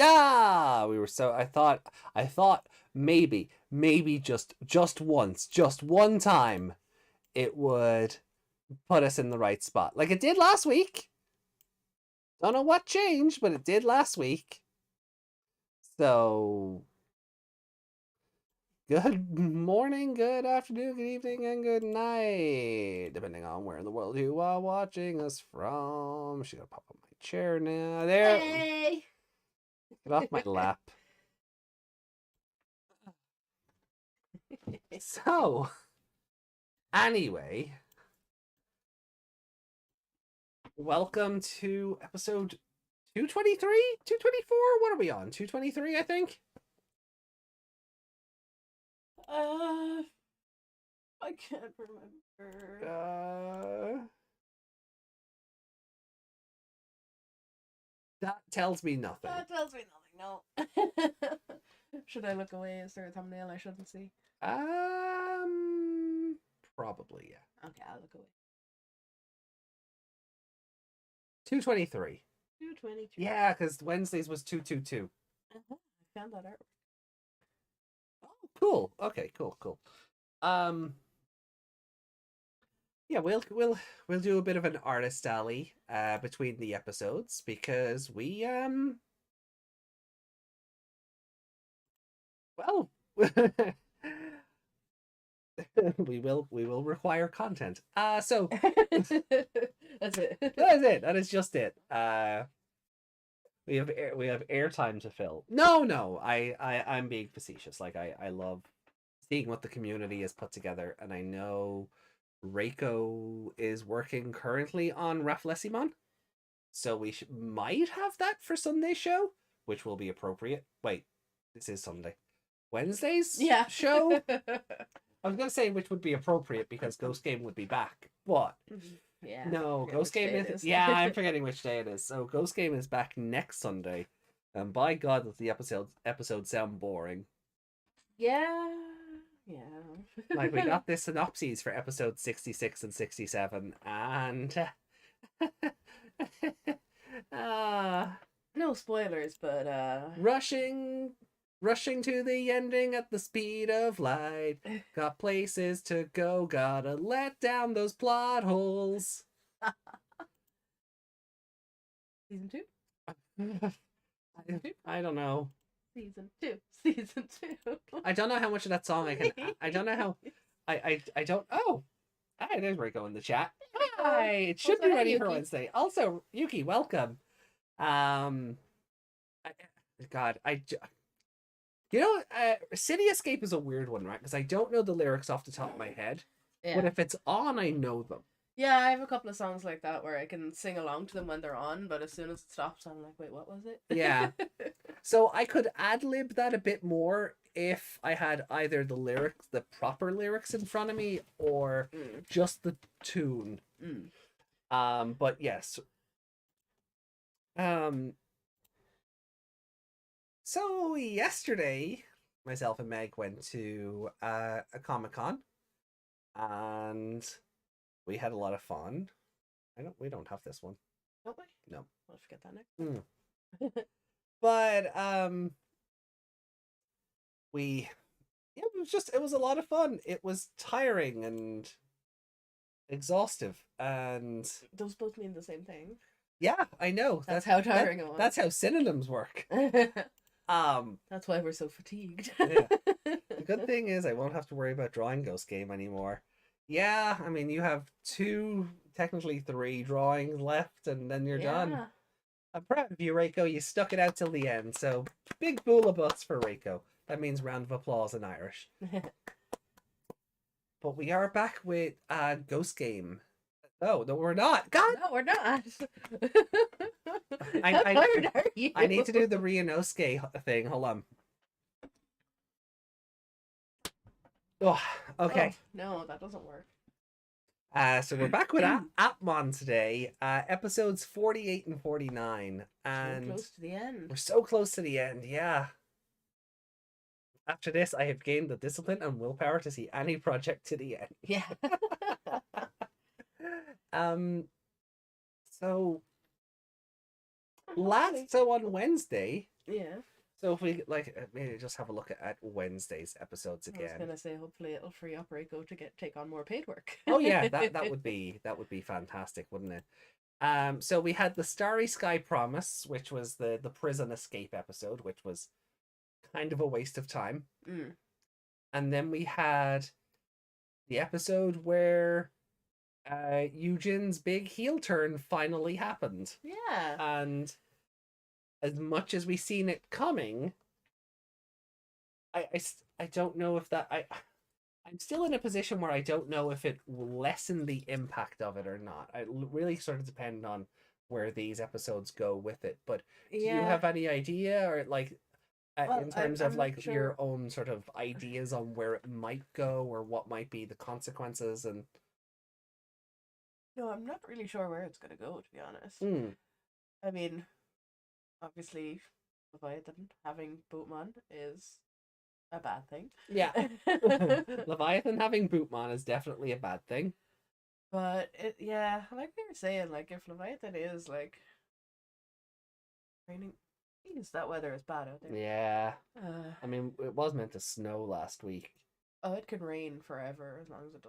Ah, we were so. I thought maybe just once, just one time, it would put us in the right spot, like it did last week. Don't know what changed, but it did last week. So, good morning, good afternoon, good evening, and good night, depending on where in the world you are watching us from. She's gonna pop up my chair now. There. Hey. Get off my lap. So, anyway, welcome to episode 223? 224? What are we on? 223, I think? I can't remember. That tells me nothing. That tells me nothing, no. Should I look away? Is there a thumbnail I shouldn't see? Probably, yeah. Okay, I'll look away. 223. 223. Yeah, because Wednesdays was 222. I found that artwork. Cool. Okay. Cool. Cool. Um. Yeah, we'll do a bit of an artist alley between the episodes because well we will require content. So That's it. that is it. That is just it. We have airtime to fill. No, I'm being facetious. Like I love seeing what the community has put together, and I know Reiko is working currently on Rafflesimon, so we might have that for Sunday's show, which will be appropriate. Wait, this is Sunday. Wednesday's Yeah. show? I was gonna say which would be appropriate because Ghost Game would be back, but Yeah. no, I forget Ghost which Game day it is. is. Yeah, I'm forgetting which day it is. So Ghost Game is back next Sunday, and by God, does the episode sound boring? Yeah. Like we got this synopses for episode 66 and 67, and uh, No spoilers, but rushing to the ending at the speed of light. Got places to go, gotta let down those plot holes. season 2? I don't know. Season 2. Season 2. I don't know how much of that song I can. I don't know how. I don't. Oh, hi, there's Rico in the chat. Hi, it should Also, be hi, ready for Yuki. Wednesday. Also, Yuki, welcome. I, God, City Escape is a weird one, right? Because I don't know the lyrics off the top of my head, Yeah. but if it's on, I know them. Yeah, I have a couple of songs like that where I can sing along to them when they're on, but as soon as it stops, I'm like, wait, what was it? Yeah. So I could ad-lib that a bit more if I had either the proper lyrics in front of me, or just the tune. But yes. So yesterday, myself and Meg went to a Comic-Con, and we had a lot of fun. We don't have this one. Don't we? No. I'll forget that next. But it was a lot of fun. It was tiring and exhaustive, and Those both mean the same thing. yeah, I know. That's how tiring it was. That's how synonyms work. That's why we're so fatigued. Yeah. The good thing is I won't have to worry about drawing Ghost Game anymore. Yeah, I mean you have technically 3 drawings left, and then you're done. I'm proud of you, Reiko. You stuck it out till the end. So big boola butts for Reiko. That means round of applause in Irish. But we are back with Ghost Game. No, we're not. God, No, we're not. I- How tired are you? I need to do the Ryunosuke thing. Hold on. Oh, okay. Oh, no, that doesn't work. So we're back with Appmon today. Episodes 48 and 49. And So close to the end. we're so close to the end, yeah. After this, I have gained the discipline and willpower to see any project to the end. Yeah. So Hopefully. so on Wednesday, Yeah. so if we maybe just have a look at Wednesday's episodes I was again. gonna say hopefully it'll free up Reiko to take on more paid work. Oh yeah, that would be fantastic, wouldn't it? So we had the Starry Sky Promise, which was the prison escape episode, which was kind of a waste of time. And then we had the episode where Eugen's big heel turn finally happened. Yeah. And as much as we've seen it coming, I don't know if I'm still in a position where I don't know if it lessened the impact of it or not. It really sort of depend on where these episodes go with it. But do you have any idea, or like in terms of I'm like not sure. your own sort of ideas on where it might go or what might be the consequences? And No, I'm not really sure where it's gonna go, to be honest. I mean, obviously, Leviathan having Bootman is a bad thing. yeah, Leviathan having Bootman is definitely a bad thing. But like we were saying, like if Leviathan is like training, Jeez, that weather is bad out there. Yeah. Uh, I mean, it was meant to snow last week. oh, it can rain forever as long as it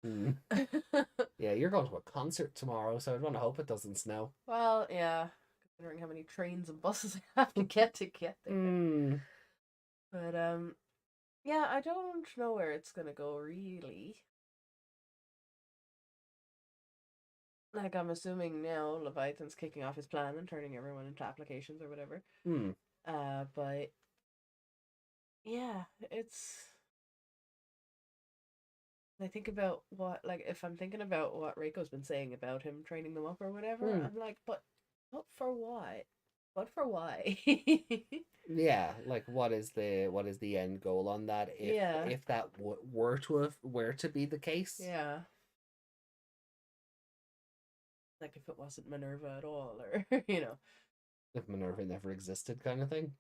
Mm. doesn't. Yeah, you're going to a concert tomorrow, so I'd want to hope it doesn't snow. Well, yeah, considering how many trains and buses I have to get there. Mm. But yeah, I don't know where it's gonna go really. Like, I'm assuming now Leviathan's kicking off his plan and turning everyone into applications or whatever. Mm. But yeah, it's. I think about what, like, if I'm thinking about what Reiko's been saying about him training them up or whatever, Mm. I'm like, but for what? But for why? Yeah, like what is the end goal on that? Yeah. If that were to be the case. Yeah. Like if it wasn't Minerva at all, or If Minerva never existed, kind of thing.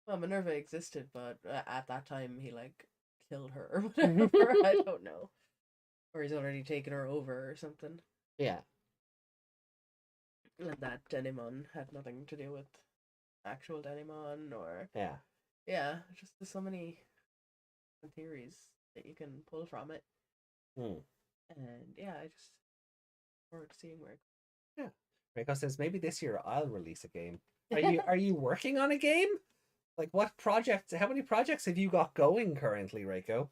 Well, Minerva existed, but at that time he like killed her or whatever. I don't know, or he's already taken her over or something. Yeah. And that Denimon had nothing to do with actual Denimon, or Yeah. just there's so many theories that you can pull from it. Hmm. And yeah, I just look forward to seeing where. Yeah. Reiko says maybe this year I'll release a game. Are you working on a game? Like what projects? How many projects have you got going currently, Reiko?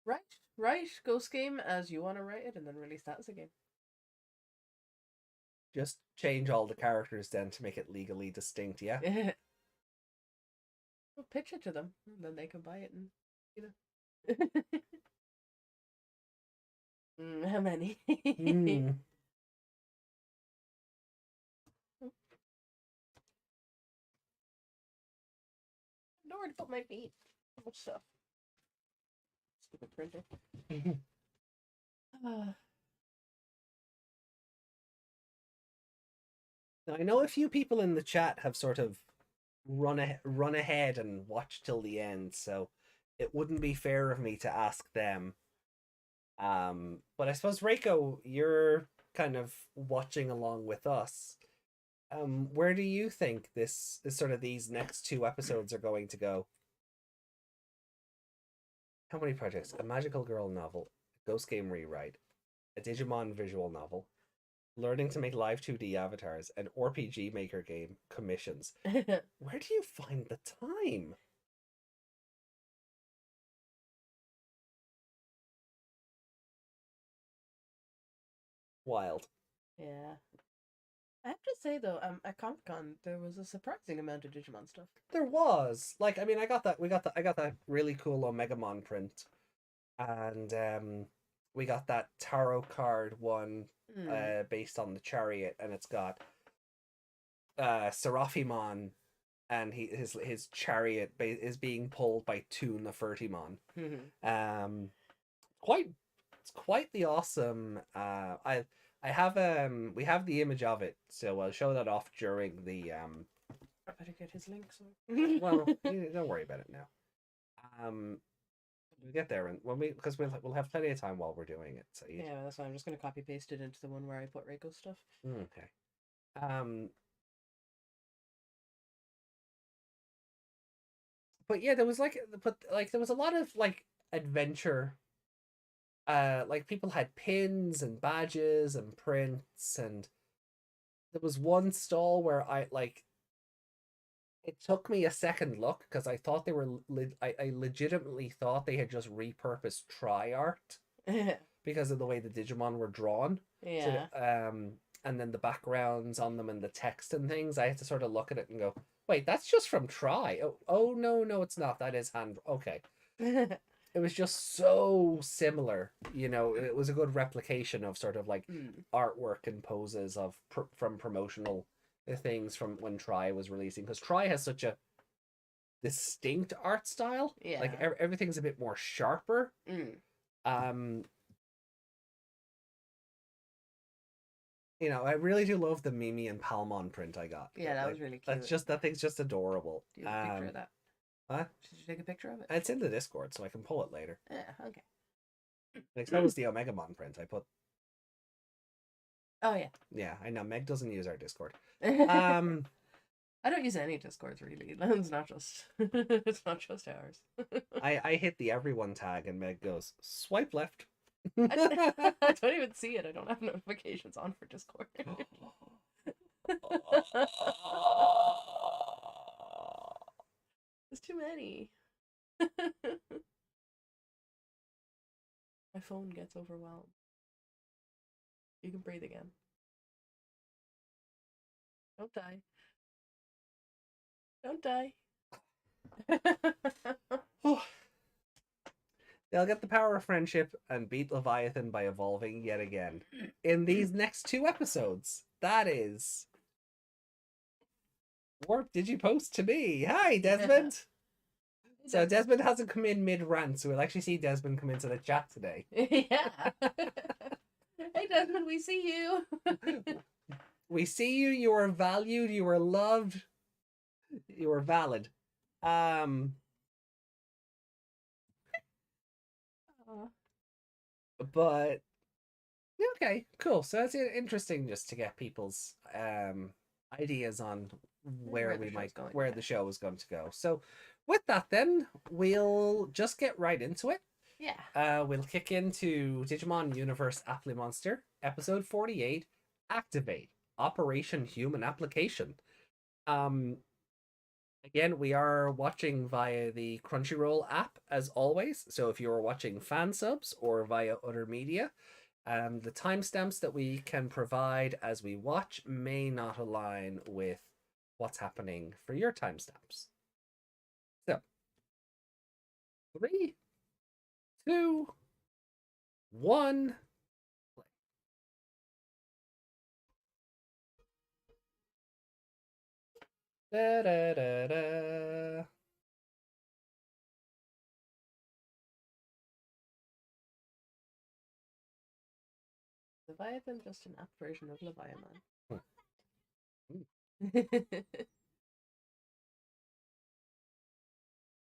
Right. Ghost game as you want to write it, and then release that as a game. Just change all the characters then to make it legally distinct, yeah? We'll pitch it to them, and then they can buy it, and how many? Mm. Nowhere to put my feet. So much stuff. Stupid printer. Now, I know a few people in the chat have sort of run ahead and watched till the end, so it wouldn't be fair of me to ask them. But I suppose Reiko, you're kind of watching along with us. Where do you think this sort of these next two episodes are going to go? How many projects? A magical girl novel, a ghost game rewrite, a Digimon visual novel, learning to make live 2D avatars, an RPG maker game, commissions. Where do you find the time? Wild. Yeah. I have to say though, at Comic Con there was a surprising amount of Digimon stuff. There was. Like, I mean, I got that really cool Omegamon print. And we got that tarot card one based on the chariot, and it's got Seraphimon, and his chariot is being pulled by two Nefertimon. It's quite the awesome. I have we have the image of it, so I'll show that off during the I better get his links. well, don't worry about it now. We'll get there, and because we'll have plenty of time while we're doing it. So yeah, that's why I'm just gonna copy paste it into the one where I put Reiko stuff. Okay. But yeah, there was there was a lot of like adventure. Like people had pins and badges and prints, and there was one stall where it took me a second look because I thought they were I legitimately thought they had just repurposed Tri art because of the way the Digimon were drawn. Yeah. So, and then the backgrounds on them and the text and things, I had to sort of look at it and go, wait, that's just from Tri. Oh no, it's not. That is hand. Okay. It was just so similar, it was a good replication of sort of like artwork and poses of from promotional things from when Tri was releasing, because Tri has such a distinct art style. Yeah. Like everything's a bit more sharper. I really do love the Mimi and Palmon print I got. Yeah, that was really cute. That thing's just adorable. Do you have a picture of that? What? Did you take a picture of it? It's in the Discord, so I can pull it later. Yeah, okay. Like, that was the Omegamon print I put. Oh yeah. Yeah, I know Meg doesn't use our Discord. I I don't use any Discords really. It's not just it's not just ours. I hit the everyone tag and Meg goes, swipe left. I don't even see it. I don't have notifications on for Discord. There's too many. My phone gets overwhelmed. You can breathe again. Don't die. Don't die. They'll get the power of friendship and beat Leviathan by evolving yet again in these next 2 episodes. That is Warp Digipost to me. Hi, Desmond. So Desmond hasn't come in mid-rant, so we'll actually see Desmond come into the chat today. Yeah. Hey, Desmond, we see you. We see you. You are valued. You are loved. You are valid. But okay, cool. So it's interesting just to get people's ideas on where the show is going to go. So with that, then we'll just get right into it. Yeah. We'll kick into Digimon Universe Apply Monster, episode 48, Activate Operation Human Application. Again, we are watching via the Crunchyroll app as always. So if you're watching fan subs or via other media, the timestamps that we can provide as we watch may not align with what's happening for your timestamps. So, 3, 2, 1. Da, da, da, da. Leviathan, just an app version of Leviathan. I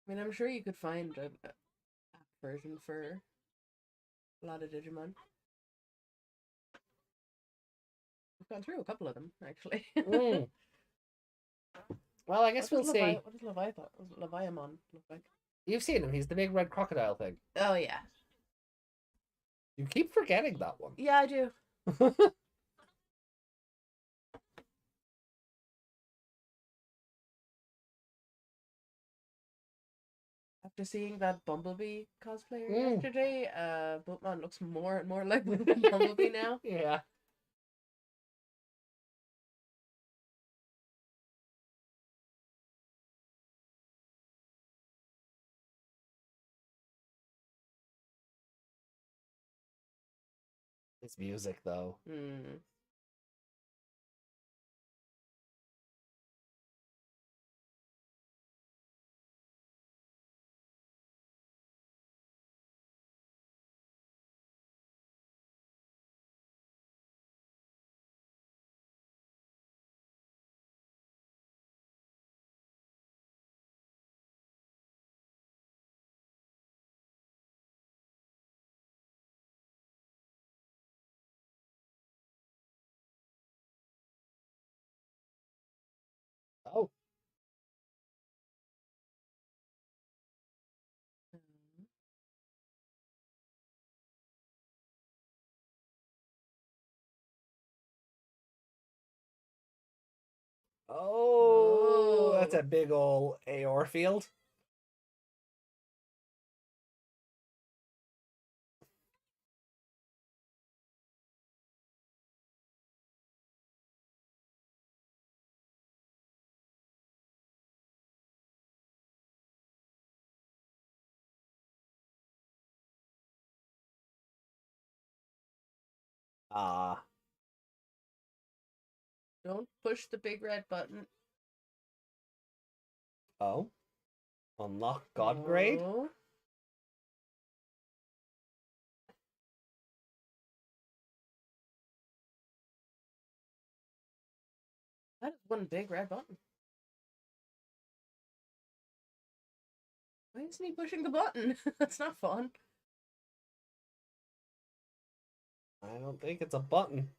mean, I'm sure you could find an app version for a lot of Digimon. We've gone through a couple of them, actually. Well, I guess we'll see. What does Leviathan look like? You've seen him. He's the big red crocodile thing. Oh, yeah. You keep forgetting that one. Yeah, I do. After seeing that Bumblebee cosplayer yesterday, Boatman looks more and more like Bumblebee now. Yeah. His music, though. Oh. Oh, that's a big ol' AR field. Ah. Don't push the big red button. Oh. Unlock God grade? That is one big red button. Why isn't he pushing the button? That's not fun. I don't think it's a button.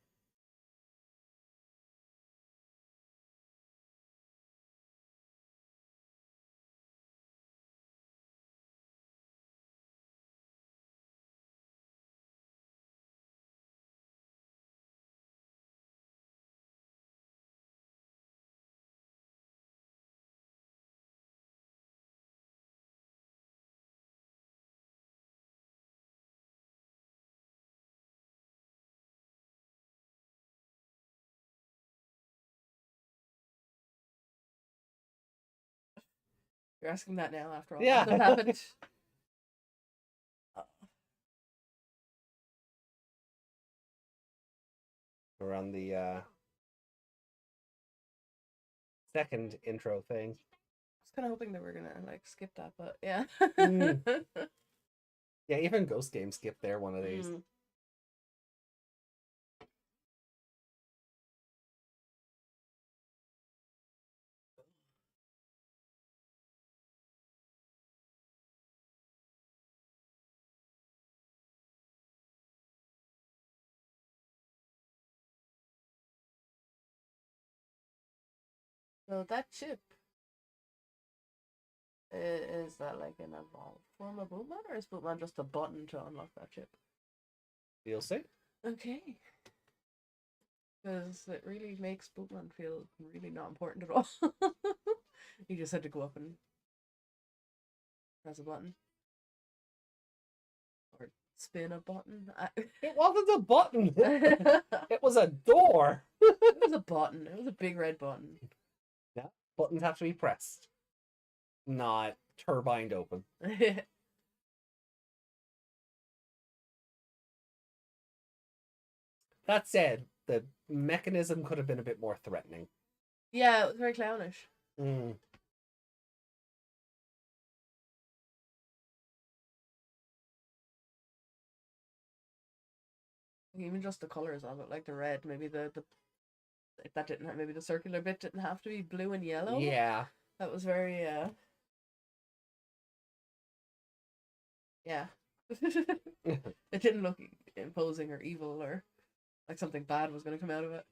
You're asking that now after all Yeah. that happened. We're on the second intro thing. I was kind of hoping that we're gonna like skip that, but yeah. Yeah, even Ghost Game skipped there one of these. So that chip, is that like an evolved form of Bootman, or is Bootman just a button to unlock that chip? You'll see. Okay. Because it really makes Bootman feel really not important at all. You just had to go up and press a button. Or spin a button. It wasn't a button. It was a door. It was a button. It was a big red button. Yeah, buttons have to be pressed, not turbined open. That said, the mechanism could have been a bit more threatening. Yeah, it was very clownish. Even just the colors of it, like the red, maybe the if that didn't have, maybe the circular bit didn't have to be blue and yellow. Yeah. That was very yeah. It didn't look imposing or evil or like something bad was going to come out of it.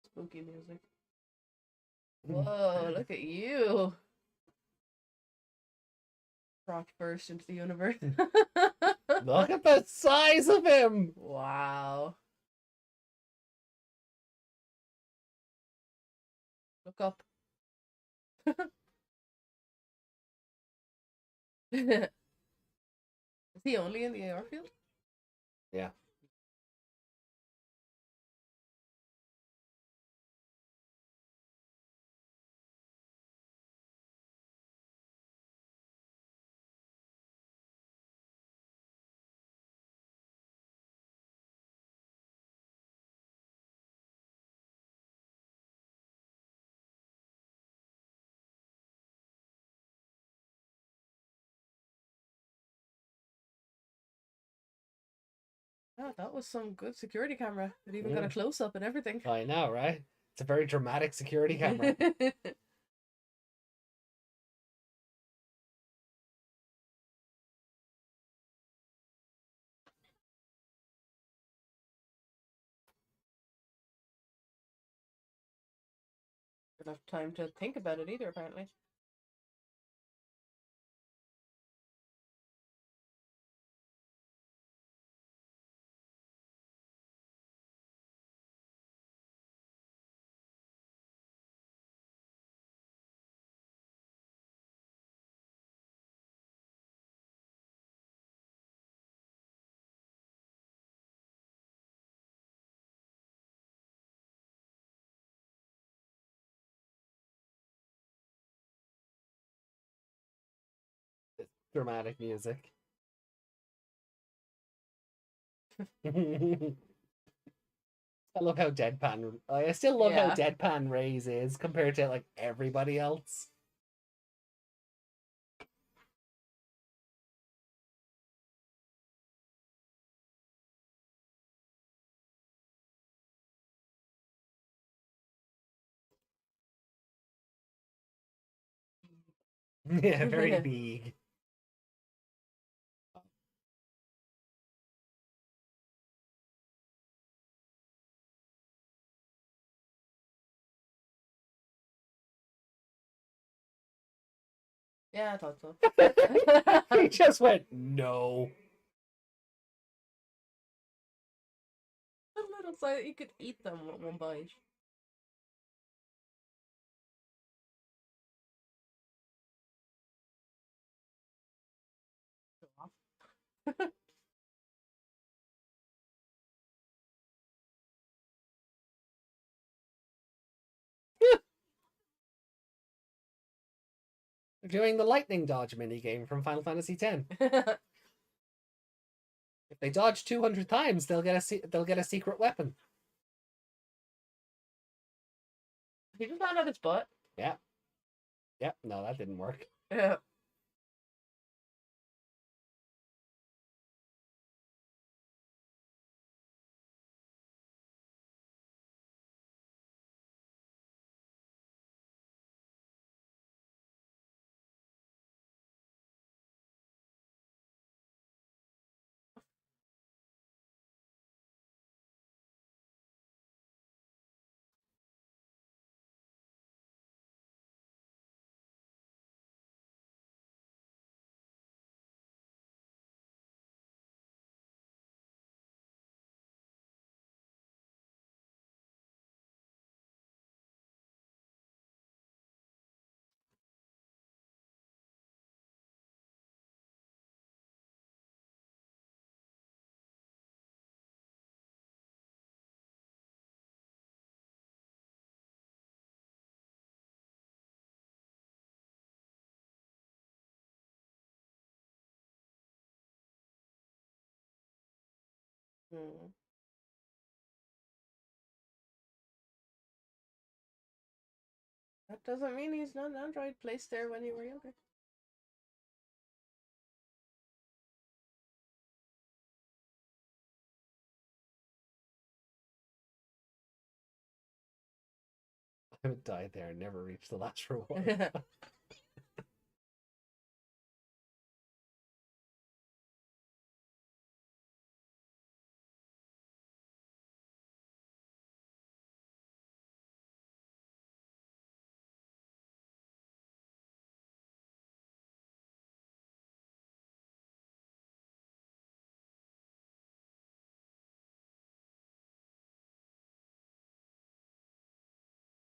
Spooky music. Whoa, look at you. Rock burst into the universe. Look at the size of him! Wow. Look up. Is he only in the airfield? Yeah. Oh, that was some good security camera. It even got a close up and everything. I know, right? It's a very dramatic security camera. Didn't have time to think about it either, apparently. Dramatic music. I love how deadpan. I still love how deadpan Ray's is compared to like everybody else. Yeah, very big. Yeah, I thought so. He just went, no. A little so you could eat them with one bite. Doing the lightning dodge minigame from Final Fantasy X. If they dodge 200 times, they'll get a secret weapon. He just found out his butt. Yeah. Yep. No, that didn't work. Yeah. Hmm. That doesn't mean he's not an android placed there when you were younger. I would die there and never reach the last reward.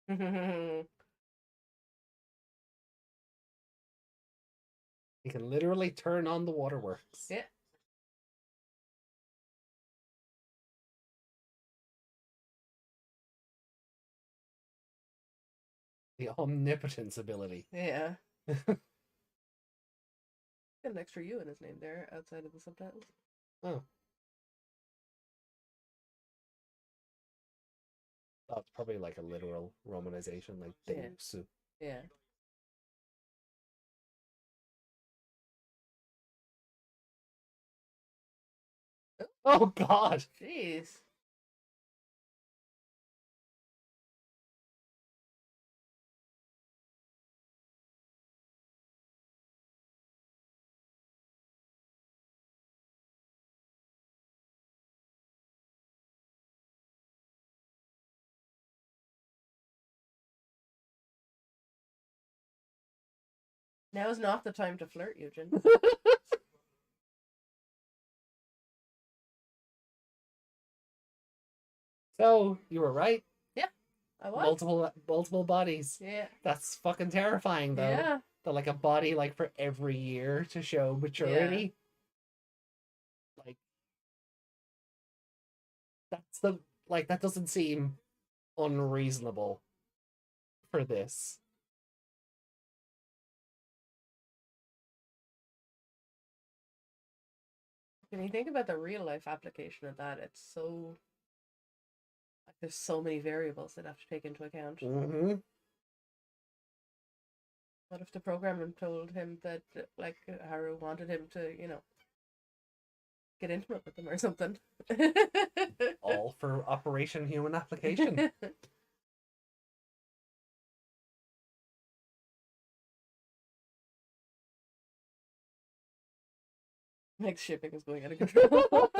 He can literally turn on the waterworks. Yeah. The omnipotence ability. Yeah. Got an extra U in his name there outside of the subtitles. Oh. That's probably like a literal romanization, like Digi-see. Yeah. Oh God! Jeez. Now is not the time to flirt, Eugen. So you were right. Yeah, I was. Multiple bodies. Yeah. That's fucking terrifying, though. Yeah. That like a body like for every year to show maturity. Like that doesn't seem unreasonable for this. When you think about the real life application of that, it's so like there's so many variables that have to take into account. Mm-hmm. What if the programmer told him that like Haru wanted him to, get intimate with them or something? All for Operation Human Application. Next shipping is going out of control.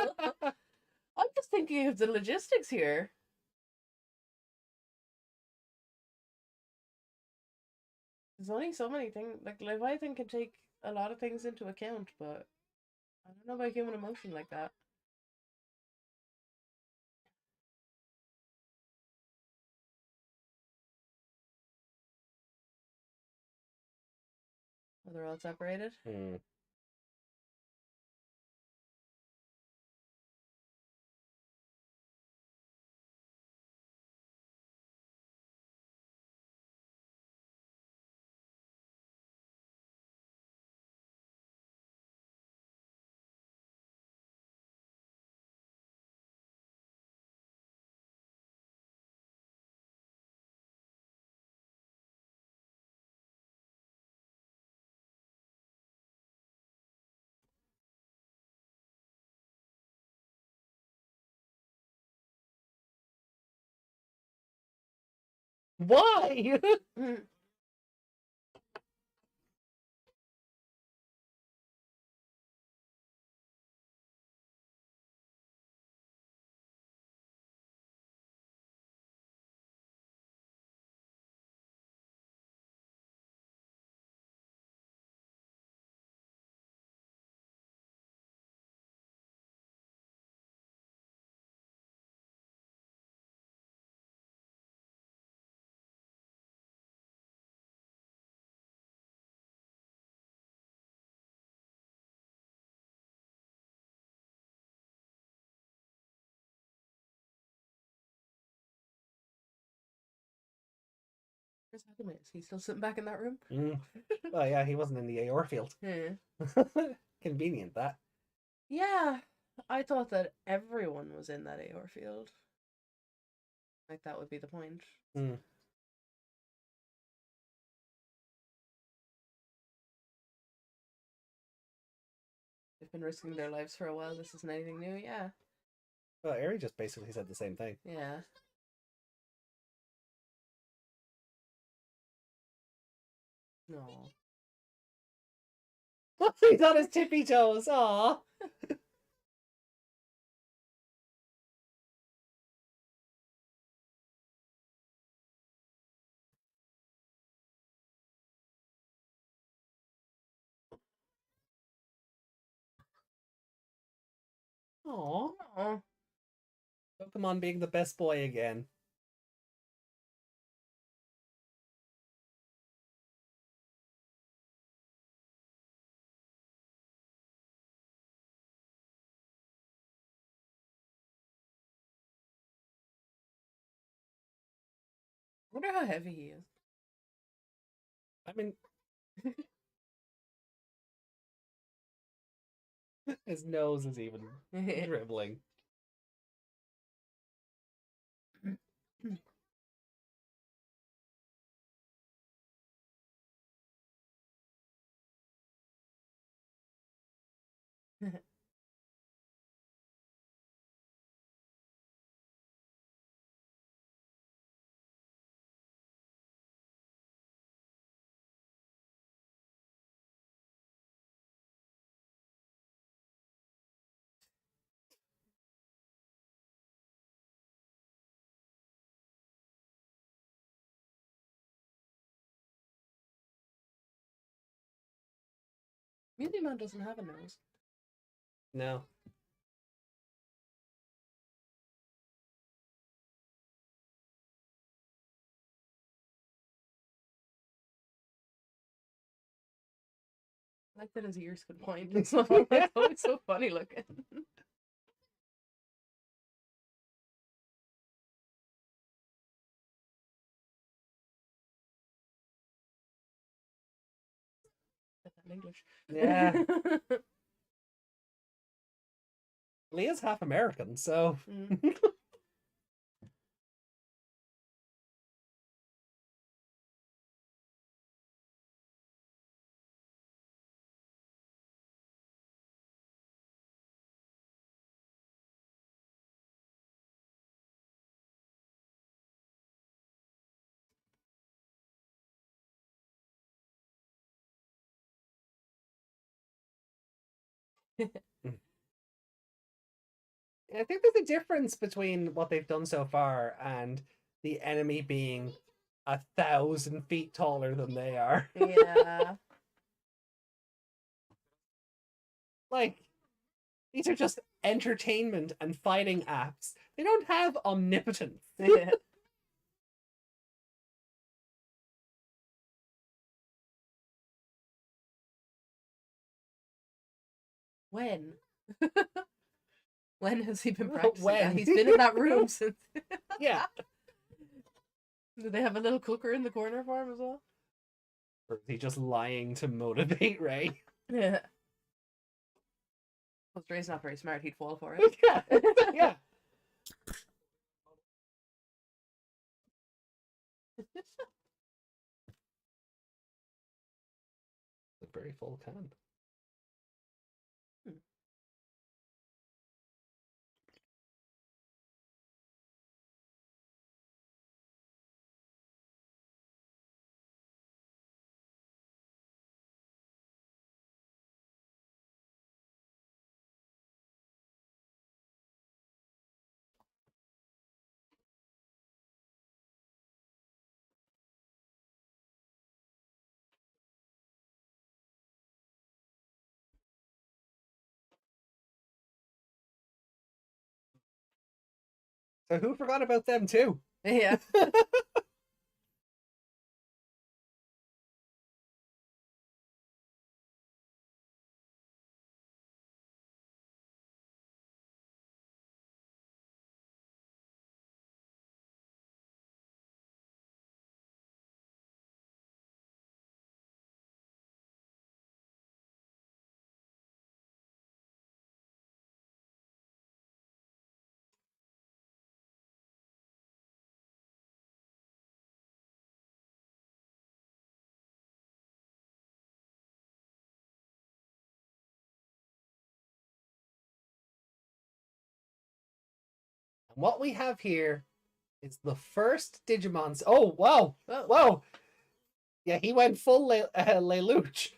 I'm just thinking of the logistics here. There's only so many things. Like Leviathan can take a lot of things into account, but I don't know about human emotion like that. Oh, they're all separated. Mm. Why? Where's Adam is? He's still sitting back in that room? Mm. Oh yeah, he wasn't in the AR field. Yeah. Convenient that. Yeah. I thought that everyone was in that AR field. Like that would be the point. Mm. They've been risking their lives for a while. This isn't anything new. Yeah. Well, Eri just basically said the same thing. Yeah. No. He's on his tippy toes. Aw. Aw. Oh. Pokemon being the best boy again. I wonder how heavy he is. I mean, his nose is even dribbling. Digimon doesn't have a nose. No. I like that his ears could point and stuff. Like, oh, it's so funny looking. Get that in English. Yeah. Leah's half American, so... I think there's a difference between what they've done so far and the enemy being 1,000 feet taller than they are. Yeah. Like, these are just entertainment and fighting apps. They don't have omnipotence. When? When has he been practicing When? that? He's been in that room since... Yeah. Do they have a little cooker in the corner for him as well? Or is he just lying to motivate Ray? Yeah. Well, Ray's not very smart. He'd fall for it. Yeah. Yeah. A very full can. So who forgot about them too? Yeah. What we have here is the first Digimon. Oh, wow. Whoa. Whoa. Yeah, he went full Lelouch.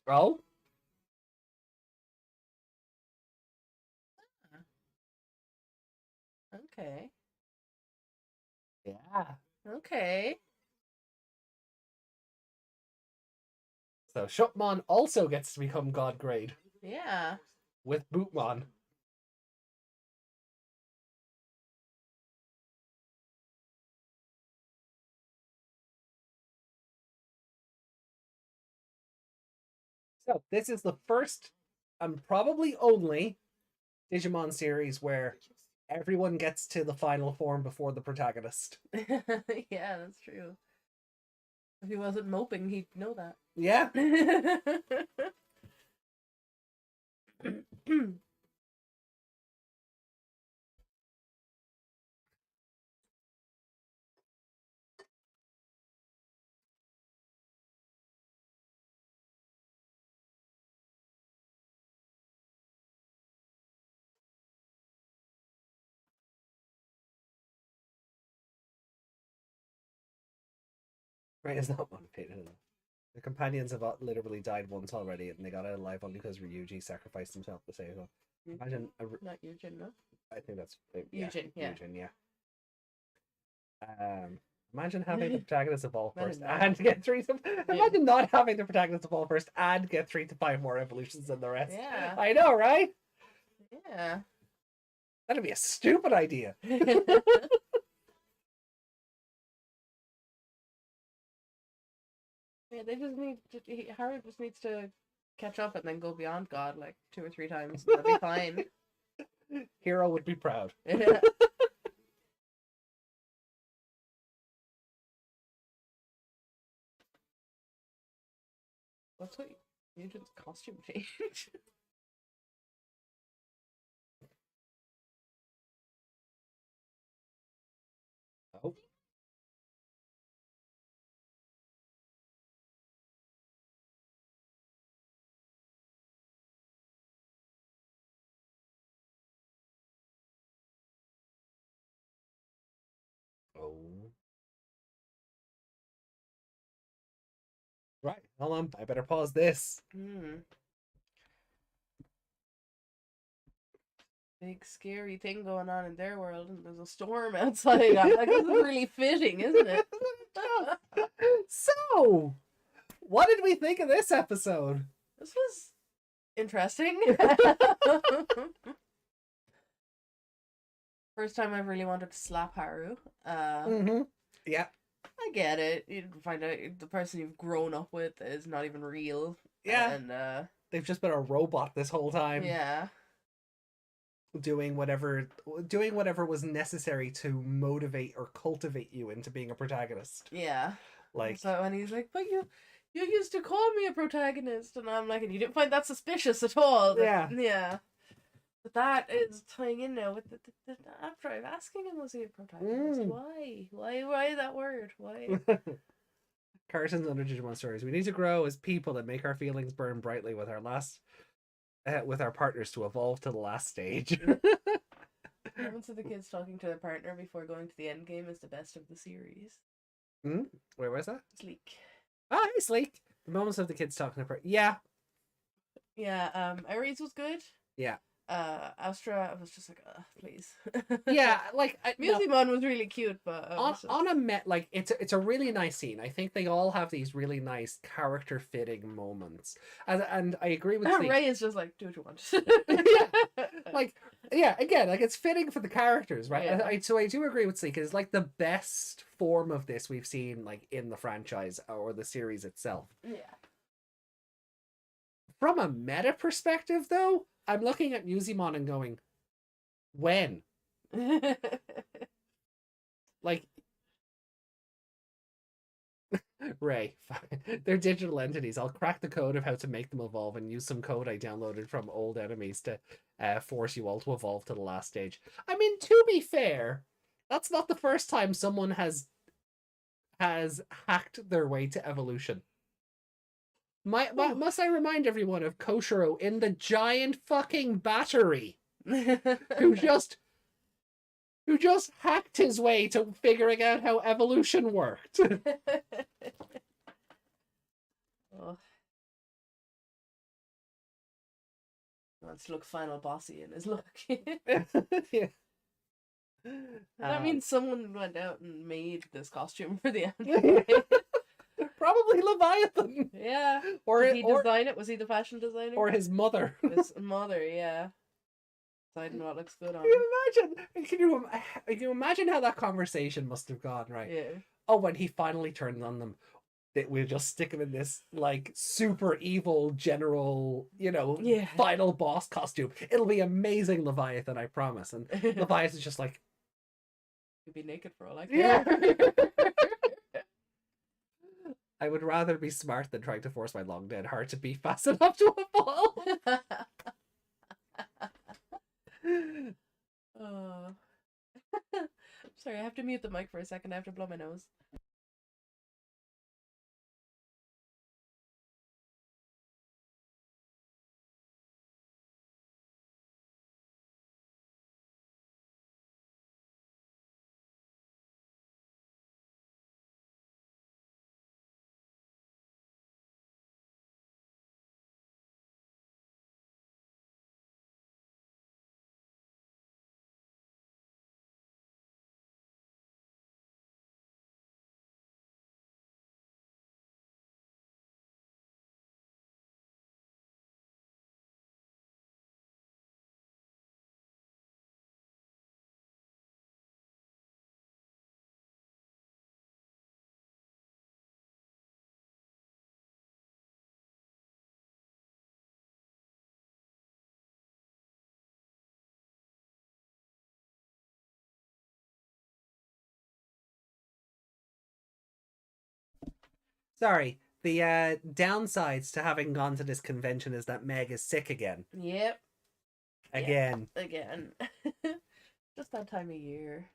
Oh. Okay. Yeah. Okay. So Shupmon also gets to become God grade Yeah. with Bootmon. So this is the first and probably only Digimon series where everyone gets to the final form before the protagonist. Yeah, that's true. If he wasn't moping, he'd know that. Yeah. Ray is not motivated enough. The companions have literally died once already, and they got out alive only because Ryuji sacrificed himself to save them. Imagine not Eugen, no? I think that's Eugen, yeah. Eugen, yeah. Imagine having the protagonist evolve first Imagine and get 3 to... Imagine not having the protagonist evolve first and get 3 to 5 more evolutions than the rest. Yeah. I know, right? Yeah. That'd be a stupid idea. Yeah, they just need to, Haru just needs to catch up and then go beyond God like 2 or 3 times. That'll be fine. Hero would be proud. Yeah. That's what Mutant's costume change. Oh. Oh. Right, hold on. I better pause this. Big scary thing going on in their world, and there's a storm outside. I'm like, this is really fitting, isn't it? So, what did we think of this episode? This was interesting. First time I really wanted to slap Haru. Yeah. I get it. You find out the person you've grown up with is not even real. Yeah. And they've just been a robot this whole time. Yeah. Doing whatever was necessary to motivate or cultivate you into being a protagonist. Yeah. Like, so when he's like, but you used to call me a protagonist, and I'm like, and you didn't find that suspicious at all. Yeah. But that is tying in now with the after I'm asking him, was he a protagonist? Why that word? Why? Carson's under Digimon stories. We need to grow as people and make our feelings burn brightly with our partners to evolve to the last stage. Moments of the kids talking to their partner before going to the end game is the best of the series. Wait, where's that? Sleek. Ah, hey, Sleek. The moments of the kids talking to partner. Yeah. Yeah. Aries was good. Yeah. Astra was just like, please. Yeah, like Musicmon was really cute, but on a met like it's a really nice scene. I think they all have these really nice character fitting moments, and I agree with Sleek. Ray is just like, do what you want. Again, like it's fitting for the characters, right? Yeah. So I do agree with Sleek. It's like the best form of this we've seen, like in the franchise or the series itself. Yeah. From a meta perspective, though, I'm looking at Musicmon and going, when? Like, Ray, they're digital entities. I'll crack the code of how to make them evolve and use some code I downloaded from old enemies to force you all to evolve to the last stage. I mean, to be fair, that's not the first time someone has hacked their way to evolution. Must I remind everyone of Koshiro in the giant fucking battery, who just hacked his way to figuring out how evolution worked. Oh. He wants to look final bossy in his look. Yeah. That means someone went out and made this costume for the anime. Probably Leviathan. Yeah. Or did he design it? Was he the fashion designer? Or his mother. His mother, yeah. Deciding what looks good on him. Can you imagine how that conversation must have gone, right? Yeah. Oh, when he finally turns on them, that we'll just stick him in this like super evil general, final boss costume. It'll be amazing, Leviathan, I promise. And Leviathan's just like, you'd be naked for all I care. Yeah. I would rather be smart than trying to force my long dead heart to beat fast enough to evolve. Oh. Sorry, I have to mute the mic for a second. I have to blow my nose. Sorry, The downsides to having gone to this convention is that Meg is sick again. Yep. Again. Yep. Again. Just that time of year.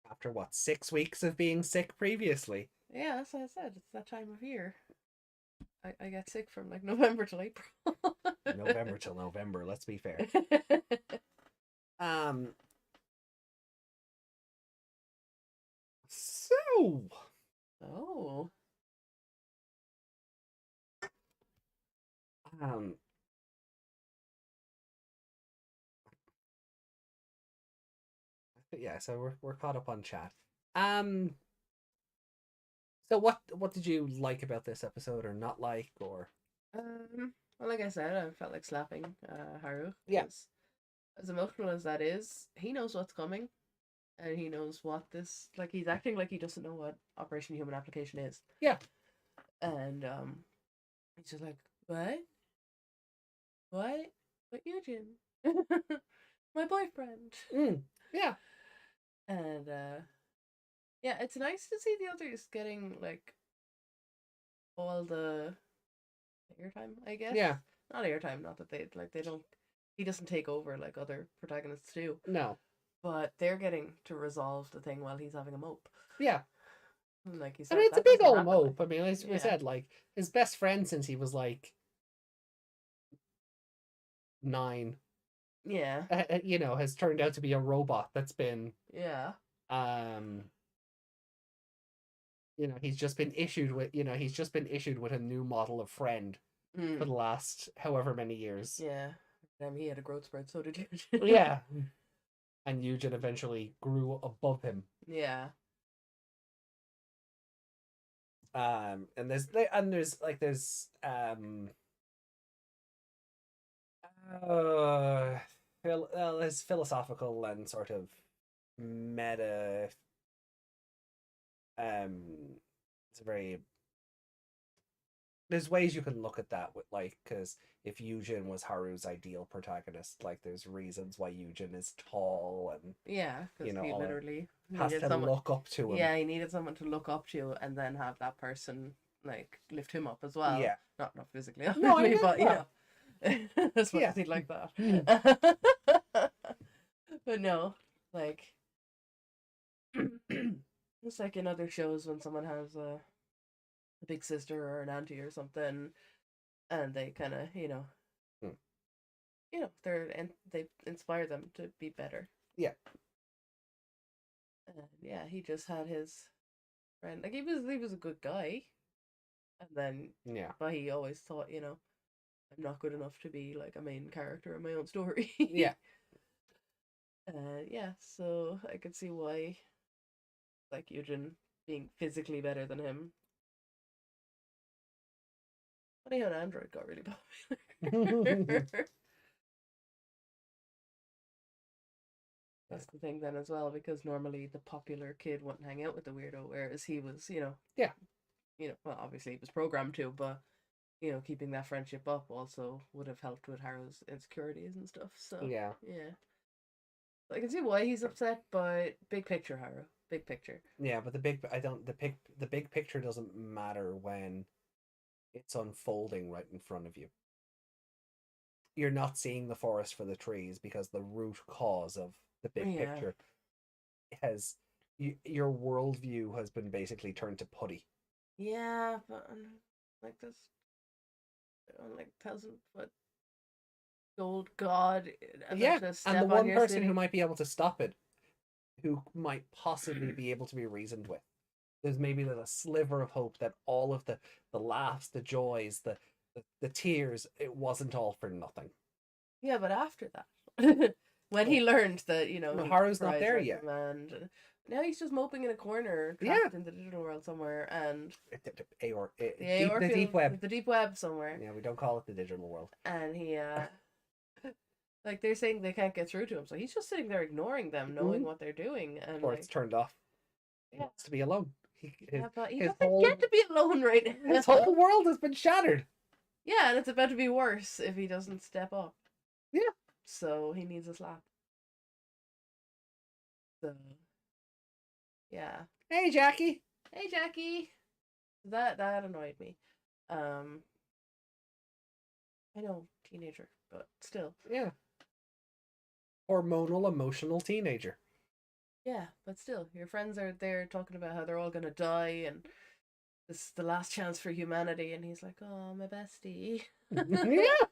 After what, 6 weeks of being sick previously? Yeah, that's what I said. It's that time of year. I get sick from like November till April. November till November, let's be fair. So. Oh. Yeah, so we're caught up on chat. So what did you like about this episode or not like, or Well, like I said, I felt like slapping Haru. Yeah. As emotional as that is, he knows what's coming. And he knows what this, like, he's acting like he doesn't know what Operation Human Application is. Yeah. And he's just like, what? What Eugen? My boyfriend. Yeah. And yeah, it's nice to see the others getting like all the airtime, I guess. Yeah. Not airtime, not that they don't, he doesn't take over like other protagonists do. No. But they're getting to resolve the thing while he's having a mope. Yeah. Like he I said, mean, it's a big old mope. I mean, as we said, like his best friend since he was like 9. Yeah. You know, has turned out to be a robot that's been Yeah. You know, he's just been issued with a new model of friend for the last however many years. Yeah. He had a growth spurt, so did Eugen. Yeah. And Eugen eventually grew above him. Yeah. And there's philosophical and sort of meta. It's very. There's ways you can look at that with like, because if Eugen was Haru's ideal protagonist, like there's reasons why Eugen is tall and because he literally has to look up to him. Yeah, he needed someone to look up to and then have that person like lift him up as well. Yeah, not physically, obviously, but as much as he'd like that. But no, like it's like in other shows when someone has a big sister or an auntie or something, and they kind of they inspire them to be better. Yeah. And yeah, he just had his friend. Like he was a good guy, and then but he always thought, I'm not good enough to be like a main character in my own story. Yeah. So I could see why, like Eugen being physically better than him. Funny how an android got really popular. That's the thing then as well, because normally the popular kid wouldn't hang out with the weirdo, whereas he was, well, obviously he was programmed to, but keeping that friendship up also would have helped with Haru's insecurities and stuff. So yeah. I can see why he's upset, but big picture, Haru. Big picture. Yeah, but the big picture doesn't matter when it's unfolding right in front of you. You're not seeing the forest for the trees because the root cause of the big picture has your worldview has been basically turned to putty. Yeah, but like this, like 1,000-foot gold god. And the one person who might be able to stop it, who might possibly be able to be reasoned with. There's a sliver of hope that all of the laughs, the joys, the tears, it wasn't all for nothing. Yeah, but after that, when he learned that, Haru's not there yet. And now he's just moping in a corner, trapped in the digital world somewhere, and the deep web. The deep web somewhere. Yeah, we don't call it the digital world. And he, like they're saying they can't get through to him, so he's just sitting there ignoring them, knowing what they're doing, and or it's turned off. He wants to be alone. But he doesn't get to be alone right now. His whole world has been shattered. Yeah, and it's about to be worse if he doesn't step up. Yeah. So he needs a slap. So, yeah. Hey, Jackie. Hey, Jackie. That annoyed me. I know, teenager, but still. Yeah. Hormonal, emotional teenager. Yeah, but still, your friends are there talking about how they're all gonna die and this is the last chance for humanity, and he's like, "Oh, my bestie." Yeah.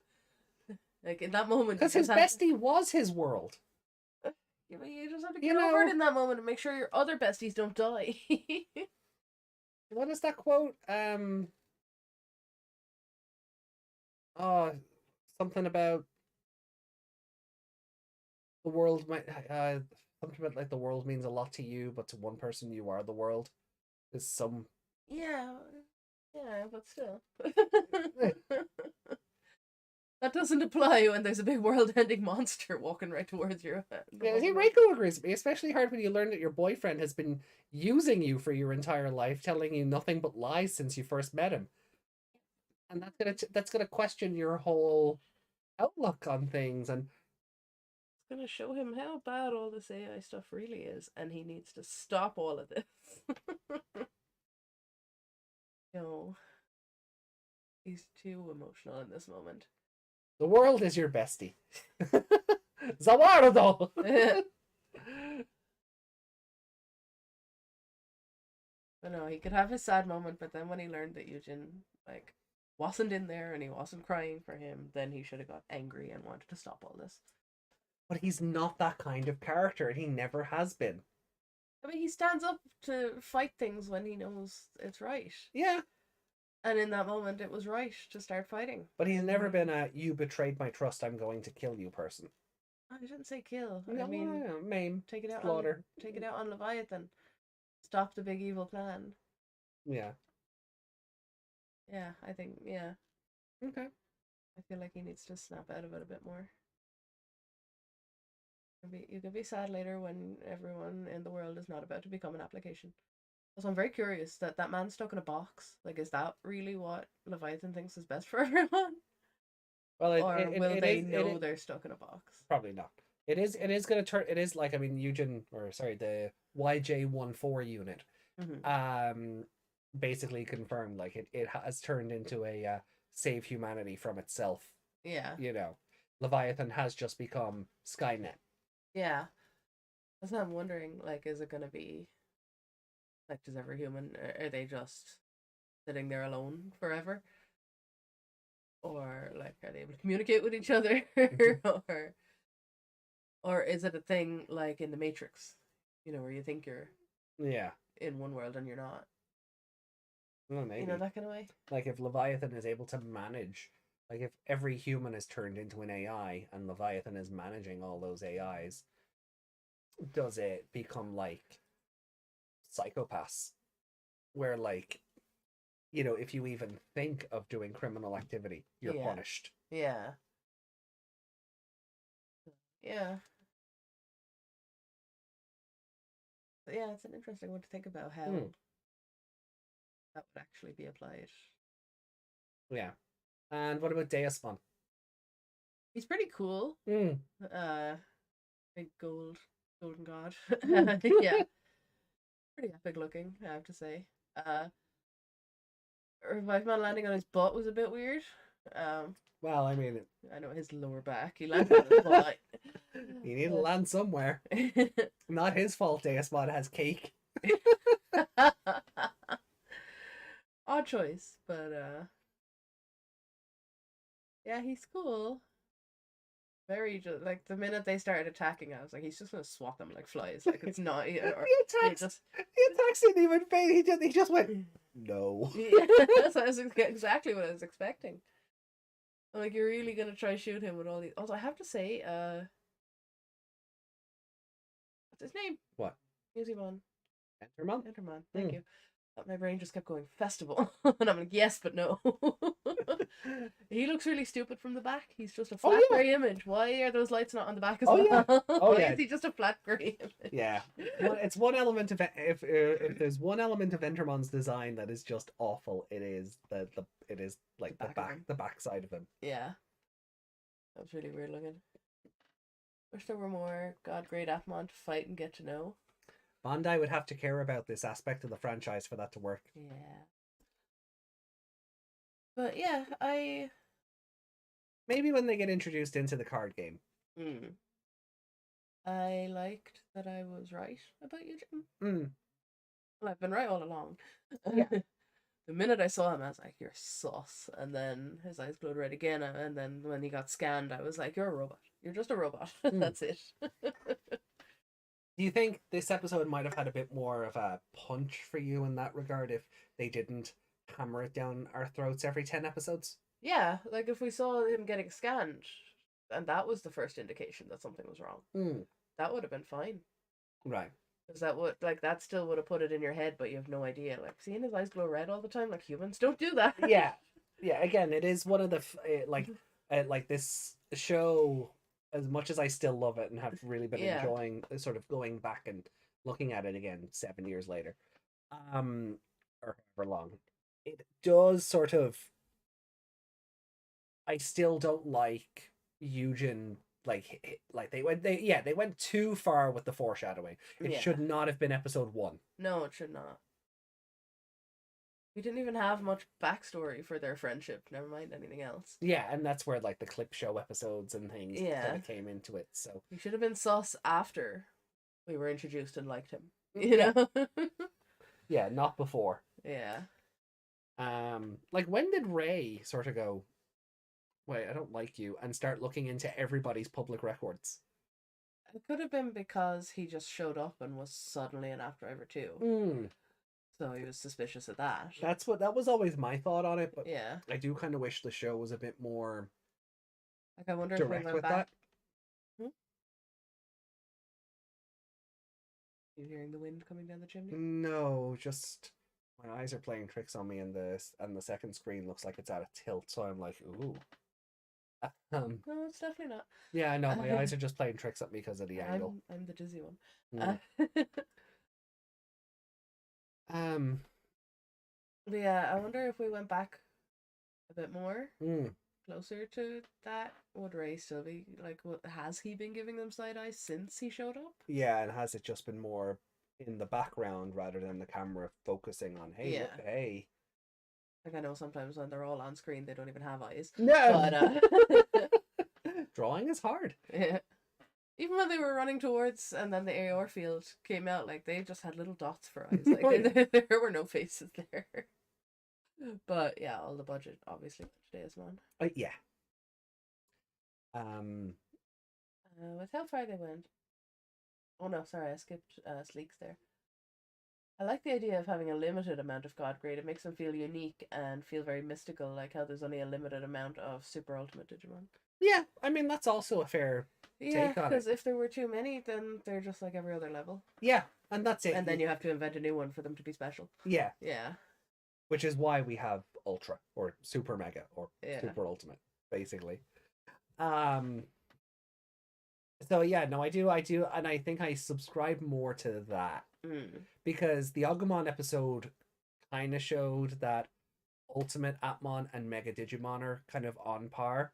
Like in that moment, Because his bestie was his world. You just have to get over it in that moment and make sure your other besties don't die. What is that quote? Oh, something about the world might something about like the world means a lot to you, but to one person you are the world. Is some Yeah, but still. That doesn't apply when there's a big world-ending monster walking right towards you. Yeah, I think Reiko agrees with me. Especially hard when you learn that your boyfriend has been using you for your entire life, telling you nothing but lies since you first met him, and that's gonna question your whole outlook on things. And it's gonna show him how bad all this AI stuff really is, and he needs to stop all of this. No, he's too emotional in this moment. the world is your bestie. Zawardo. But no, he could have his sad moment, but then when he learned that Eugen like wasn't in there and he wasn't crying for him, then he should have got angry and wanted to stop all this. But he's not that kind of character, and he never has been. I mean, he stands up to fight things when he knows it's right. Yeah. And in that moment, it was right to start fighting. But he's never been a "you betrayed my trust, I'm going to kill you" person. I didn't say kill. No, I mean, maim, take it out slaughter. take it out on Leviathan. Stop the big evil plan. Yeah. Yeah, I think, yeah. Okay. I feel like he needs to snap out of it a bit more. You can be sad later when everyone in the world is not about to become an application. Also, I'm very curious that man's stuck in a box. Like, is that really what Leviathan thinks is best for everyone? Well, or will they know they're stuck in a box? Probably not. It is going to turn. It is like, I mean, Eugen, or sorry, the YJ14 unit, basically confirmed like it has turned into a save humanity from itself. Yeah. You know, Leviathan has just become Skynet. Yeah. That's what I'm wondering. Like, is it going to be like, does every human, are they just sitting there alone forever? Or like, are they able to communicate with each other? or is it a thing like in the Matrix, you know, where you think you're in one world and you're not? Well, maybe. You know, that kind of way. Like if Leviathan is able to manage, like if every human is turned into an AI and Leviathan is managing all those AIs, does it become like Psychopaths, where like, you know, if you even think of doing criminal activity, you're punished? Yeah. Yeah. But yeah, it's an interesting one to think about how that would actually be applied. Yeah. And what about Deusmon? He's pretty cool. Big golden god. Yeah. Pretty epic looking, I have to say. Revive Man landing on his butt was a bit weird. Well, I mean, I know his lower back. He landed on his butt. He needed to land somewhere. Not his fault Deusmon has cake. Odd choice, but yeah, he's cool. Very just like the minute they started attacking, I was like, he's just gonna swat them like flies. Like it's not. He attacks didn't even fade. He just went no. Yeah, that's exactly what I was expecting. I'm like, you're really gonna try shoot him with all these? Also, I have to say, what's his name? What? Digimon. Enterman. Enterman. Thank you. My brain just kept going festival, and I'm like, yes, but no. He looks really stupid from the back. He's just a flat gray image. Why are those lights not on the back as well? Yeah. Why is he just a flat gray image? Yeah, it's one element of if there's one element of Enterman's design that is just awful, it is the back side of him. Yeah, that was really weird looking. Wish there were more God Grade Appmon to fight and get to know. Bandai would have to care about this aspect of the franchise for that to work. Yeah. But yeah, maybe when they get introduced into the card game. I liked that I was right about Eugene. Mm. Well, I've been right all along. Yeah. The minute I saw him, I was like, "You're sus," and then his eyes glowed red again. And then when he got scanned, I was like, "You're a robot. You're just a robot. That's it." Do you think this episode might have had a bit more of a punch for you in that regard if they didn't hammer it down our throats every 10 episodes? Yeah, like if we saw him getting scanned, and that was the first indication that something was wrong, that would have been fine. Right. Because that still would have put it in your head, but you have no idea. Like, seeing his eyes glow red all the time, like, humans don't do that. Yeah. Yeah, again, it is one of the, like this show, as much as I still love it and have really been enjoying sort of going back and looking at it again 7 years later, or however long, it does sort of, I still don't like Eugen. Like they went too far with the foreshadowing. It should not have been episode 1. No, it should not. We didn't even have much backstory for their friendship. Never mind anything else. Yeah, and that's where like the clip show episodes and things kind of came into it. So we should have been sus after we were introduced and liked him. You know? Yeah, not before. Yeah. Like when did Ray sort of go, wait, I don't like you, and start looking into everybody's public records? It could have been because he just showed up and was suddenly an app driver too. So he was suspicious of that. That was always my thought on it, but yeah, I do kind of wish the show was a bit more like, I wonder direct if we with went back. that. You hearing the wind coming down the chimney? No, just my eyes are playing tricks on me, and the second screen looks like it's at a tilt, so I'm like, ooh. No, it's definitely not. Yeah, I know, my eyes are just playing tricks at me because of the angle. I'm the dizzy one. But yeah, I wonder if we went back a bit more, closer to that, would Ray still be like? Has he been giving them side eyes since he showed up? Yeah, and has it just been more in the background rather than the camera focusing on, hey, look, hey. Like, I know sometimes when they're all on screen, they don't even have eyes. No, but drawing is hard. Yeah. Even when they were running towards, and then the AR field came out, like, they just had little dots for eyes. Like, there were no faces there. But yeah, all the budget obviously went to Digimon. Yeah. With how far they went. Oh no, sorry, I skipped Sleeks there. I like the idea of having a limited amount of God Grade. It makes them feel unique and feel very mystical, like how there's only a limited amount of Super Ultimate Digimon. Yeah, I mean, that's also a fair take on it. Because if there were too many, then they're just like every other level. Yeah, and that's it. And then you have to invent a new one for them to be special. Yeah. Yeah. Which is why we have Ultra, or Super Mega, or Super Ultimate, basically. So yeah, no, I do, and I think I subscribe more to that. Because the Agumon episode kind of showed that Ultimate Appmon and Mega Digimon are kind of on par.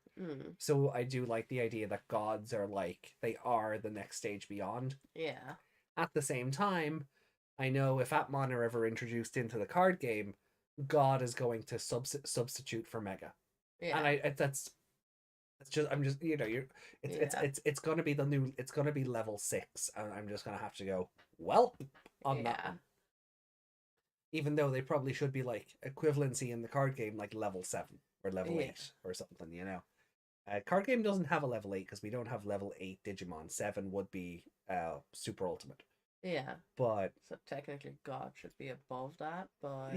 So I do like the idea that gods are like, they are the next stage beyond. Yeah. At the same time, I know if Appmon are ever introduced into the card game, God is going to substitute for Mega. Yeah. And it's gonna be it's gonna be level 6, and I'm just gonna have to go, well, on that one. Even though they probably should be like equivalency in the card game, like level 7 or level 8 or something, you know. Card game doesn't have a level 8 because we don't have level 8 Digimon. 7 would be Super Ultimate. Yeah. But so technically God should be above that, but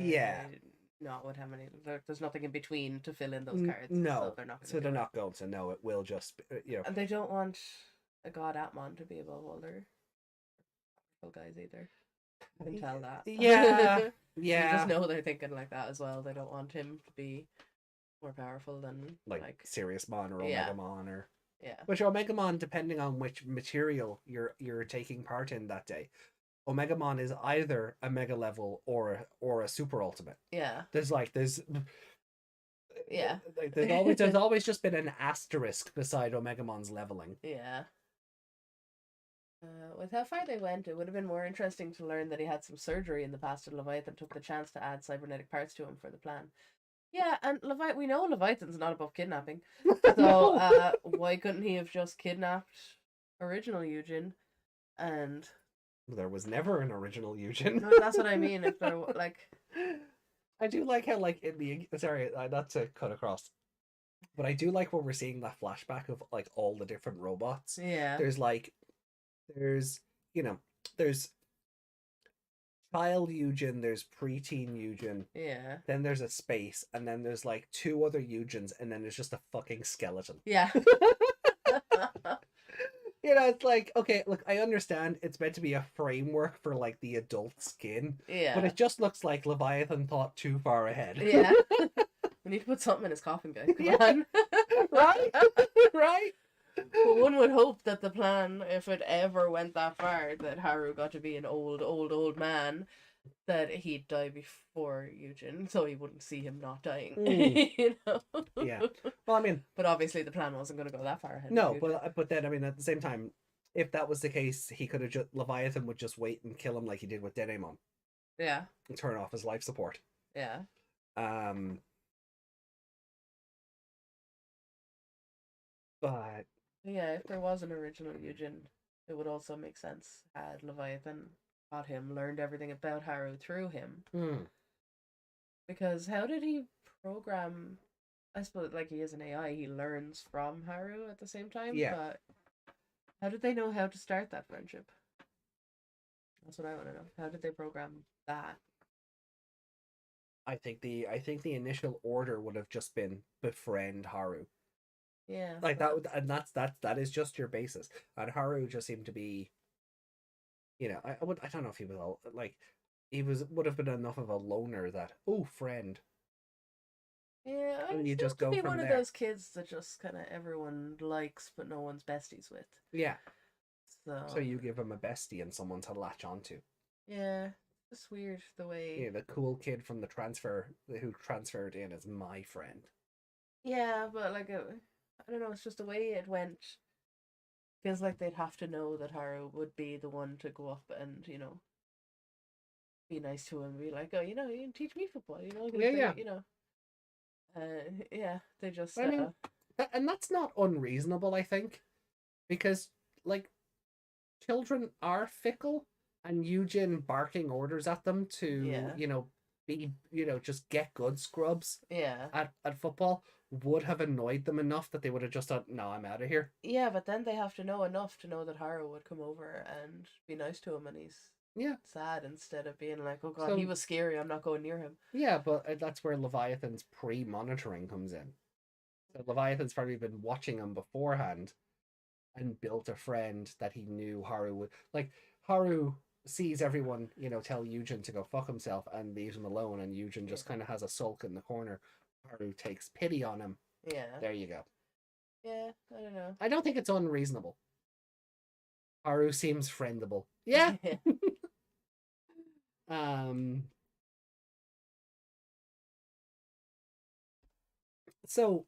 not with how many. There's nothing in between to fill in those cards. No, so they're not going to know. It will just, you know. And they don't want a God Appmon to be above all their guys either. I can tell that. Yeah, yeah. You just know they're thinking like that as well. They don't want him to be more powerful than like Siriusmon or Omegamon or which Omegamon, depending on which material you're taking part in that day. Omegamon is either a Mega level or a Super Ultimate. Yeah. There's always just been an asterisk beside Omegamon's leveling. Yeah. With how far they went, it would have been more interesting to learn that he had some surgery in the past, and Leviathan took the chance to add cybernetic parts to him for the plan. Yeah, and we know Leviathan's not above kidnapping. So No. why couldn't he have just kidnapped original Eugen? And There was never an original Eugen. no, that's what I mean. If there like, I do like how like in the sorry, not to cut across, but I do like when we're seeing that flashback of like all the different robots. yeah, There's like there's you know there's child Eugen, there's preteen Eugen, yeah, then there's a space, and then there's like two other Eugens, and then there's just a fucking skeleton. yeah, It's like, okay, look, I understand it's meant to be a framework for like the adult skin, but yeah, it just looks like Leviathan thought too far ahead. yeah. We need to put something in his coffin, guys. Come Yeah. on. Right? Right? But one would hope that the plan, if it ever went that far, that Haru got to be an old man, that he'd die before Eugen, so he wouldn't see him not dying. You know? Yeah. Well, I mean, but obviously the plan wasn't going to go that far ahead. no, but then I mean, at the same time, if that was the case, he could have just Leviathan would just wait and kill him like he did with Digimon yeah, and turn off his life support. yeah, But yeah. If there was an original Eugen, it would also make sense had Leviathan caught him, learned everything about Haru through him. Because how did he program? I suppose like he is an AI, he learns from Haru at the same time. Yeah. But how did they know how to start that friendship? That's what I want to know. How did they program that? I think the initial order would have just been befriend Haru. Yeah. Like that would, and that is just your basis. And Haru just seemed to be, I don't know if he was all like would have been enough of a loner that friend. Yeah, And he you just seems to go be from one of there. those kids that just kind of everyone likes, but no one's besties with. Yeah. So. So you give him a bestie and someone to latch onto. Yeah, it's weird the way. Yeah, the cool kid from the transfer who transferred in is my friend. Yeah, but like I don't know. It's just the way it went. Feels like they'd have to know that Haru would be the one to go up and be nice to him, be like, oh, you can teach me football, Yeah. yeah, they just. I mean, and that's not unreasonable, I think, because like children are fickle, and Eugen barking orders at them to be just get good scrubs at football would have annoyed them enough that they would have just thought, no, I'm out of here. Yeah, but then they have to know enough to know that Haru would come over and be nice to him, and he's sad instead of being like, oh god, he was scary, I'm not going near him. Yeah, but that's where Leviathan's pre-monitoring comes in. So Leviathan's probably been watching him beforehand and built a friend that he knew Haru would like. Haru sees everyone, tell Eugen to go fuck himself and leaves him alone, and Eugen just kind of has a sulk in the corner. Haru takes pity on him. Yeah. There you go. Yeah, I don't know. I don't think it's unreasonable. Haru seems friendable. Yeah. So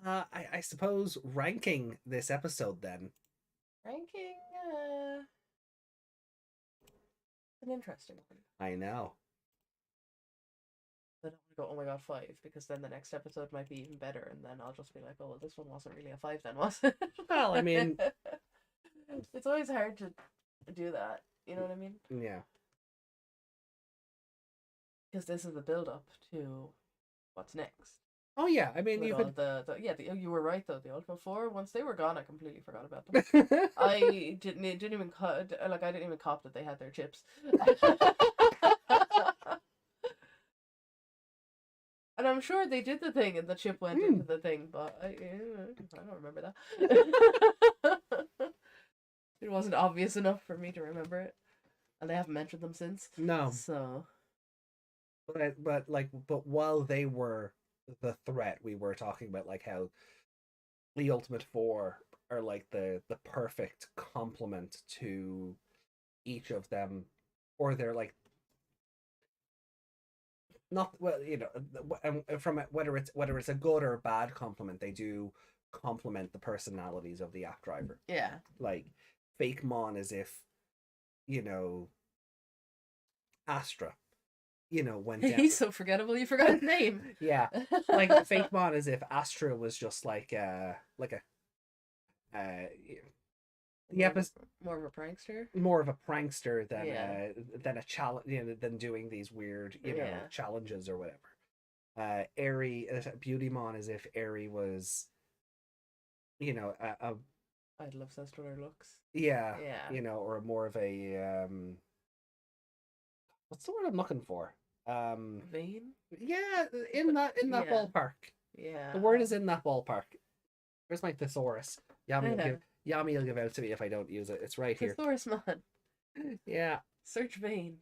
I suppose ranking this episode then. Ranking an interesting one. I know. I don't want to go, oh my god, 5, because then the next episode might be even better, and then I'll just be like, oh, well, this one wasn't really a 5 then, was it? Well, I mean, it's always hard to do that. You know what I mean? Yeah. Because this is the build up to what's next. Oh yeah, I mean, you could. You were right though. The Ultimate Four, once they were gone, I completely forgot about them. I didn't even I didn't even cop that they had their chips. And I'm sure they did the thing, and the chip went into the thing, but I don't remember that. It wasn't obvious enough for me to remember it, and they haven't mentioned them since. No. So. But while they were the threat, we were talking about like how the Ultimate Four are like the perfect complement to each of them, or they're like not from whether it's a good or bad compliment, they do complement the personalities of the app driver. Yeah, like Fake Mon as if Astra went down. He's so forgettable. You forgot his name. Yeah, like Fakemon, as if Astra was just like a the episode More of a prankster. more of a prankster Yeah. than a challenge, than doing these weird Yeah. challenges or whatever. Airy Beautymon, as if Airy was a I'd love Stellar looks. yeah, Yeah. or more of a what's the word I'm looking for? Vain. Yeah, in that Yeah. ballpark. Yeah. The word is in that ballpark. Where's my thesaurus? Yami will Yeah. give out to me if I don't use it. It's right here. Thesaurusmon. Yeah. Search vain.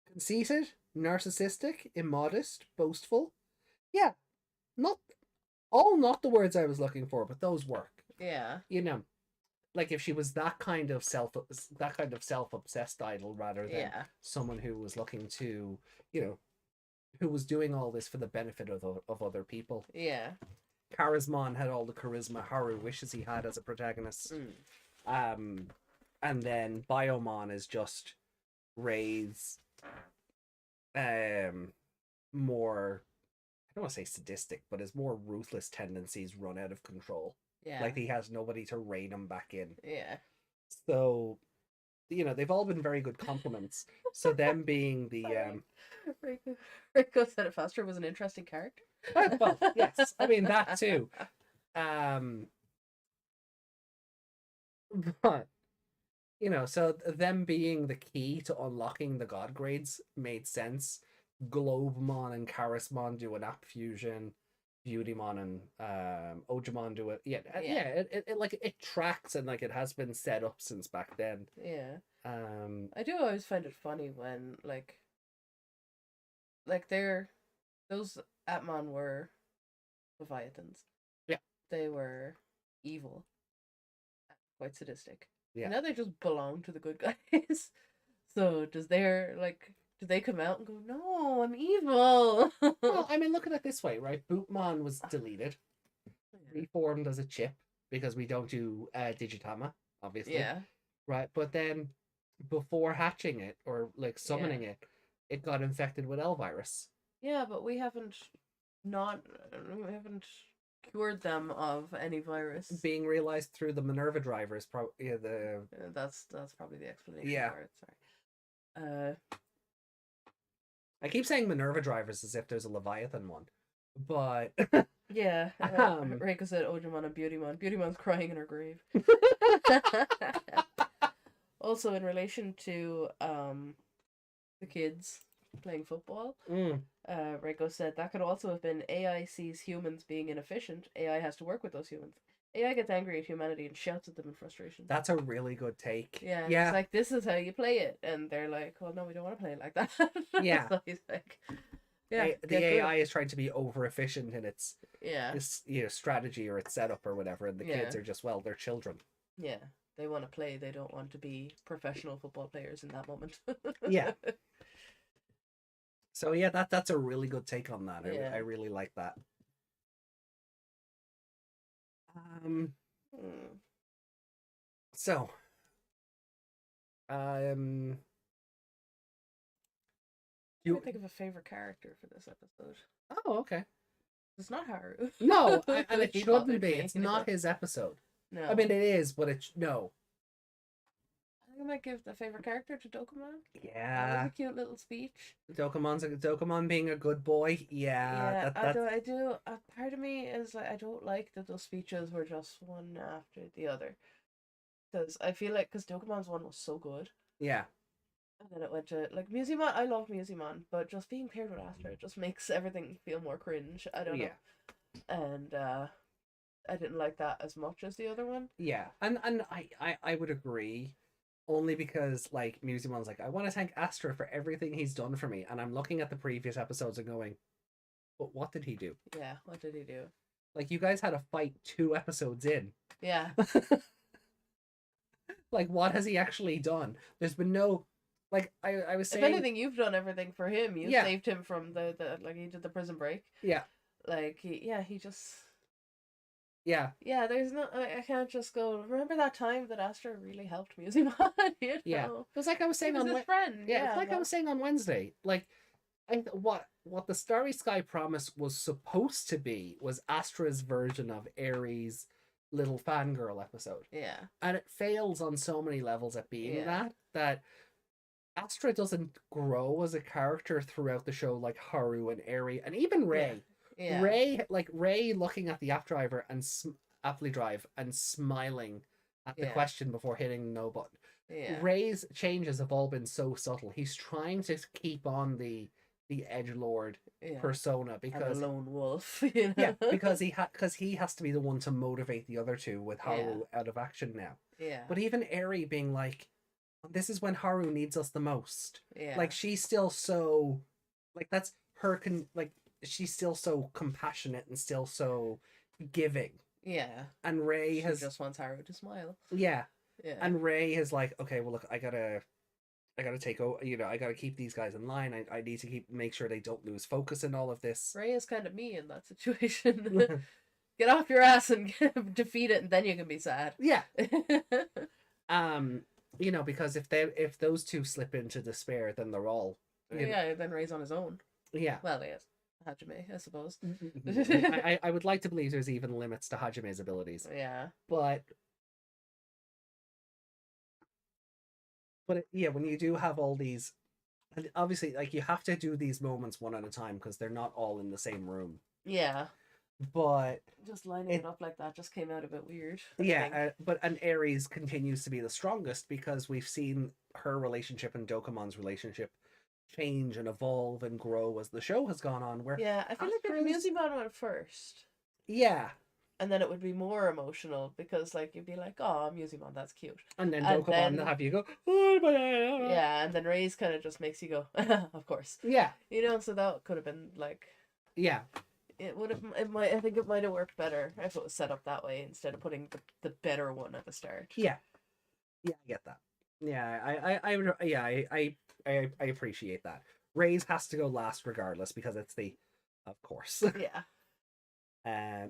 Conceited, narcissistic, immodest, boastful. Yeah, not the words I was looking for, but those work. Yeah. Like if she was that kind of self-obsessed idol, rather than someone who was looking to, who was doing all this for the benefit of other people. Yeah. Charismon had all the charisma Haru wishes he had as a protagonist. And then Biomon is just Ray's more, I don't want to say sadistic, but his more ruthless tendencies run out of control. Yeah. Like he has nobody to rein him back in. Yeah. So, they've all been very good compliments. So them being the Rico said it faster was an interesting character. well, yes, I mean that too. But so them being the key to unlocking the god grades made sense. Globemon and Charismon do an app fusion. Beautymon and Ojimon do it. Yeah. It tracks, and like it has been set up since back then. Yeah. I do always find it funny when like those Appmon were Leviathans. Yeah. They were evil. Quite sadistic. Yeah. Now they just belong to the good guys. So do they come out and go, no, I'm evil? Well, I mean, look at it this way, right? Bootmon was deleted, reformed as a chip, because we don't do Digitama, obviously. Yeah. Right, but then before hatching it, or like summoning it, it got infected with L-virus. Yeah, but we haven't cured them of any virus. Being realized through the Minerva drivers, that's probably the explanation for it. Sorry. I keep saying Minerva drivers as if there's a Leviathan one, but yeah. Reiko said Ojimon and Beautymon. Beautymon's crying in her grave. Also, in relation to the kids playing football, Reiko said that could also have been AI sees humans being inefficient. AI has to work with those humans. AI gets angry at humanity and shouts at them in frustration. That's a really good take. Yeah. It's like, this is how you play it. And they're like, well, no, we don't want to play it like that. Yeah. So he's like, the AI is trying to be over efficient in its strategy or its setup or whatever, and the kids are just, well, they're children. Yeah. They want to play. They don't want to be professional football players in that moment. Yeah. So yeah, that's a really good take on that. I really like that. So you think of a favorite character for this episode? Oh, okay. It's not Haru. No, and it shouldn't be. It's not his episode. No. I mean, it is, but no. I think I might give the favorite character to Dokemon. Yeah. That was a cute little speech. Dokemon being a good boy. Yeah. I do. Part of me is like, I don't like that those speeches were just one after the other. Because I feel like, Dokemon's one was so good. Yeah. And then it went to, like, Musimon. I love Musimon, but just being paired with Astra just makes everything feel more cringe. I don't know. And I didn't like that as much as the other one. Yeah, and I would agree, only because, like, Musimon's like, I want to thank Astra for everything he's done for me, and I'm looking at the previous episodes and going, but what did he do? Yeah, what did he do? Like, you guys had a fight 2 episodes in. Yeah. Like, what has he actually done? There's been no... Like, I was saying... If anything, you've done everything for him. You saved him from the like, he did the prison break. Yeah. Like, he just... Yeah. Yeah, there's no. I can't just go. Remember that time that Astra really helped Musimon? Yeah. It's like I was saying he was on his friend. yeah, it's Yeah, like I was saying on Wednesday. Like what the Starry Sky promise was supposed to be was Astra's version of Aries' little fangirl episode. Yeah. And it fails on so many levels at being that Astra doesn't grow as a character throughout the show like Haru and Eri and even Ray. Yeah. Ray looking at the app driver and Apply Drive and smiling at the question before hitting the no button. Yeah. Ray's changes have all been so subtle. He's trying to keep on the edgelord persona because and a lone wolf, you know? Yeah, because he has to be the one to motivate the other two with Haru out of action now. Yeah. But even Eri being like, this is when Haru needs us the most. Yeah. Like she's still so like that's her she's still so compassionate and still so giving. Yeah. And Ray she just wants Haru to smile. Yeah. Yeah. And Ray is like, okay, well look, I gotta take over, I gotta keep these guys in line. I need to make sure they don't lose focus in all of this. Ray is kind of me in that situation. Get off your ass and defeat it, and then you can be sad. Yeah. Because if those two slip into despair, then they're all then Ray's on his own. Yeah. Well, yes. Hajime, I suppose. I would like to believe there's even limits to Hajime's abilities. Yeah. But when you do have all these, and obviously, like, you have to do these moments one at a time because they're not all in the same room. Yeah. But just lining it up like that just came out a bit weird. But Aries continues to be the strongest because we've seen her relationship and Dokumon's relationship change and evolve and grow as the show has gone on. Where I feel like if Musimon went first. Yeah. And then it would be more emotional because, like, you'd be like, "Oh, Musimon, that's cute." And then Dokkan have you go, "Oh my God." Yeah, and then Ray's kind of just makes you go, "Of course." Yeah. So that could have been like. Yeah. It would have. It might. I think it might have worked better if it was set up that way instead of putting the better one at the start. Yeah. Yeah, I get that. Yeah, I appreciate that. Ray's has to go last regardless because it's of course. Yeah.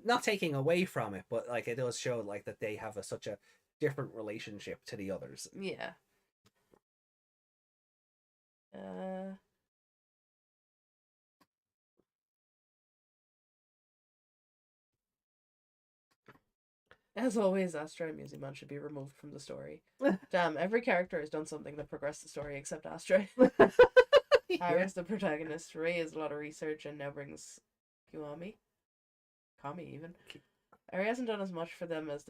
Not taking away from it, but like it does show like that they have such a different relationship to the others. Yeah. As always, Astra and Musimon should be removed from the story. Damn, every character has done something that progressed the story except Astra. Haru's the protagonist. Ray has a lot of research and now brings Kami even. Eri hasn't done as much for them as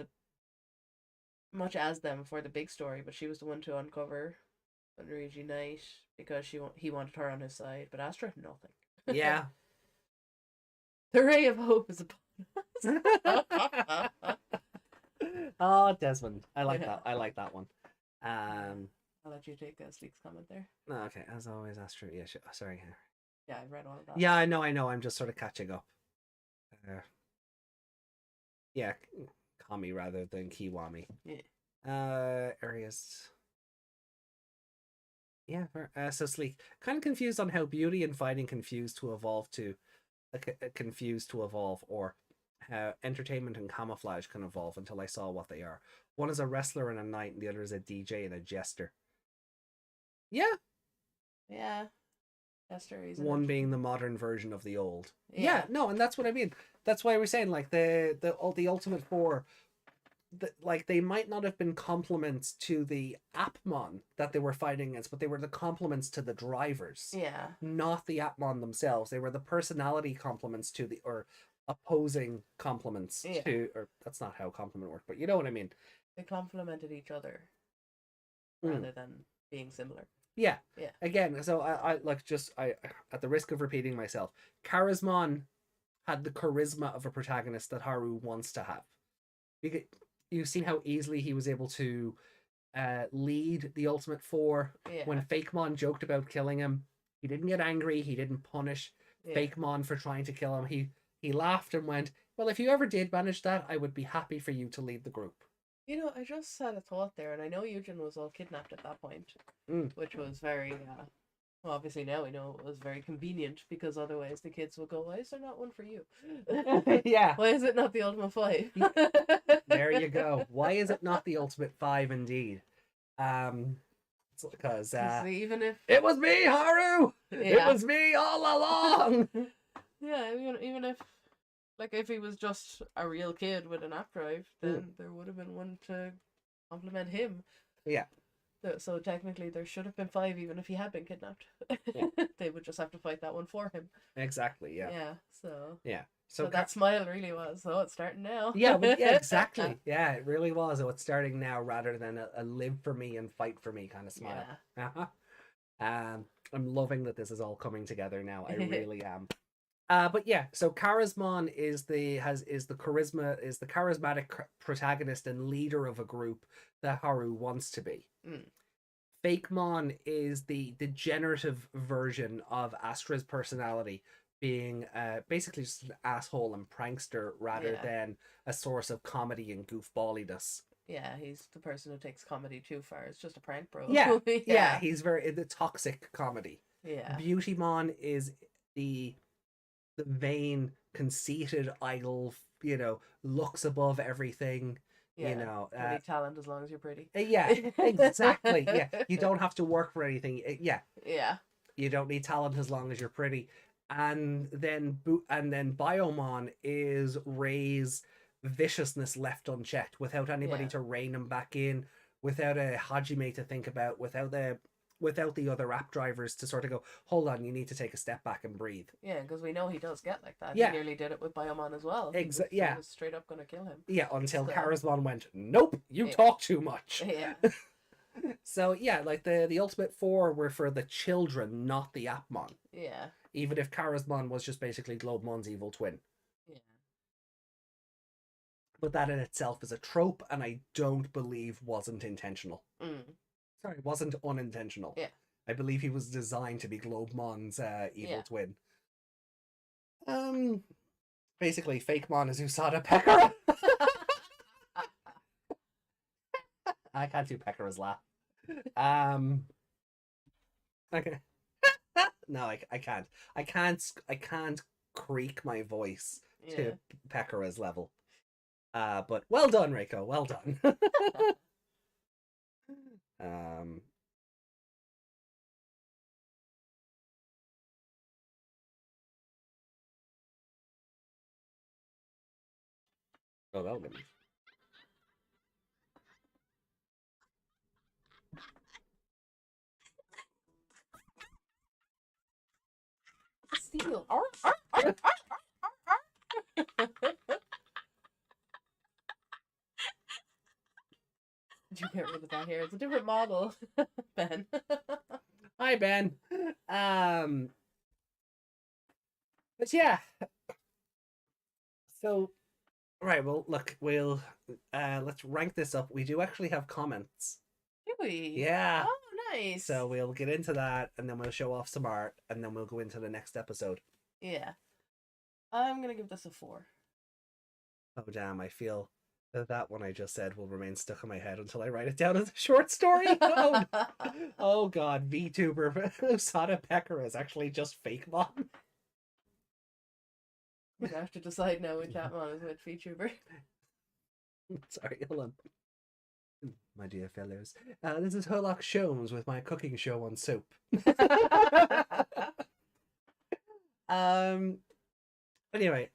them for the big story, but she was the one to uncover Unreiji Knight because he wanted her on his side, but Astra nothing. Yeah. The ray of hope is upon us. Oh, Desmond. I like that. I like that one. I'll let you take Sleek's comment there. Okay, as always, Astra. Yeah, sorry. Yeah, I read all of that. Yeah, I know. I'm just sort of catching up. Yeah, Kami rather than Kiwami. Yeah. Areas. Yeah, so Sleek. Kind of confused on how beauty and fighting confused to evolve, or how entertainment and camouflage can evolve until I saw what they are. One is a wrestler and a knight, and the other is a DJ and a jester. Yeah. Yeah. Jester, one being the modern version of the old. Yeah, no, and that's what I mean. That's why we're saying like the Ultimate Four, like they might not have been complements to the Appmon that they were fighting against, but they were the complements to the drivers. Yeah. Not the Appmon themselves. They were the personality complements to the, or opposing complements to, or that's not how complement worked, but you know what I mean. They complemented each other rather than being similar. Yeah. Yeah. Again, so I at the risk of repeating myself, Charismon had the charisma of a protagonist that Haru wants to have. You've seen how easily he was able to lead the Ultimate Four. Yeah. When Fakemon joked about killing him, he didn't get angry. He didn't punish Fakemon for trying to kill him. He laughed and went, well, if you ever did manage that, I would be happy for you to lead the group. You know, I just had a thought there, and I know Eugen was all kidnapped at that point, which was very Well, obviously now we know it was very convenient because otherwise the kids would go, "Why is there not one for you? Yeah. Why is it not the Ultimate 5?" There you go. Why is it not the Ultimate 5 indeed? It's because even if it was me, Haru. It was me all along. Yeah, even if like if he was just a real kid with an app drive, then there would have been one to complement him. Yeah. So technically there should have been 5 even if he had been kidnapped. Yeah. They would just have to fight that one for him. Exactly, yeah. Yeah, so... Yeah. So that smile really was, oh, it's starting now. Yeah, exactly. Yeah, it really was. Oh, it's starting now rather than a live for me and fight for me kind of smile. Yeah. I'm loving that this is all coming together now. I really am. But yeah, so Charismon is the charismatic protagonist and leader of a group that Haru wants to be. Fakemon is the degenerative version of Astra's personality, being basically just an asshole and prankster rather than a source of comedy and goofballiness. Yeah, he's the person who takes comedy too far. It's just a prank, bro. Yeah, yeah, he's the toxic comedy. Yeah. Beautymon is the vain, conceited idol, looks above everything. Yeah, you know, any talent as long as you're pretty. Yeah, exactly. Yeah, you don't have to work for anything. Yeah, you don't need talent as long as you're pretty. And then Biomon is Ray's viciousness left unchecked, without anybody to rein him back in, without a Hajime to think about, without the other app drivers to sort of go, hold on, you need to take a step back and breathe. Yeah, because we know he does get like that. Yeah. He nearly did it with Biomon as well. He was straight up going to kill him. Yeah, until Charismon went, nope, you talk too much. Yeah. So yeah, like the Ultimate 4 were for the children, not the Appmon. Yeah. Even if Charismon was just basically Globemon's evil twin. Yeah. But that in itself is a trope, and I don't believe wasn't intentional. Sorry, wasn't unintentional. Yeah. I believe he was designed to be Globemon's evil twin. Basically, Fakemon is Usada Pekara. I can't do Pekara's laugh. Okay. No, I can't. I can't creak my voice to Pekara's level. But well done, Reiko. Well done. Oh, that'll be nice. Steal. Did you get rid of that hair? It's a different model, Ben. Hi, Ben. But yeah. So, right. Well, look. We'll let's rank this up. We do actually have comments. Do we? Yeah. Oh, nice. So we'll get into that, and then we'll show off some art, and then we'll go into the next episode. Yeah. I'm gonna give this a 4. Oh damn! I feel that one I just said will remain stuck in my head until I write it down as a short story. Oh god, VTuber Usada Pekara is actually just Fakemon. We have to decide now which Appmon is which VTuber. Sorry, hold on. My dear fellows, this is Herlock Sholmes with my cooking show on soap. Anyway,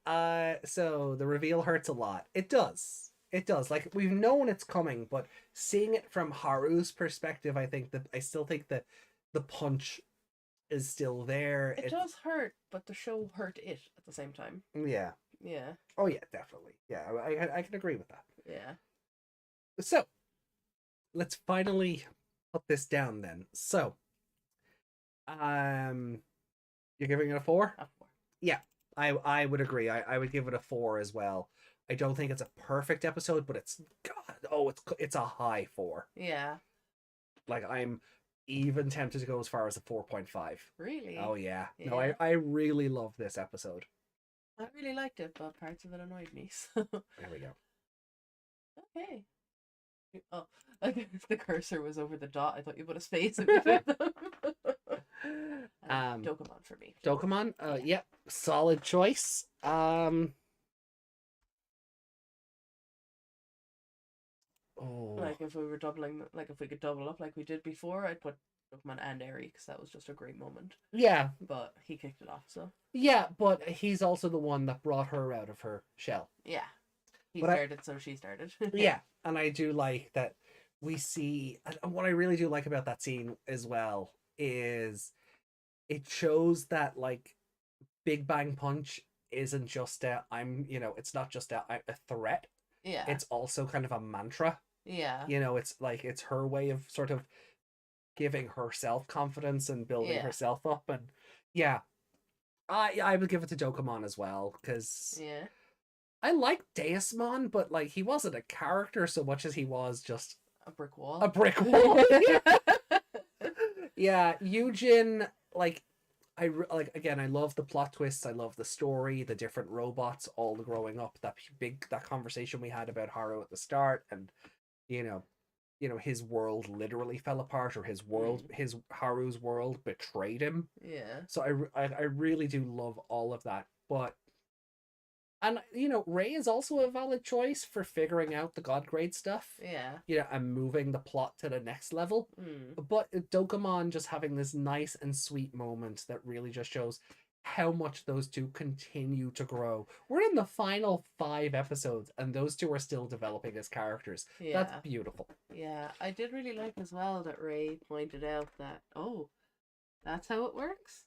so the reveal hurts a lot. It does. It does. Like, we've known it's coming, but seeing it from Haru's perspective, I still think that the punch is still there. It does hurt, but the show hurt it at the same time. Yeah. Yeah. Oh yeah, definitely. Yeah, I can agree with that. Yeah. So, let's finally put this down then. So, you're giving it a 4? A 4. Yeah, I would agree. I would give it a 4 as well. I don't think it's a perfect episode, but it's a high 4. Yeah. Like, I'm even tempted to go as far as a 4.5. Really? Oh yeah. No, I really love this episode. I really liked it, but parts of it annoyed me. So there we go. Okay. Oh, the cursor was over the dot. I thought you put a space in between them. Dokemon for me. Dokemon, yep, solid choice. Like if we were doubling, like if we could double up like we did before, I'd put Dokemon and Eri because that was just a great moment. Yeah. But he kicked it off, so. Yeah, but he's also the one that brought her out of her shell. Yeah. He started, so she started. Yeah, and I do like that we see, and what I really do like about that scene as well is it shows that, like, Big Bang Punch isn't just it's not just a threat. Yeah. It's also kind of a mantra. Yeah. It's like, it's her way of sort of giving herself confidence and building herself up. And yeah, I would give it to Dokemon as well, because I like Deusmon, but like, he wasn't a character so much as he was just a brick wall. A brick wall. Yeah, Eugen, like, I love the plot twists. I love the story, the different robots, all the growing up. That conversation we had about Haru at the start, and his world literally fell apart, or his Haru's world betrayed him. Yeah. So I really do love all of that, and Rei is also a valid choice for figuring out the God grade stuff. Yeah. And moving the plot to the next level. But Dokemon just having this nice and sweet moment that really just shows how much those two continue to grow. We're in the final 5 episodes, and those two are still developing as characters. Yeah. That's beautiful. Yeah, I did really like as well that Rei pointed out that, that's how it works.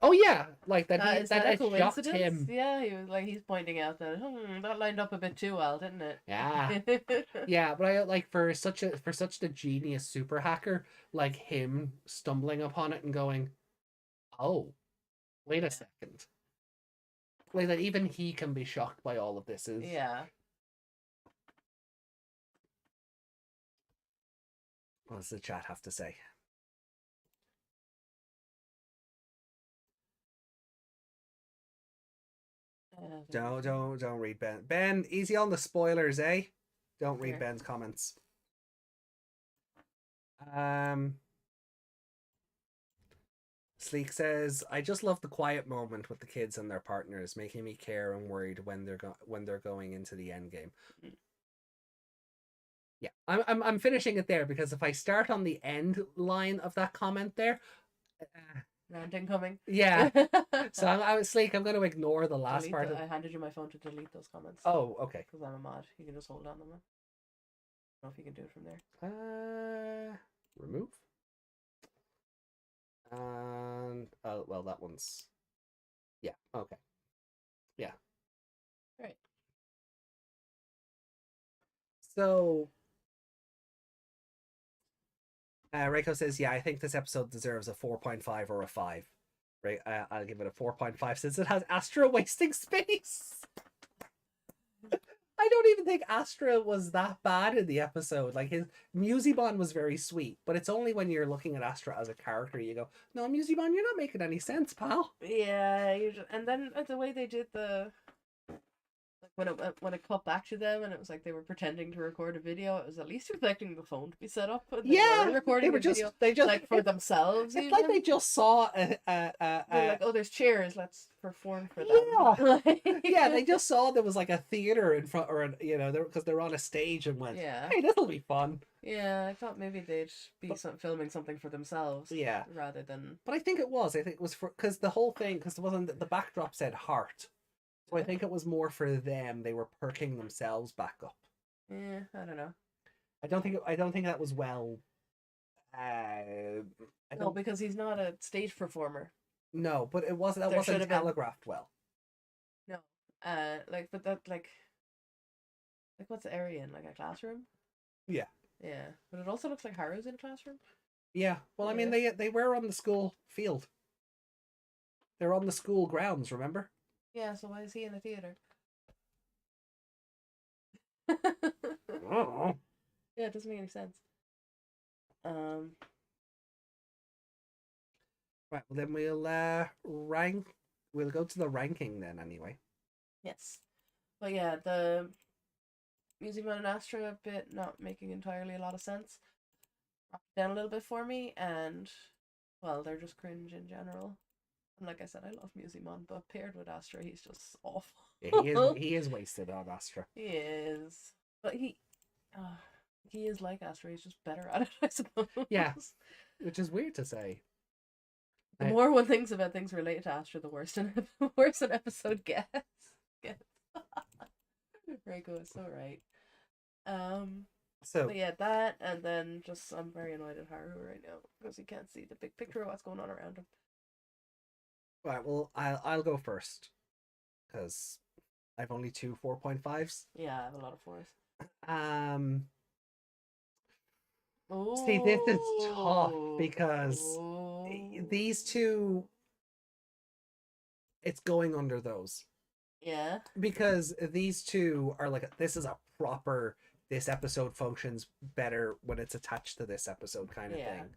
Oh yeah, like that. Is that a shocked him. Yeah, he's pointing out that that lined up a bit too well, didn't it? Yeah, yeah. But I like for such the genius super hacker like him stumbling upon it and going, "Oh, wait a second." Like that, even he can be shocked by all of this. What does the chat have to say? Don't read Ben. Ben, easy on the spoilers, eh? Don't read Ben's comments. Sleek says, "I just love the quiet moment with the kids and their partners, making me care and worried when they're going into the end game." Yeah, I'm finishing it there, because if I start on the end line of that comment there, ranting coming. Yeah. So I'm Sleek. I'm going to ignore the last part. I handed you my phone to delete those comments. Oh, okay. Because I'm a mod. You can just hold on them. I don't know if you can do it from there. Remove. And well, that one's. Yeah. Okay. Yeah. All right. So. Reiko says, "Yeah, I think this episode deserves a 4.5 or a 5. Right, I'll give it a 4.5 since it has Astra wasting space." I don't even think Astra was that bad in the episode. Like, his Musibon was very sweet, but it's only when you're looking at Astra as a character you go, "No, Musibon, you're not making any sense, pal." Yeah, and then the way they did when it cut back to them, and it was like they were pretending to record a video. It was at least expecting the phone to be set up. And they were just like for themselves. It's like they just saw they're like, "Oh, there's chairs. Let's perform for them." Yeah, they just saw there was like a theater in front, or because they're on a stage, and went, "Hey, this'll be fun." Yeah, I thought maybe they'd be filming something for themselves. Yeah, rather than. But I think it was for because the whole thing, because it wasn't, the backdrop said heart. So I think it was more for them. They were perking themselves back up. Yeah, I don't know. I don't think that was well. No, because he's not a stage performer. No, but that wasn't telegraphed well. No, what's the area in, like a classroom? Yeah. Yeah, but it also looks like Haru's in a classroom. Yeah, well, I mean, they were on the school field. They're on the school grounds, remember? Yeah, so why is he in a theater? I don't know. Yeah, it doesn't make any sense. Right, well then we'll go to the ranking then anyway. Yes. But yeah, the Musicman and Astra bit not making entirely a lot of sense. Dropped down a little bit for me, and Well, they're just cringe in general. And like I said, I love Musimon, but paired with Astra, he's just awful. Yeah, he is wasted on Astra. He is. But uh, he is like Astra, he's just better at it, I suppose. Yeah, which is weird to say. The more one thinks about things related to Astra, the worse an episode gets. Reiko is so right. So But yeah, that, and then just I'm very annoyed at Haru right now because he can't see the big picture of what's going on around him. right, well, I'll go first because I've only two 4.5s. Yeah, I have a lot of fours. Um, Oh, See, this is tough because these two, it's going under those. Yeah. Because these two are like, this is a proper, this episode functions better when it's attached to this episode kind of thing.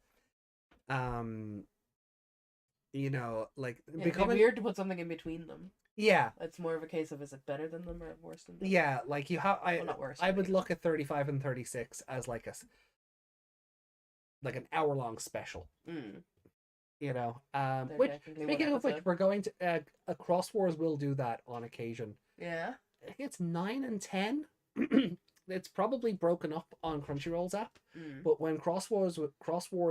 You know, like It'd be weird to put something in between them. Yeah. It's more of a case of, is it better than them or worse than them? Yeah, like you have, well, not worse, I would look at 35 and 36 as like an hour-long special. You know, which, speaking of which, we're going to Cross Wars will do that on occasion. Yeah, I think it's 9 and 10. It's probably broken up on Crunchyroll's app, but when Cross Wars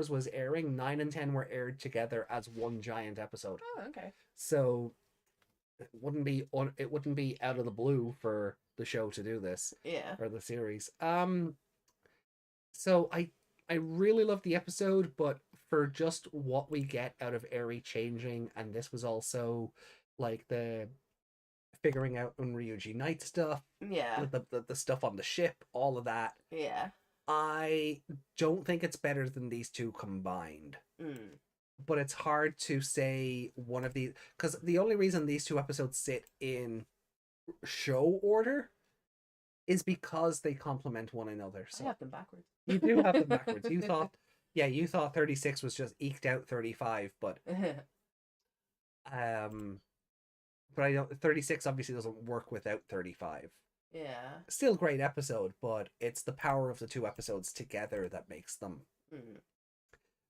was airing, 9 and 10 were aired together as one giant episode. Oh, okay. So it wouldn't be out of the blue for the show to do this. Yeah. Or the series. So I really love the episode, but for just what we get out of Eri changing, and this was also like the figuring out Unryuji Night stuff. Yeah. The stuff on the ship, all of that. Yeah. I don't think it's better than these two combined. But it's hard to say one of these, because the only reason these two episodes sit in show order is because they complement one another. So I have them backwards. You do have them backwards. You thought 36 was just eked out 35, but I don't 36 obviously doesn't work without 35. Yeah. Still great episode, but it's the power of the two episodes together that makes them.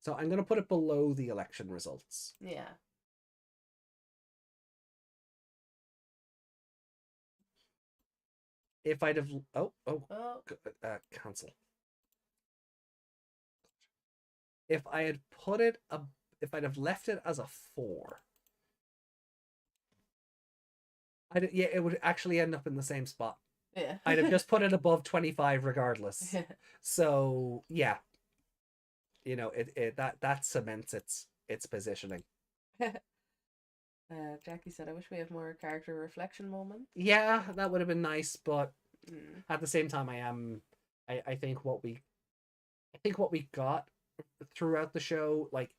So I'm gonna put it below the election results. Yeah. If I'd have cancel. If I'd have left it as a 4, it would actually end up in the same spot. Yeah. I'd have just put it above 25 regardless. So yeah, you know, that cements its positioning. Jackie said, "I wish we have more character reflection moments." Yeah, that would have been nice, but at the same time, I think what we got throughout the show, like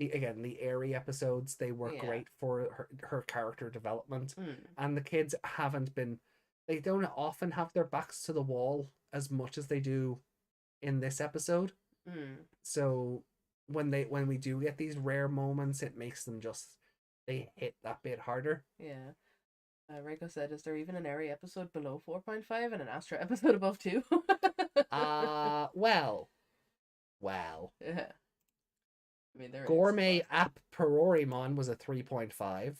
the Eri episodes, they were great for her character development, and the kids they don't often have their backs to the wall as much as they do in this episode. So when we do get these rare moments, it makes them they hit that bit harder. Yeah. Reiko said, "Is there even an Eri episode below 4.5 and an Astra episode above 2?" Well. Yeah. I mean, Gourmet App Perorimon was a 3.5.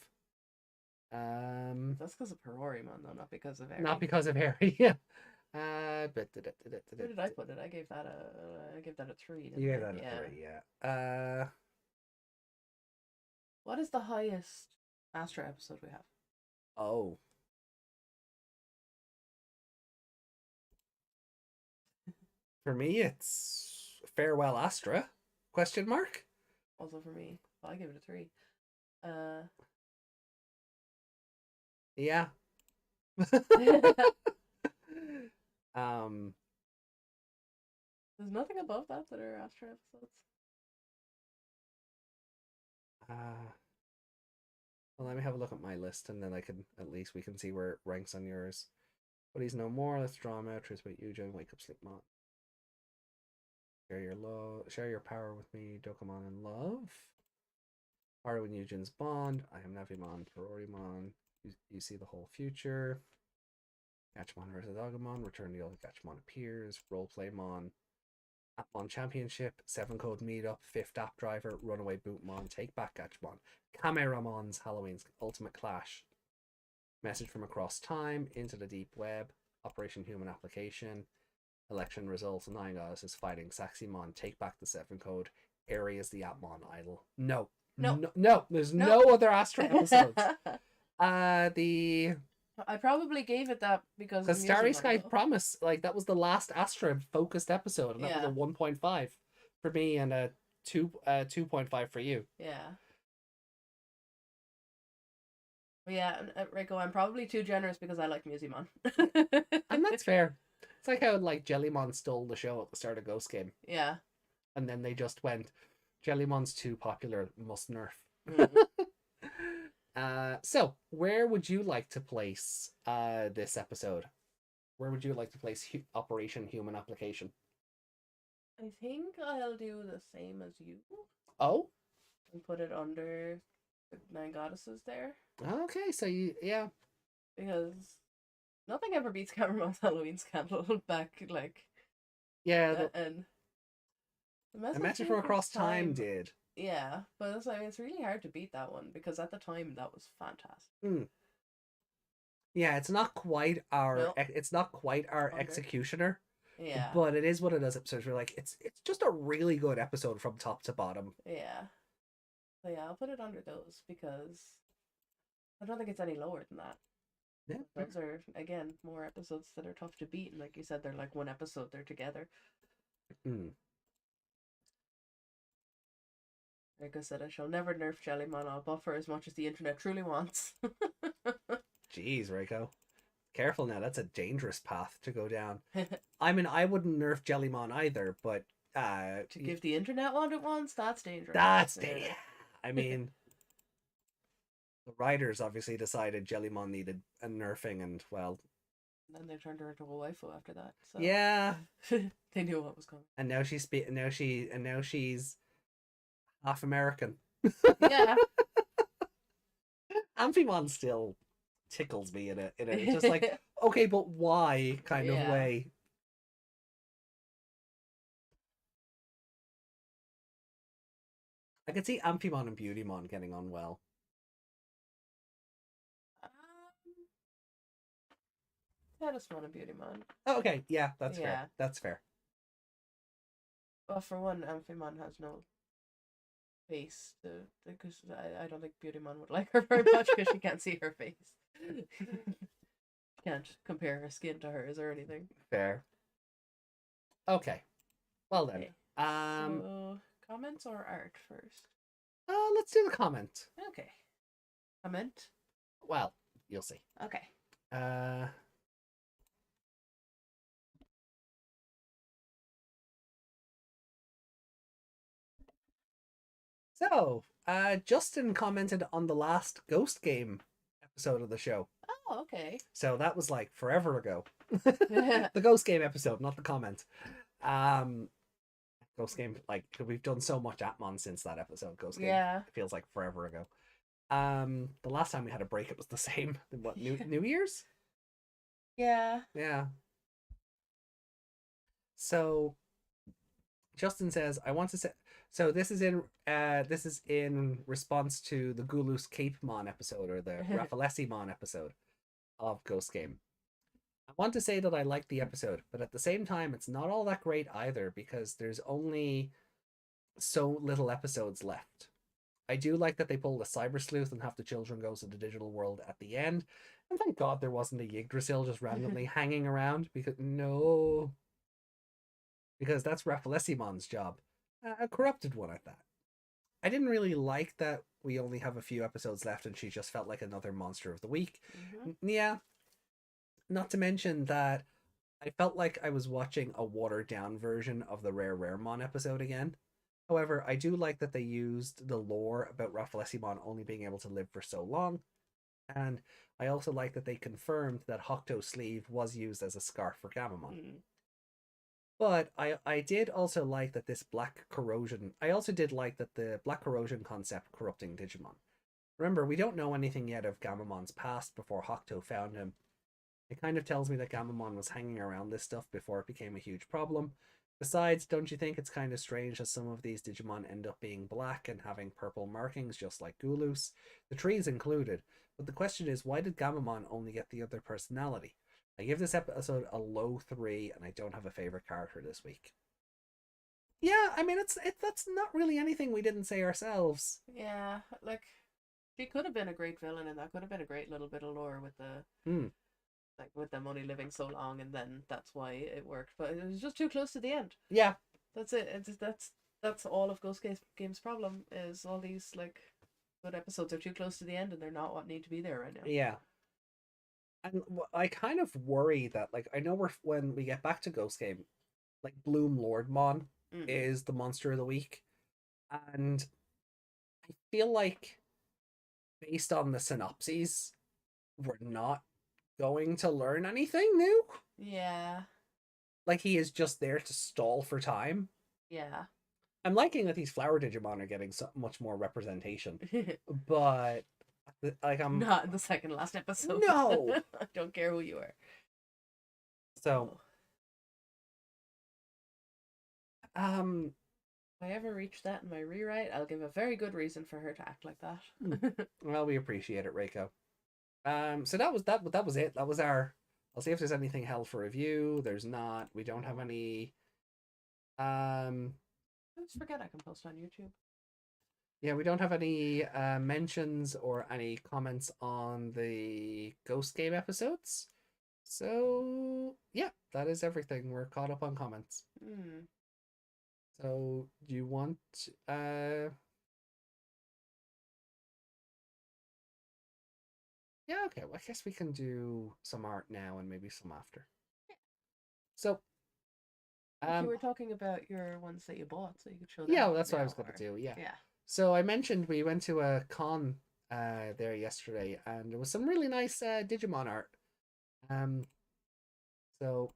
That's because of Perorimon, though, not because of Eri. Not because of Eri. Yeah. Where did I put it? I gave that a 3. You gave that a 3, yeah. What is the highest Astra episode we have? Oh. For me, it's Farewell Astra? Question mark? Also for me. Well, I give it a 3. Yeah. There's nothing above that are Astra episodes. Well, let me have a look at my list, and then we can see where it ranks on yours. But he's no more. Let's draw him out. Truth about you, Joe. Wake up, sleep, mom. Share your power with me, Dokemon in love. Haru and Eugen's bond. I am Navimon, Perorimon. You see the whole future. Gatchmon versus Agumon. Return the old Gatchmon appears. Roleplaymon. Appmon Championship, 7 Code Meetup, 5th App Driver, Runaway Bootmon, Take Back Gatchmon, Cameramon's Halloween's Ultimate Clash, Message from Across Time, Into the Deep Web, Operation Human Application, Election Results, 9 Goddesses Fighting Saxymon, Take Back the 7 Code, Areas the Appmon Idol. No. There's no other Astra episodes. I probably gave it that because Starry Sky Promise, like that was the last Astra focused episode, and that was a 1.5 for me and a 2.5 for you. Yeah. But yeah, Rico, I'm probably too generous because I like Musimon. And that's fair. It's like how like Jellymon stole the show at the start of Ghost Game. Yeah. And then they just went, Jellymon's too popular, must nerf. So where would you like to place this episode? Where would you like to place Operation Human Application? I think I'll do the same as you. Oh? And put it under the 9 Goddesses there. Okay, so yeah. Because nothing ever beats Cameramon's Halloween Scandal back, like... Yeah. And the Message from Across Time did. Yeah, but it's really hard to beat that one because at the time that was fantastic. Yeah, it's not quite our executioner. Yeah, but it is one of those episodes where like it's just a really good episode from top to bottom. Yeah, so yeah, I'll put it under those because I don't think it's any lower than that. Yeah, those are again more episodes that are tough to beat, and like you said, they're like one episode they're together. Like I said, I shall never nerf Jellymon. I'll buffer as much as the internet truly wants. Jeez, Reiko. Careful now, that's a dangerous path to go down. I mean, I wouldn't nerf Jellymon either, but... to give the internet what it wants, that's dangerous. That's dangerous. I mean... the writers obviously decided Jellymon needed a nerfing, and, well... And then they turned her into a waifu after that, so... Yeah. They knew what was coming. And now she's half American. Yeah. Amphimon still tickles me in it. It's just like, okay, but why kind of way. I could see Amphimon and Beautymon getting on well. Tennismon and Beautymon. Oh, okay, yeah, that's fair. That's fair. Well, for one, Amphimon has no face because I don't think Beautymon would like her very much because she can't see her face. Can't compare her skin to hers or anything. Fair. Okay. Well then. Okay. So, comments or art first? Let's do the comment. Okay. Comment? Well, you'll see. Okay. So, Justin commented on the last Ghost Game episode of the show. Oh, okay. So that was like forever ago. The Ghost Game episode, not the comment. Ghost Game, like we've done so much Appmon since that episode. Ghost Game, it feels like forever ago. The last time we had a break, it was the same. What, New Year's? Yeah. Yeah. So, Justin says, "I want to say." So this is in response to the Gulus Cape Mon episode or the Raffalesi Mon episode of Ghost Game. I want to say that I like the episode, but at the same time, it's not all that great either because there's only so little episodes left. I do like that they pull the cyber sleuth and have the children go to the digital world at the end. And thank God there wasn't a Yggdrasil just randomly hanging around because that's Raffalesimon's job. A corrupted one at that. I didn't really like that we only have a few episodes left and she just felt like another monster of the week. Yeah. Not to mention that I felt like I was watching a watered down version of the Raremon episode again. However, I do like that they used the lore about Raffalesimon only being able to live for so long. And I also like that they confirmed that Hokuto's sleeve was used as a scarf for Gamamon. But I did also like that this black corrosion... I also did like that the black corrosion concept corrupting Digimon. Remember, we don't know anything yet of Gamamon's past before Hokuto found him. It kind of tells me that Gamamon was hanging around this stuff before it became a huge problem. Besides, don't you think it's kind of strange that some of these Digimon end up being black and having purple markings just like Gulus, the trees included? But the question is, why did Gamamon only get the other personality? I give this episode a low 3, and I don't have a favorite character this week. Yeah, I mean, that's not really anything we didn't say ourselves. Yeah, like she could have been a great villain, and that could have been a great little bit of lore with the like with them only living so long, and then that's why it worked. But it was just too close to the end. Yeah, that's it. That's all of Ghost Game's problem is all these like good episodes are too close to the end, and they're not what need to be there right now. Yeah. And I kind of worry that, like, I know when we get back to Ghost Game, like, Bloom Lordmon is the monster of the week. And I feel like, based on the synopses, we're not going to learn anything new. Yeah. Like, he is just there to stall for time. Yeah. I'm liking that these flower Digimon are getting so much more representation. But, like, I'm... Not in the second last episode. No! I don't care who you are. So... If I ever reach that in my rewrite, I'll give a very good reason for her to act like that. Well, we appreciate it, Reiko. So that was it. That was our... I'll see if there's anything held for review. There's not. We don't have any... I just forget I can post on YouTube. Yeah, we don't have any mentions or any comments on the Ghost Game episodes. So, yeah, that is everything. We're caught up on comments. So, do you want... Yeah, okay. Well, I guess we can do some art now and maybe some after. Yeah. So, you were talking about your ones that you bought, so you could show them. Yeah, well, that's what I was going to do. Yeah. Yeah. So I mentioned we went to a con there yesterday, and there was some really nice Digimon art. So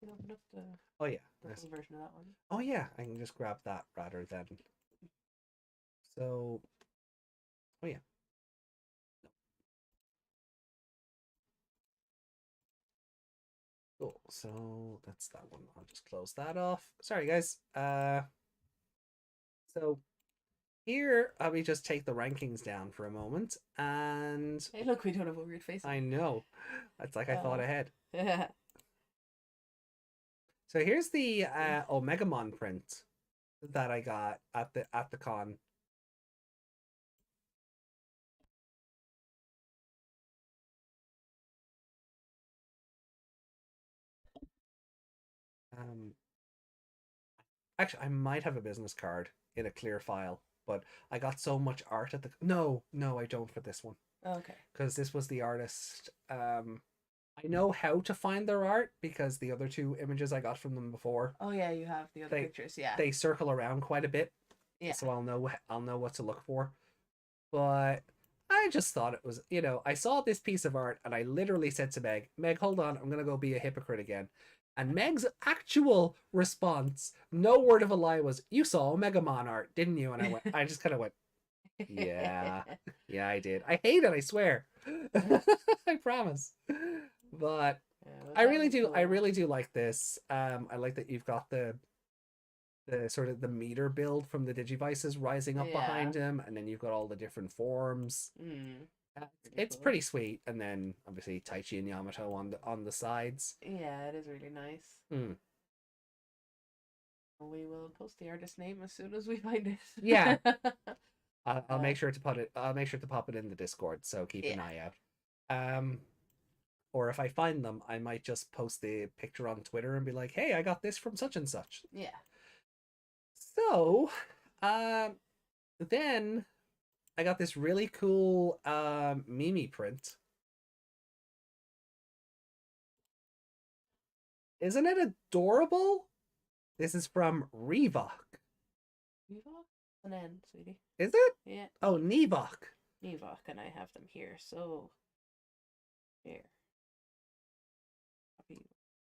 You open up the oh yeah, full version of that one. Oh yeah, I can just grab that rather than. So, oh yeah. Cool. So that's that one. I'll just close that off. Sorry, guys. So here, let me just take the rankings down for a moment. And hey, look, we don't have a weird face. I know. It's like I thought ahead. Yeah. So here's the Omegamon print that I got at the con. Actually, I might have a business card in a clear file, but I got so much art at the... No, I don't for this one. Okay. Because this was the artist. I know how to find their art because the other two images I got from them before. Oh yeah, you have the other pictures. Yeah. They circle around quite a bit. Yeah. So I'll know what to look for. But I just thought it was, I saw this piece of art and I literally said to Meg, hold on, I'm gonna go be a hypocrite again. And Meg's actual response, no word of a lie, was, "You saw Omegamon art, didn't you?" And I just kind of went, "Yeah, yeah, I did. I hate it, I swear. I promise." But yeah, I really do like this. I like that you've got the sort of the meter build from the Digivices rising up behind him, and then you've got all the different forms. It's pretty sweet, and then obviously Taichi and Yamato on the sides. Yeah, it is really nice. We will post the artist name as soon as we find it. Yeah. I'll make sure to put it. I'll make sure to pop it in the Discord, so keep an eye out. Or if I find them, I might just post the picture on Twitter and be like, "Hey, I got this from such and such." Yeah. So, then I got this really cool Mimi print. Isn't it adorable? This is from Reebok. Reebok? An N, sweetie. Is it? Yeah. Oh, Neebok. Neebok, and I have them here. So, here.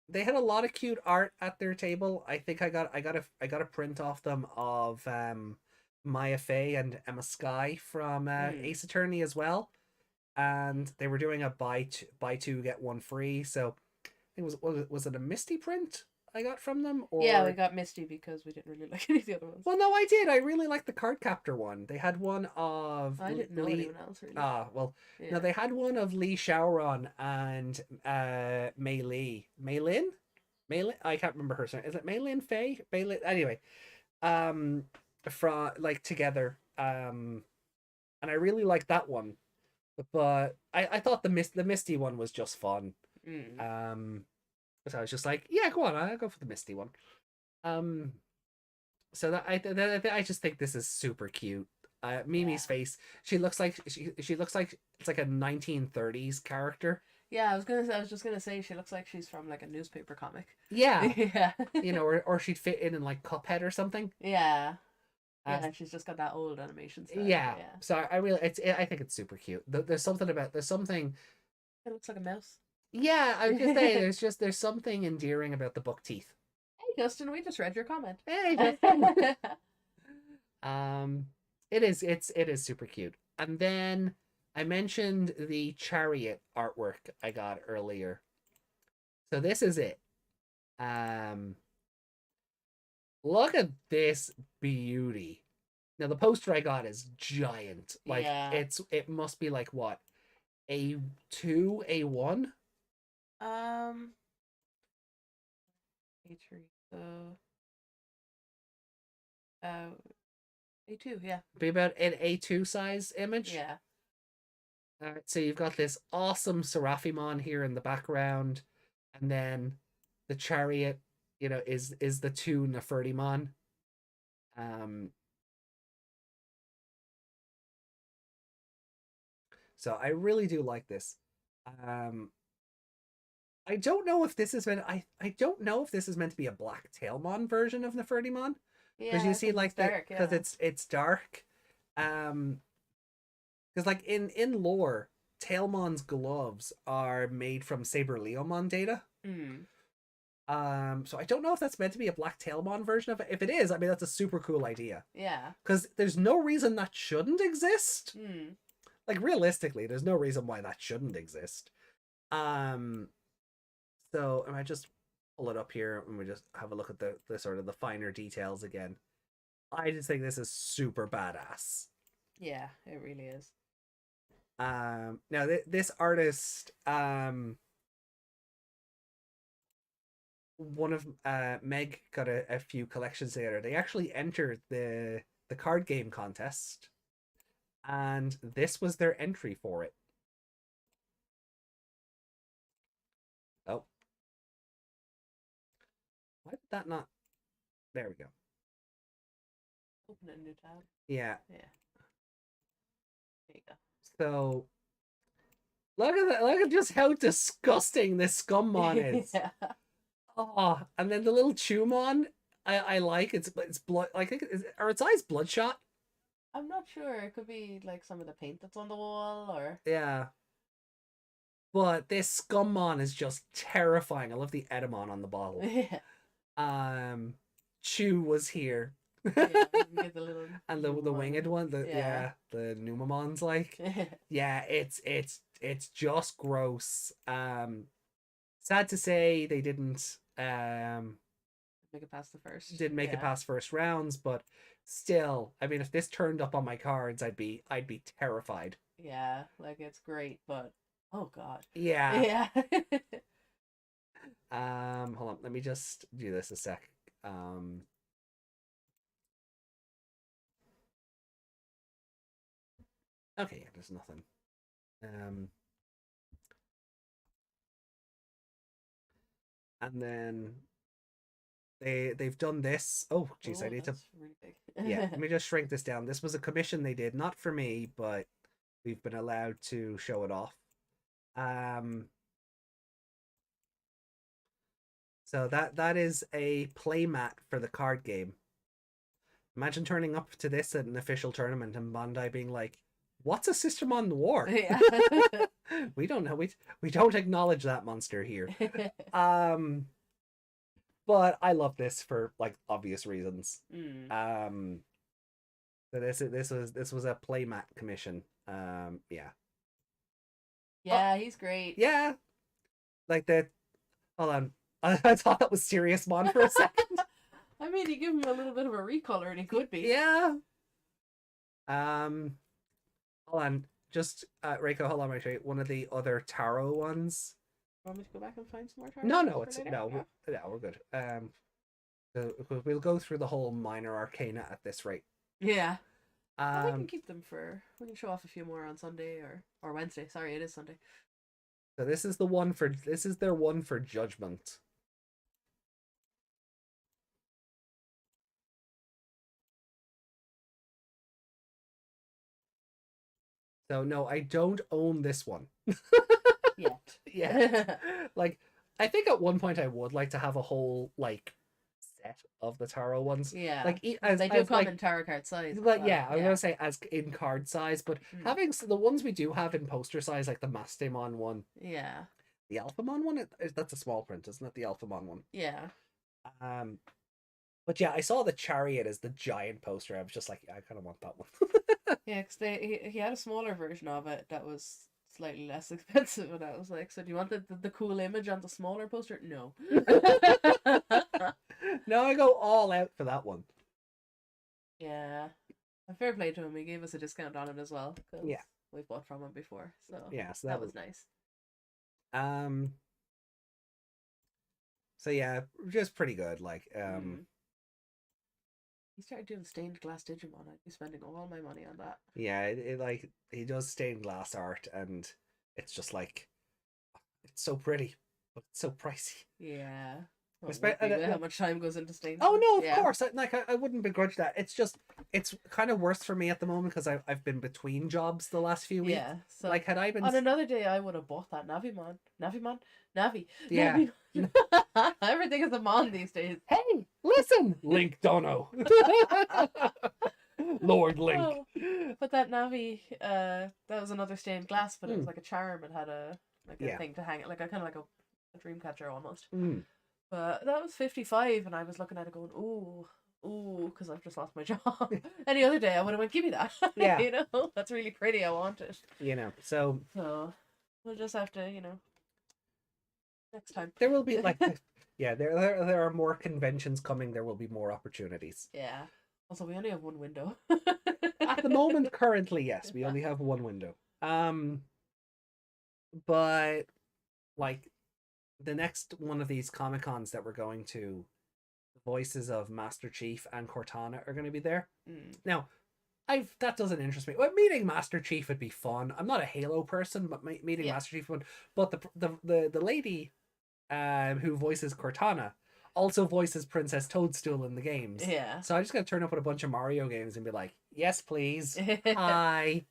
They had a lot of cute art at their table. I think I got a print off them of Maya Fey and Emma Sky from Ace Attorney as well, and they were doing a buy two get one free. So I think was it a Misty print I got from them, or Yeah, we got Misty because we didn't really like any of the other ones. well, no, I did. I really liked the Card Captor one. They had one of I didn't know anyone else really. Well, Yeah. no, they had one of Lee Shaoran and Mei Li. Mei Lin? I can't remember her name. Is it Mei Lin Fei? Mei Lin. Anyway, from like together. And I really liked that one. But I thought the Misty one was just fun. So I was just like, yeah, go on, I'll go for the Misty one. So that I just think this is super cute. Mimi's face. She looks like she looks like it's like a 1930s character. Yeah, I was just gonna say she looks like she's from like a newspaper comic. Yeah. Yeah. You know, or she'd fit in like Cuphead or something. Yeah. Yeah, and she's just got that old animation style. Yeah. Yeah. So I think it's super cute. There's something. It looks like a mouse. Yeah, I was gonna say there's something endearing about the buck teeth. Hey Justin, we just read your comment. Hey, Justin. It is super cute. And then I mentioned the chariot artwork I got earlier. So this is it. Look at this beauty. Now the poster I got is giant. Like it must be like what? A2, A1? A3, so A2, yeah. Be about an A2 size image. Yeah. Alright, so you've got this awesome Seraphimon here in the background, and then the chariot, you know, is the two Nefertimon. So I really do like this. I don't know if this is meant. I don't know if this is meant to be a Black Tailmon version of Nefertimon. Because you see, like, because it's dark. Because like in lore, Tailmon's gloves are made from Saber Leomon data. So I don't know if that's meant to be a Black Tailmon version of it. If it is, I mean, that's a super cool idea. Yeah. Because there's no reason that shouldn't exist. Like, realistically, there's no reason why that shouldn't exist. So I might just pull it up here and we just have a look at the sort of the finer details again. I just think this is super badass. Yeah, it really is. Now this artist, one of Meg got a few collections together. They actually entered the card game contest, and this was their entry for it. Oh, why did that not? There we go. Open a new tab. Yeah. Yeah. There you go. So look at that! Look at just how disgusting this Scummon is. Yeah. Oh, and then the little Chumon, I like it's blood. I think are its eyes bloodshot. I'm not sure. It could be like some of the paint that's on the wall, or yeah. But this Scummon is just terrifying. I love the Edamon on the bottle. Yeah. Chew was here. Yeah, the little and the winged one, the Numamon's like. Yeah, it's just gross. Sad to say they didn't make it past the first. Didn't make it past first rounds, but still, I mean, if this turned up on my cards, I'd be terrified. Yeah, like it's great, but oh god. Yeah. Hold on, let me just do this a sec. Okay, yeah, there's nothing. And then they've done this. Oh, geez, I need to. Really big. Yeah, let me just shrink this down. This was a commission they did, not for me, but we've been allowed to show it off. So that is a playmat for the card game. Imagine turning up to this at an official tournament and Bandai being like, "What's a Systemon Noir?" Yeah. We don't know. We don't acknowledge that monster here. But I love this for like obvious reasons. So this was a playmat commission. Yeah. Yeah, he's great. Yeah. Like the hold on. I thought that was Serious Mon for a second. I mean, you give him a little bit of a recolor, and he could be. Yeah. Hold on. Just Reiko, hold on, I'll show you one of the other tarot ones. Want me to go back and find some more tarot? No, we're good. We'll go through the whole minor arcana at this rate. Yeah. We can keep them we can show off a few more on Sunday or Wednesday. Sorry, it is Sunday. So this is their one for judgment. So no, I don't own this one. Yet. Yeah. Like, I think at one point I would like to have a whole like set of the tarot ones. Yeah. Like they do come in tarot card size. But yeah, I'm gonna say as in card size, but having the ones we do have in poster size, like the Mastemon one. Yeah. The Alphamon one, that's a small print, isn't it? The Alphamon one. Yeah. But yeah, I saw the Chariot as the giant poster. I was just like, I kind of want that one. Yeah, because he had a smaller version of it that was slightly less expensive, and I was like, so do you want the cool image on the smaller poster? No. No, I go all out for that one. Yeah. A fair play to him. He gave us a discount on it as well. Yeah. We've bought from him before, so yeah, so that was nice. So yeah, just pretty good. Like, he started doing stained glass Digimon. I'd be spending all my money on that. Yeah, it like he does stained glass art, and it's just like it's so pretty, but it's so pricey. Yeah. How much time goes into stained? Oh no, of course. I wouldn't begrudge that. It's just it's kind of worse for me at the moment because I've been between jobs the last few weeks. Yeah. So like had I been on another day, I would have bought that Navi. Yeah. Everything is a mon these days. Hey, listen, Link Dono. Lord Link. Oh, but that Navi, that was another stained glass, but it was like a charm. It had a thing to hang it, like a kind of like a dream catcher almost. But that was 55, and I was looking at it going, ooh, because I've just lost my job. Any other day, I would have went, give me that. Yeah. You know, that's really pretty. I want it. You know, so we'll just have to, next time. There will be like, yeah, there are more conventions coming. There will be more opportunities. Yeah. Also, we only have one window. At the moment, currently, yes, we only have one window. But like the next one of these Comic-Cons that we're going to, the voices of Master Chief and Cortana are going to be there. Now, that doesn't interest me. Well, meeting Master Chief would be fun. I'm not a Halo person, but meeting Master Chief would. But the lady who voices Cortana also voices Princess Toadstool in the games. Yeah. So I just gotta turn up with a bunch of Mario games and be like, yes, please. Hi.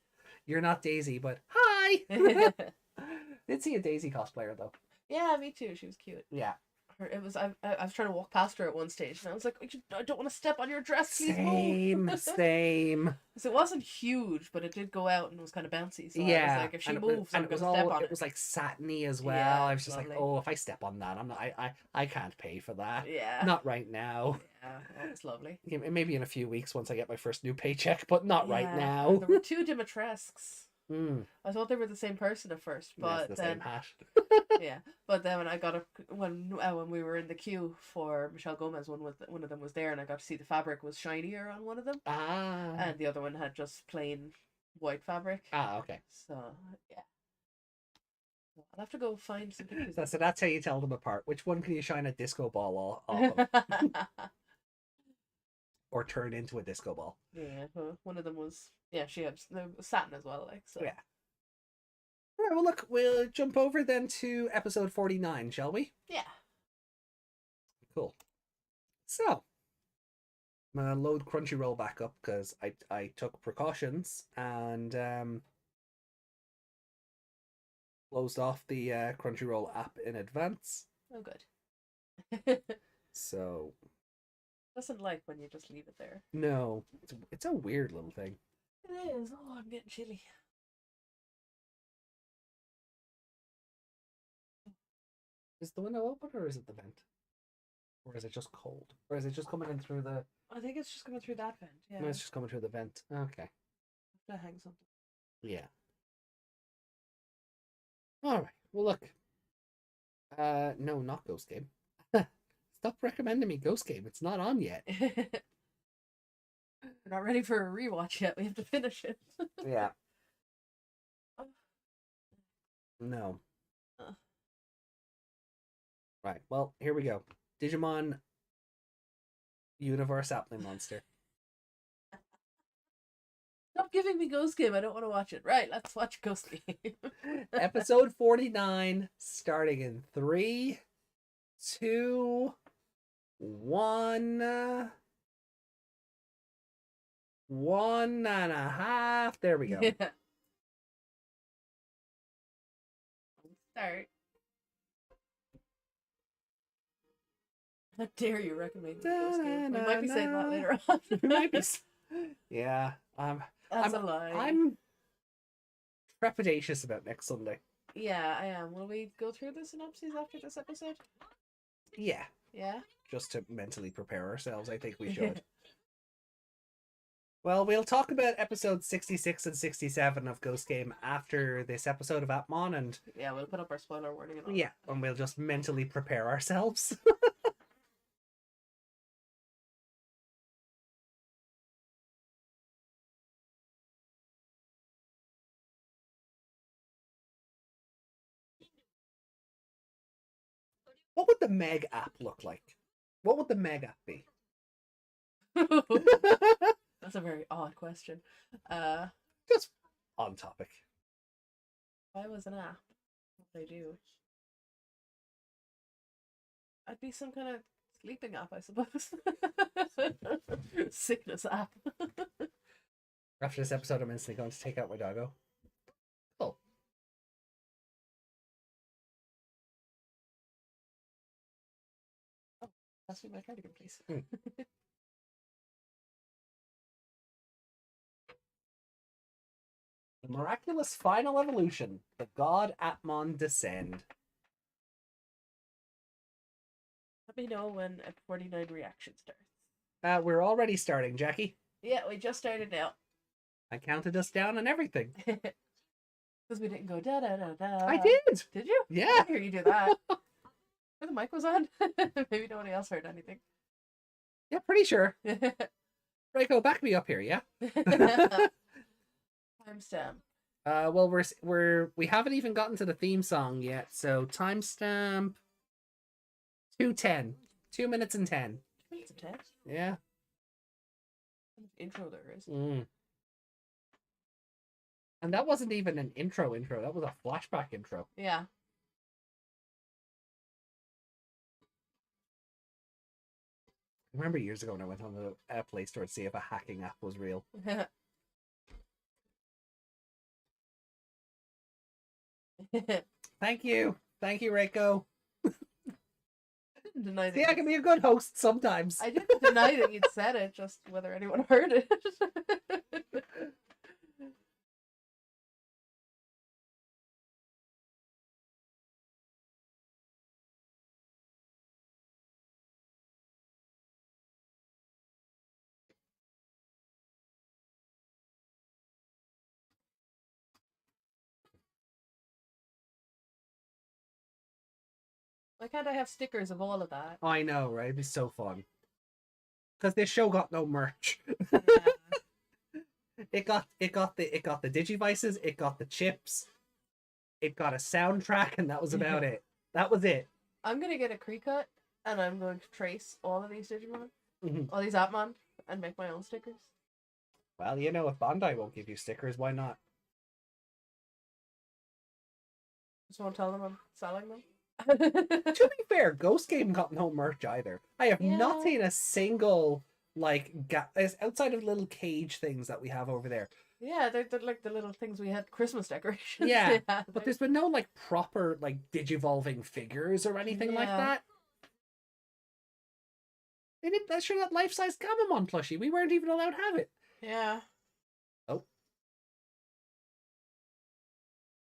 You're not Daisy, but hi. Did see a Daisy cosplayer though. Yeah, me too. She was cute. Yeah. It was. I was trying to walk past her at one stage, and I was like, I don't want to step on your dress. Please Same. move. Same. So it wasn't huge, but it did go out and it was kind of bouncy. So yeah. I was like, if she moves, I'm going to step on it. It was like satiny as well. Yeah, I was just lovely. like, oh, if I step on that, I'm not. I can't pay for that. Yeah. Not right now. Yeah, that was lovely. Maybe in a few weeks once I get my first new paycheck, but not right now. There were two Dimitresques. Mm. I thought they were the same person at first, but the then same hat. yeah, but then when I got when we were in the queue for Michelle Gomez, one of them was there, and I got to see the fabric was shinier on one of them, and the other one had just plain white fabric. Okay. So yeah, I'll have to go find some pictures. So that's how you tell them apart. Which one can you shine a disco ball off of? Or turn into a disco ball? Yeah, one of them was she had satin as well, like so. Yeah. All right, well, look, we'll jump over then to episode 49, shall we? Yeah. Cool. So, I'm going to load Crunchyroll back up because I took precautions and closed off the Crunchyroll app in advance. Oh, good. So... Doesn't like when you just leave it there. No, it's a weird little thing. It is. Oh, I'm getting chilly. Is the window open or is it the vent? Or is it just cold? Or is it just coming in through the... I think it's just coming through that vent. Yeah. No, it's just coming through the vent. Okay. To hang something. Yeah. Alright. Well, look. No, not Ghost Game. Stop recommending me Ghost Game. It's not on yet. We're not ready for a rewatch yet. We have to finish it. Yeah. No. Right. Well, here we go. Digimon Universe Appling Monster. Stop giving me Ghost Game. I don't want to watch it. Right, let's watch Ghost Game. Episode 49, starting in 3, 2, 1, 1.5. There we go. Yeah. Start. How dare you recommend me Ghost Game? We might be saying that later on. We might be. Yeah. That's a lie. I'm trepidatious about next Sunday. Yeah, I am. Will we go through the synopses after this episode? Yeah. Yeah? Just to mentally prepare ourselves, I think we should. Well, we'll talk about episode 66 and 67 of Ghost Game after this episode of Appmon, and... Yeah, we'll put up our spoiler warning and all. Yeah, and we'll just mentally prepare ourselves. What would the Meg app look like? What would the Meg app be? That's a very odd question. Just on topic. Why was an app? What they do? I'd be some kind of sleeping app, I suppose. Sickness app. After this episode, I'm instantly going to take out my doggo. Cool. Oh, pass me my cardigan, please. The miraculous final evolution. The god Appmon descend. Let me know when a 49 reaction starts. We're already starting, Jackie. Yeah, we just started now. I counted us down and everything. Because we didn't go da da da da. I did. Did you? Yeah. I didn't hear you do that. Where the mic was on. Maybe nobody else heard anything. Yeah, pretty sure. Reiko, back me up here, yeah? Timestamp. Well, we haven't even gotten to the theme song yet, so timestamp 2:10. 2 minutes and 10. 2 minutes and 10? Yeah. How much intro there is. And that wasn't even an intro. That was a flashback intro. Yeah. I remember years ago when I went on the Play Store to see if a hacking app was real. Thank you, Reiko. Deny that See, I can be a good host sometimes. I didn't deny that you'd said it, just whether anyone heard it. Why can't I have stickers of all of that? I know, right? It'd be so fun. Because this show got no merch. Yeah. It got the Digivices, it got the chips, it got a soundtrack, and that was about it. That was it. I'm gonna get a Cricut, and I'm going to trace all of these Digimon, Mhm. all these Appmon, and make my own stickers. Well, you know, if Bandai won't give you stickers, why not? Just won't tell them I'm selling them. To be fair, Ghost Game got no merch either. I have not Yeah. seen a single, like, outside of little cage things that we have over there. Yeah, they're like the little things we had Christmas decorations. Yeah, Yeah, but there's been no, like, proper, like, Digivolving figures or anything like Yeah. that. They did that. Sure, that life-size Gamamon plushie. We weren't even allowed to have it. Yeah. Oh.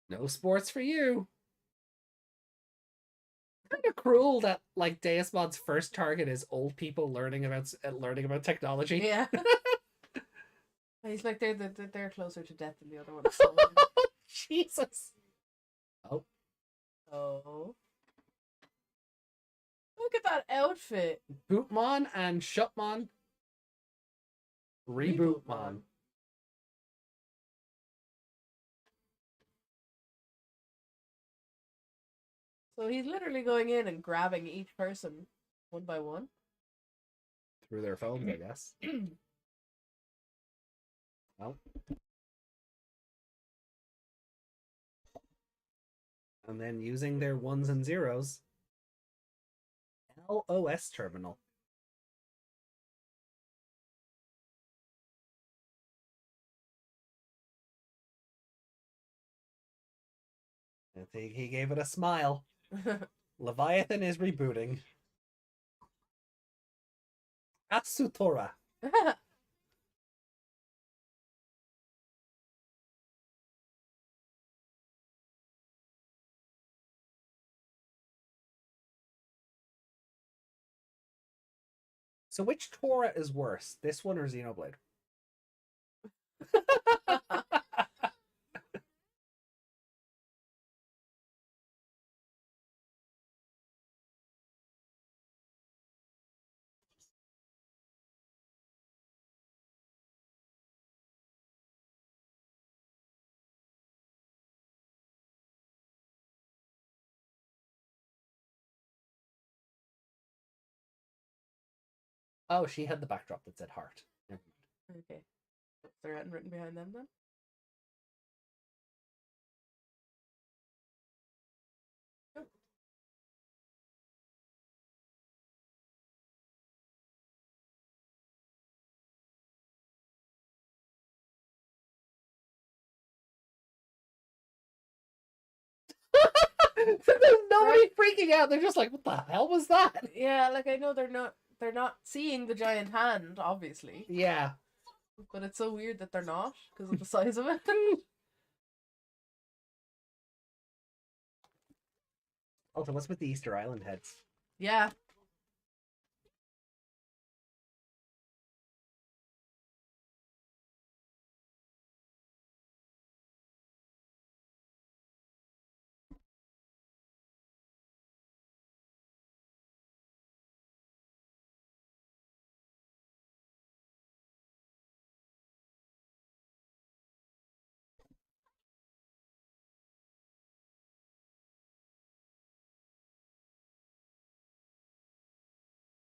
No sports for you. Kind of cruel that like Deusmod's first target is old people learning about technology. Yeah. He's like they're closer to death than the other ones. So. Jesus. Oh. Oh. Look at that outfit. Bootmon and Shutmon. Rebootmon. So he's literally going in and grabbing each person one by one. Through their phones, I guess. Well. And then using their ones and zeros. LOS terminal. I think he gave it a smile. Leviathan is rebooting. Atsutora. So which Tora is worse, this one or Xenoblade? Oh, she had the backdrop that said heart. Okay. Is there anything written behind them then? Oh. There's nobody freaking out. They're just like, what the hell was that? Yeah, like I know they're not seeing the giant hand, obviously. Yeah. But it's so weird that they're not because of the size of it. Also, what's with the Easter Island heads? Yeah.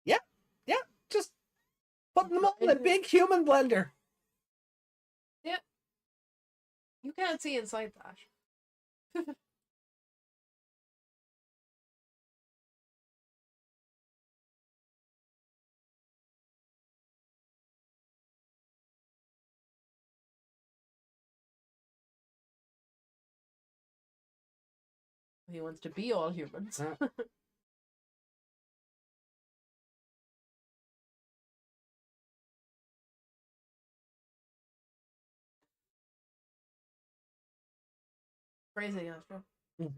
Yeah. Yeah. Just putting them all in a big human blender. Yeah. You can't see inside that. He wants to be all humans. Crazy, Astro. Did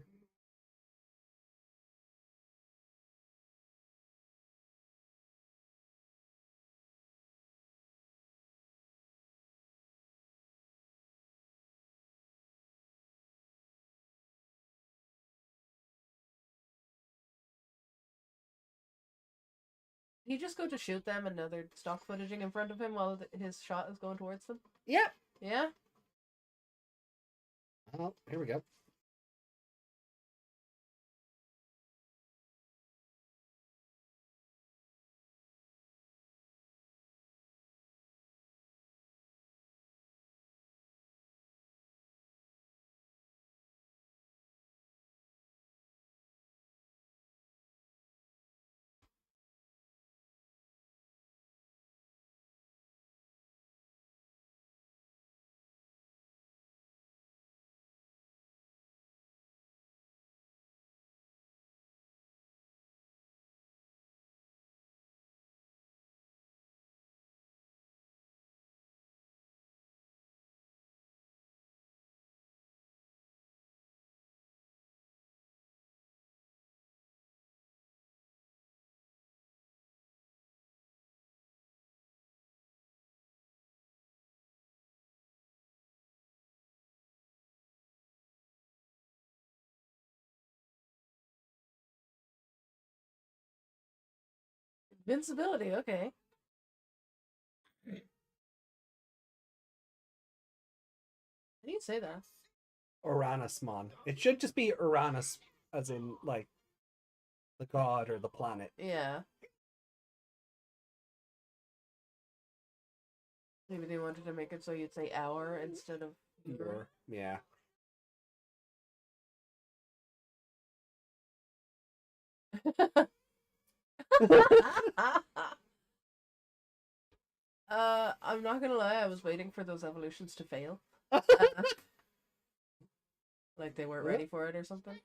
he just go to shoot them and now they're stock footaging in front of him while his shot is going towards them? Yeah. Yeah? Oh, here we go. Invincibility, okay. How do you say that? Uranusmon. It should just be Uranus, as in, like, the god or the planet. Yeah. Maybe they wanted to make it so you'd say hour instead of your. Yeah. I'm not gonna lie, I was waiting for those evolutions to fail. Like they weren't ready for it or something.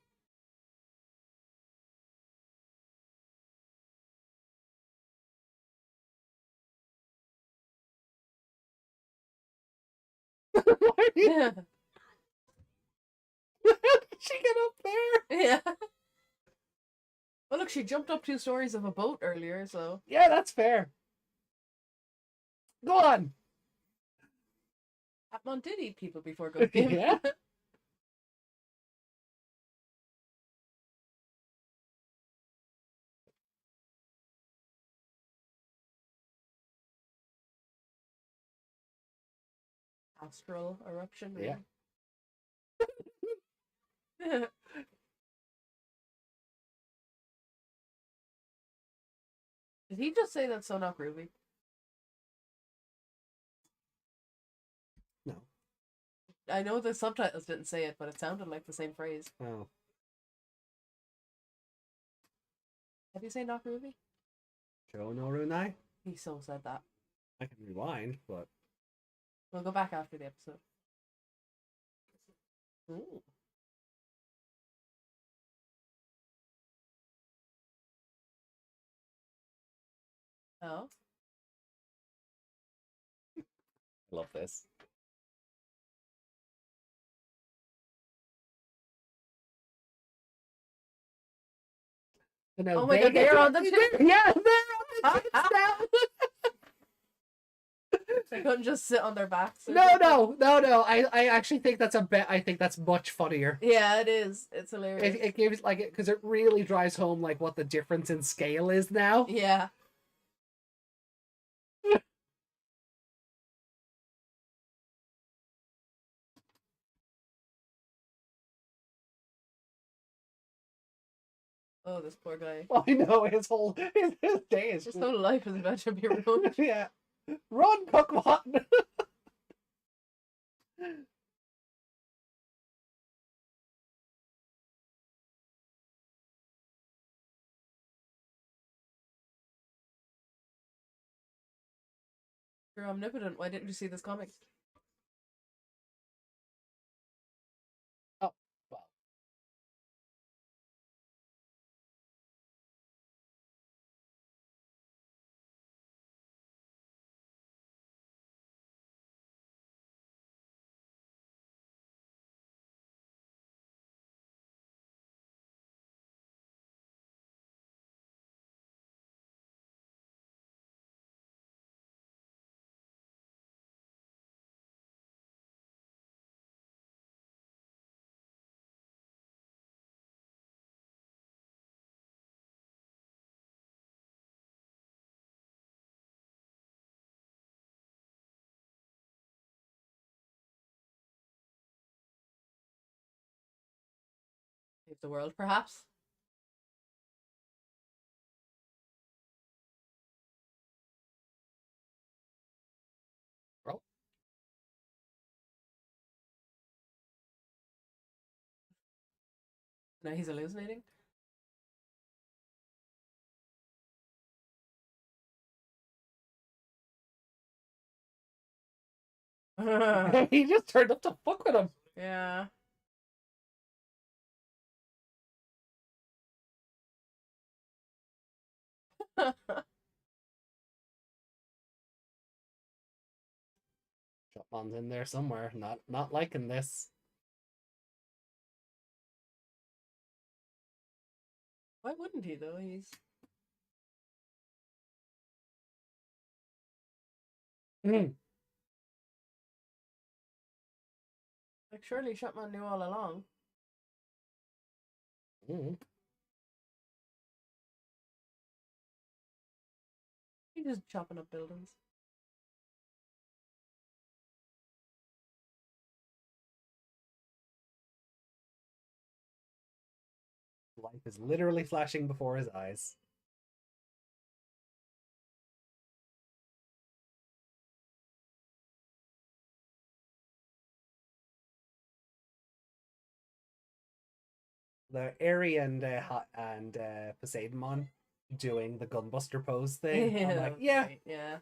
Yeah. She get up there? Yeah. Well, look, she jumped up 2 stories of a boat earlier, so. Yeah, that's fair. Go on. Appmon did eat people before Ghost Game. Yeah. Astral eruption. Yeah. Did he just say that's so not groovy? No. I know the subtitles didn't say it, but it sounded like the same phrase. Oh. How do you say not groovy? Show no runai? He so said that. I can rewind, but We'll go back after the episode. Ooh. Oh. I love this. Oh my god, they're on the tip. Yeah, they're on the tips now. They couldn't just sit on their backs. No. I actually think that's a bit. I think that's much funnier. Yeah, it is. It's hilarious. It gives like it because it really drives home like what the difference in scale is now. Yeah. Oh, this poor guy. Well, I know his day is His whole life is about to be ruined. Yeah, run, Pokemon. You're omnipotent. Why didn't you see this comic? Oh, well. Save the world, perhaps? Well. No, he's hallucinating. He just turned up to fuck with him. Yeah. Shotman's in there somewhere, not liking this. Why wouldn't he though? He's Mm. like surely Shotman knew all along. Mm. He's just chopping up buildings. Life is literally flashing before his eyes. The Airy and Poseidon doing the gunbuster pose thing. Yeah, I'm like, yeah. right, yeah.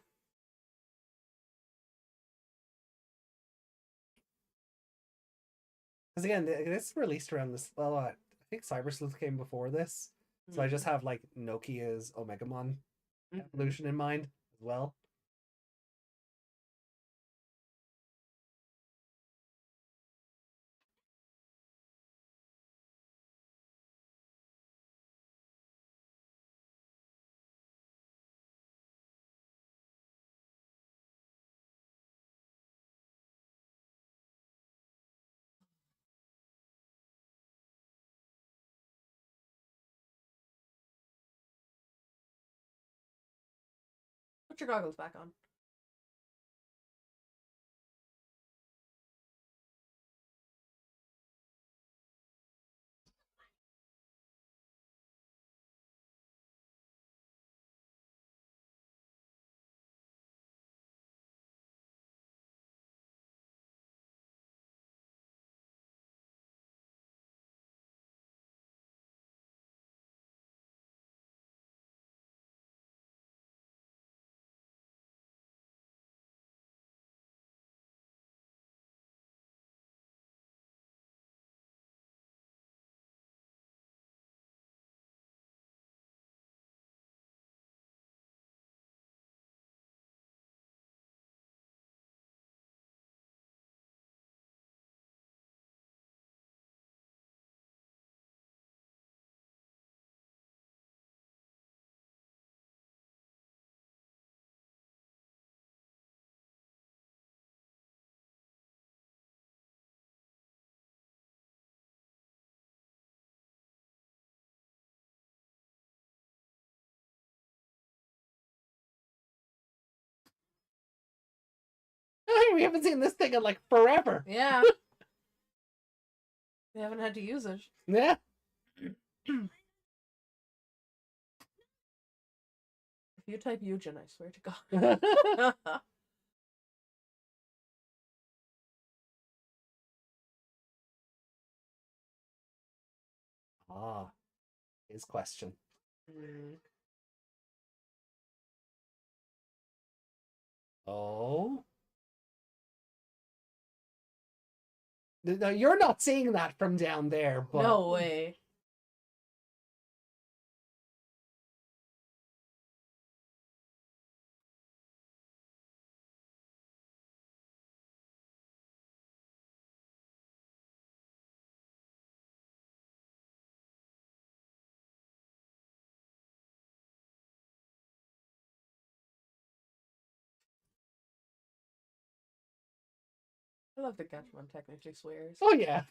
Because again, this released around this. Well, I think Cyber Sleuth came before this, so I just have like Nokia's Omegamon evolution in mind as well. Put your goggles back on. We haven't seen this thing in like forever. Yeah. We haven't had to use it. Yeah. If you type Eugen, I swear to God. Ah, his question. Oh. No, you're not seeing that from down there, but No way. I love that Gatching technically swears. oh yeah.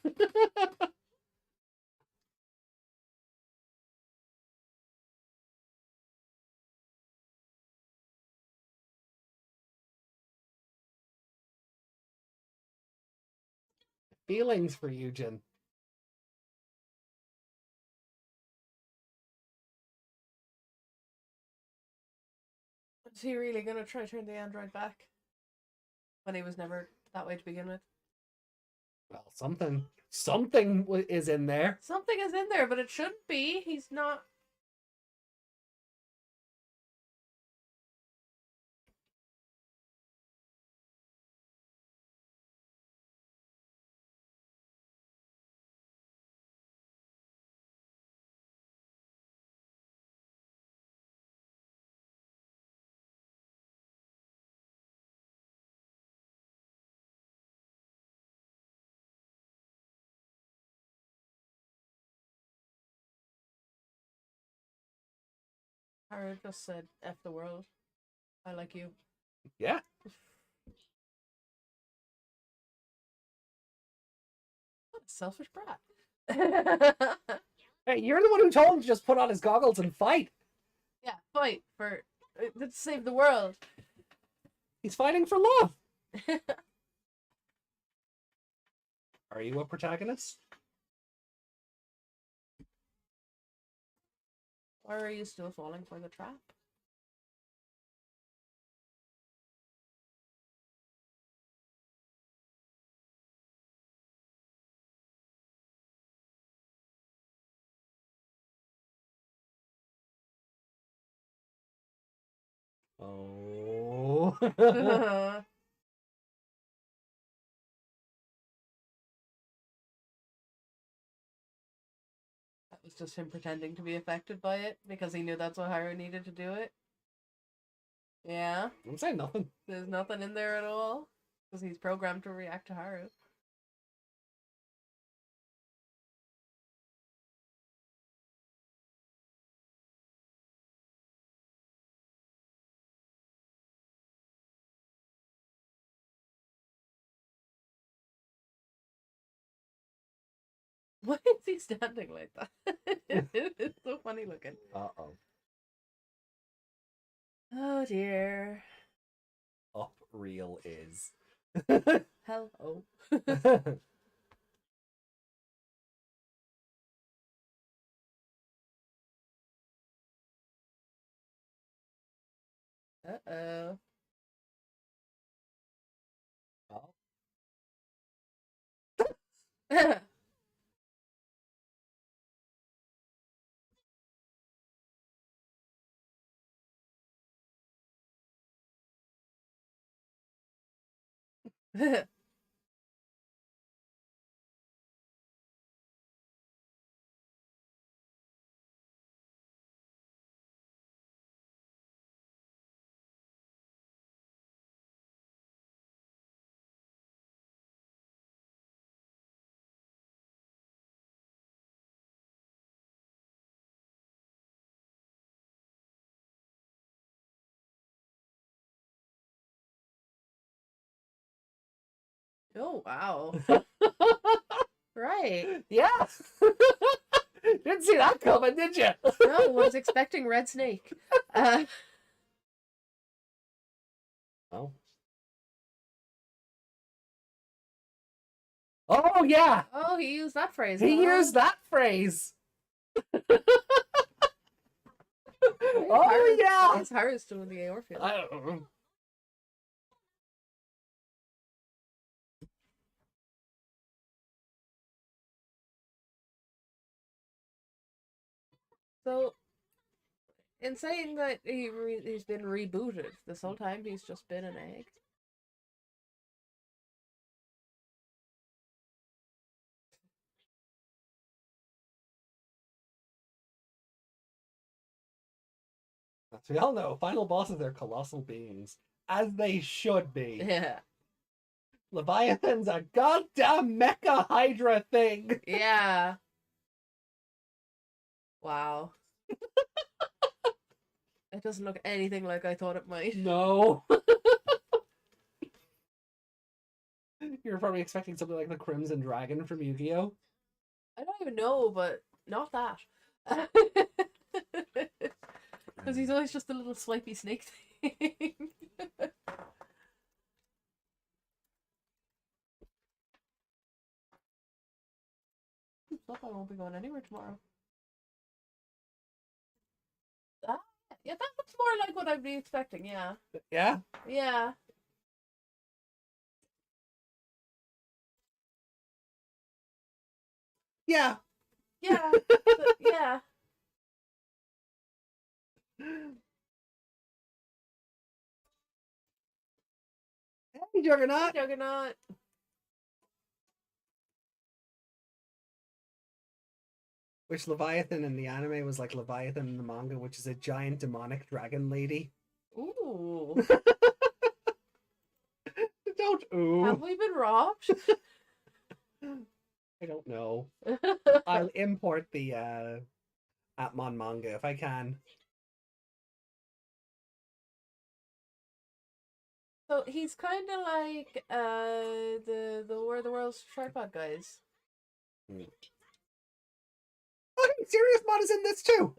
Feelings for Eugen. Is he really gonna try to turn the android back? When he was never that way to begin with? Well, something is in there. Something is in there, but it shouldn't be. He's not. Hara just said, F the world. I like you. Yeah. What a selfish brat. Hey, you're the one who told him to just put on his goggles and fight. Yeah, fight for to save the world. He's fighting for love. Are you a protagonist? Why are you still falling for the trap? Oh. That was just him pretending to be affected by it because he knew that's what Haru needed to do it. Yeah. I'm saying nothing. There's nothing in there at all because he's programmed to react to Haru. Why is he standing like that? It's so funny looking. Uh-oh. Oh dear. Up real is. Hello. Uh-oh. Oh. Oh, wow. Right. Yeah. Didn't see that coming, did you? No, was expecting Red Snake. Oh. Oh, yeah. Oh, he used that phrase. He huh? used that phrase. Oh, yeah. It's Haru's still in the airfield. I don't know. So, in saying that he's been rebooted, this whole time he's just been an egg. As we all know, final bosses are colossal beings. As they should be. Yeah. Leviathan's a goddamn mecha hydra thing. Yeah. Wow. It doesn't look anything like I thought it might. No. You're probably expecting something like the Crimson Dragon from Yu-Gi-Oh! I don't even know, but not that. Because he's always just a little swipey snake thing. Stuff I won't be going anywhere tomorrow. Ah, yeah, that looks more like what I'd be expecting, yeah. Yeah? Yeah. Yeah. Yeah. Yeah. Hey, Juggernaut. Juggernaut. Which Leviathan in the anime was like Leviathan in the manga, which is a giant demonic dragon lady. Ooh. Don't ooh. Have we been robbed? I don't know. I'll import the Appmon manga if I can. So he's kind of like the War of the World's Tripod guys. Oh, hey, Serious Mod is in this too.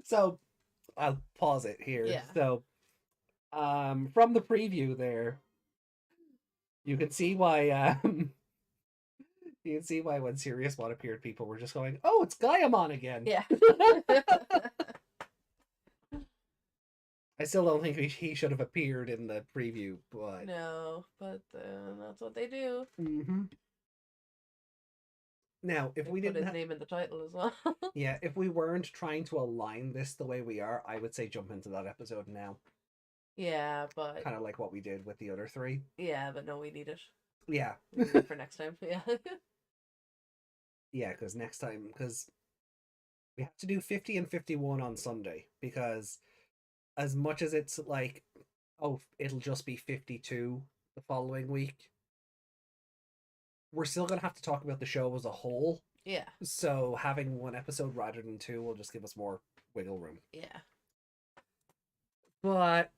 So I'll pause it here. Yeah. So from the preview there, you can see why you can see why when Serious One appeared, people were just going, "Oh, it's Gaiamon again." Yeah. I still don't think he should have appeared in the preview, but No, but that's what they do. Now, if They we put didn't his name in the title as well. yeah, if we weren't trying to align this the way we are, I would say jump into that episode now. Yeah, but Kind of like what we did with the other three. yeah, but no, we need it. Yeah. We need it for next time. Yeah. Yeah, because next time, because we have to do 50 and 51 on Sunday, because as much as it's like, oh, it'll just be 52 the following week, we're still going to have to talk about the show as a whole. Yeah. So having one episode rather than two will just give us more wiggle room. Yeah. But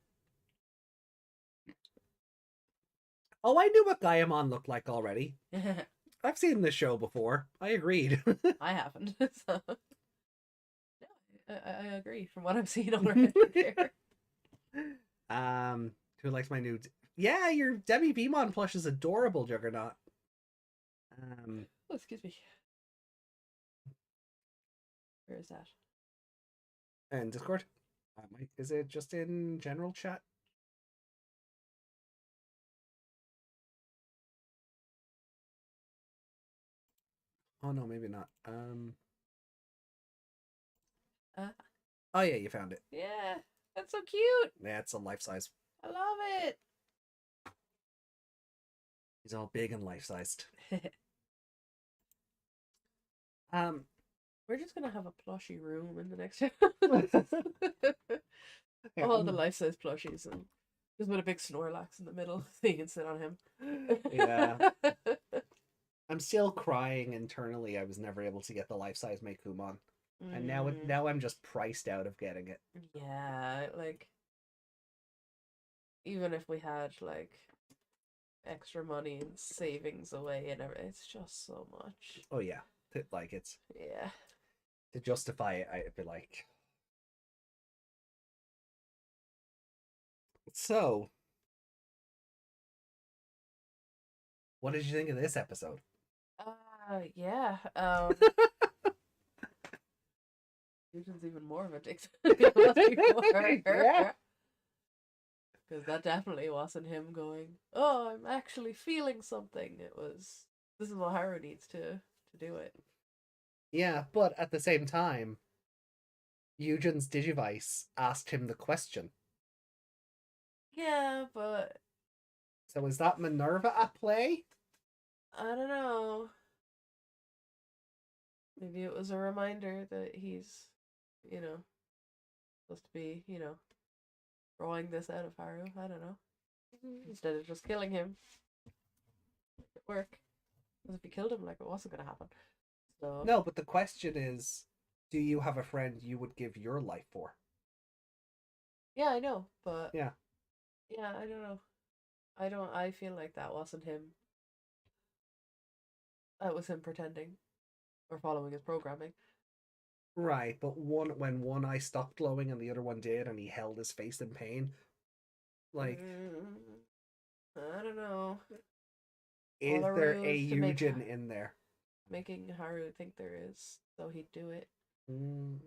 oh, I knew what Gaiamon looked like already. I've seen this show before. I agreed. I haven't. So yeah, I agree from what I've seen already there. Who likes my new yeah, your Demi Vemon plush is adorable, Juggernaut. Oh, excuse me. Where is that? And Discord? Is it just in general chat? Oh no, maybe not. Oh yeah, you found it. Yeah, that's so cute. Yeah, it's a life size. I love it. He's all big and life sized. We're just gonna have a plushy room in the next Yeah, all the life size plushies and just with a big Snorlax in the middle so you can sit on him. Yeah. I'm still crying internally. I was never able to get the life size Meikumon. And now I'm just priced out of getting it. Yeah, like even if we had like extra money and savings away and everything, it's just so much. Oh yeah. Like it's Yeah. to justify it, I'd be like. So, what did you think of this episode? Yeah. Fusion's even more of a dick than it was before. Yeah. Because that definitely wasn't him going, oh, I'm actually feeling something. It was, this is what Haru needs to do it. Yeah, but at the same time, Eugen's Digivice asked him the question. Yeah, but So is that Minerva at play? I don't know. Maybe it was a reminder that he's, supposed to be, drawing this out of Haru. I don't know. Instead of just killing him. Make it work. Because if he killed him, like, it wasn't going to happen. So No, but the question is, do you have a friend you would give your life for? yeah, I know, but Yeah. Yeah, I don't know. I feel like that wasn't him. That was him pretending or following his programming. Right, but when one eye stopped glowing and the other one did, and he held his face in pain, like, I don't know. is All there a rules to make Eugen in there? making Haru think there is, so he'd do it. Mm.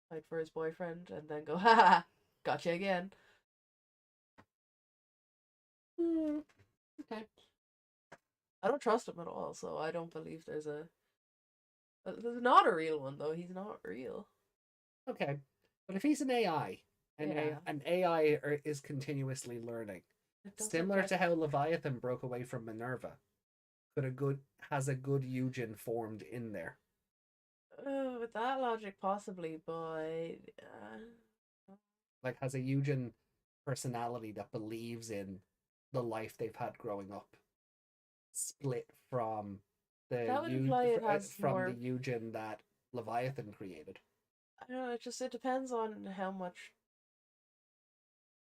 Fight for his boyfriend and then go, ha ha, gotcha again. Okay. I don't trust him at all, so I don't believe there's not a real one though. He's not real. Okay, but if he's an AI, and Yeah. an AI is continuously learning, It doesn't similar get- to how Leviathan broke away from Minerva, has a good Eugen formed in there? with that logic, possibly, but Like, has a Eugen personality that believes in the life they've had growing up, split from the that would imply it has from more. the Eugen that Leviathan created. I don't know. It depends on how much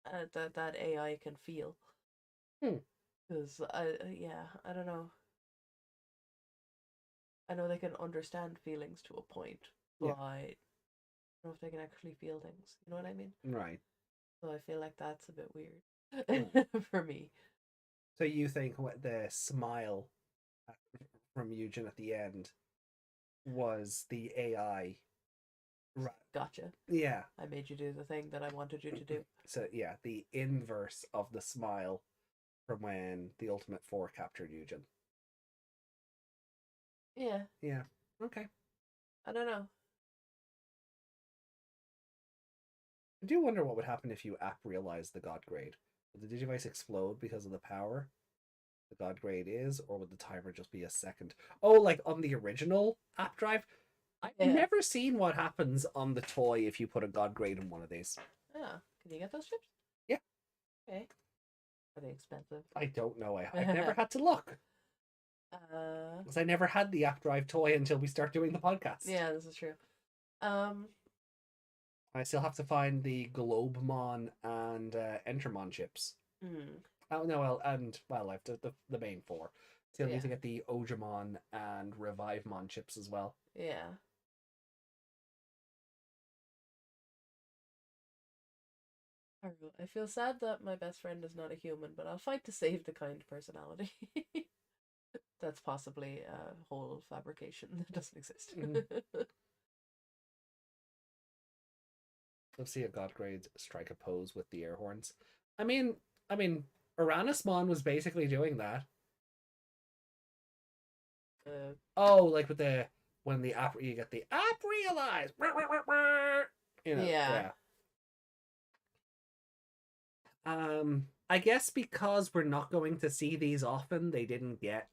that AI can feel. Because I don't know. I know they can understand feelings to a point, but Yeah. I know if they can actually feel things. You know what I mean? Right. So I feel like that's a bit weird for me. So you think what the smile from Eugen at the end was the AI? Right. Gotcha. Yeah. I made you do the thing that I wanted you to do. So yeah, the inverse of the smile from when the Ultimate Four captured Eugen. Yeah. Yeah. Okay. I don't know. I do wonder what would happen if you app realized the God grade. Would the Digivice explode because of the power the God grade is, or would the timer just be a second? Oh, like on the original app drive? I've never seen what happens on the toy if you put a God grade in one of these. Oh, can you get those chips? Yeah. Okay. Are they expensive? I don't know. I've never had to look. Because I never had the app drive toy until we start doing the podcast. Yeah, this is true. I still have to find the Globemon and Entermon chips. Oh no, well, I have the main four. Still need to get the Ojamon and Revivemon chips as well. Yeah. I feel sad that my best friend is not a human, but I'll fight to save the kind personality. That's possibly a whole fabrication that doesn't exist. Let's see if God grades strike a pose with the air horns. I mean, Uranusmon was basically doing that. Like with the when the app you get the app realize. You know, yeah. I guess because we're not going to see these often, they didn't get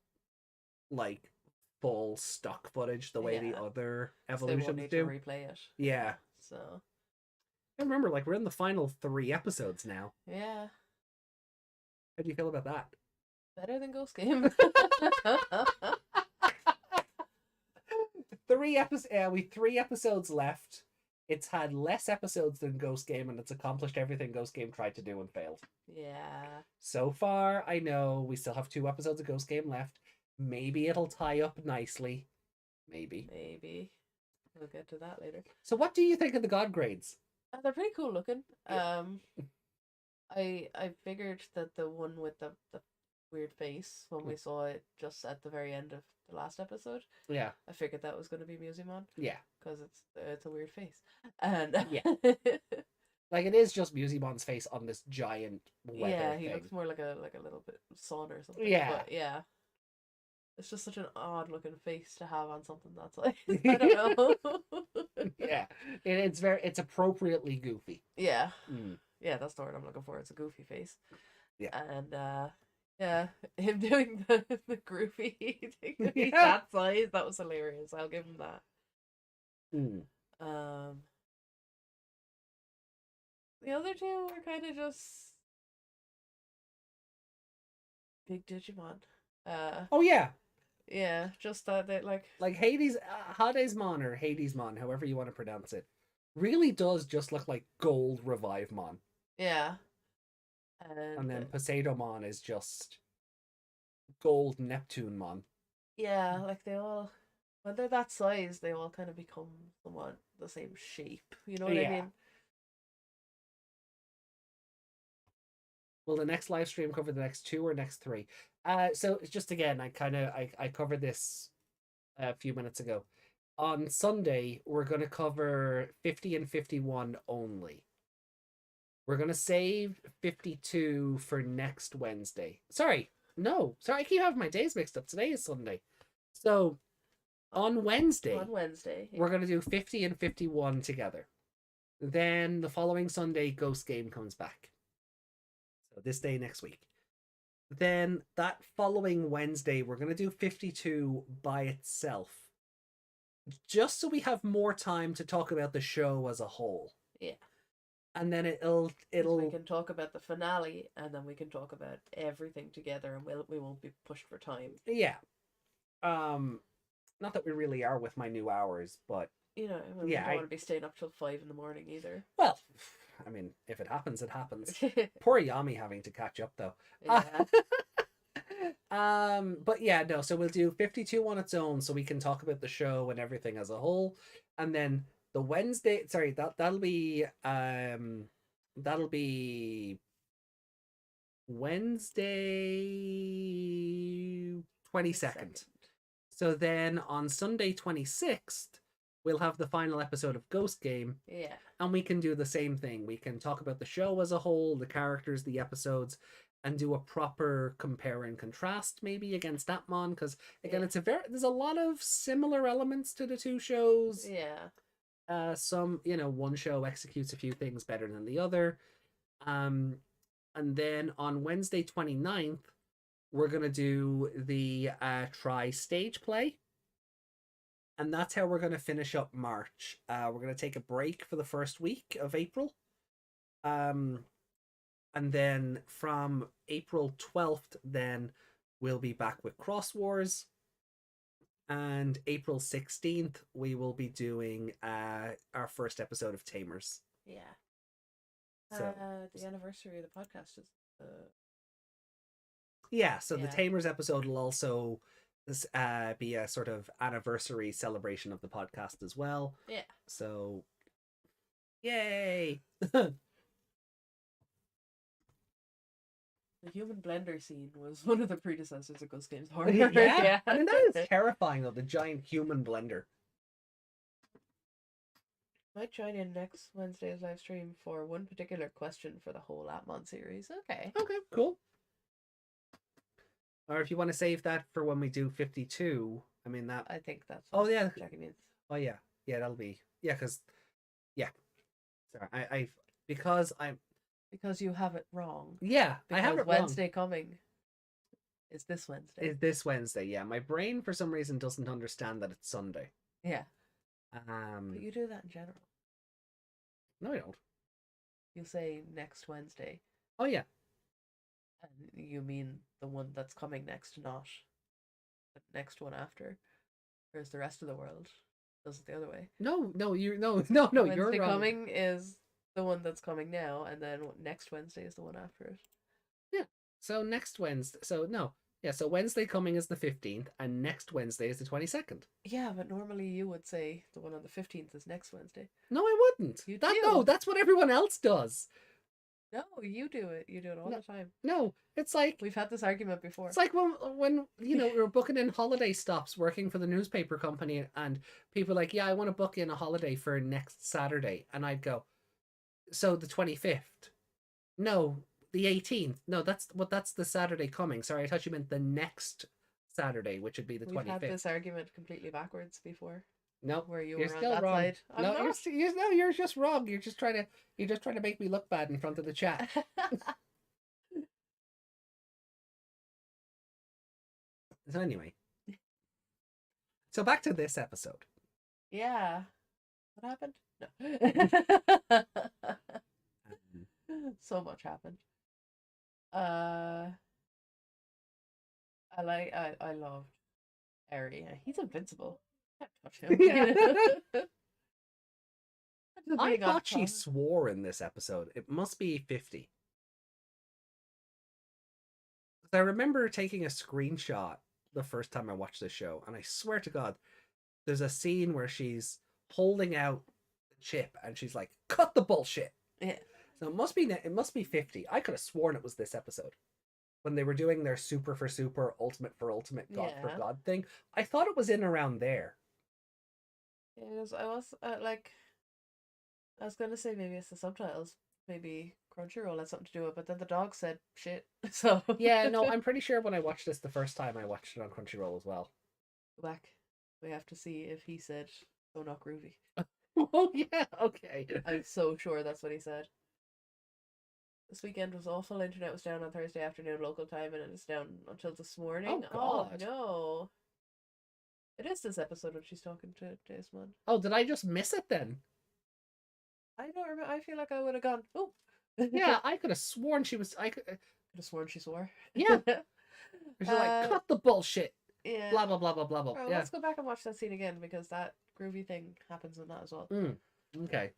like full stock footage the way the other evolutions so they won't need do. To replay it. Yeah. So I remember, like, we're in the final 3 episodes now. Yeah. How do you feel about that? Better than Ghost Game. 3 episodes left. It's had less episodes than Ghost Game, and it's accomplished everything Ghost Game tried to do and failed. Yeah. So far, I know we still have 2 episodes of Ghost Game left. Maybe it'll tie up nicely. Maybe. We'll get to that later. So what do you think of the God grades? They're pretty cool looking. Yeah. I figured that the one with the weird face when we saw it just at the very end of the last episode. Yeah. I figured that was going to be Musimon. Yeah. Because it's a weird face. And yeah. Like it is just Musimon's face on this giant weather he thing. looks more like a little bit sun or something. Yeah. But yeah. It's just such an odd looking face to have on something that's like I don't know. Yeah. It's appropriately goofy. Yeah. Yeah, that's the word I'm looking for. It's a goofy face. Yeah. And yeah, him doing the groovy thing that size, that was hilarious. I'll give him that. The other two were kind of just big Digimon. Oh yeah. Yeah, just that they like Hades, Hadesmon or Hadesmon, however you want to pronounce it, really does just look like gold Revivemon. Yeah. And then Poseidomon is just gold Neptunemon. Yeah, like they all, when they're that size, they all kind of become somewhat the same shape. You know what I mean? Will the next live stream cover the next 2 or next 3? So it's just again, I covered this a few minutes ago. On Sunday, we're going to cover 50 and 51 only. We're going to save 52 for next Wednesday. Sorry, I keep having my days mixed up. Today is Sunday. So on Wednesday, we're going to do 50 and 51 together. Then the following Sunday, Ghost Game comes back. So this day next week. Then that following Wednesday, we're going to do 52 by itself. Just so we have more time to talk about the show as a whole. Yeah. And then it'll we can talk about the finale, and then we can talk about everything together, and we won't be pushed for time. Yeah. Not that we really are with my new hours, but we don't want to be staying up till 5 in the morning either. Well, I mean, if it happens, it happens. Poor Yami having to catch up though. Yeah. But yeah, no, so we'll do 52 on its own so we can talk about the show and everything as a whole. And then The Wednesday, sorry, that'll be Wednesday 22nd. So then on Sunday 26th, we'll have the final episode of Ghost Game. Yeah. And we can do the same thing. We can talk about the show as a whole, the characters, the episodes, and do a proper compare and contrast maybe against Appmon, because again, there's a lot of similar elements to the two shows. Yeah. Some, one show executes a few things better than the other. And then on Wednesday 29th, we're going to do the tri-stage play. And that's how we're going to finish up March. We're going to take a break for the first week of April. And then from April 12th, then we'll be back with Cross Wars. And April 16th, we will be doing our first episode of Tamers. Yeah. So, the anniversary of the podcast is... Yeah, so the Tamers episode will also be a sort of anniversary celebration of the podcast as well. Yeah. So, yay! The human blender scene was one of the predecessors of Ghost Games Horror. Yeah. I mean, that is terrifying, though, the giant human blender. Might join in next Wednesday's live stream for one particular question for the whole Appmon series. Okay. Okay, cool. Or if you want to save that for when we do 52, I mean that... I think that's... Oh, yeah. Checking in. Oh, yeah. Yeah, that'll be... Yeah, because... Yeah. Sorry, because I'm... Because you have it wrong. Yeah, because I have it Wednesday wrong. coming is this Wednesday. Is this Wednesday, yeah. My brain, for some reason, doesn't understand that it's Sunday. Yeah. But you do that in general. No, I don't. You say next Wednesday. Oh, yeah. And you mean the one that's coming next, not the next one after. Whereas the rest of the world does it the other way. No, you're Wednesday wrong. coming is the one that's coming now, and then next Wednesday is the one after it. Yeah. So next Wednesday. So no. Yeah. So Wednesday coming is the 15th, and next Wednesday is the 22nd. Yeah, but normally you would say the one on the 15th is next Wednesday. No, I wouldn't. You do. do. No, that's what everyone else does. No, you do it. You do it all the time. No, it's like... We've had this argument before. It's like when we were booking in holiday stops working for the newspaper company, and people were like, yeah, I want to book in a holiday for next Saturday. And I'd go, so the 25th? No, the 18th. No, that's the Saturday coming. Sorry, I thought you meant the next Saturday, which would be the 25th. We've had this argument completely backwards before. No, where you you're were still on that wrong. side. You're just wrong. You're just trying to make me look bad in front of the chat. So anyway, so back to this episode. Yeah, what happened? No. So much happened. I loved Eri. He's invincible. Can't touch him. Yeah. I thought she swore in this episode. It must be 50. I remember taking a screenshot the first time I watched this show, and I swear to God, there's a scene where she's holding out the chip, and she's like, "Cut the bullshit." Yeah. So it must be 50. I could have sworn it was this episode when they were doing their super for super, ultimate for ultimate, God for God thing. I thought it was in around there. Yes, I was gonna say maybe it's the subtitles, maybe Crunchyroll had something to do with it, but then the dog said shit. So yeah, no, I'm pretty sure when I watched this the first time, I watched it on Crunchyroll as well. Go back. We have to see if he said "so not groovy." Oh yeah, okay. I'm so sure that's what he said. This weekend was awful. Internet was down on Thursday afternoon local time, and it was down until this morning. Oh God, no! It is this episode when she's talking to Desmond. Oh, did I just miss it then? I don't remember. I feel like I would have gone. Oh, yeah, I could have sworn she was. I could have sworn she swore. Yeah, she's like, "Cut the bullshit." Yeah. Blah blah blah blah blah blah. Right, yeah. Let's go back and watch that scene again because that groovy thing happens in that as well. Okay.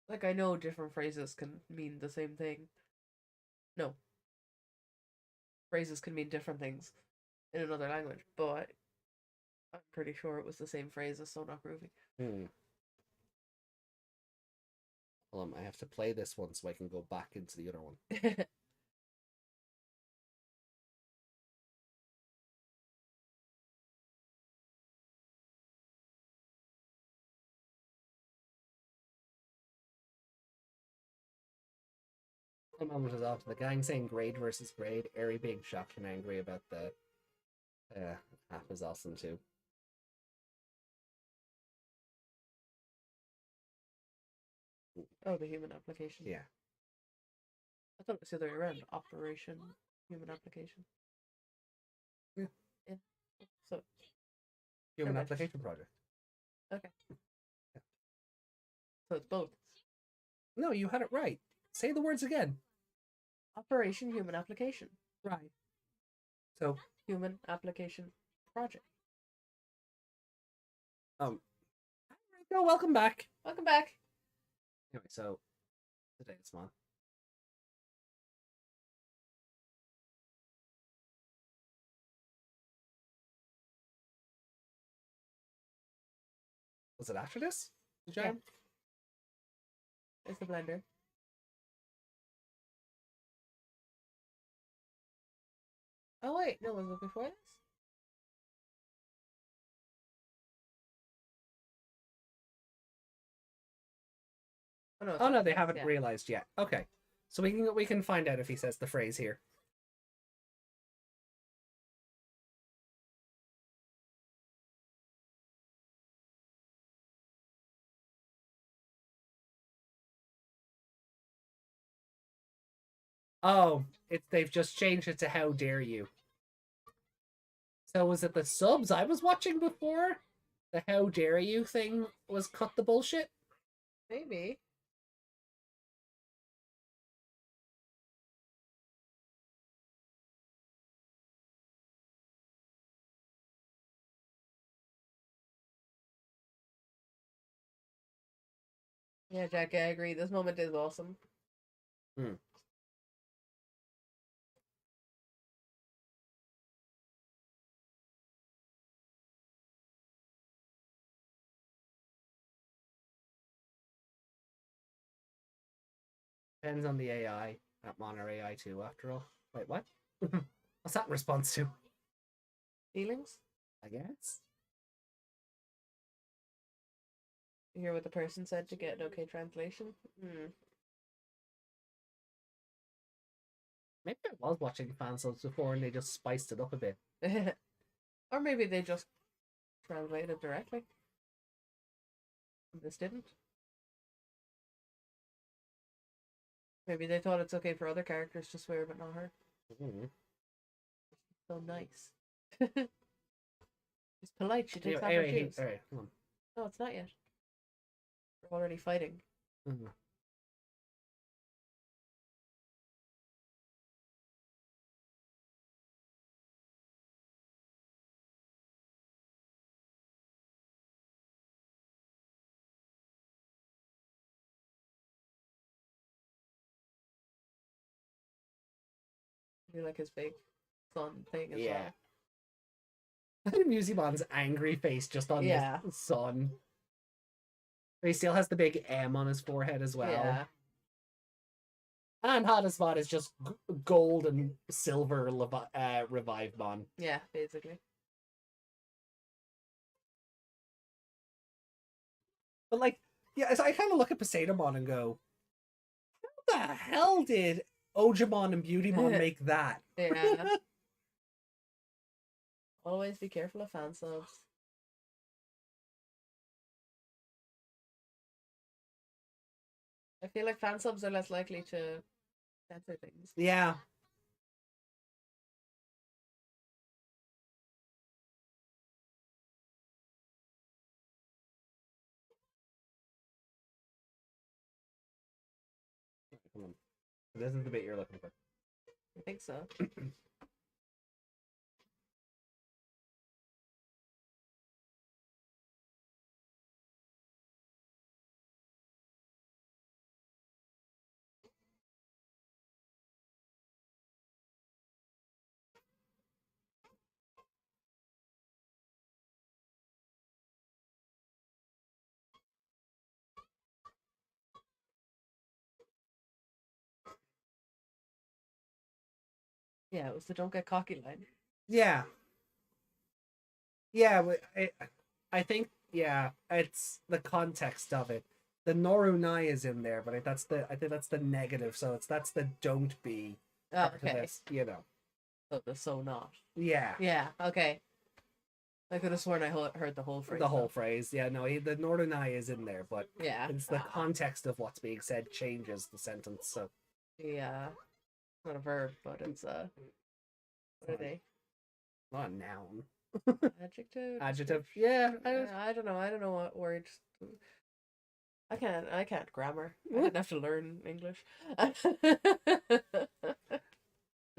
Like, I know different phrases can mean the same thing. No. Phrases can mean different things in another language, but I'm pretty sure it was the same phrase as So Not Groovy. Hold on, I have to play this one so I can go back into the other one. The moment was off. The gang saying grade versus grade. Eri being shocked and angry about the app is awesome too. Oh, the human application. Yeah. I thought it was the other way around. Operation Human Application. Yeah. Yeah. So. Human Application Project. Okay. Yeah. So it's both. No, you had it right. Say the words again. Operation Human Application. Right. So. Human Application Project. No, welcome back. Welcome back. Anyway, so today it's on. Was it after this? Yeah. It's the blender. Oh wait, no, was it before this? Oh no, they haven't realized yet. Okay, so we can find out if he says the phrase here. Oh, they've just changed it to "How dare you." So was it the subs I was watching before? The "How dare you" thing was cut the bullshit? Maybe. Yeah, Jack, I agree. This moment is awesome. Depends on the AI. Appmon or AI too, after all. Wait, what? What's that in response to? Feelings? I guess. You hear what the person said to get an okay translation? Maybe I was watching fan subs before and they just spiced it up a bit. Or maybe they just translated directly. This didn't. Maybe they thought it's okay for other characters to swear, but not her. So nice. She's polite. She takes off her shoes. Alright, come on. No, it's not yet. We're already fighting. You like his big sun thing as well. Musemon's angry face just on the sun. He still has the big M on his forehead as well. Yeah. And Hadasmon is just gold and silver Revivemon. Yeah, basically. But like, yeah, so I kind of look at Poseidonmon and go, how the hell did Ojimon and Beautymon make that? Yeah. Always be careful of fan subs. I feel like fan subs are less likely to censor things. Yeah. Come on. This is the bit you're looking for. I think so. Yeah, it was the "Don't get cocky" line. Yeah. Yeah, I think, yeah, it's the context of it. The Norunai is in there, but I think that's the negative. So that's the don't be Oh, part of this, you know. So the "so not." Yeah. Yeah. Okay. I could have sworn I heard the whole phrase. The whole phrase, yeah. No, the Norunai is in there, but yeah, it's the context of what's being said changes the sentence. So yeah, it's not a verb, but it's what are they? Not a noun. Adjective. Adjective. Yeah. I don't know. I don't know what words. I can't grammar. I didn't have to learn English. But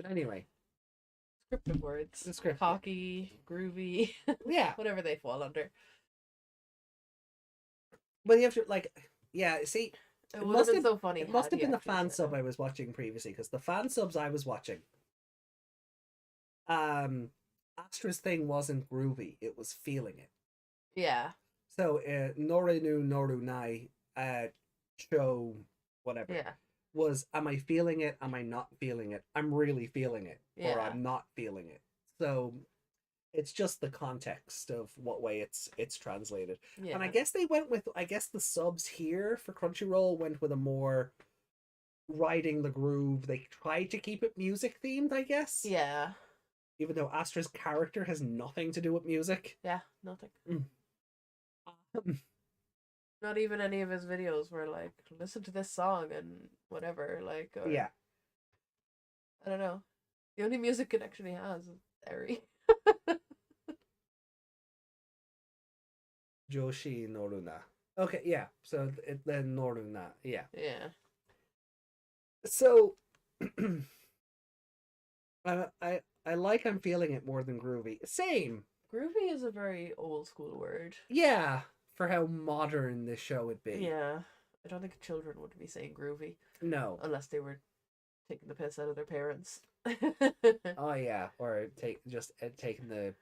anyway. Descriptive words. Descriptive. Cocky, groovy. Yeah. Whatever they fall under. But you have to, like, yeah, see, it must have been so funny. It must have been the fan sub I was watching previously, because the fan subs I was watching, Astra's thing wasn't groovy, it was feeling it. Yeah. So Norinu Norunai show whatever. Yeah. Was, am I feeling it? Am I not feeling it? I'm really feeling it, or I'm not feeling it. So it's just the context of what way it's translated. Yeah. And I guess they went with, I guess the subs here for Crunchyroll went with a more riding the groove. They tried to keep it music themed, I guess. Yeah. Even though Astra's character has nothing to do with music. Yeah, nothing. Not even any of his videos were like, listen to this song and whatever, like, or, yeah. I don't know. The only music connection he has is Eri. Joshi Noruna. Okay, yeah. So then Noruna, yeah. Yeah. So I like I'm feeling it more than groovy. Same. Groovy is a very old school word. Yeah, for how modern this show would be. Yeah. I don't think children would be saying groovy. No. Unless they were taking the piss out of their parents. Oh yeah, or taking the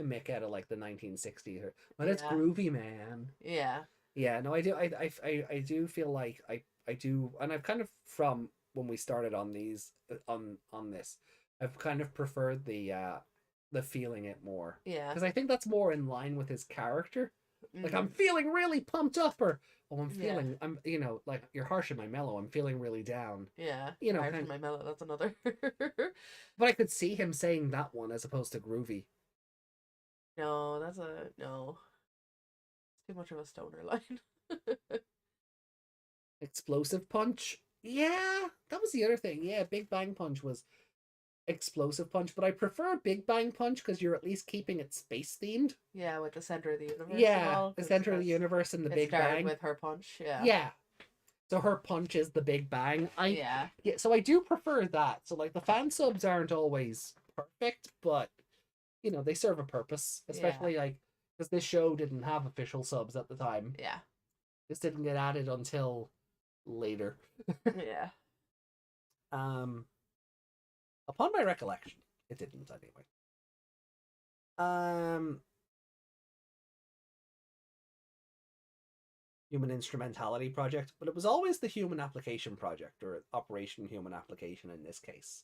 mick out of like the 1960s. But it's groovy, man. Yeah. Yeah, no, I do feel like I do, and I've kind of, from when we started on these on this, I've kind of preferred the feeling it more. Yeah. Because I think that's more in line with his character. Like, I'm feeling really pumped up, or I'm feeling, I'm, you know, like, you're harsh in my mellow, I'm feeling really down. Yeah. You know, harsh in my mellow, that's another. But I could see him saying that one as opposed to groovy. No, no. It's too much of a stoner line. Explosive Punch? Yeah, that was the other thing. Yeah, Big Bang Punch was Explosive Punch, but I prefer Big Bang Punch because you're at least keeping it space themed. Yeah, with the center of the universe. Yeah, the center of the universe and the Big Bang. With her punch, yeah. Yeah. So her punch is the Big Bang. Yeah, so I do prefer that. So, like, the fan subs aren't always perfect, but, you know, they serve a purpose. Especially, like, because this show didn't have official subs at the time. Yeah. This didn't get added until later. Yeah. Upon my recollection, it didn't anyway. Human Instrumentality Project, but it was always the Human Application Project, or Operation Human Application in this case.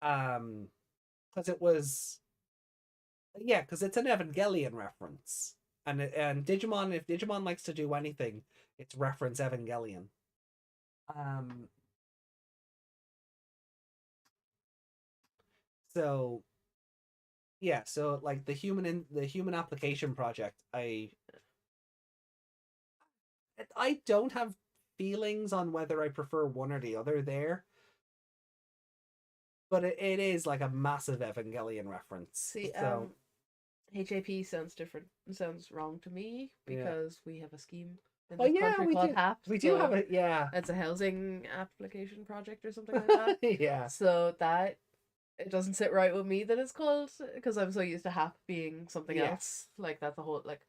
Because it was, yeah, because it's an Evangelion reference, and Digimon, if Digimon likes to do anything, it's reference Evangelion. So yeah, so like the Human Application Project, I don't have feelings on whether I prefer one or the other there, but it is like a massive Evangelion reference. See, so HAP sounds different. It sounds wrong to me because we have a scheme in this country called HAP. We do have it, yeah. It's a housing application project or something like that. Yeah. So that it doesn't sit right with me that it's called, because I'm so used to HAP being something else. Like, that's a whole, like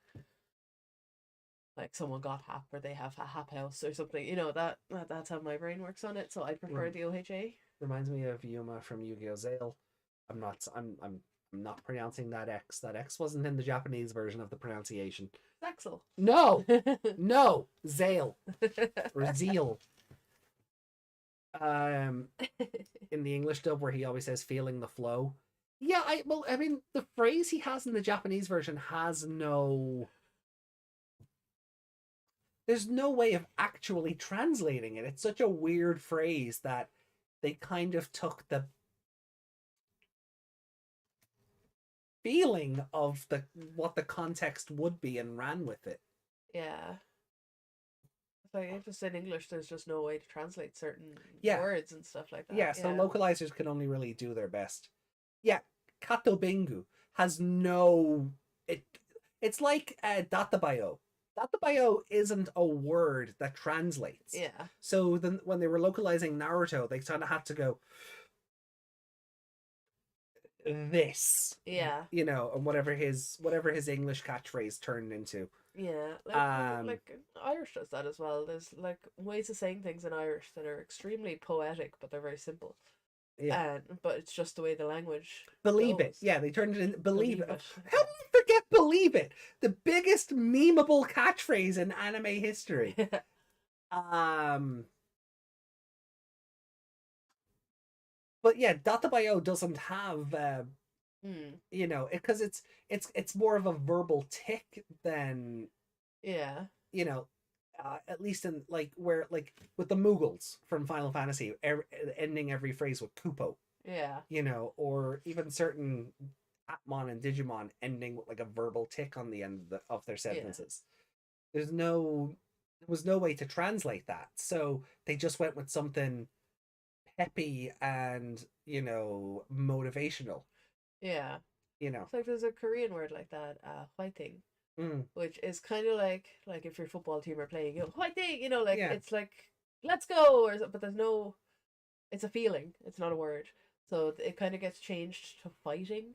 someone got HAP, or they have a HAP house or something. You know, that's how my brain works on it. So I prefer the OHA. Reminds me of Yuma from Yu-Gi-Oh! Zale. I'm not pronouncing that X. That X wasn't in the Japanese version of the pronunciation. Axel. No, no, Zale or Zeal. In the English dub where he always says feeling the flow. Yeah, I mean the phrase he has in the Japanese version has no, there's no way of actually translating it. It's such a weird phrase that they kind of took the feeling of the what the context would be and ran with it. Yeah. Like just in English, there's just no way to translate certain Yeah. words and stuff like that. Yeah, so localizers can only really do their best. Yeah, Katobingu has no it's like databayo. Databayo isn't a word that translates. Yeah. So then when they were localizing Naruto, they kind of had to go this. Yeah. You know, and whatever his English catchphrase turned into. Yeah, like Irish does that as well. There's like ways of saying things in Irish that are extremely poetic, but they're very simple. Yeah. And but it's just the way the language Believe goes. it. Yeah, they turned it in believe it. It. How did I forget believe it? The biggest memeable catchphrase in anime history. But yeah, Databayo doesn't have you know, because it's more of a verbal tick than you know, at least in like where like with the Mughals from Final Fantasy ending every phrase with Kupo. Yeah. You know, or even certain Appmon and Digimon ending with like a verbal tick on the end of their sentences. Yeah. There was no way to translate that. So they just went with something peppy and, you know, motivational. Yeah. You know. It's like there's a Korean word like that, whiting. Which is kind of like if your football team are playing, you know, whiting, you know, like it's like let's go, or but there's no, it's a feeling, it's not a word, so it kind of gets changed to fighting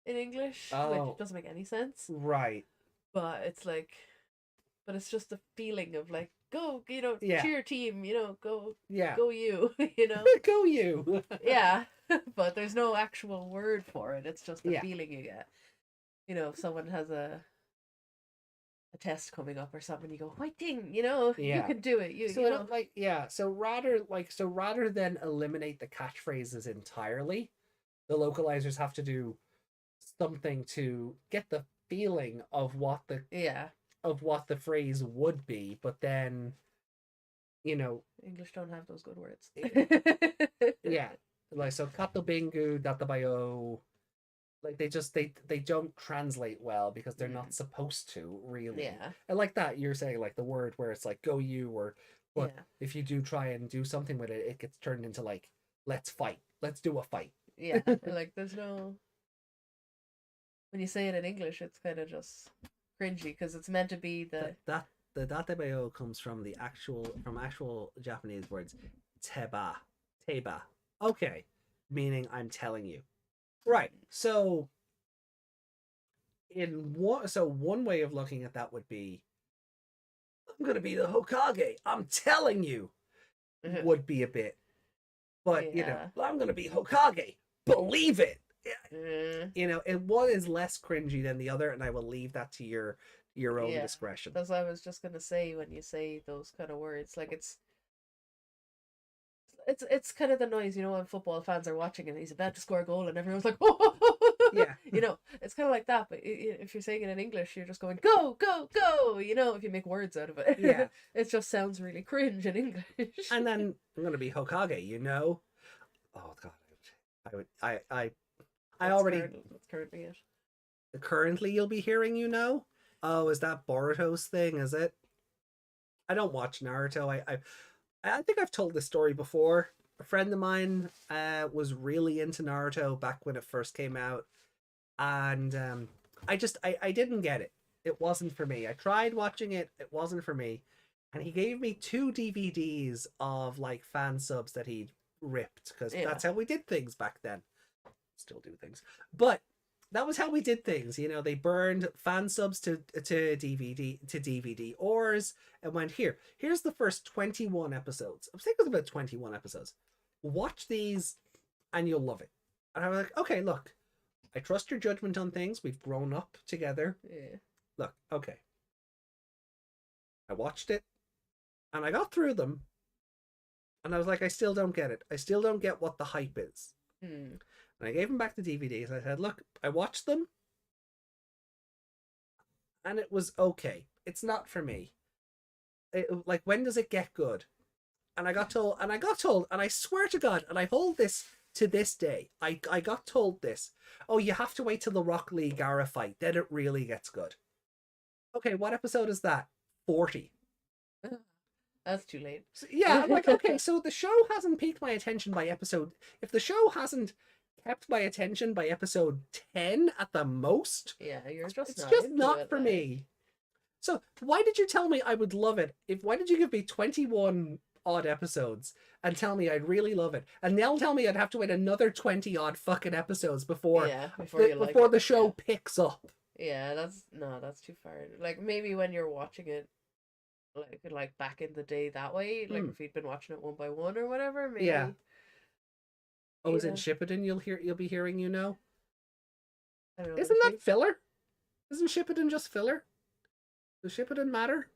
in English, which doesn't make any sense, right? But it's like, but it's just a feeling of like go, you know, cheer your team, you know, go, go you, you know, go you, yeah. But there's no actual word for it. It's just the feeling you get. You know, if someone has a test coming up or something, you go whiting, you know, you can do it. So you know, like so rather than eliminate the catchphrases entirely, the localizers have to do something to get the feeling of what the phrase would be, but then, you know, English don't have those good words. Yeah, like so Katobingu, Databayo, like they don't translate well because they're not supposed to really. Yeah. And like that you're saying, like the word where it's like go you, or but if you do try and do something with it, it gets turned into like let's fight, let's do a fight. Yeah, like there's no, when you say it in English, it's kind of just cringy because it's meant to be the databayo comes from actual Japanese words teba. Okay, meaning I'm telling you. Right. So one way of looking at that would be I'm going to be the Hokage. I'm telling you. Would be a bit. But, you know, I'm going to be Hokage. Believe it. You know, one is less cringy than the other, and I will leave that to your own discretion. That's what I was just going to say when you say those kind of words. Like it's kind of the noise, you know, when football fans are watching and he's about to score a goal and everyone's like, oh, yeah, you know, it's kind of like that. But if you're saying it in English, you're just going go, go, go. You know, if you make words out of it, yeah, it just sounds really cringe in English. And then I'm gonna be Hokage, you know. Oh God, I already. That's currently it. Currently, you'll be hearing, you know. Oh, is that Boruto's thing? Is it? I don't watch Naruto. I think I've told this story before. A friend of mine was really into Naruto back when it first came out, and I didn't get it. It wasn't for me. I tried watching it. It wasn't for me. And he gave me 2 DVDs of like fan subs that he'd ripped, because that's how we did things back then. Still do things, but that was how we did things. You know, they burned fan subs to DVD ors and went, here's the first 21 episodes. I think it was about 21 episodes. Watch these and you'll love it. And I was like, okay, look, I trust your judgment on things. We've grown up together. Yeah. Look, okay. I watched it and I got through them. And I was like, I still don't get it. I still don't get what the hype is. Hmm. And I gave him back the DVDs. I said, look, I watched them and it was okay. It's not for me. Like, when does it get good? And I got told, and I swear to God, and I hold this to this day, I got told this. Oh, you have to wait till the Rock Lee Gara fight, then it really gets good. Okay, what episode is that? 40. That's too late. So, yeah, I'm like, okay, so the show hasn't piqued my attention by episode. If the show hasn't kept my attention by episode 10 at the most, yeah, you're just it's not just into not it, for like. me. So why did you tell me I would love it? Why did you give me 21 odd episodes and tell me I'd really love it, and now tell me I'd have to wait another 20 odd fucking episodes before before the show picks up? Yeah, that's too far. Like, maybe when you're watching it, like back in the day that way, like if you'd been watching it one by one or whatever, maybe. Yeah. Oh, is it Shippuden? You'll be hearing, you know. I don't know. Isn't that filler? Isn't Shippuden just filler? Does Shippuden matter?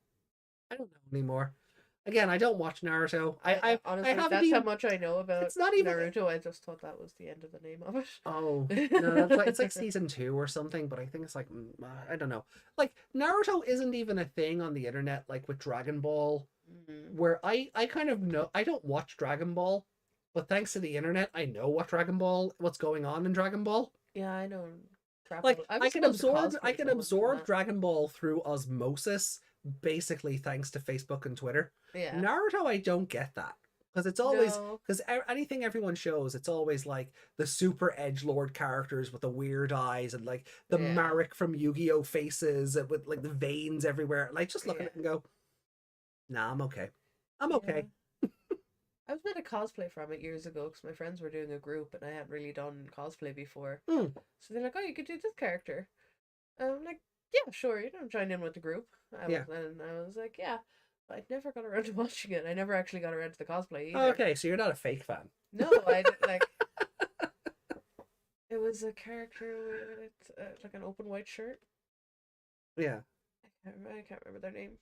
I don't know anymore. Again, I don't watch Naruto. I honestly, I that's how much I know about it's not even Naruto. I just thought that was the end of the name of it. Oh no, that's it's like season 2 or something. But I think it's like, I don't know. Like, Naruto isn't even a thing on the internet like with Dragon Ball, where I kind of know. I don't watch Dragon Ball, but thanks to the internet, I know what's going on in Dragon Ball. Yeah, I know. Like, I can absorb Dragon Ball through osmosis, basically thanks to Facebook and Twitter. Yeah. Naruto, I don't get that. Because it's always, because anything everyone shows, it's always like the super edgelord characters with the weird eyes and like the Marek from Yu-Gi-Oh faces with like the veins everywhere. Like, just look at it and go, nah, I'm okay. I'm okay. I was made a cosplay from it years ago because my friends were doing a group and I hadn't really done cosplay before. So they're like, oh, you could do this character. I'm like, yeah, sure, join in with the group. And I was like, yeah. But I never got around to watching it. I never actually got around to the cosplay either. Okay, so you're not a fake fan. No, I like. It was a character with like an open white shirt. Yeah. I can't remember their name.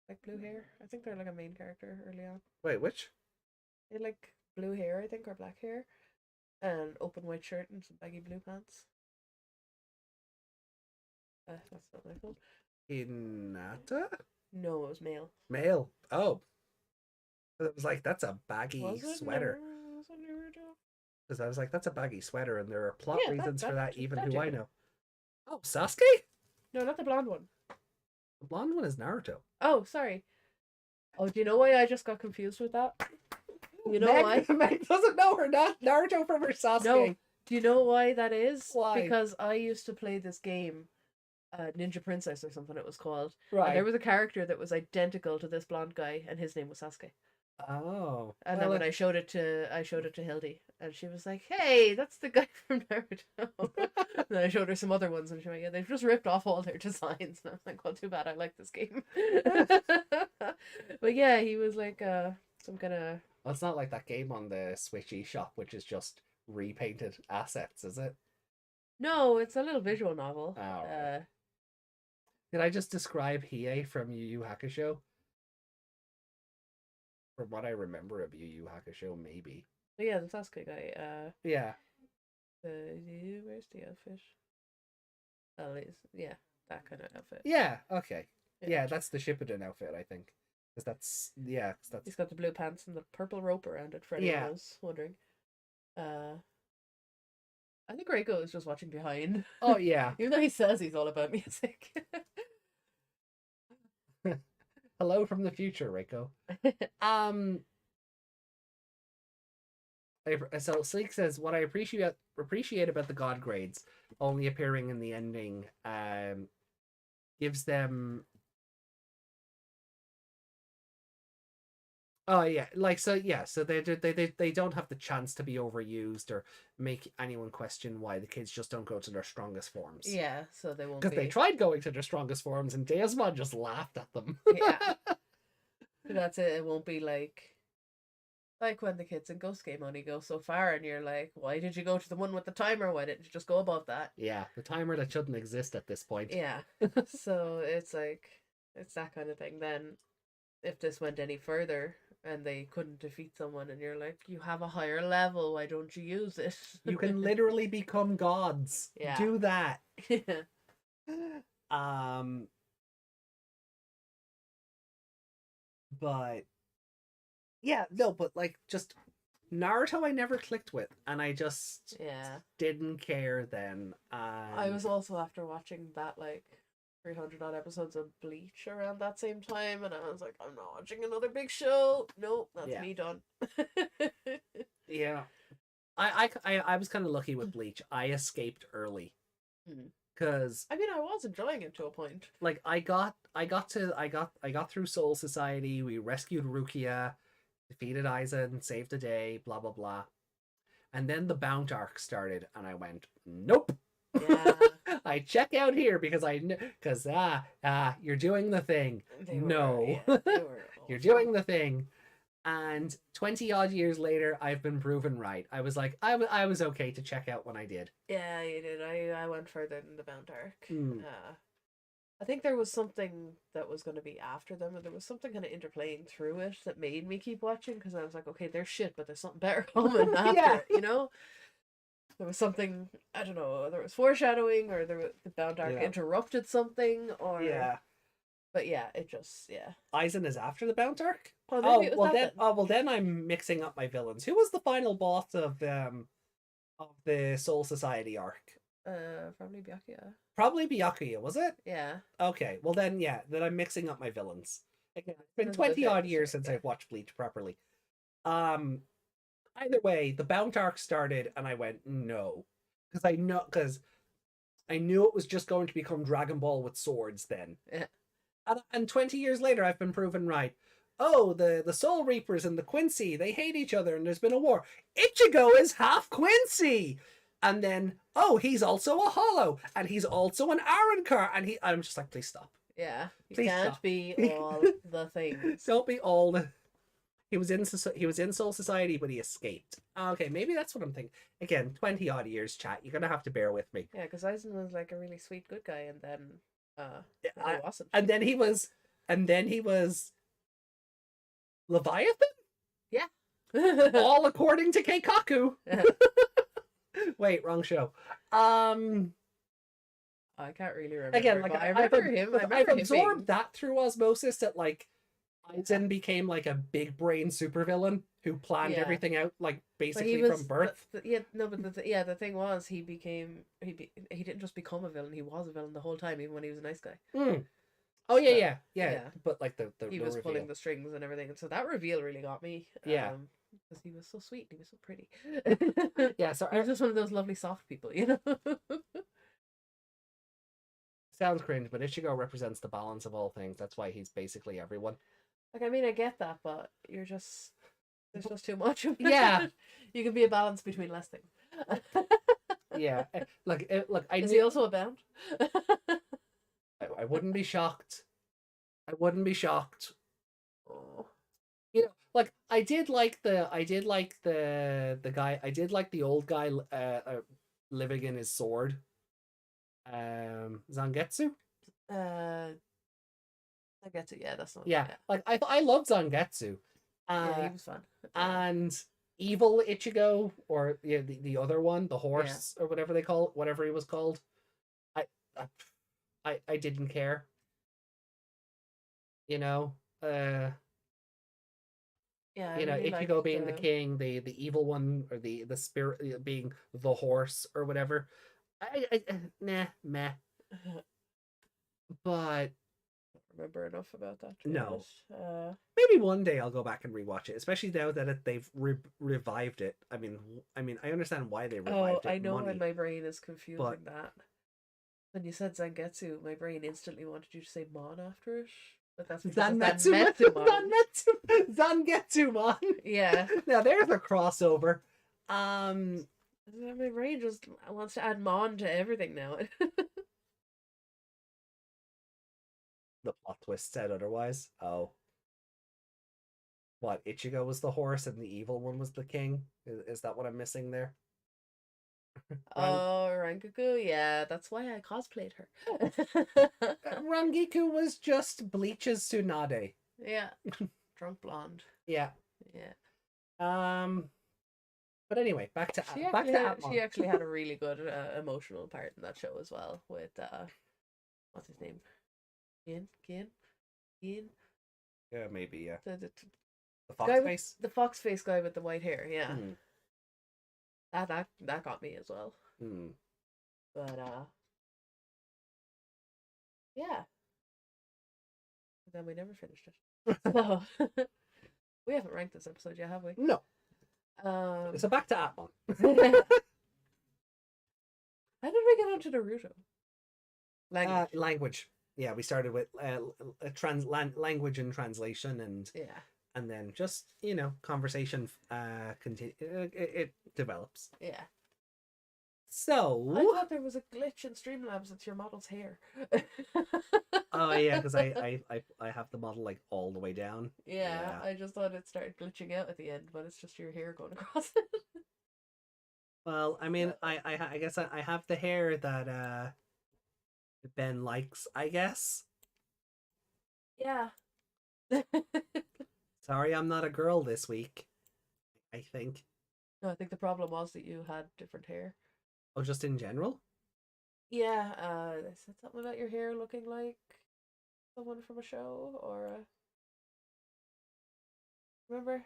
Like blue hair. I think they're like a main character early on. Wait, which? They had like blue hair, I think, or black hair, and open white shirt and some baggy blue pants. That's not my phone. Hinata? No, it was male. Male. Oh. It was like, that's a baggy sweater. Was it Naruto? Because I was like, that's a baggy sweater, and there are plot reasons for that, even who I know. Oh, Sasuke? No, not the blonde one. The blonde one is Naruto. Oh, sorry. Oh, do you know why I just got confused with that? You know why? Meg doesn't know her Naruto from her Sasuke. No. Do you know why that is? Why? Because I used to play this game, Ninja Princess or something it was called. Right. And there was a character that was identical to this blonde guy, and his name was Sasuke. Oh. And then when I showed it to Hildy, and she was like, "Hey, that's the guy from Naruto." And then I showed her some other ones, and she went, "Yeah, they've just ripped off all their designs." And I was like, "Well, too bad. I like this game." But yeah, he was like some kind of. Well, it's not like that game on the Switch eShop, which is just repainted assets, is it? No, it's a little visual novel. Oh, right. Did I just describe Hiei from Yu Yu Hakusho? From what I remember of Yu Yu Hakusho, maybe. But yeah, the Sasuke guy. Yeah. Where's the outfit? Oh, yeah, that kind of outfit. Yeah. Okay. Yeah, that's the Shippuden outfit, I think. Because that's He's got the blue pants and the purple rope around it. For anyone who's wondering. I think Reiko is just watching behind. Oh yeah. Even though he says he's all about music. Hello from the future, Reiko. So Sleek says, what I appreciate about the God grades only appearing in the ending gives them. Oh yeah, so they don't have the chance to be overused or make anyone question why the kids just don't go to their strongest forms. Yeah, so they won't. Because they tried going to their strongest forms and Deusmon just laughed at them. Yeah, that's it. It won't be like when the kids in Ghost Game only go so far, and you're like, why did you go to the one with the timer? Why didn't you just go above that? Yeah, the timer that shouldn't exist at this point. Yeah, so it's like it's that kind of thing. Then, if this went any further, and they couldn't defeat someone, and you're like, you have a higher level, why don't you use it? You can literally become gods. Yeah. Do that. Yeah. But yeah, no, but like just Naruto I never clicked with, and I just didn't care then. I was also after watching that like 300 odd episodes of Bleach around that same time, and I was like, I'm not watching another big show. Nope, that's me done. Yeah. I was kind of lucky with Bleach. I escaped early. Because I mean, I was enjoying it to a point. Like I got through Soul Society. We rescued Rukia, defeated Aizen, saved the day, blah blah blah. And then the Bount arc started, and I went, nope. Yeah. I check out here because you're doing the thing. You're doing the thing. And 20 odd years later, I've been proven right. I was like, I was okay to check out when I did. Yeah, you did. I went further than the Bount arc. I think there was something that was going to be after them, and there was something kind of interplaying through it that made me keep watching, because I was like, okay, they're shit, but there's something better coming after it, you know? There was something, I don't know, there was foreshadowing, or the Bount arc interrupted something, or... Yeah. But yeah, it just, Aizen is after the Bount arc? Well, then I'm mixing up my villains. Who was the final boss of the Soul Society arc? Probably Byakuya. Probably Byakuya, was it? Yeah. Okay, well then I'm mixing up my villains. Again, it's been 20 odd years since I've watched Bleach properly. Either way, the Bount arc started, and I went no, because I knew it was just going to become Dragon Ball with swords then. Yeah. And 20 years later, I've been proven right. Oh, the Soul Reapers and the Quincy, they hate each other, and there's been a war. Ichigo is half Quincy! And then, oh, he's also a Hollow, and he's also an Arrancar, and I'm just like, please stop. Yeah, you can't be all the things. Don't be all the... He was in Soul Society, but he escaped. Okay, maybe that's what I'm thinking. Again, 20 odd years, chat. You're gonna have to bear with me. Yeah, because Aizen was like a really sweet good guy, and then he wasn't. And then he was Leviathan? Yeah. All according to Keikaku. Wait, wrong show. I can't really remember. Again, like I remember him. I've absorbed that through osmosis, that like Aizen became like a big brain supervillain who planned everything out, like basically from birth. The thing was, he didn't just become a villain. He was a villain the whole time, even when he was a nice guy. Oh yeah. But like he was pulling the strings and everything, and so that reveal really got me. Yeah. Because he was so sweet, he was so pretty. Yeah, so I was just one of those lovely soft people, you know. Sounds cringe, but Ichigo represents the balance of all things. That's why he's basically everyone. Like, I mean, I get that, but there's just too much of it. Yeah. You can be a balance between less things. Yeah. Is he also a Bount? I wouldn't be shocked. Oh. You know, like I did like the guy. I did like the old guy living in his sword. Zangetsu. Zangetsu, yeah, that's not. Yeah, like I love Zangetsu. Yeah, he was fun. And evil Ichigo, or the other one, the horse, or whatever he was called. I didn't care. You know, really Ichigo being the king, the evil one, or the spirit being the horse, or whatever. Meh. But I don't remember enough about that. No. Maybe one day I'll go back and rewatch it, especially now that they've revived it. I mean, I understand why they revived it. I know why my brain is confusing that. When you said Zangetsu, my brain instantly wanted you to say Mon after it. But that's Zangetsu-mon. Yeah. Now there's a crossover. My brain just wants to add Mon to everything now. The plot twist said otherwise. Oh. What, Ichigo was the horse and the evil one was the king? Is that what I'm missing there? Oh, Rangiku, yeah, that's why I cosplayed her. Rangiku was just Bleach's Tsunade. Yeah, drunk blonde. Yeah. Yeah. But anyway, back to She Appmon. actually had a really good emotional part in that show as well with what's his name? Ian? Yeah, maybe, yeah. The Fox guy face? the fox face guy with the white hair, yeah. Hmm. That got me as well. Hmm. But yeah. But then we never finished it. So we haven't ranked this episode yet, have we? No. So back to Appmon. How did we get onto Naruto? Language. Yeah, we started with language and translation, and then just conversation. It develops. Yeah. So I thought there was a glitch in Streamlabs. It's your model's hair. Oh yeah, because I have the model like all the way down. Yeah, I just thought it started glitching out at the end, but it's just your hair going across it. Well, I mean, I guess I have the hair that Ben likes, I guess. Yeah. Sorry, I'm not a girl this week. I think. No, I think the problem was that you had different hair. Oh, just in general? Yeah, they said something about your hair looking like someone from a show or remember?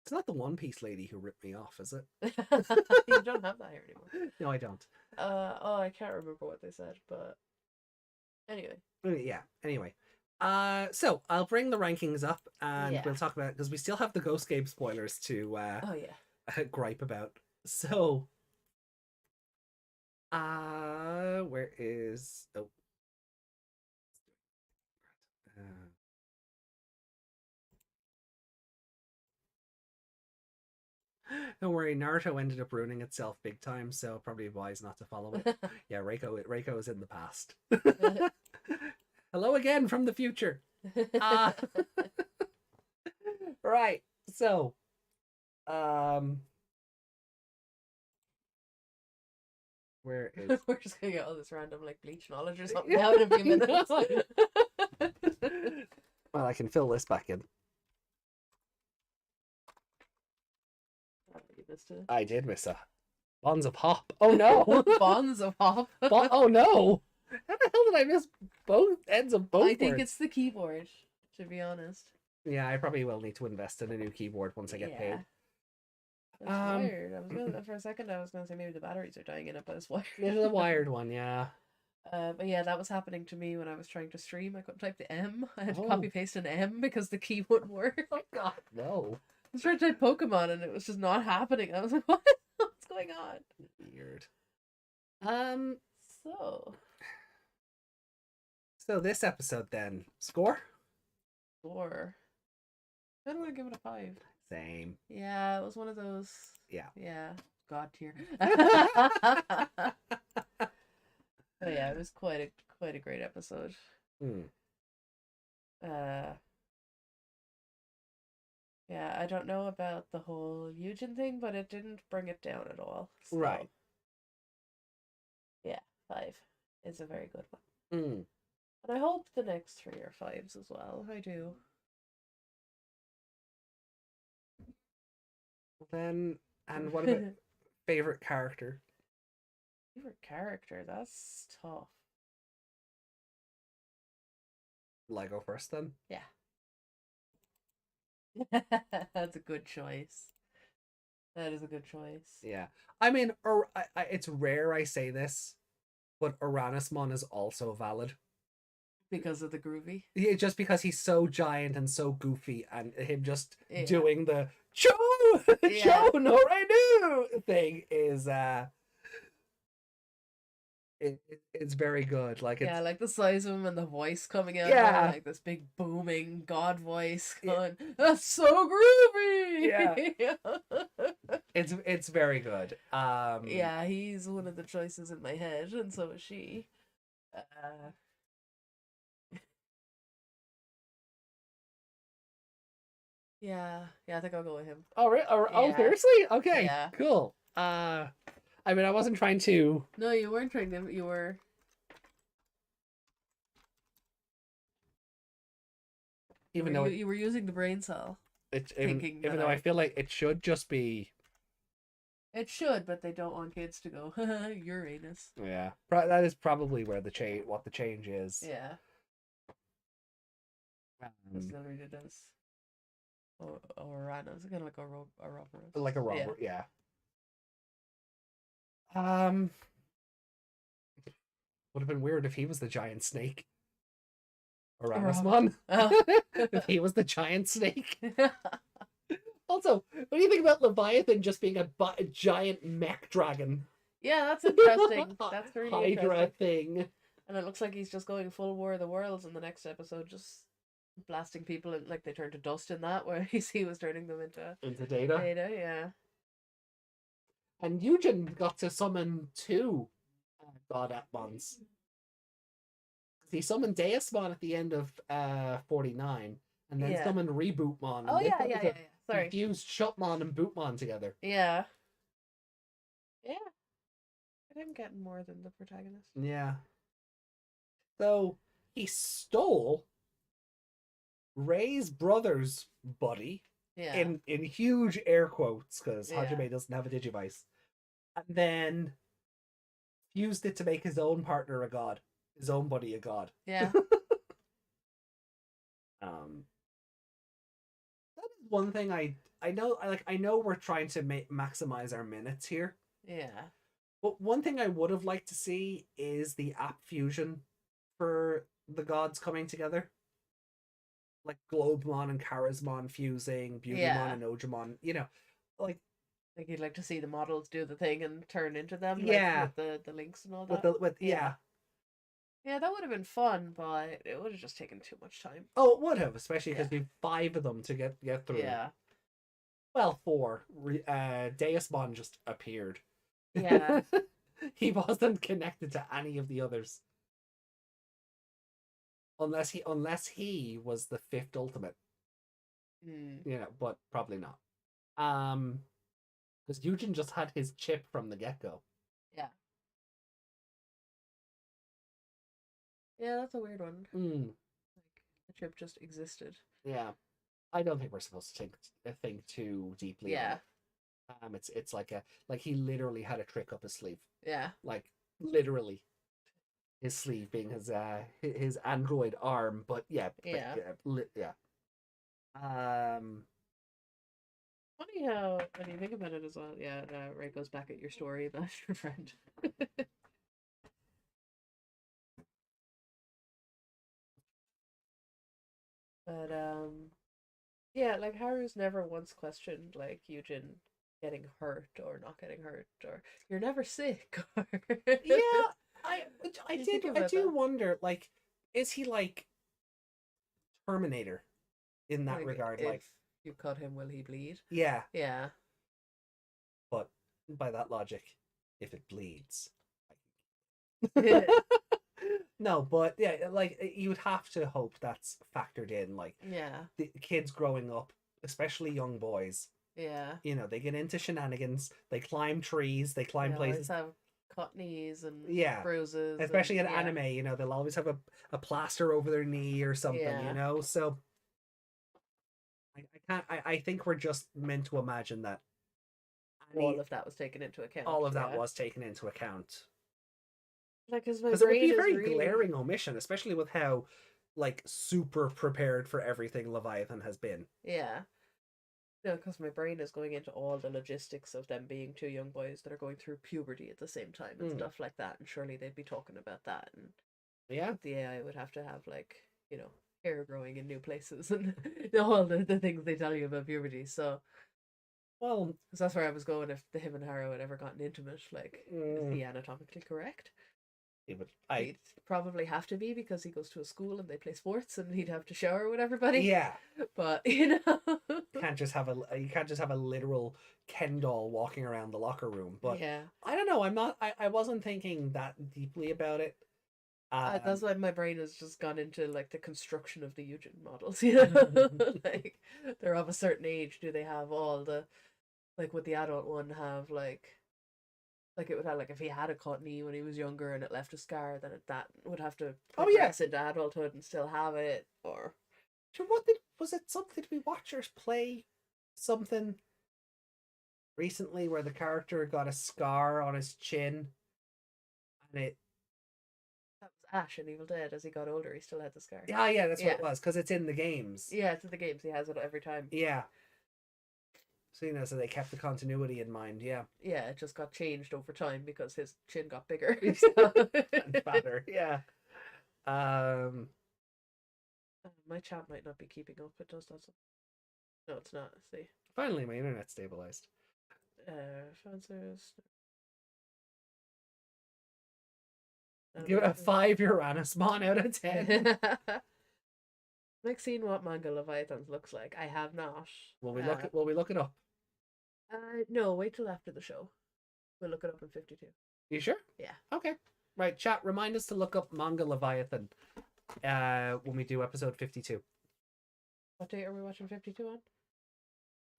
It's not the One Piece lady who ripped me off, is it? You don't have that hair anymore. No, I don't. Oh, I can't remember what they said, but anyway. Yeah, anyway. So I'll bring the rankings up and we'll talk about it because we still have the Ghost Game spoilers to oh yeah gripe about. So where is don't worry, Naruto ended up ruining itself big time, so probably wise not to follow it. Yeah, Reiko is in the past. Hello again from the future. Right, so where is we're just gonna get all this random like bleach knowledge or something out in a few minutes. Well, I can fill this back in. I did miss a Bonds of Hop. Oh no! Bonds of Hop. Oh no! How the hell did I miss both ends of both? I think it's the keyboard, to be honest. Yeah, I probably will need to invest in a new keyboard once I get paid. It's wired. For a second I was gonna say maybe the batteries are dying in it, but it's wired. It's a wired one, yeah. But yeah, that was happening to me when I was trying to stream. I couldn't type the M. I had to copy paste an M because the key wouldn't work. Oh god, no. I was trying to type Pokemon and it was just not happening. I was like, what's going on? Weird. So this episode then. Score? Score. I don't want to give it a 5. Same. Yeah, it was one of those. Yeah. Yeah. God tier. But yeah, it was quite a great episode. Yeah, I don't know about the whole Eugen thing, but it didn't bring it down at all. So, right. Yeah, 5 is a very good one. And I hope the next 3 are 5s as well. I do. Then, and what about favorite character? Favorite character? That's tough. Will I go first then? Yeah. That's a good choice. That is a good choice. Yeah. I mean, it's rare I say this, but Uranismon is also valid. Because of the groovy? Yeah, just because he's so giant and so goofy, and him just doing the Cho no Reinu thing is it's very good. Like it's, like the size of him and the voice coming out, like this big booming god voice going, that's so groovy. Yeah. It's very good. Yeah, he's one of the choices in my head, and so is she. Yeah, I think I'll go with him. Oh, really? Oh, seriously? Okay, cool. I mean, I wasn't trying to. No, you weren't trying to. You were. Even though you were using the brain cell, thinking even though I feel like it should just be. It should, but they don't want kids to go Uranus. Yeah, that is probably where what the change is. Yeah. That's Um, literally it is. Or Uranus, kind of like a robber. like a robber, yeah. Would have been weird if he was the giant snake. Uranusmon. Oh. If he was the giant snake. Also, what do you think about Leviathan just being a giant mech dragon? Yeah, that's interesting. That's really Hydra interesting. thing. And it looks like he's just going full War of the Worlds in the next episode, just blasting people and like they turn to dust in that, where he was turning them into Data. Data, yeah. And Eugen got to summon 2 god Appmons. He summoned Deusmon at the end of 49, and then summoned Rebootmon. Oh yeah. Sorry. He fused Shutmon and Bootmon together. Yeah. Yeah. I'm getting more than the protagonist. Yeah. So he stole Ray's brother's buddy. Yeah. In huge air quotes, because Hajime doesn't have a Digivice. And then used it to make his own partner a god. His own buddy a god. Yeah. That is one thing I know. I know we're trying to maximize our minutes here. Yeah. But one thing I would have liked to see is the app fusion for the gods coming together. Like Globemon and Charismon fusing, Beautymon and Ojamon. You know, like you'd like to see the models do the thing and turn into them. Yeah. With the links and all that. Yeah. Yeah, that would have been fun, but it would have just taken too much time. Oh, it would have, especially because we've 5 of them to get through. Yeah. Well, 4. Deusmon just appeared. Yeah. He wasn't connected to any of the others. Unless he was the 5th ultimate. You know, but probably not. Because Eugen just had his chip from the get-go. Yeah. Yeah, that's a weird one. Like the chip just existed. Yeah. I don't think we're supposed to think too deeply on it. It's like he literally had a trick up his sleeve. Yeah. Like literally. His sleeve being his android arm, but yeah. Funny how when you think about it as well, right goes back at your story about your friend. But yeah, like Haru's never once questioned like Eugen getting hurt or not getting hurt or you're never sick or Yeah, I do wonder, like, is he like Terminator in that regard? If like you cut him, will he bleed? Yeah. Yeah. But by that logic, if it bleeds. No, but yeah, like you would have to hope that's factored in. Like, the kids growing up, especially young boys. Yeah. You know, they get into shenanigans. They climb trees. They climb places. They have cut knees and bruises. Especially in anime, you know, they'll always have a plaster over their knee or something. You know, so I think we're just meant to imagine that all of that was taken into account. All of that was taken into account. Like, because it would be a very glaring omission, especially with how like super prepared for everything Leviathan has been. Yeah. No, because my brain is going into all the logistics of them being 2 young boys that are going through puberty at the same time and stuff like that, and surely they'd be talking about that, and the AI would have to have, like, you know, hair growing in new places and all the things they tell you about puberty. So, well, because that's where I was going. If him and Haru had ever gotten intimate, like, is he anatomically correct? He'd probably have to be, because he goes to a school and they play sports and he'd have to shower with everybody. Yeah. But, you know, you can't just have a literal Ken doll walking around the locker room. But I don't know, I wasn't thinking that deeply about it. That's why my brain has just gone into like the construction of the Eugen models, you know. Like, they're of a certain age. Do they have all the, like, would the adult one have like it would have, like, if he had a cut knee when he was younger and it left a scar, then that would have to progress into adulthood and still have it, or Was it something? Did we watch or play something recently where the character got a scar on his chin, and it? That was Ash in Evil Dead. As he got older, he still had the scar. Yeah, that's what it was, because it's in the games. Yeah, it's in the games. He has it every time. Yeah. So so they kept the continuity in mind. Yeah. Yeah, it just got changed over time because his chin got bigger. And fatter. Yeah. My chat might not be keeping up. It does that. No, it's not. Let's see. Finally, my internet stabilized. Sponsors. Give it a 5 Uranusmon out of 10. Like seeing what manga Leviathans looks like. I have not. Will we look it up? No, wait till after the show. We'll look it up in 52. You sure? Yeah. Okay. Right, chat, remind us to look up manga Leviathan when we do episode 52. What date are we watching 52 on?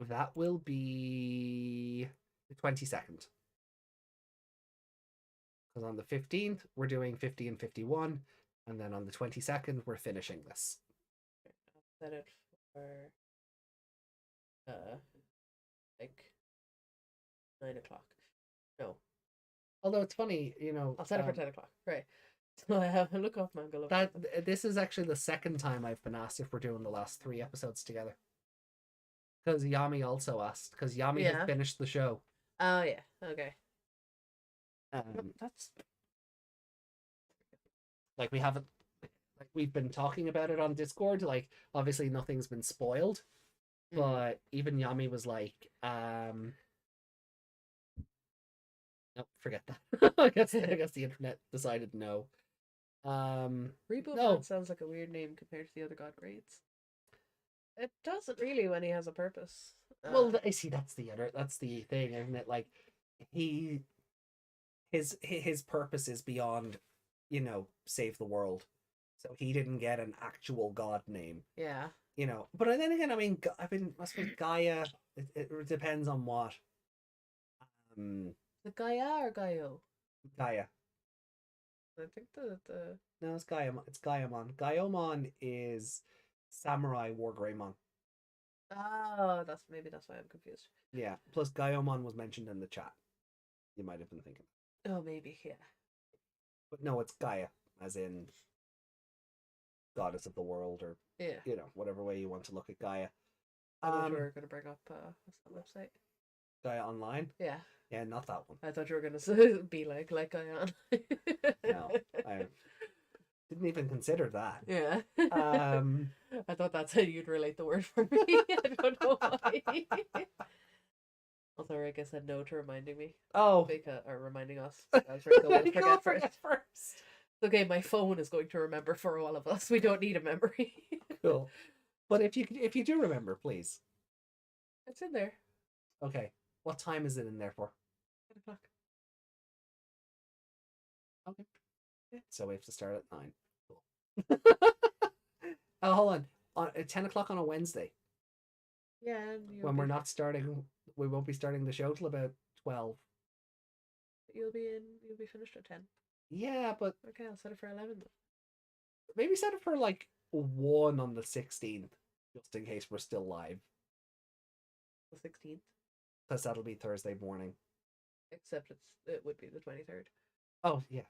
That will be the 22nd. Because on the 15th, we're doing 50 and 51. And then on the 22nd, we're finishing this. I'll set it for like 9 o'clock. No. Although it's funny, I'll set it for 10 o'clock. Right. So I have a look off manga. This is actually the second time I've been asked if we're doing the last 3 episodes together. Because Yami also asked. Because Yami has finished the show. Oh, yeah. Okay. That's... Like, we haven't... Like, we've been talking about it on Discord. Like, obviously nothing's been spoiled. But even Yami was like, nope, forget that. I guess the internet decided no. Reboot no. Man sounds like a weird name compared to the other God Grades. It doesn't really when he has a purpose. Well, I see. That's the thing, isn't it? Like, his purpose is beyond, save the world. So he didn't get an actual god name. Yeah. But then again, I suppose Gaia. It depends on what. The Gaia or Gaio? Gaia. I think the No, it's Gaia. It's Gaiamon. Gaiomon is Samurai Wargreymon. Oh, that's why I'm confused. Yeah. Plus, Gaiomon was mentioned in the chat. You might have been thinking. Oh, maybe, yeah. But no, it's Gaia, as in goddess of the world, or whatever way you want to look at Gaia. I thought you were going to bring up what's that website? Gaia Online. Yeah. Yeah, not that one. I thought you were going to be like Gaia Online. No, I didn't even consider that. Yeah. I thought that's how you'd relate the word for me. I don't know why. Also, Rick said no to reminding me. Oh. Or reminding us. As Rick will forget first. Okay, my phone is going to remember for all of us. We don't need a memory. Cool. But if you do remember, please. It's in there. Okay. What time is it in there for? 10 o'clock. Okay. Yeah. So we have to start at 9. Cool. Oh, hold on. At 10 o'clock on a Wednesday. Yeah. When we're not starting, we won't be starting the show till about 12. You'll be finished at 10. Yeah, but okay, I'll set it for 11 then. Maybe set it for like 1 on the 16th, just in case we're still live. The 16th. Because that'll be Thursday morning. Except it would be the 23rd. Oh yeah.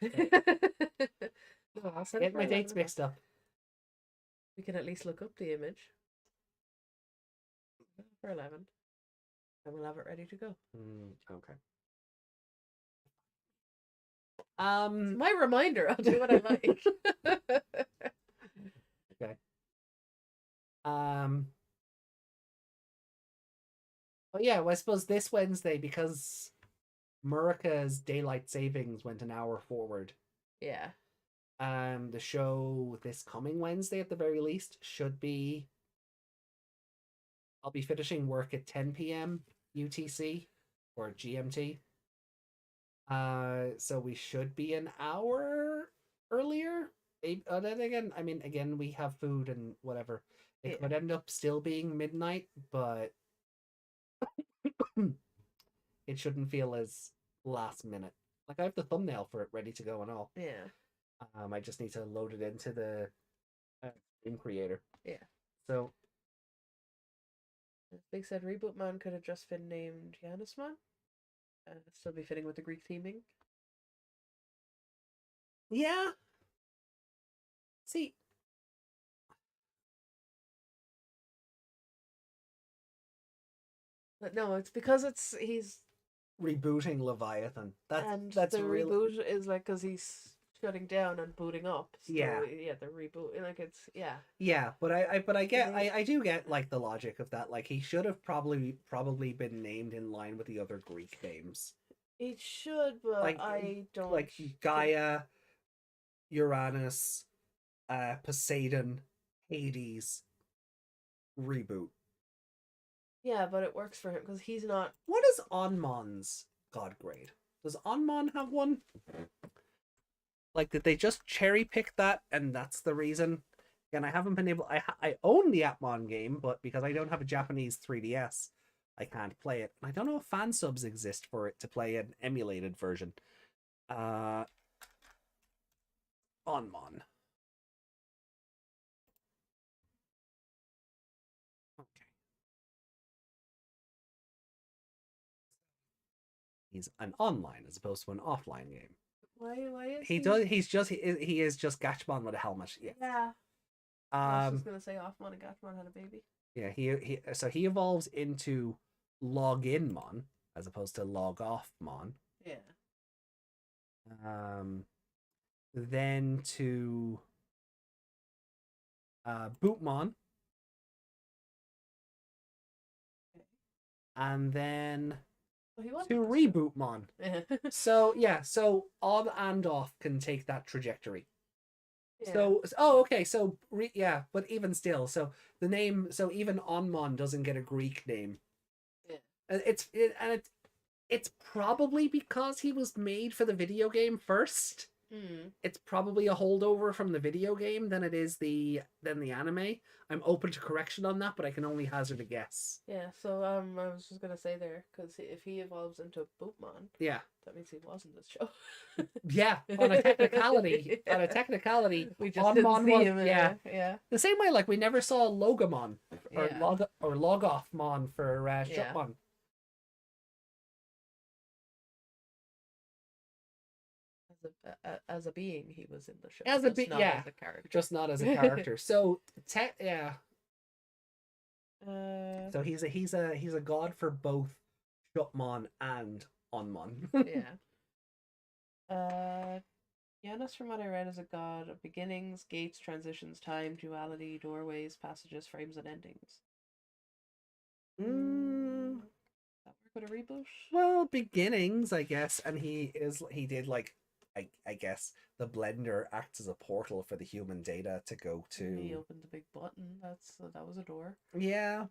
No, I'll set Get it for my dates mixed up. We can at least look up the image for 11, and we'll have it ready to go. Okay. It's my reminder. I'll do what I like. Okay. But yeah, well, I suppose this Wednesday, because Murica's daylight savings went an hour forward. Yeah. The show this coming Wednesday, at the very least, should be. I'll be finishing work at 10 p.m. UTC or GMT. So we should be an hour earlier. Then again, we have food and whatever. It could end up still being midnight, but it shouldn't feel as last minute. Like, I have the thumbnail for it ready to go and all. Yeah. I just need to load it into the Stream Creator. Yeah. So Big said Rebootman could have just been named Janusman. Still be fitting with the Greek theming. yeah. See. But no, it's because he's Rebooting Leviathan. That's the really reboot is like because he's shutting down and booting up. So yeah. The reboot like it's yeah. Yeah, but I do get like the logic of that. Like he should have probably been named in line with the other Greek names. It should, but Like I don't like Gaia, Uranus, Poseidon, Hades, reboot. Yeah, but it works for him because he's not. What is Onmon's god grade? Does Onmon have one? Like, did they just cherry pick that, and that's the reason? And I haven't been able. I own the Appmon game, but because I don't have a Japanese 3DS, I can't play it. I don't know if fan subs exist for it to play an emulated version. Onmon. Okay. He's an online as opposed to an offline game. Why is he does? He is just Gatchmon with a helmet. Yeah. Yeah. I was just gonna say Offmon and Gatchmon had a baby. Yeah, he evolves into Login-mon as opposed to Log Off-mon. Yeah. Then to Bootmon. Okay. And then Well, to Rebootmon. So yeah, so on and off can take that trajectory. Yeah. So okay, so yeah, but even still, so the name, so even Onmon doesn't get a Greek name. Yeah. It's probably because he was made for the video game first. It's probably a holdover from the video game than the anime. I'm open to correction on that, but I can only hazard a guess. Yeah, so I was just gonna say there, because if he evolves into Bootmon, yeah, that means he was in this show. Yeah, on a technicality, we just didn't see him. Yeah. The same way, like we never saw Logomon or Logoffmon for Shutmon. As a being, he was in the show. As a character, just not as a character. So, yeah. So he's a god for both Shutmon and Onmon. Yeah. Janus, from what I read, is a god of beginnings, gates, transitions, time, duality, doorways, passages, frames, and endings. That work with a reboot? Well, beginnings, I guess, and he did like. I guess the blender acts as a portal for the human data to go to. He opened the big button. That was a door. Yeah.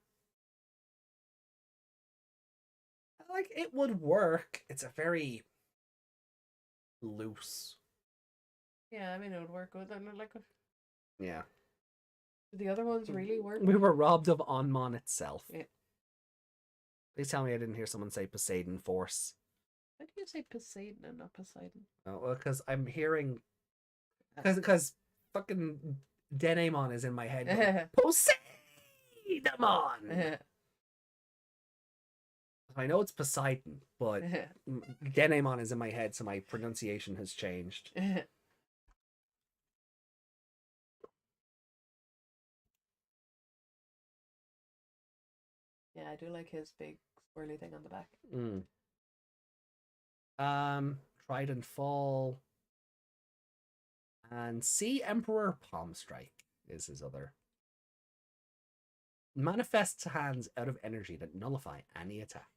Like it would work. It's a very loose. Yeah, I mean it would work with like. Yeah. Did the other ones really work? We were robbed of Onmon itself. Yeah. Please tell me I didn't hear someone say Poseidon Force. Why do you say Poseidon and not Poseidon? Oh, well, because I'm hearing... Because fucking Denamon is in my head. Poseidon! I know it's Poseidon, but Denamon is in my head, so my pronunciation has changed. Yeah, I do like his big swirly thing on the back. Trident Fall. And Sea Emperor Palm Strike is his other. Manifests hands out of energy that nullify any attack.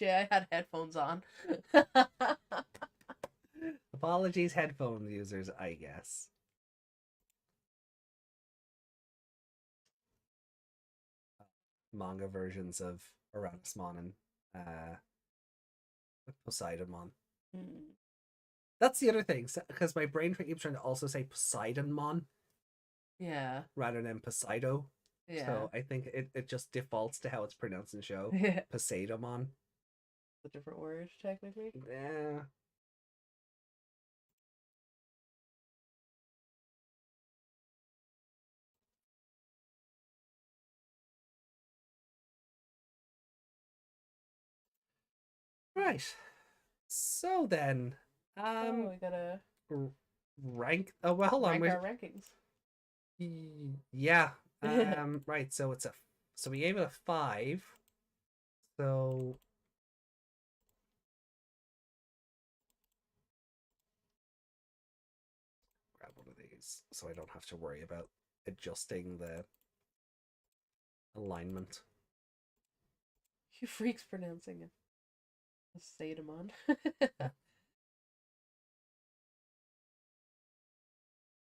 Yeah. I had headphones on. Apologies, headphone users, I guess. Manga versions of Uranusmon and Poseidonmon. That's the other thing, because my brain keeps trying to also say Poseidonmon. Yeah. Rather than Poseido. Yeah. So I think it just defaults to how it's pronounced in show. Poseidomon. A different word, technically. Yeah. Right. So then, So we gotta rank. Oh well, hold on. rank our rankings. Yeah. Right. So it's a. So we gave it a 5. So grab one of these so I don't have to worry about adjusting the alignment. You freaks pronouncing it. Digimon.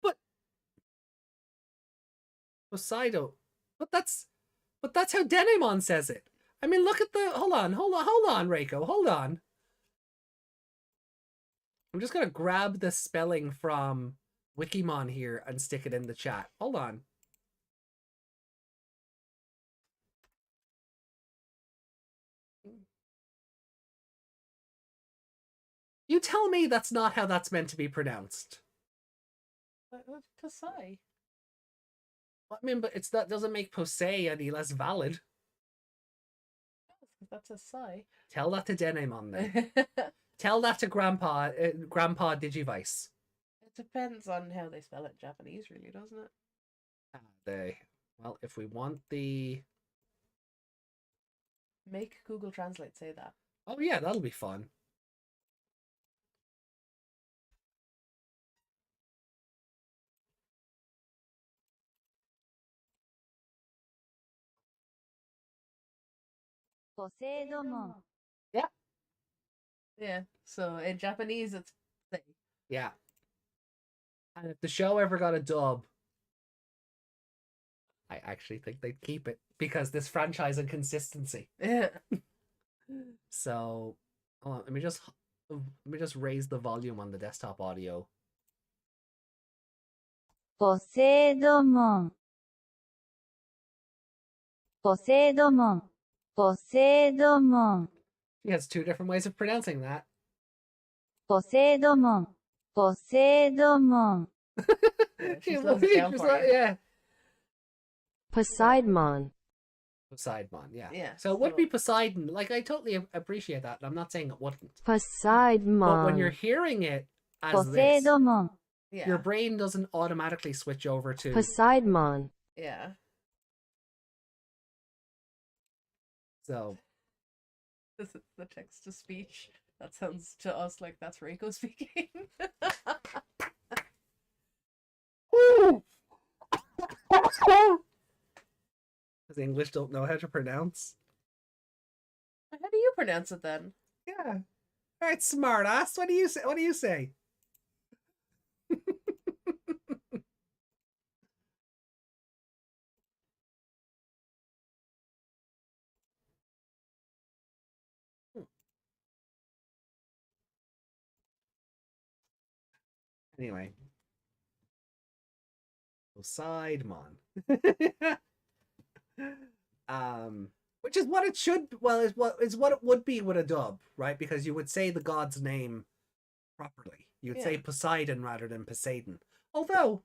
But Poseidon. But that's how Denimon says it. I mean, look at the. Hold on, Reiko. Hold on. I'm just gonna grab the spelling from Wikimon here and stick it in the chat. Hold on. You tell me that's not how that's meant to be pronounced. Posei. I mean, but that doesn't make Posei any less valid. That's a sigh. Tell that to Denimon then. Tell that to Grandpa Digivice. It depends on how they spell it in Japanese, really, doesn't it? Well, if we want the... Make Google Translate say that. Oh yeah, that'll be fun. Poseidon. Yeah. Yeah. So in Japanese, it's Posei. Yeah. And if the show ever got a dub, I actually think they'd keep it because this franchise and consistency. Yeah. So, hold on, let me just raise the volume on the desktop audio. Poseidon. Poseidon. Poseidon. She has 2 different ways of pronouncing that. Poseidon. Poseidon. She slows it down for you. Yeah. Poseidon. Poseidon, yeah. Yeah. So it would be Poseidon. Like, I totally appreciate that. I'm not saying it wouldn't. Poseidon. But when you're hearing it as this, Poseidon. Yeah. your brain doesn't automatically switch over to... Poseidon. Yeah. So... This is the text to speech. That sounds to us like that's Reiko speaking. Because English don't know how to pronounce. How do you pronounce it then? Yeah. All right, smart ass. What do you say? What do you say? Anyway. Poseidon. Which is what it should, well, is what it would be with a dub, right? Because you would say the god's name properly. You would say Poseidon rather than Poseidon. Although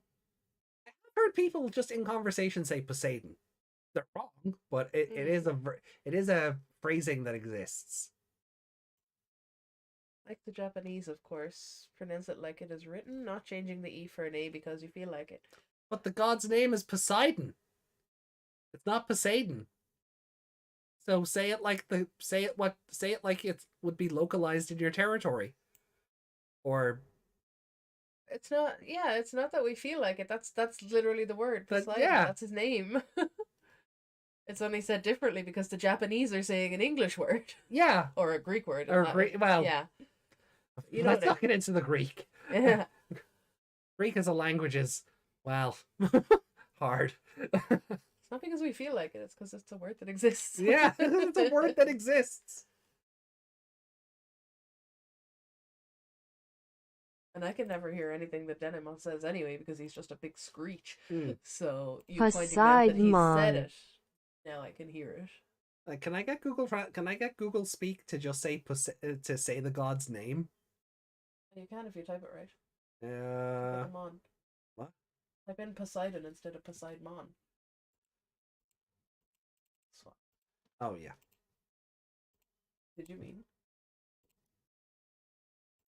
I've heard people just in conversation say Poseidon. They're wrong, but it is a phrasing that exists. Like the Japanese, of course, pronounce it like it is written, not changing the E for an A because you feel like it. But the god's name is Poseidon. It's not Poseidon. So say it like it would be localized in your territory. Or it's not that we feel like it. That's literally the word. Poseidon. Yeah. That's his name. It's only said differently because the Japanese are saying an English word. Yeah. Or a Greek word. Or Greek, well. Yeah. You let's not get into the Greek. Yeah. Greek as a language is, well, hard. It's not because we feel like it, it's because it's a word that exists. Yeah, it's a word that exists. And I can never hear anything that Denimon says anyway because he's just a big screech. So you Poseidon. pointing out that he said it, now I can hear it. Like, can I get Google Speak to just say the god's name? You can if you type it right. What? Type in Poseidon instead of Poseidon. Oh yeah. Did you mean?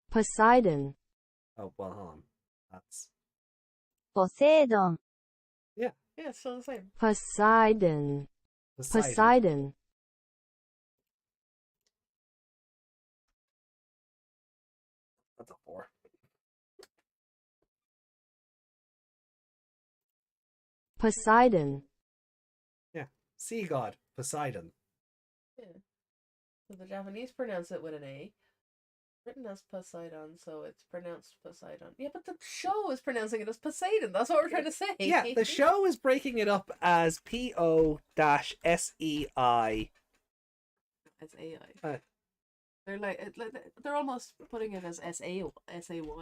Poseidon. Oh, well, hold on. That's... ポセイドン、 Yeah, it's still the same. Poseidon. Poseidon. Poseidon. That's a 4. Poseidon. Yeah. Sea god. Poseidon. Yeah. So the Japanese pronounce it with an A. Written as Poseidon, so it's pronounced Poseidon. Yeah, but the show is pronouncing it as Poseidon. That's what we're trying to say. Yeah, the show is breaking it up as P-O-S-E-I. As AI. Uh, they're almost putting it as S-A-Y.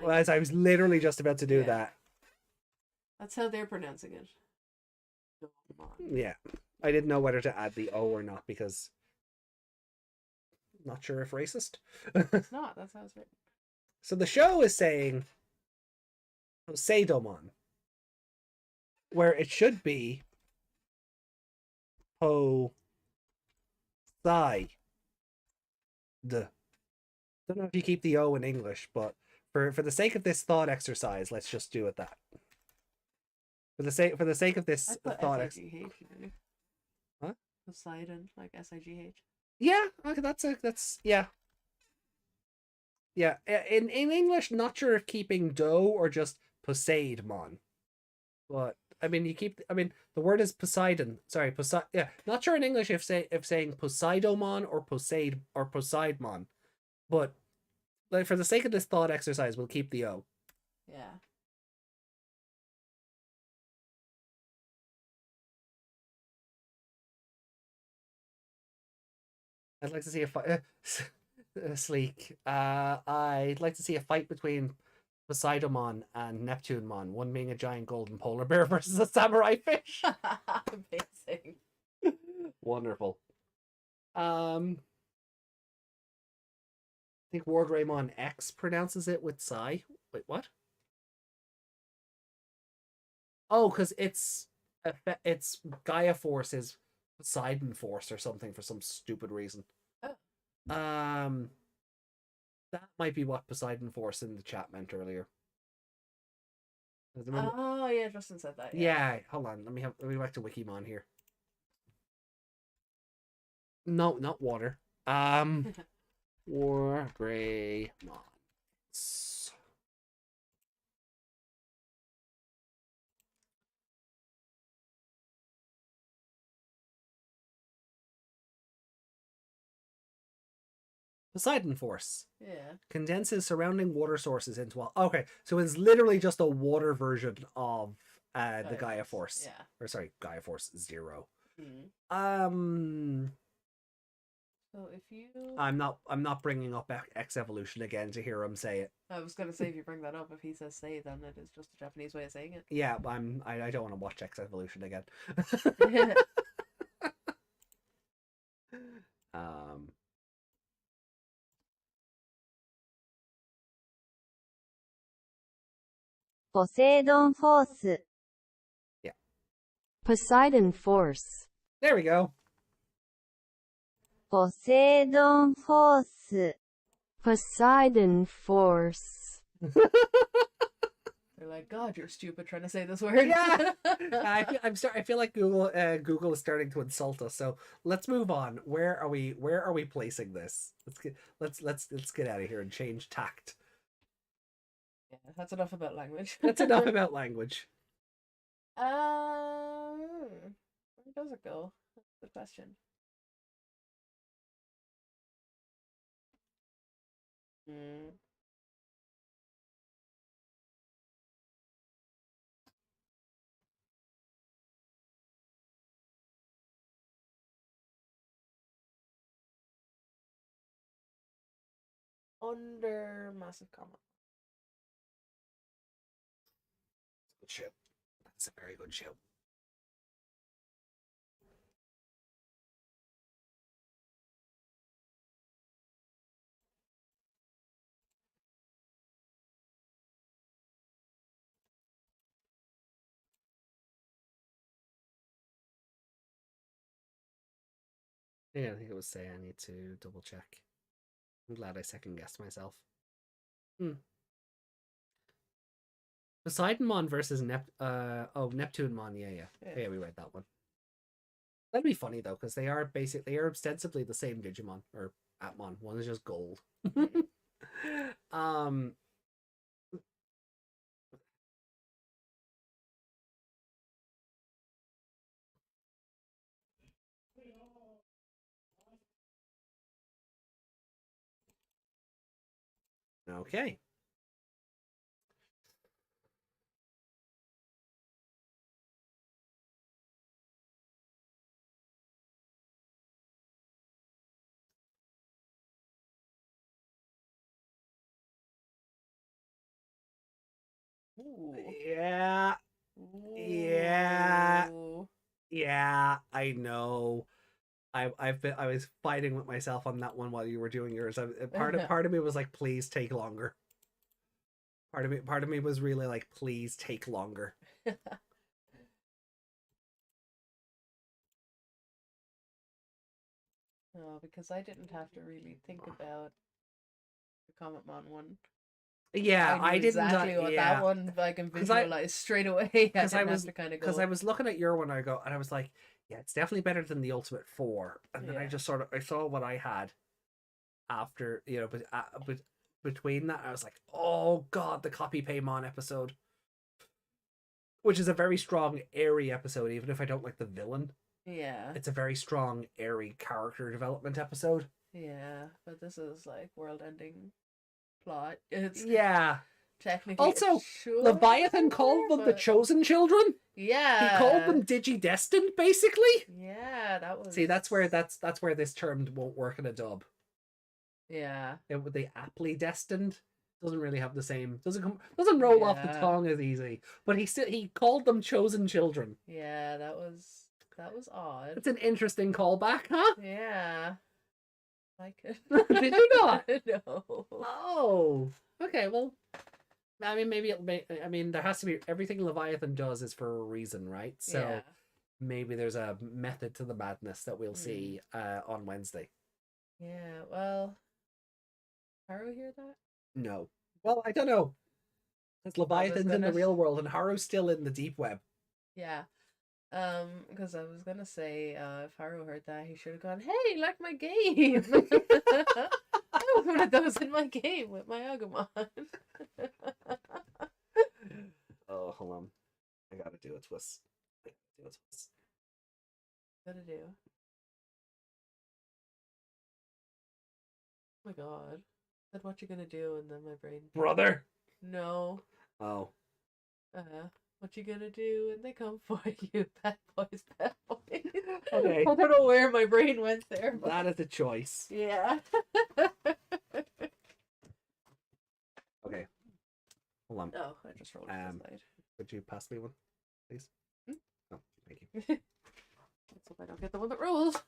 Well, as I was literally just about to do Yeah. that. That's how they're pronouncing it. Yeah. I didn't know whether to add the O or not because... Not sure if racist. It's not. That's how it's written. So the show is saying Poseidomon, where it should be Don't know if you keep the O in English, but for the sake of this thought exercise, let's just do it that. For the sake of this I put thought S-I-G-H. Huh? Poseidon, like S-I-G-H. Yeah, okay, that's yeah. Yeah, in English, not sure if keeping do or just Poseidon. But I mean, the word is Poseidon. Sorry, yeah, not sure in English if saying Poseidomon or Poseidon. But like for the sake of this thought exercise, we'll keep the O. Yeah. I'd like to see a fight. Sleek. I'd like to see a fight between Poseidon and Neptunemon, one being a giant golden polar bear versus a samurai fish. Amazing. Wonderful. I think Ward Raymond X pronounces it with Psy. Wait, what? Oh, because it's Gaia Force is Poseidon Force or something for some stupid reason. Oh. That might be what Poseidon Force in the chat meant earlier. Oh yeah, Justin said that. Yeah, hold on. Let me go back to Wikimon here. No, not water. War Greymon. Poseidon Force. Yeah. Condenses surrounding water sources into a... Okay, so it's literally just a water version of the Gaia Force. Yeah. Or sorry, Gaia Force 0. Mm. So if you... I'm not bringing up X Evolution again to hear him say it. I was gonna say if you bring that up, if he says "say," then it is just a Japanese way of saying it. Yeah, but I don't want to watch X Evolution again. Poseidon Force, Yeah. Poseidon Force. There we go. Poseidon Force, Poseidon Force. They're like, God, you're stupid trying to say this word. Yeah. I feel like Google is starting to insult us. So let's move on. Where are we placing this? Let's get out of here and change tact. Yeah, that's enough about language. That's enough about language. Where does it go? That's the question. Under massive comma. Good show. That's a very good show. Yeah, I think it was say I need to double check. I'm glad I second guessed myself. Poseidonmon versus Neptunemon. Yeah, we read that one. That'd be funny though, because they are ostensibly the same Digimon or Appmon. One is just gold. Okay. Ooh. Yeah. Yeah, I know. I was fighting with myself on that one while you were doing yours. Part of me was like, please take longer. Part of me was really like, please take longer. No, because I didn't have to really think about the Cometmon one. Yeah, I didn't exactly what that one I can visualize straight away. Because I was looking at your one, and I was like, yeah, it's definitely better than the Ultimate 4. And then I just I saw what I had after, but between that, I was like, oh god, the Copy Paymon episode, which is a very strong airy episode, even if I don't like the villain. Yeah, it's a very strong airy character development episode. Yeah, but this is like world-ending plot. It's technically also Leviathan called them the Chosen Children. Yeah, he called them Digi-destined, basically. Yeah, that was. See, that's where this term won't work in a dub. Yeah, the aptly destined doesn't really have the same. Doesn't roll off the tongue as easy. But he called them Chosen Children. Yeah, that was odd. It's an interesting callback, huh? Yeah. Like it. Did you not? No. Oh. Okay, well, I mean, there has to be, everything Leviathan does is for a reason, right? So maybe there's a method to the madness that we'll see on Wednesday. Yeah, well, Haru hear that? No. Well, I don't know. Because Leviathan's in the real world and Haru's still in the deep web. Yeah. Because I was gonna say, if Haru heard that, he should have gone, hey, like my game! I want one of those in my game with my Agumon. Oh, hold on. I gotta do a twist. Gotta do. Oh my god. Said what you gonna do, and then my brain. Brother! No. Oh. What you gonna do when they come for you, bad boys, bad boys. Okay. I don't know where my brain went there. But... That is a choice. Yeah. Okay. Hold on. Oh, I just rolled this side. Would you pass me one, please? Oh, thank you. Let's hope I don't get the one that rolls.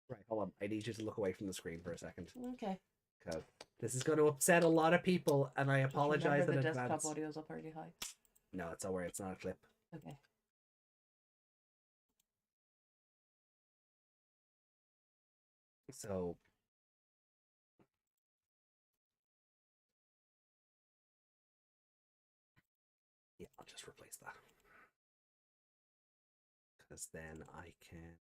Right, hold on. I need you to look away from the screen for a second. Okay. Because this is going to upset a lot of people, and I apologize in advance. The desktop audio's up pretty high. No, it's alright. It's not a clip. Okay. So... yeah, I'll just replace that. Because then I can...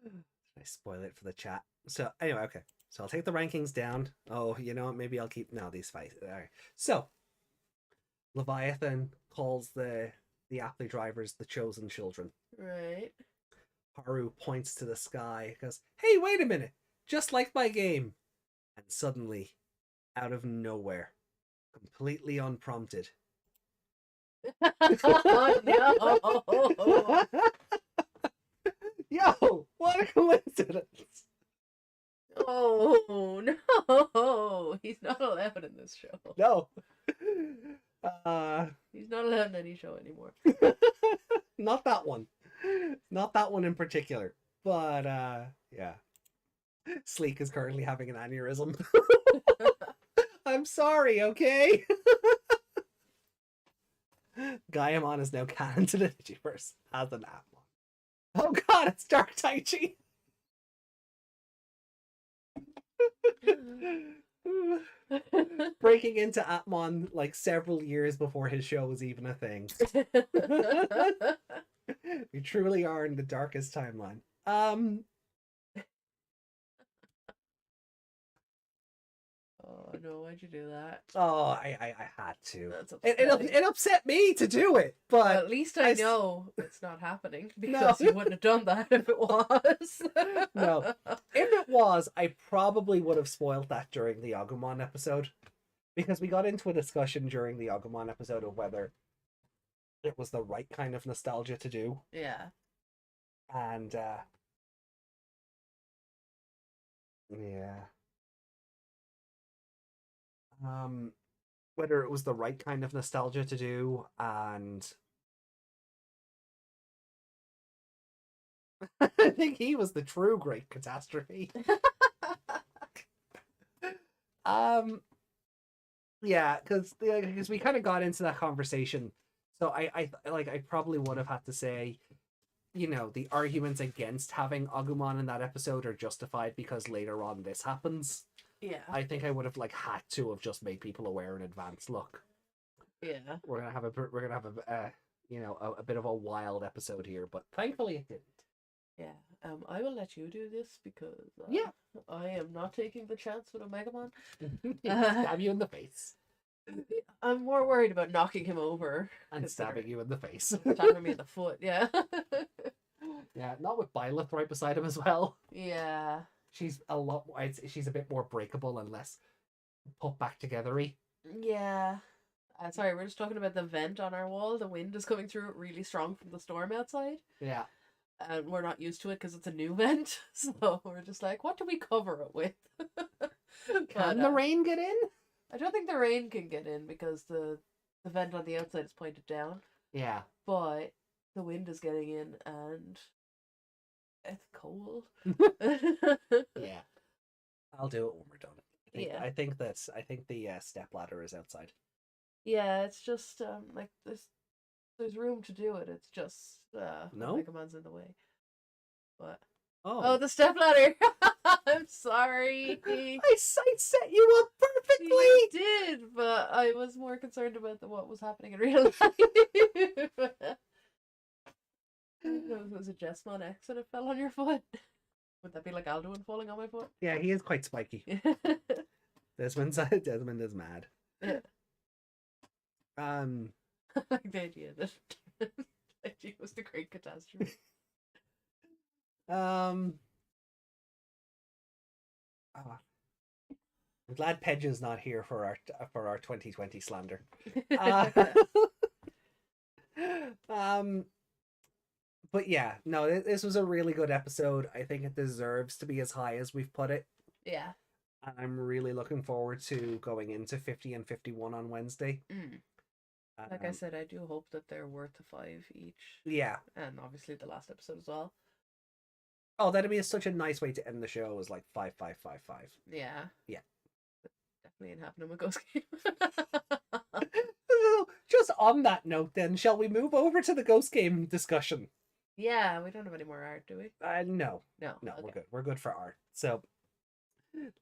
Did I spoil it for the chat? So anyway, okay. So I'll take the rankings down. Oh, you know what? Maybe I'll keep these fights. All right. So Leviathan calls the aptly drivers the Chosen Children. Right. Haru points to the sky, goes, "Hey, wait a minute! Just like my game!" And suddenly, out of nowhere, completely unprompted. Oh no! Yo, what a coincidence! Oh no! He's not allowed in this show. No. He's not allowed in any show anymore. Not that one. Not that one in particular. But yeah. Sleek is currently having an aneurysm. I'm sorry, okay? Gaiamon is now canon to the Digiverse as an Appmon. Oh god, it's Dark Taichi! Breaking into Appmon like several years before his show was even a thing. We truly are in the darkest timeline. Oh no, why'd you do that? Oh, I had to. That's It upsetting. it upset me to do it, but Well, at least I I s- know it's not happening because you wouldn't have done that if it was. No. If it was, I probably would have spoiled that during the Agumon episode. Because we got into a discussion during the Agumon episode of whether it was the right kind of nostalgia to do. Yeah. And yeah. Whether it was the right kind of nostalgia to do, and I think he was the true great catastrophe. Yeah, because we kind of got into that conversation, so I probably would have had to say, you know, the arguments against having Agumon in that episode are justified because later on this happens. Yeah. I think I would have had to have just made people aware in advance. Look, Yeah. we're gonna have a bit of a wild episode here, but thankfully it didn't. Yeah. I will let you do this because Yeah. I am not taking the chance with a Megamon. Stab you in the face I'm more worried about knocking him over and stabbing you in the face. stabbing me in the foot. Yeah. Yeah, not with Byleth right beside him as well. Yeah. She's she's a bit more breakable and less put back togethery. Yeah. Sorry, we're just talking about the vent on our wall. The wind is coming through it really strong from the storm outside. Yeah. And we're not used to it because it's a new vent. So we're just like, what do we cover it with? Can the rain get in? I don't think the rain can get in because the vent on the outside is pointed down. Yeah. But the wind is getting in and it's cold. Yeah. I'll do it when we're done. Yeah. I think the step ladder is outside. Yeah, it's just like there's room to do it. It's just No? Megamon's in the way. But Oh, the step ladder. I'm sorry. I set you up perfectly. You did, but I was more concerned about what was happening in real life. It was a Jessmon X and it fell on your foot. Would that be like Alduin falling on my foot? Yeah, he is quite spiky. Desmond is mad. Yeah. Like the idea that it was the great catastrophe. I'm glad Pedge's not here for our 2020 slander. But yeah, no, this was a really good episode. I think it deserves to be as high as we've put it. Yeah. And I'm really looking forward to going into 50 and 51 on Wednesday. Like I said, I do hope that they're worth a 5 each. Yeah. And obviously the last episode as well. Oh, that'd be such a nice way to end the show, is like 5, 5, 5, 5. Yeah. Yeah. Definitely ain't happening with Ghost Game. Just on that note, then, shall we move over to the Ghost Game discussion? Yeah, we don't have any more art, do we? No. No. No, Okay. we're good. We're good for art. So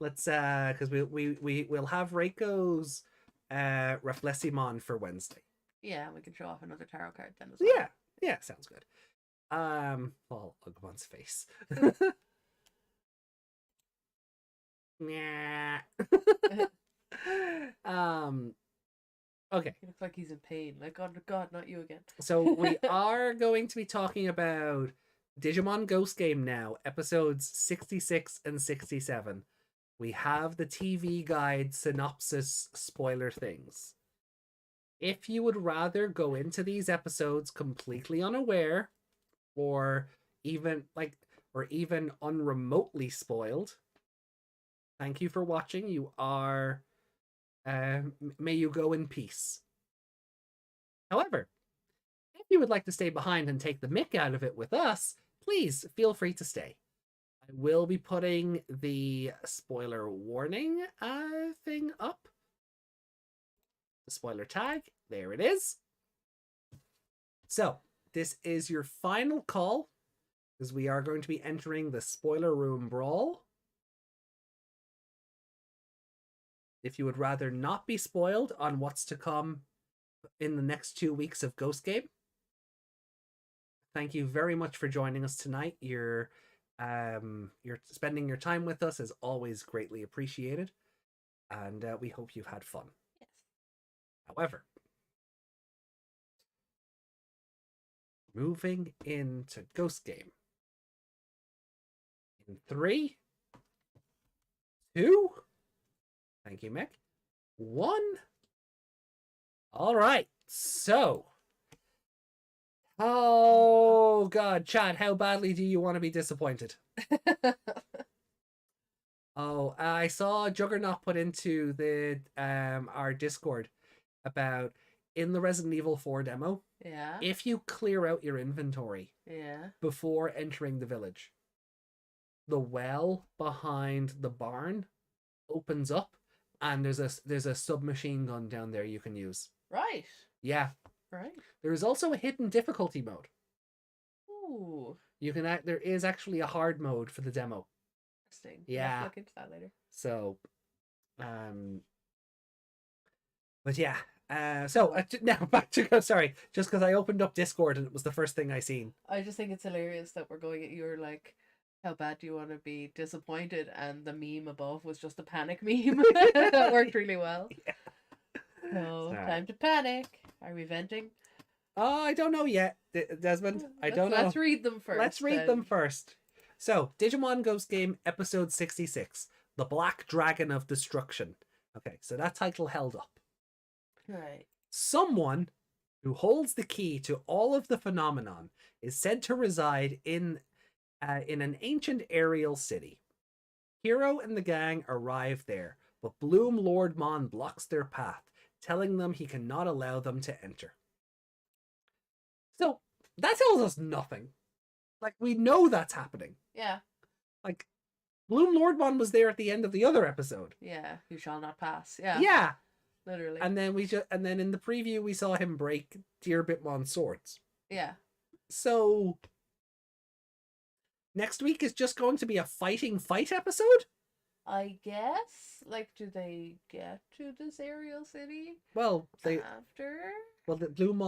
let's because we'll have Reiko's Reflecimon for Wednesday. Yeah, we can show off another tarot card then as well. Yeah, sounds good. Well, Ugamon's face. Yeah. Okay. He looks like he's in pain. Like, oh God, not you again. So we are going to be talking about Digimon Ghost Game now, episodes 66 and 67. We have the TV guide, synopsis, spoiler things. If you would rather go into these episodes completely unaware, or even unremotely spoiled, thank you for watching. You are may you go in peace. However, if you would like to stay behind and take the mick out of it with us, please feel free to stay. I will be putting the spoiler warning thing up. The spoiler tag, there it is. So, this is your final call, because we are going to be entering the spoiler room brawl. if you would rather not be spoiled on what's to come in the next 2 weeks of Ghost Game, thank you very much for joining us tonight. You're spending your time with us is always greatly appreciated, and we hope you've had fun. Yes. However, moving into Ghost Game in 3, 2, thank you, Mick, 1. All right, so, oh God, Chad, how badly do you want to be disappointed? Oh, I saw Juggernaut put into the our Discord about in the Resident Evil 4 demo. Yeah. If you clear out your inventory before entering the village, the well behind the barn opens up, and there's a submachine gun down there you can use. Right. Yeah. Right. There is also a hidden difficulty mode. Ooh. You can there is actually a hard mode for the demo. Interesting. Yeah. Let's look into that later. So, but yeah. So now back to sorry, just because I opened up Discord and it was the first thing I seen. I just think it's hilarious that we're going at you're like, how bad do you want to be disappointed? And the meme above was just a panic meme. That worked really well. Yeah. So Sorry. time to panic. Are we venting? Oh, I don't know yet, Desmond. I don't know. Let's read them first. Let's read them first. So, Digimon Ghost Game episode 66, The Black Dragon of Destruction. Okay, so that title held up. Right. Someone who holds the key to all of the phenomenon is said to reside in an ancient aerial city. Hero and the gang arrive there, but Bloom Lord Mon blocks their path, telling them he cannot allow them to enter. So that tells us nothing. Like, we know that's happening. Yeah. Like, Bloom Lord Mon was there at the end of the other episode. Yeah. You shall not pass. Yeah. Yeah. Literally. And then in the preview we saw him break Dear Bitmon's swords. Yeah. So next week is just going to be a fight episode? I guess. Like, do they get to this aerial city? Well, after? Well, the Bloom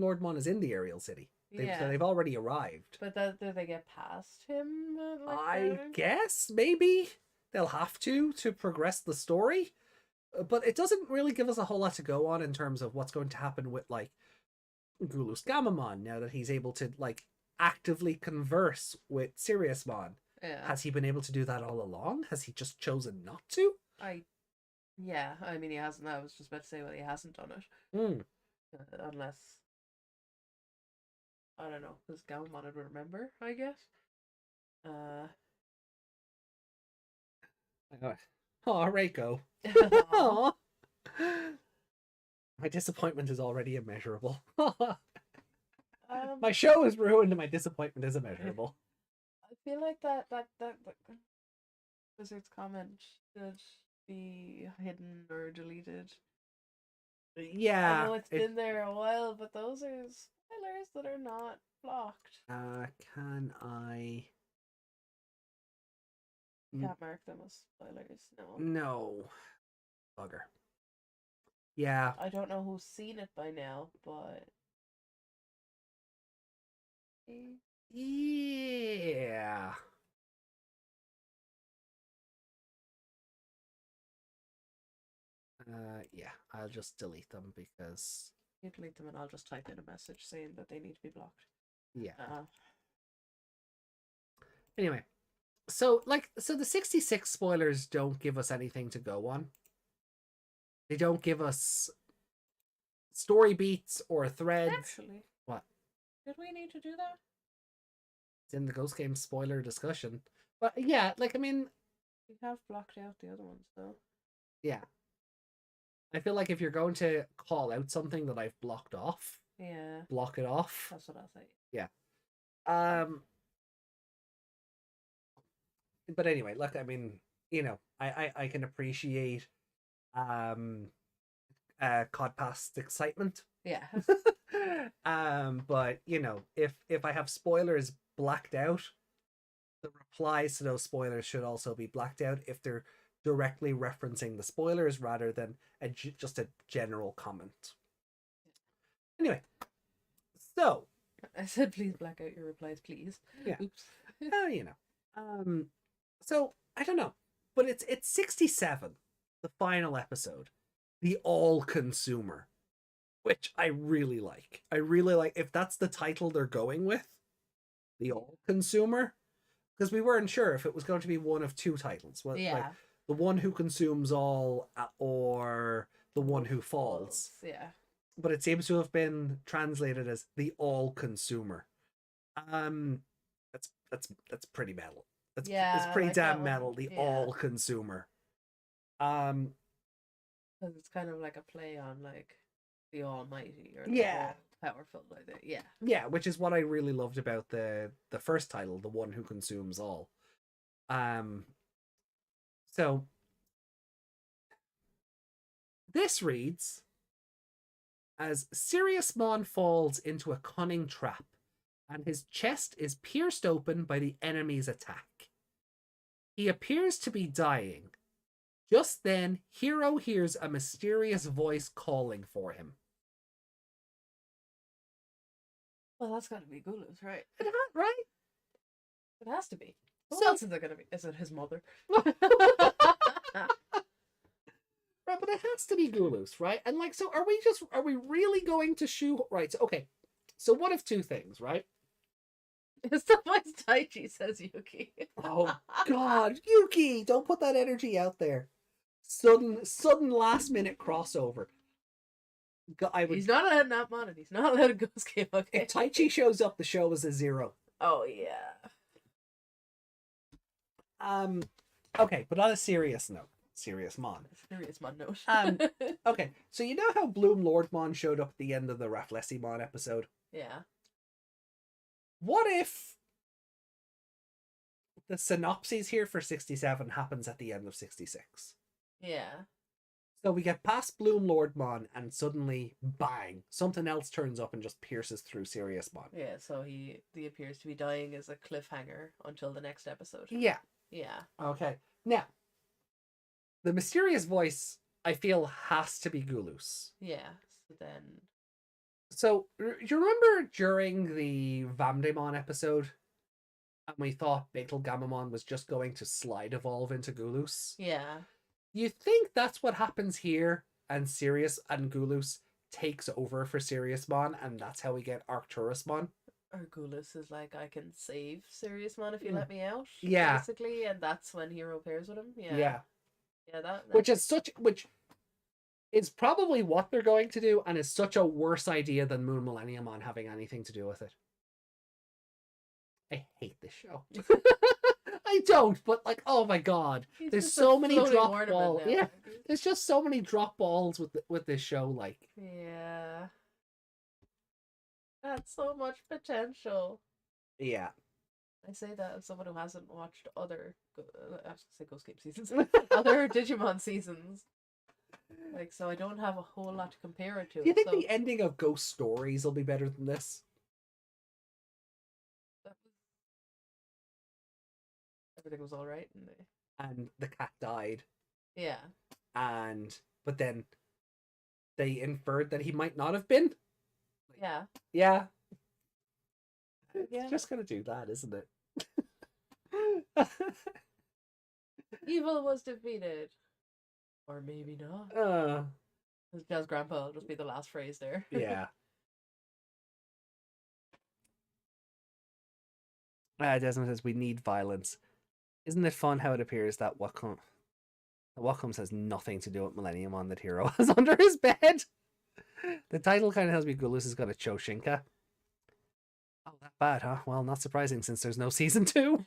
Lord Mon is in the aerial city. So they've already arrived. But do they get past him? I guess maybe they'll have to progress the story. But it doesn't really give us a whole lot to go on in terms of what's going to happen with, like, Gulus Gamamon now that he's able to, like, actively converse with Siriusmon. Yeah. Has he been able to do that all along? Has he just chosen not to? Yeah, I mean, he hasn't. I was just about to say, well, he hasn't done it. Unless, I don't know, because Gamamon would remember, I guess. Oh, Reiko. Aw. My disappointment is already immeasurable. Um, My show is ruined and my disappointment is immeasurable. I feel like that Wizard's comment should be hidden or deleted. Yeah. I know it's been there a while, but those are spoilers that are not blocked. Can I... You can't mark them as spoilers, no. No. Bugger. Yeah. I don't know who's seen it by now, but... Yeah. Yeah, I'll just delete them because... You delete them and I'll just type in a message saying that they need to be blocked. Yeah. Anyway, so the 66 spoilers don't give us anything to go on. They don't give us story beats or threads. Actually. What? Did we need to do that? It's in the Ghost Game spoiler discussion. But yeah, like, I mean... We have blocked out the other ones, though. Yeah. I feel like if you're going to call out something that I've blocked off, Yeah. block it off. That's what I'll say. Yeah. But anyway, look, I mean, you know, I can appreciate COD past excitement. Yeah. But you know, if I have spoilers blacked out, the replies to those spoilers should also be blacked out if they're directly referencing the spoilers rather than just a general comment. Anyway, so I said please black out your replies, please. Yeah. Oops. you know, so I don't know, but it's 67, the final episode, the all consumer, which I really like. I really like if that's the title they're going with, the all consumer, because we weren't sure if it was going to be one of two titles. Well, Yeah. like the one who consumes all or the one who falls. Yeah. But it seems to have been translated as the all consumer. That's pretty metal. It's pretty like damn that metal. one. The Yeah. all consumer. Because it's kind of like a play on like the Almighty or the Yeah. all-powerful, like that. Yeah. Yeah, which is what I really loved about the first title, the one who consumes all. So this reads as Siriusmon falls into a cunning trap, and his chest is pierced open by the enemy's attack. He appears to be dying. Just then, Hero hears a mysterious voice calling for him. Well, that's got to be Gulu's, right? Right? It has to be. Who So- else is it going to be? Is it his mother? Right, but it has to be Gulu's, right? And like, so are we really going to shoe right? So, okay. So one of two things, right? It's the voice Taichi, says Yuki. Oh God, Yuki, don't put that energy out there. Sudden last minute crossover. He's not letting Appmon and he's not letting Ghost Game, okay? If Taichi shows up, the show is a 0. Oh, yeah. Okay, but on a serious note, Siriusmon. Serious man note. Okay, so you know how Bloom Lordmon showed up at the end of the Rafflesimon episode? Yeah. What if the synopsis here for 67 happens at the end of 66? Yeah. So we get past Bloom Lordmon and suddenly, bang, something else turns up and just pierces through Siriusmon. Yeah, so he appears to be dying as a cliffhanger until the next episode. Yeah. Yeah. Okay. Now, the mysterious voice, I feel, has to be Gulus. Yeah. So then... So, do you remember during the Vamdemon episode, and we thought Beetle Gamamon was just going to slide evolve into Gulus? Yeah. You think that's what happens here, and Sirius and Gulus takes over for Siriusmon, and that's how we get Arcturusmon? Or Gulus is like, I can save Siriusmon if you let me out. Yeah. Basically, and that's when Hero pairs with him. Yeah. Yeah. Yeah, that... Which is probably what they're going to do, and is such a worse idea than Moon Millenniumon having anything to do with it. I hate this show. I don't, but like, oh my god, He's there's just so a many floating drop ornament balls. now. Yeah, there's just so many drop balls with this show. Like, Yeah. That's so much potential. yeah, I say that as someone who hasn't watched other, I was gonna say Ghost Game seasons, other Digimon seasons. Like, so I don't have a whole lot to compare it to. do you think so the ending of Ghost Stories will be better than this? everything was all right? And the cat died, Yeah. but then they inferred that he might not have been. Yeah. Yeah, Yeah. it's just gonna do that, isn't it? Evil was defeated. Or maybe not. Jazz Grandpa will just be the last phrase there. Yeah. Desmond says we need violence. Isn't it fun how it appears that Whatcomes has nothing to do with Millenniumon that Hero has under his bed? The title kind of tells me Gulus has got a Choshinka. Oh, that bad, huh? Well, not surprising since there's no season 2.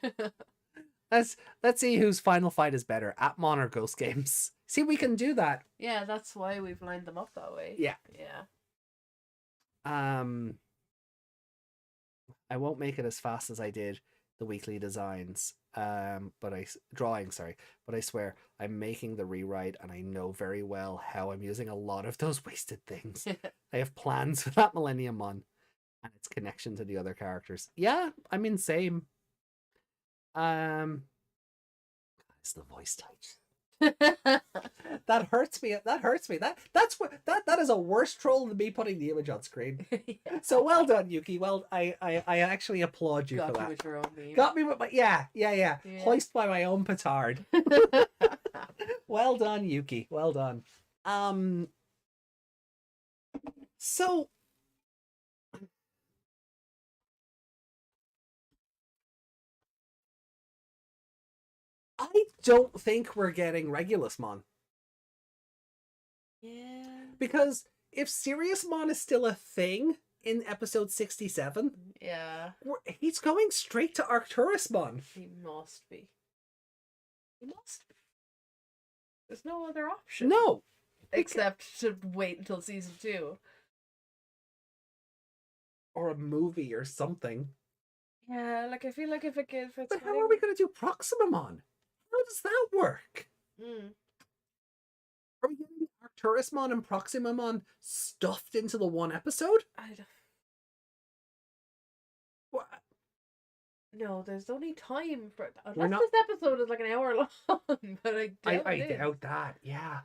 Let's see whose final fight is better, Appmon or Ghost Games. See, we can do that. Yeah, that's why we've lined them up that way. Yeah. Yeah. I won't make it as fast as I did the weekly designs, but I swear I'm making the rewrite, and I know very well how I'm using a lot of those wasted things. I have plans for that Millenniumon and its connection to the other characters. Yeah, I mean, same. It's the voice type. That hurts me. That hurts me. That's what that is a worse troll than me putting the image on screen. Yeah. So well done, Yuki. Well, I actually applaud you Got for you that. with your own meme. Got me with my yeah. Yeah. Hoist by my own petard. Well done, Yuki. Well done. So I don't think we're getting Regulusmon. Yeah. Because if Siriusmon is still a thing in episode 67, Yeah. he's going straight to Arcturusmon. He must be. He must be. There's no other option. No. Except to wait until season 2. Or a movie or something. Yeah, like I feel like if it's But how are we going to do Proximamon? How does that work? Are we getting Arcturusmon and Proximamon stuffed into the one episode? I don't... What? No, there's only time for We're unless not- this episode is like an hour long. But I doubt that. Yeah,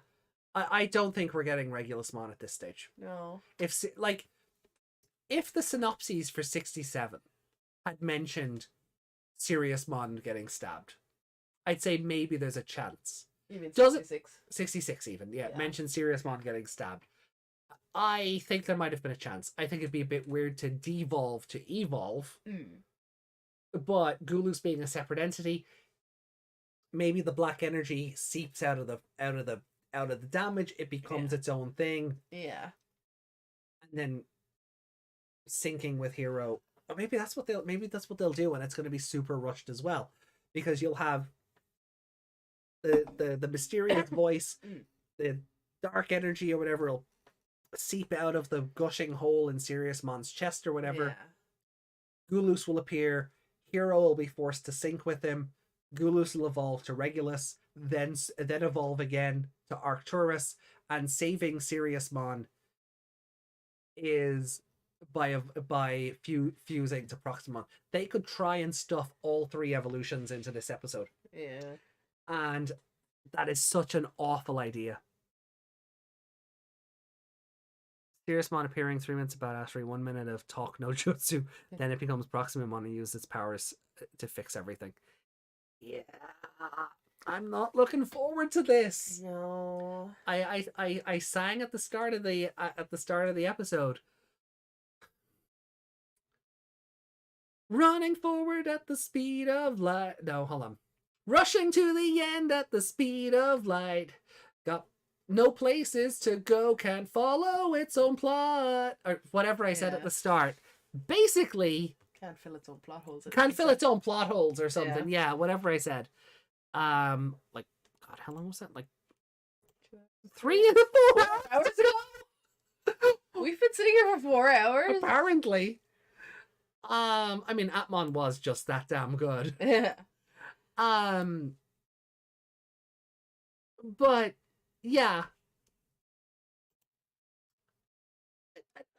I don't think we're getting Regulusmon at this stage. No. If the synopses for 67 had mentioned Siriusmon getting stabbed, I'd say maybe there's a chance. You mean Does it- 66? 66 even, yeah. Yeah. Mentioned Siriusmon getting stabbed. I think there might have been a chance. I think it'd be a bit weird to devolve to evolve, but Gulus being a separate entity, maybe the black energy seeps out of the damage. It becomes its own thing, Yeah. and then syncing with Hero. Or maybe that's what they'll do, and it's going to be super rushed as well, because you'll have the mysterious voice, the dark energy or whatever will seep out of the gushing hole in Siriusmon's chest or whatever. Yeah. Gulus will appear. Hero will be forced to sync with him. Gulus will evolve to Regulus, then evolve again to Arcturus, and saving Siriusmon is by fusing to Proximon. They could try and stuff all 3 evolutions into this episode. Yeah. And that is such an awful idea. Siriusmon appearing 3 minutes about Astray, 1 minute of talk no jutsu, then it becomes Proximamon and uses its powers to fix everything. Yeah, I'm not looking forward to this. No. I sang at the start of the episode. Running forward at the speed of light. No, hold on. Rushing to the end at the speed of light. Got no places to go, can't follow its own plot. Or whatever I said at the start. Basically, Can't fill its own plot holes. can't fill its own plot holes or something. Yeah, whatever I said. Like, God, how long was that? Like 3 and 4 hours ago? We've been sitting here for 4 hours. Apparently. I mean, Appmon was just that damn good. Yeah. But yeah,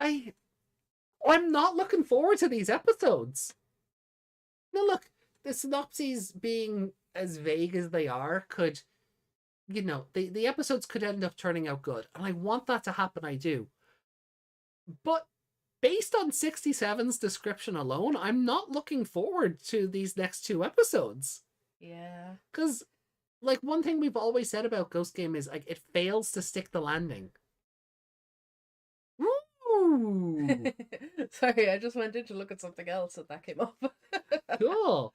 I'm not looking forward to these episodes. Now look, the synopses being as vague as they are could, the episodes could end up turning out good, and I want that to happen. I do, but based on 67's description alone, I'm not looking forward to these next 2 episodes. Yeah. Because, like, one thing we've always said about Ghost Game is, like, it fails to stick the landing. Ooh! Sorry, I just went in to look at something else and that came up. Cool.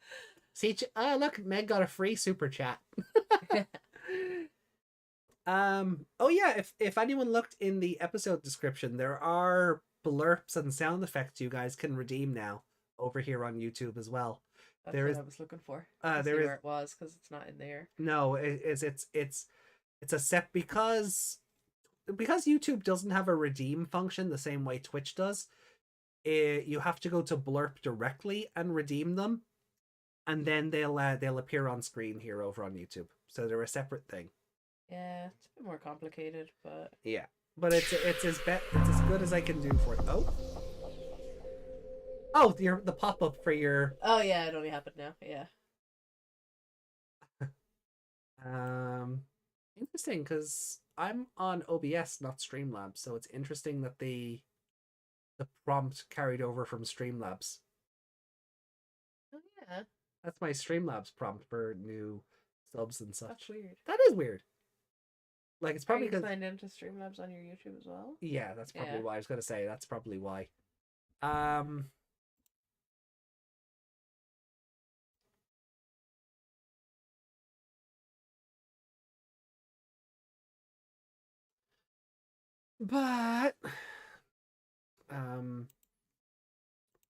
See, look, Meg got a free super chat. Oh yeah, if anyone looked in the episode description, there are blurps and sound effects you guys can redeem now over here on YouTube as well. That's There what is- I was looking for. there Where is- it was because it's not in there. No, it's a set because YouTube doesn't have a redeem function the same way Twitch does. You have to go to blurp directly and redeem them, and then they'll appear on screen here over on YouTube. So they're a separate thing. Yeah, it's a bit more complicated, but Yeah, but it's as good as I can do for it. Oh, the pop up for your oh yeah, it only happened now. Yeah. Interesting, because I'm on OBS, not Streamlabs, so it's interesting that the prompt carried over from Streamlabs. Oh yeah, That's my Streamlabs prompt for new subs and such. that's weird. That is weird. Like, it's Are probably you because signed into Streamlabs on your YouTube as well? yeah, that's probably Yeah. why. I was gonna say that's probably why. But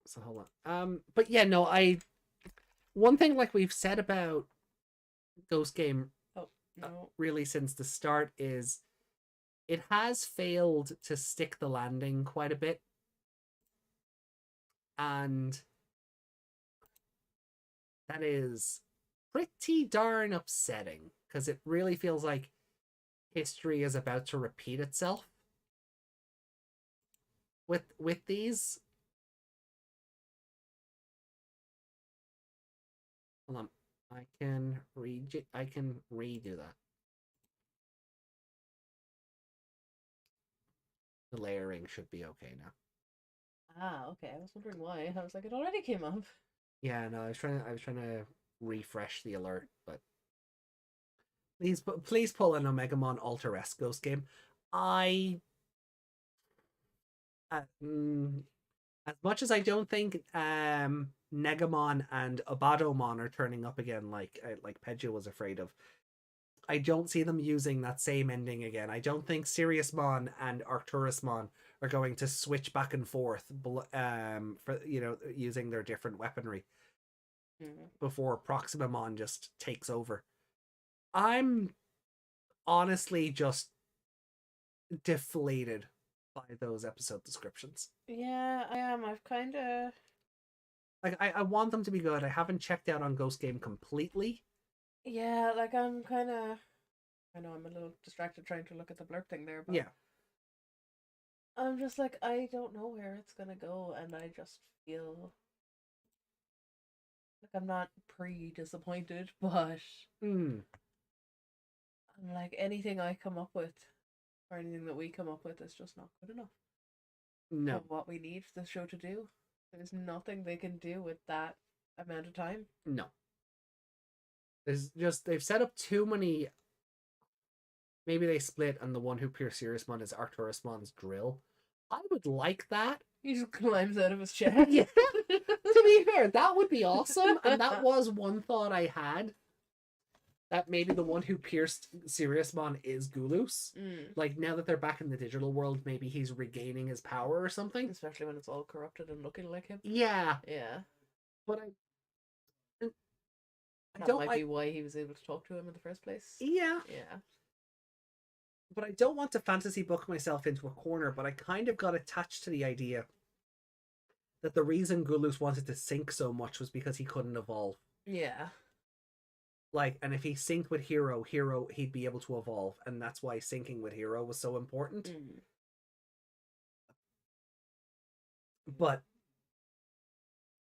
so hold on. But yeah, no, one thing like we've said about Ghost Game Oh no. really since the start is it has failed to stick the landing quite a bit. And that is pretty darn upsetting because it really feels like history is about to repeat itself with these. Hold on. I can redo that. The layering should be okay now. Ah, okay. I was wondering why. I was like, it already came up. Yeah, no, I was trying to refresh the alert, but please pull an Omegamon Alter S Ghost Game. As much as I don't think Negamon and Abadomon are turning up again like Pedja was afraid of, I don't see them using that same ending again. I don't think Siriusmon and Arcturusmon are going to switch back and forth for using their different weaponry before Proximamon just takes over. I'm honestly just deflated by those episode descriptions. Yeah, I am. I've kind of like I want them to be good. I haven't checked out on Ghost Game completely. Yeah, like I'm kind of. I know I'm a little distracted trying to look at the blurb thing there, but Yeah, I'm just like I don't know where it's gonna go, and I just feel like I'm not disappointed, but I'm like anything I come up with or anything that we come up with is just not good enough. No. For what we need the show to do. There's nothing they can do with that amount of time. No. There's just they've set up too many. Maybe they split and the one who Pierce Siriusmon is Arcturusmon's drill. I would like that. He just climbs out of his chest. Yeah. To be fair, that would be awesome. And that was one thought I had. That maybe the one who pierced Siriusmon is Gulus. Like, now that they're back in the digital world, maybe he's regaining his power or something. Especially when it's all corrupted and looking like him. Yeah. Yeah. But that might be why he was able to talk to him in the first place. Yeah. Yeah. But I don't want to fantasy book myself into a corner, but I kind of got attached to the idea that the reason Gulus wanted to sync so much was because he couldn't evolve. Yeah. Like, and if he synced with Hero, he'd be able to evolve, and that's why syncing with Hero was so important. But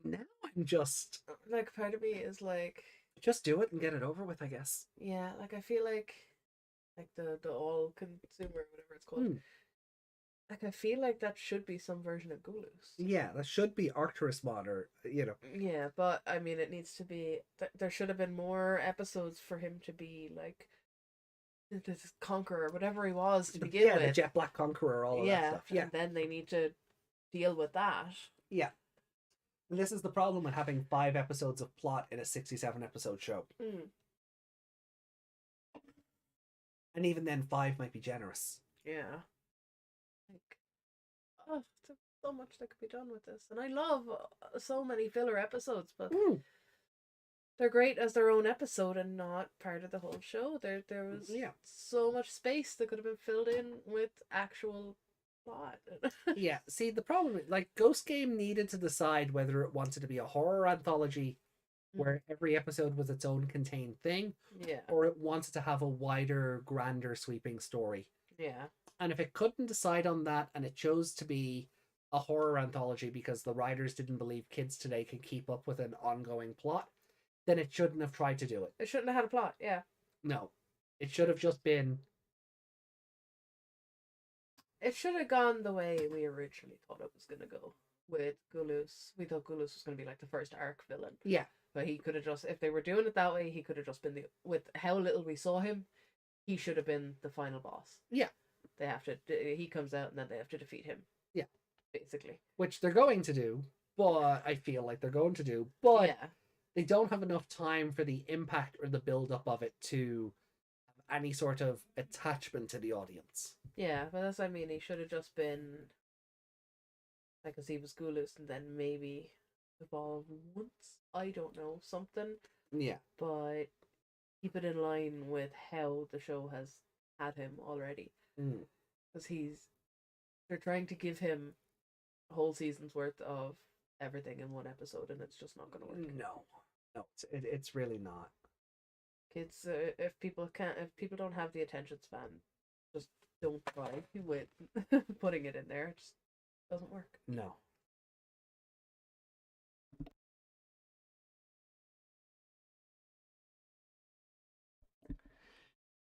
now I'm just like, part of me is like, just do it and get it over with, I guess. Yeah, like I feel like the all consumer, whatever it's called. Like I feel like that should be some version of Gulus. Yeah, that should be Arcturusmon, or Yeah, but I mean, it needs to be. There should have been more episodes for him to be like this conqueror, whatever he was to begin with. Yeah, the Jet Black Conqueror, all of that stuff. Yeah, and then they need to deal with that. Yeah. And this is the problem with having 5 episodes of plot in a 67 episode show. And even then, 5 might be generous. Yeah. Like, oh, there's so much that could be done with this. And I love so many filler episodes, but they're great as their own episode and not part of the whole show. There was so much space that could have been filled in with actual plot. Yeah, see, the problem is, like, Ghost Game needed to decide whether it wanted to be a horror anthology where every episode was its own contained thing, or it wanted to have a wider, grander, sweeping story. Yeah. And if it couldn't decide on that, and it chose to be a horror anthology because the writers didn't believe kids today could keep up with an ongoing plot, then it shouldn't have tried to do it. It shouldn't have had a plot, yeah. No. It should have just been. It should have gone the way we originally thought it was gonna go with Gulus. We thought Gulus was gonna be like the first arc villain. Yeah. But he could have just, if they were doing it that way, he could have just been with how little we saw him, he should have been the final boss. Yeah. They have to, he comes out and then they have to defeat him. Yeah. Basically. Which they're going to do, but I feel like they're going to do, but yeah. they don't have enough time for the impact or the build up of it to have any sort of attachment to the audience. Yeah, but that's what I mean. He should have just been like, as he was Gulus and then maybe evolve once. I don't know, something. Yeah. But keep it in line with how the show has had him already. Because they're trying to give him a whole season's worth of everything in one episode, and it's just not going to work. No, it's really not. Kids, if people don't have the attention span, just don't try with putting it in there. It just doesn't work. No.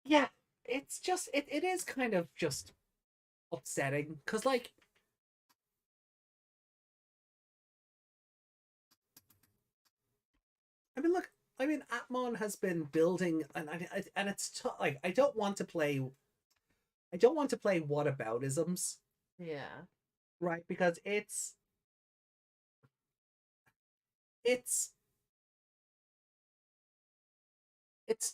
Yeah, it's just it is kind of just upsetting because like Appmon has been building and it's like I don't want to play whataboutisms. Yeah. Right, because it's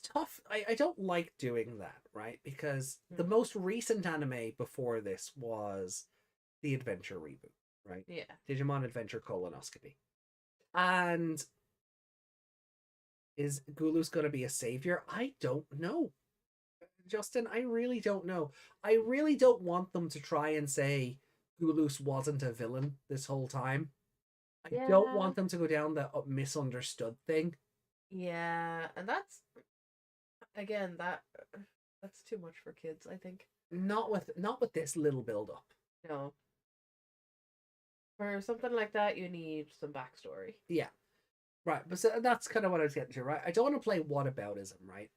tough. I don't like doing that, right? Because the most recent anime before this was the Adventure reboot, right? Yeah. Digimon Adventure Colonoscopy. And is Gulu's going to be a savior? I don't know. Justin, I really don't know. I really don't want them to try and say Gulus wasn't a villain this whole time. I don't want them to go down the misunderstood thing. Yeah, and that's again that's too much for kids, I think. Not with this little build up. No. For something like that, you need some backstory. Yeah. Right, but so that's kind of what I was getting to, right? I don't want to play whataboutism, right?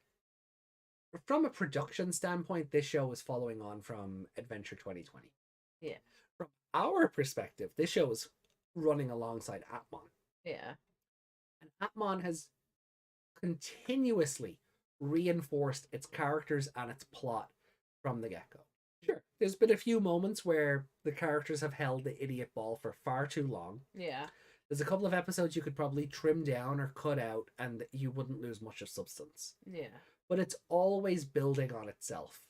From a production standpoint, this show is following on from Adventure 2020. Yeah. From our perspective, this show is running alongside Appmon. Yeah. And Appmon has continuously reinforced its characters and its plot from the get-go. Sure, there's been a few moments where the characters have held the idiot ball for far too long. Yeah. There's a couple of episodes you could probably trim down or cut out and you wouldn't lose much of substance. Yeah. But it's always building on itself.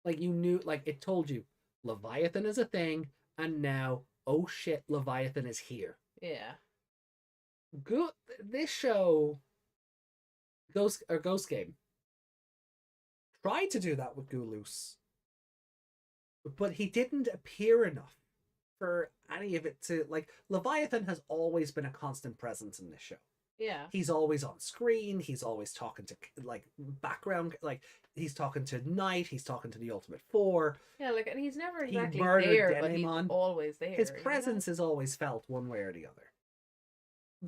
Like you knew, like it told you, Leviathan is a thing, and now, oh shit, Leviathan is here. Yeah. Good. This show, Ghost Game, tried to do that with Gulus, but he didn't appear enough for any of it to, like, Leviathan has always been a constant presence in this show. Yeah. He's always on screen. He's always talking to, like, background, like, he's talking to Knight. He's talking to the Ultimate Four. Yeah, like, and he's never He exactly murdered there, but he's Digimon. always there. His presence is always felt one way or the other.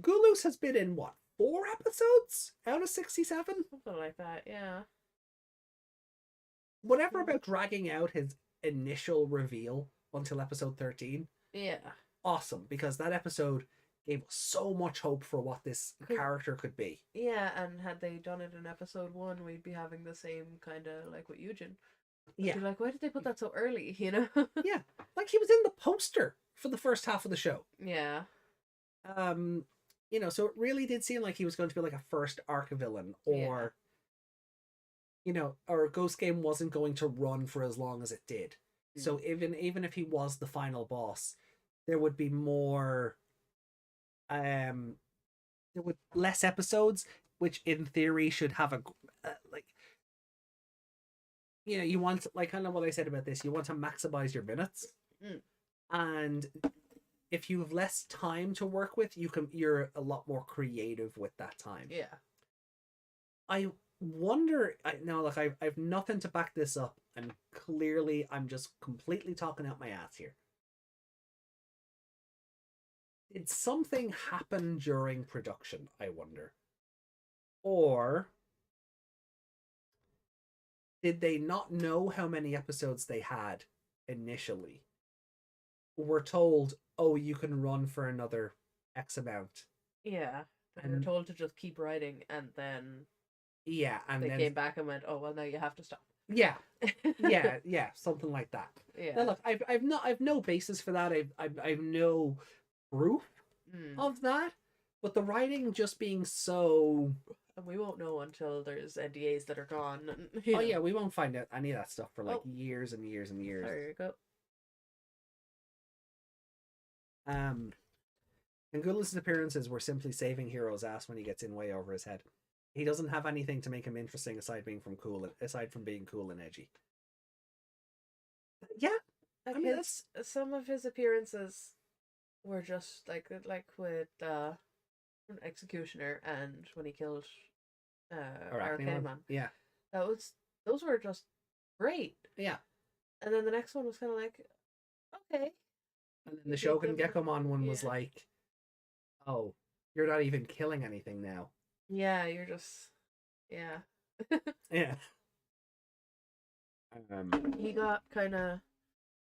Gulus has been in, what, 4 episodes out of 67? Something like that, yeah. Whatever about dragging out his initial reveal until episode 13. Yeah. Awesome, because that episode gave us so much hope for what this character could be. Yeah, and had they done it in episode 1, we'd be having the same kind of, like, with Eugen. Yeah. You're like, why did they put that so early, you know? Yeah, like he was in the poster for the first half of the show. Yeah. You know, so it really did seem like he was going to be like a first arc villain, or you know, or Ghost Game wasn't going to run for as long as it did. So even if he was the final boss, there would be more there would less episodes, which in theory should have a like, you know, you want, like, kind of what I said about this, you want to maximize your minutes. And if you have less time to work with, you're a lot more creative with that time. Yeah. I wonder, now look, I've nothing to back this up, and clearly I'm just completely talking out my ass here. Did something happen during production, I wonder? Or did they not know how many episodes they had initially? Were told, oh, you can run for another X amount. Yeah. They were And told to just keep writing, and then yeah, and they then came back and went, "Oh well, now you have to stop." yeah, yeah, something like that. Yeah. Now look, I've no basis for that. I've no proof of that, but the writing just being so. And we won't know until there's NDAs that are gone. And, Oh yeah, we won't find out any of that stuff for like years and years and years. There you go. And Gulas' appearances were simply saving Hero's ass when he gets in way over his head. He doesn't have anything to make him interesting aside being aside from being cool and edgy. Yeah, I mean, guess some of his appearances were just like with Executioner and when he killed Arcanimon. Yeah, those were just great. Yeah. And then the next one was kind of like, okay. And then the Shogun Gekomon one was like, oh, you're not even killing anything now. Yeah, you're just, yeah. Yeah. He got kind of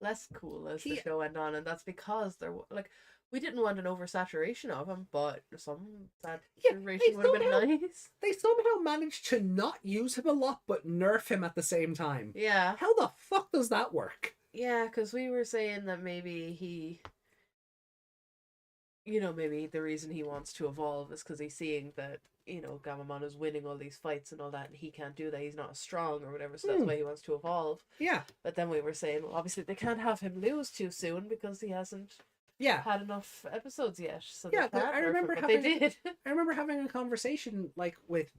less cool as the show went on, and that's because we didn't want an oversaturation of him, but some saturation would have been nice. They somehow managed to not use him a lot, but nerf him at the same time. Yeah. How the fuck does that work? Yeah, because we were saying that maybe he, maybe the reason he wants to evolve is because he's seeing that, Gamamon is winning all these fights and all that, and he can't do that. He's not as strong or whatever, so that's why he wants to evolve. Yeah. But then we were saying, well, obviously they can't have him lose too soon because he hasn't had enough episodes yet. So yeah, I remember they did. I remember having a conversation with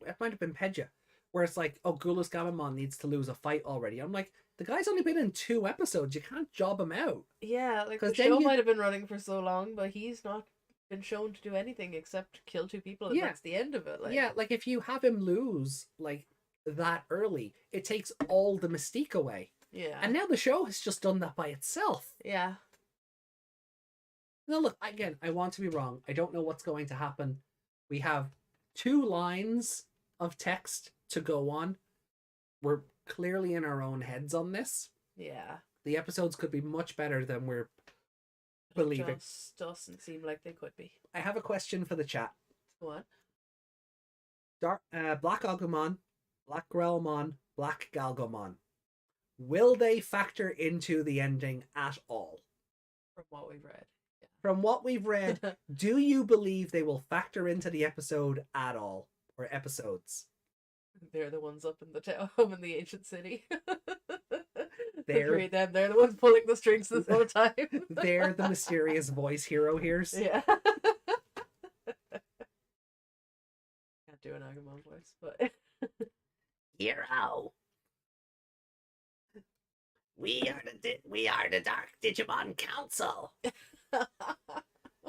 it might have been Pedja, where it's like, oh, Gulas Gamamon needs to lose a fight already. I'm like, the guy's only been in 2 episodes. You can't job him out. Yeah, like the show might have been running for so long, but he's not been shown to do anything except kill 2 people, and that's the end of it. Yeah, like if you have him lose like that early, it takes all the mystique away. Yeah. And now the show has just done that by itself. Yeah. Now look, again, I want to be wrong. I don't know what's going to happen. We have 2 lines of text to go on. We're clearly in our own heads on this. Yeah. The episodes could be much better than we're believing. It just doesn't seem like they could be. I have a question for the chat. What? Black Agumon, Black Grelmon, Black Galgomon. Will they factor into the ending at all? From what we've read. Yeah. From what we've read, do you believe they will factor into the episode at all? Or episodes? They're the ones up in the town, in the ancient city. They're the ones pulling the strings this whole time. They're the mysterious voice Hero hears. Yeah. Can't do an Agumon voice, but Hero. We are the Dark Digimon Council.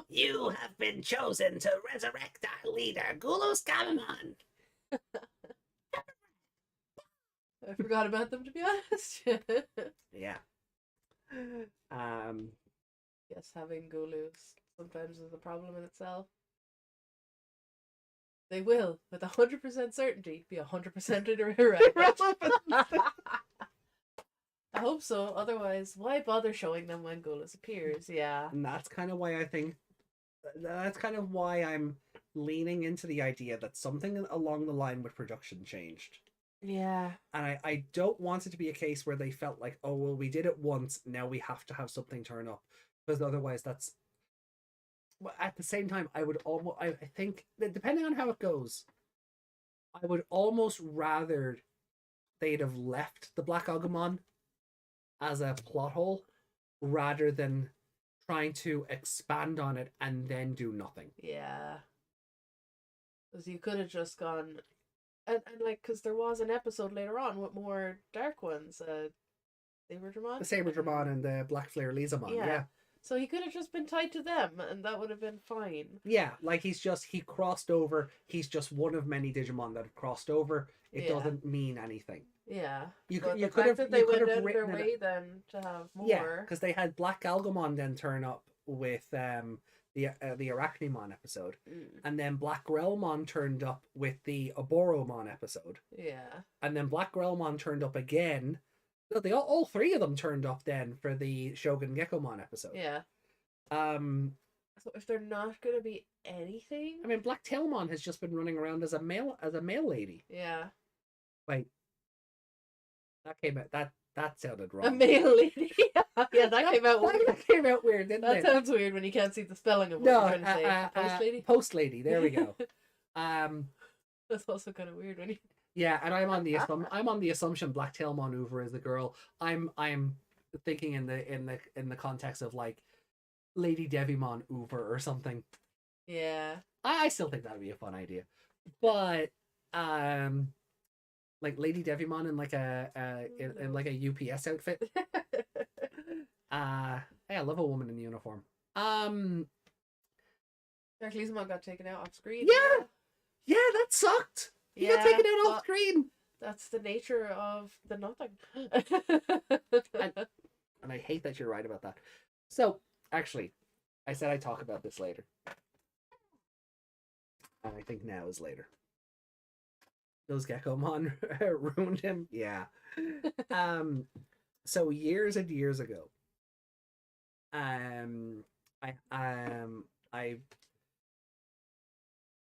You have been chosen to resurrect our leader, Gulos Gamamon. I forgot about them, to be honest. Yeah. Yes, having Gulus sometimes is a problem in itself. They will, with 100% certainty, be 100% irrelevant. I hope so. Otherwise, why bother showing them when Gulus appears? Yeah. And that's kind of why I'm leaning into the idea that something along the line with production changed. Yeah. And I don't want it to be a case where they felt like, oh, well, we did it once, now we have to have something turn up. Because otherwise that's... Well, at the same time, I think, that depending on how it goes, I would almost rather they'd have left the Black Agumon as a plot hole rather than trying to expand on it and then do nothing. Yeah. Because you could have just gone... And like, because there was an episode later on with more dark ones. Saberdramon? The Saberdramon and the Black Flare Lizamon, yeah. So he could have just been tied to them, and that would have been fine. Yeah, like he crossed over. He's just one of many Digimon that have crossed over. It doesn't mean anything. Yeah. You could have that they went out of their way then to have more. Yeah, because they had Black Galgomon then turn up with the Arachnimon episode, Mm. and then Black Grelmon turned up with the Oboromon episode, Yeah. and then Black Grelmon turned up again. No, they all three of them turned up then for the Shogun Gekomon episode. Yeah. So if they're not gonna be anything, I mean, Black Tailmon has just been running around as a male lady. yeah, Wait, that came out that sounded wrong. a male lady. Yeah, that came out weird. That came out weird, didn't That it? sounds weird when you can't see the spelling of what No, you're trying to say. Post lady. Post lady. There we go. That's also kind of weird when you. Yeah, and I'm on the assumption Black Tailmon Hoover is the girl. I'm thinking in the context of like Lady Devimon Hoover or something. Yeah. I still think that would be a fun idea, but like Lady Devimon in like in like a UPS outfit. Hey, I love a woman in uniform. Dark Lizamon got taken out off screen. Yeah, that sucked. He got Yeah, taken out off but screen. that's the nature of the nothing. And I hate that you're right about that. So, actually, I said I'd talk about this later. And I think now is later. Those Gekomon ruined him? Yeah. So years and years ago,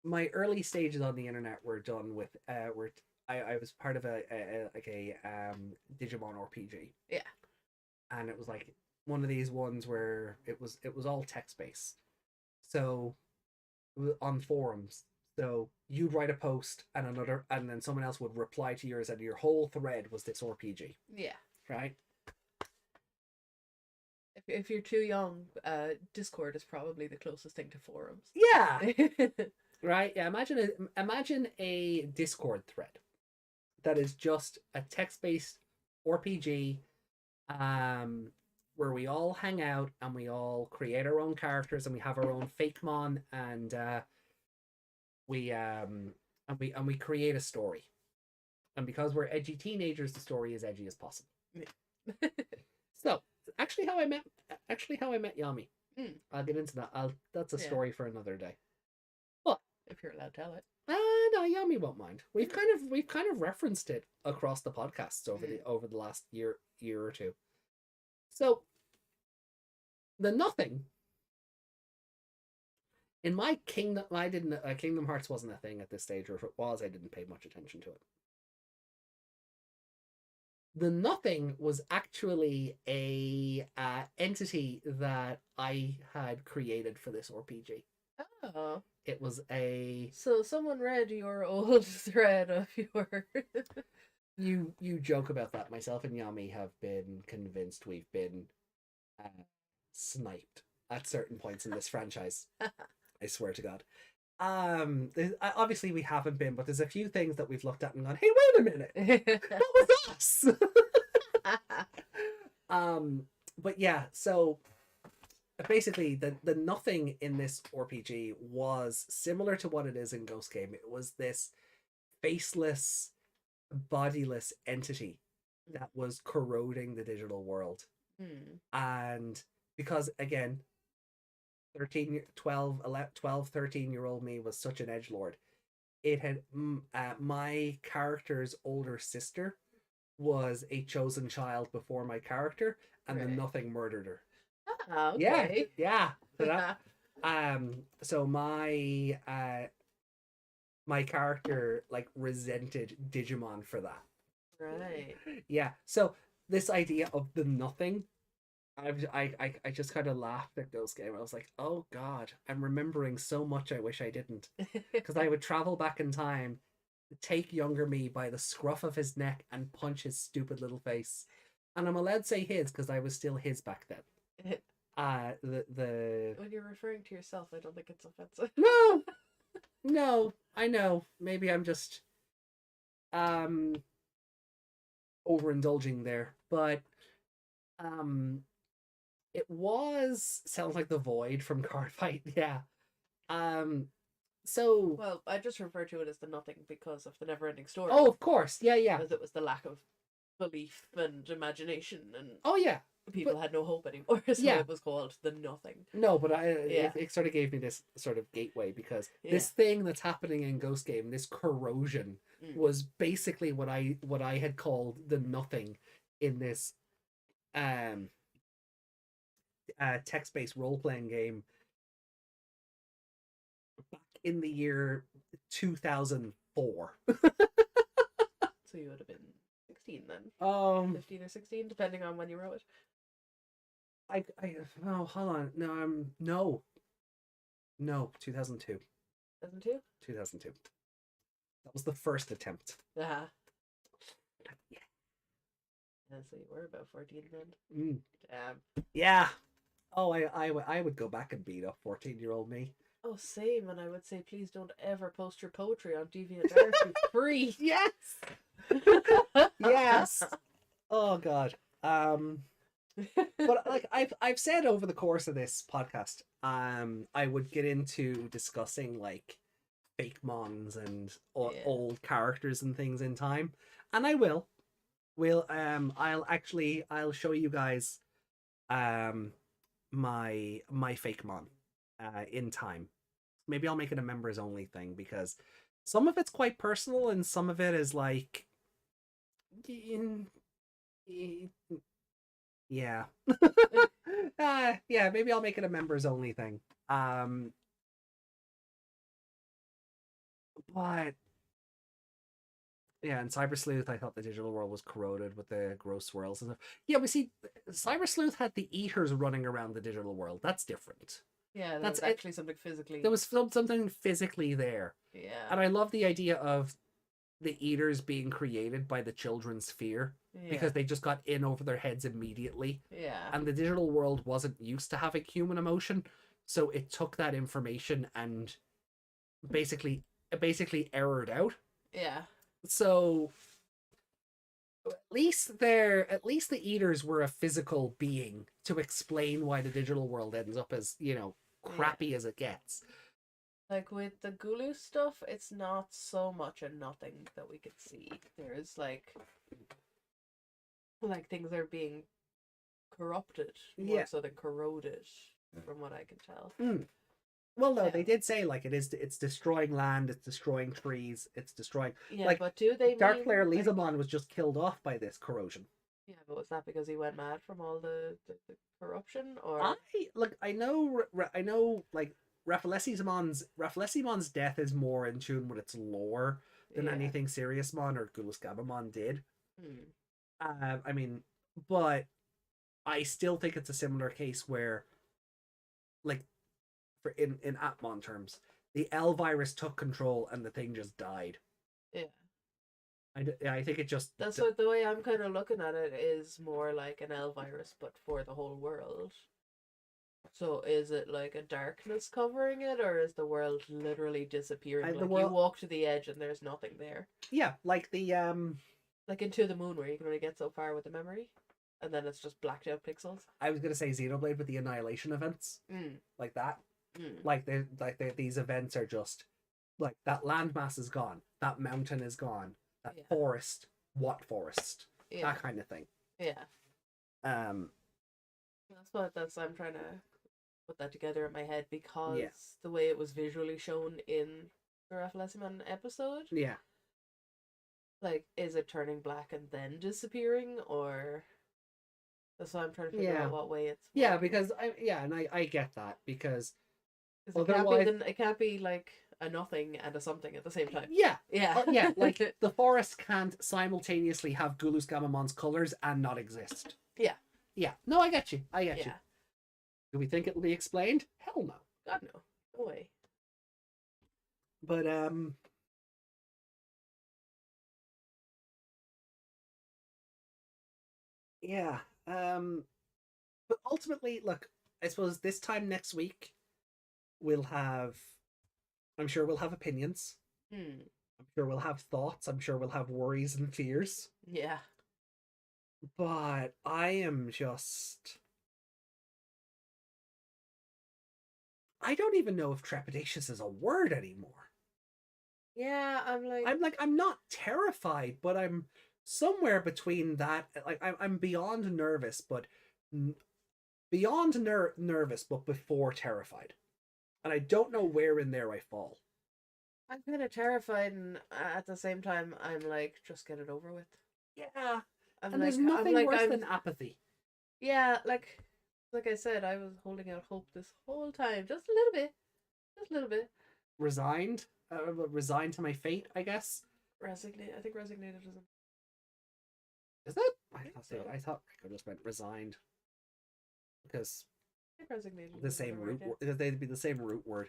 my early stages on the internet were done with I was part of a Digimon RPG. Yeah. And it was like one of these ones where it was all text based. So on forums. So you'd write a post and then someone else would reply to yours and your whole thread was this RPG. Yeah. Right? If you're too young, Discord is probably the closest thing to forums. Yeah. Right? Yeah, imagine a Discord thread that is just a text-based RPG where we all hang out and we all create our own characters and we have our own fakemon and we create a story. And because we're edgy teenagers, the story is edgy as possible. So, actually how I met Yami. I'll get into that. That's a story for another day. If you're allowed to tell it. No, Yami won't mind. We've kind of referenced it across the podcasts over the last year or two. So the nothing in my kingdom, I didn't. Kingdom Hearts wasn't a thing at this stage, or if it was, I didn't pay much attention to it. The nothing was actually a entity that I had created for this RPG. Oh. It was So someone read your old thread of your. You joke about that. Myself and Yami have been convinced we've been sniped at certain points in this franchise. I swear to God. Obviously we haven't been, but there's a few things that we've looked at and gone, hey, wait a minute, that was us. But yeah, so basically the nothing in this RPG was similar to what it is in Ghost Game. It was this faceless, bodiless entity that was corroding the digital world. And because again 13-year-old me was such an edgelord, it had my character's older sister was a chosen child before my character, and the nothing murdered her. Oh, okay. Yeah. So that, so my my character like resented Digimon for that. Right. Yeah. So this idea of the nothing, I just kind of laughed at Ghost Game. I was like, oh God, I'm remembering so much I wish I didn't. Because I would travel back in time, take younger me by the scruff of his neck and punch his stupid little face. And I'm allowed to say his because I was still his back then. When you're referring to yourself, I don't think it's offensive. No, I know. Maybe I'm just overindulging there, but it sounds like the Void from Card Fight. Yeah. So Well, I just refer to it as the nothing because of the never-ending story. oh, of course. Yeah. Because it was the lack of belief and imagination and Oh yeah. people had no hope anymore, so Yeah. it was called the Nothing. No, but Yeah. it sort of gave me this sort of gateway because Yeah. this thing that's happening in Ghost Game, this corrosion, was basically what I had called the Nothing in this text-based role-playing game back in the year 2004. So you would have been 16 then. 15 or 16, depending on when you wrote it. Oh, hold on. No, 2002. 2002? 2002. That was the first attempt. Uh-huh. Yeah. Yeah, so you were about 14 then. Damn. Yeah. Oh, I would go back and beat up 14-year-old me. Oh, same, and I would say please don't ever post your poetry on DeviantArt for free. Yes. Yes. Oh God. But like I've said over the course of this podcast, I would get into discussing like fake mons and old characters and things in time, and I will. I'll show you guys my fake mon in time. Maybe I'll make it a members only thing because some of it's quite personal and some of it is like yeah. Yeah, maybe I'll make it a members only thing. But yeah, in Cyber Sleuth, I thought the digital world was corroded with the gross swirls and stuff. Yeah, we see Cyber Sleuth had the eaters running around the digital world. That's different. Yeah, That's was actually something physically. There was something physically there. Yeah. And I love the idea of the eaters being created by the children's fear because they just got in over their heads immediately. Yeah. And the digital world wasn't used to having human emotion, so it took that information and basically errored out. Yeah. So at least the eaters were a physical being to explain why the digital world ends up as, crappy as it gets. Like with the Gulu stuff, it's not so much a nothing that we could see. There's like things are being corrupted more so than corroded, from what I can tell. Well, no, they did say like it's destroying land, it's destroying trees, it's destroying. Yeah, like, but do they? Dark Player Lizamon was just killed off by this corrosion. Yeah, but was that because he went mad from all the corruption, or I know like Raffalesimon's death is more in tune with its lore than anything Seriousmon or Guluskabamon did. I mean, but I still think it's a similar case where, like, for in Appmon terms, the L virus took control and the thing just died. Yeah. I think it just... That's what the way I'm kind of looking at it is more like an L virus, but for the whole world. So is it like a darkness covering it, or is the world literally disappearing? You walk to the edge and there's nothing there. Yeah, like the like Into the Moon, where you can only get so far with the memory, and then it's just blacked out pixels. I was gonna say Xenoblade with the annihilation events, like that. Like these events are just like that landmass is gone, that mountain is gone, that forest, what forest, that kind of thing. Yeah. I'm trying to put that together in my head because the way it was visually shown in the Raffalesiman episode. Yeah. Like, is it turning black and then disappearing, or that's why I'm trying to figure out what way it's. Yeah, because I get that because it can't be like a nothing and a something at the same time. Yeah. Yeah. Like the forest can't simultaneously have Guluskamamon's colors and not exist. Yeah. Yeah. No, I get you. You. Do we think it'll be explained? Hell no. God no. No way. But yeah. But ultimately, look, I suppose this time next week I'm sure we'll have opinions. I'm sure we'll have thoughts. I'm sure we'll have worries and fears. Yeah. But I don't even know if trepidatious is a word anymore. Yeah, I'm not terrified, but I'm somewhere between that. Like I'm beyond nervous, but beyond nervous, but before terrified. And I don't know where in there I fall. I'm kind of terrified, and at the same time, I'm like, just get it over with. Yeah. I'm And there's like, nothing I'm like, worse than apathy. yeah, like I said, I was holding out hope this whole time, just a little bit, just a little bit. Resigned? Resigned to my fate, I guess. Resignate. I think resignated isn't. Is it? So. I thought Rico just meant resigned. Because I think resignated. the is same right root there. word. Because they'd be the same root word.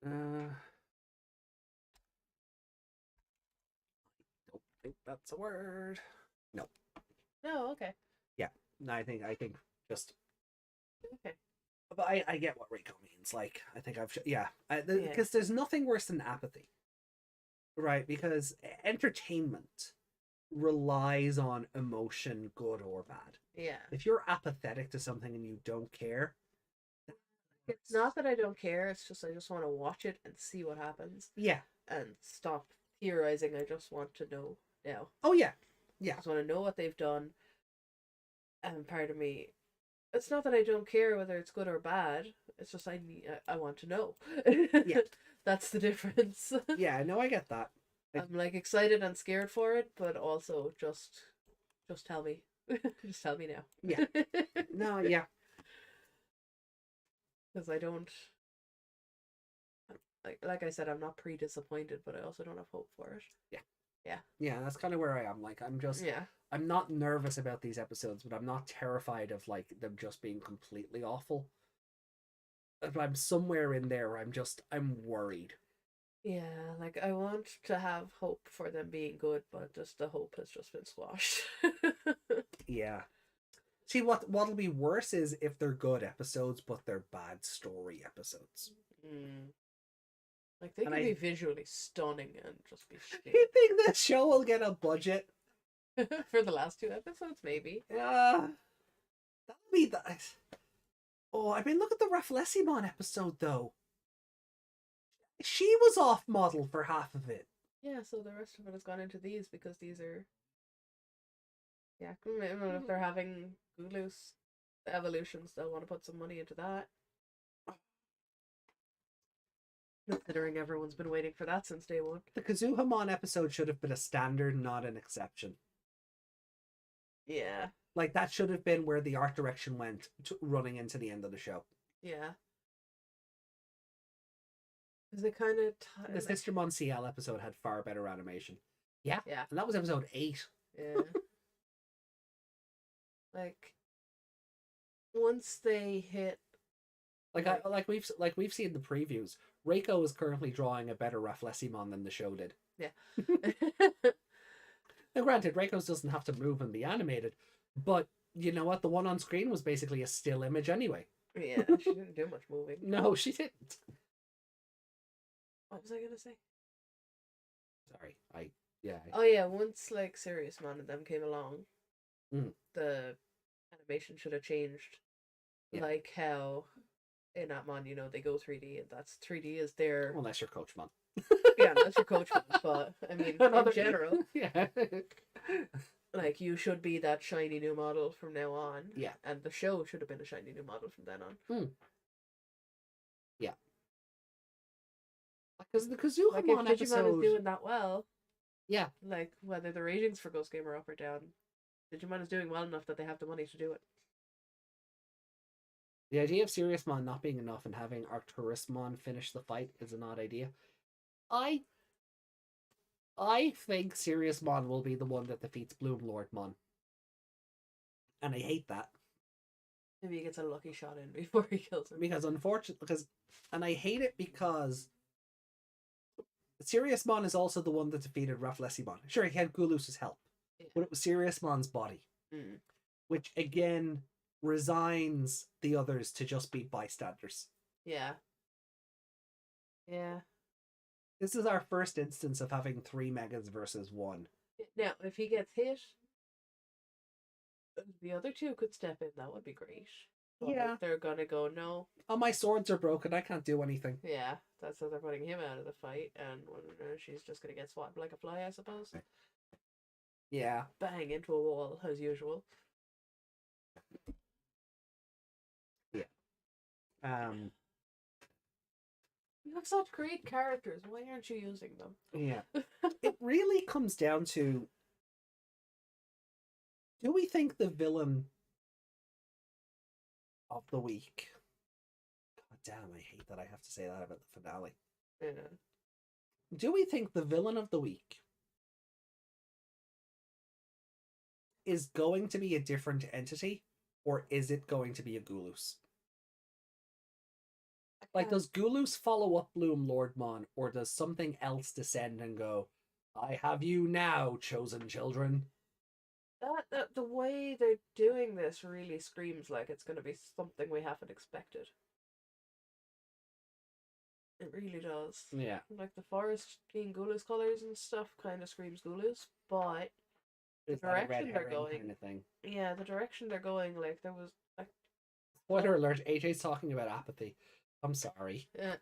I don't think that's a word. No. No, okay. Yeah. No, I think just. Okay. But I get what Rico means. Like, I think I've because there's nothing worse than apathy, right? Because entertainment relies on emotion, good or bad. Yeah. If you're apathetic to something and you don't care, It's not that I don't care, it's just I just want to watch it and see what happens. Yeah. And stop theorizing. I just want to know now. Oh yeah. I Yeah. just want to know what they've done. And part of me, it's not that I don't care whether it's good or bad. It's just I want to know. Yeah. That's the difference. Yeah, no, I get that. I'm like excited and scared for it, but also just tell me. Just tell me now. Yeah. No, yeah. Because I don't, like I said, I'm not pre-disappointed, but I also don't have hope for it. Yeah. Yeah. Yeah, that's kind of where I am. Like, I'm not nervous about these episodes, but I'm not terrified of like them just being completely awful. But I'm somewhere in there where I'm worried. Yeah, like I want to have hope for them being good, but just the hope has just been squashed. Yeah. See, what'll be worse is if they're good episodes, but they're bad story episodes. Like they can be visually stunning and just be shit. You think this show will get a budget? For the last 2 episodes, maybe. That'll be the. Oh, I mean, look at the Rafflesimon episode though. She was off model for half of it. Yeah, so the rest of it has gone into these because these are. Yeah, if they're having Gulus evolutions, they'll want to put some money into that. Considering everyone's been waiting for that since day one. The Kazuhamon episode should have been a standard, not an exception. Yeah. Like, that should have been where the art direction went running into the end of the show. Yeah. Because they kind of... The Sistermon CL episode had far better animation. Yeah. Yeah. And that was episode 8. Yeah. Like, once they hit... Like we've seen the previews. Reiko is currently drawing a better Rafflesimon than the show did. Yeah. Now, granted, Reiko's doesn't have to move and be animated, but you know what? The one on screen was basically a still image anyway. Yeah, she didn't do much moving. No, she didn't. What was I gonna say? Sorry, Oh yeah, once like Serious Man and them came along, the animation should have changed. Yeah. Like how in Appmon, you know, they go 3D and that's 3D is their Unless you're Coachmon. yeah, that's your coach. But I mean, in general, yeah, like you should be that shiny new model from now on. Yeah, and the show should have been a shiny new model from then on. Yeah, because the Kazuhamon like if Digimon episode is doing that well. Yeah, like whether the ratings for Ghost Game are up or down, Digimon is doing well enough that they have the money to do it. The idea of Seriousmon not being enough and having Arcturusmon finish the fight is an odd idea. I think Seriousmon will be the one that defeats Bloomlordmon. And I hate that. Maybe he gets a lucky shot in before he kills him. And I hate it because Seriousmon is also the one that defeated Rafflesimon. Sure, he had Gulus's help, but it was Seriousmon's body. Which, again, resigns the others to just be bystanders. Yeah. Yeah. This is our first instance of having 3 megas versus 1. Now, if he gets hit, the other 2 could step in. That would be great. But Yeah. they're gonna go, no. Oh, my swords are broken. I can't do anything. Yeah, that's how they're putting him out of the fight, and she's just gonna get swatted like a fly, I suppose. Yeah. Bang into a wall, as usual. Yeah. You have such great characters. Why aren't you using them? Yeah. It really comes down to, do we think the villain of the week? God damn, I hate that I have to say that about the finale. Yeah. Do we think the villain of the week is going to be a different entity, or is it going to be a Gulus? Like, does Gulus follow up Bloom Lordmon, or does something else descend and go, I have you now, chosen children? That the way they're doing this really screams like it's going to be something we haven't expected. It really does. Yeah. Like the forest being Gulus colors and stuff kind of screams Gulus, but the Is that a red direction they're herring going, kind of thing? yeah, the direction they're going, like there was like, Spoiler alert, AJ's talking about apathy. I'm sorry. yeah,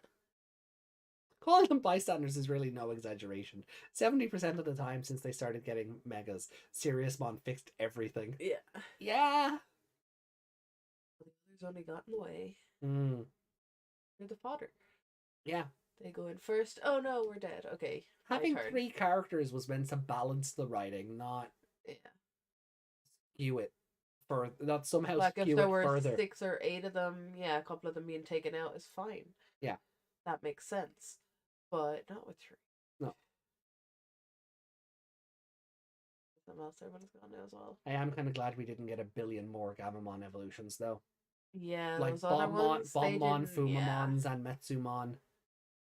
Calling them bystanders is really no exaggeration. 70% of the time since they started getting megas, Siriusmon fixed everything. yeah. Yeah. There's only got in the way. Mm. They're the fodder. Yeah. They go in first. Oh no, we're dead. Okay. my Having turn. 3 characters was meant to balance the writing, not Yeah. skew it for not somehow Like if skew there it were further. 6 or 8 of them, yeah, a couple of them being taken out is fine. Yeah. That makes sense. But not with 3. No. Something else everyone's gone now as well. I am kind of glad we didn't get a billion more Gamamon evolutions though. Yeah, Like those other ones, they Bombmon, didn't- yeah. Fumamons, and Metsumon.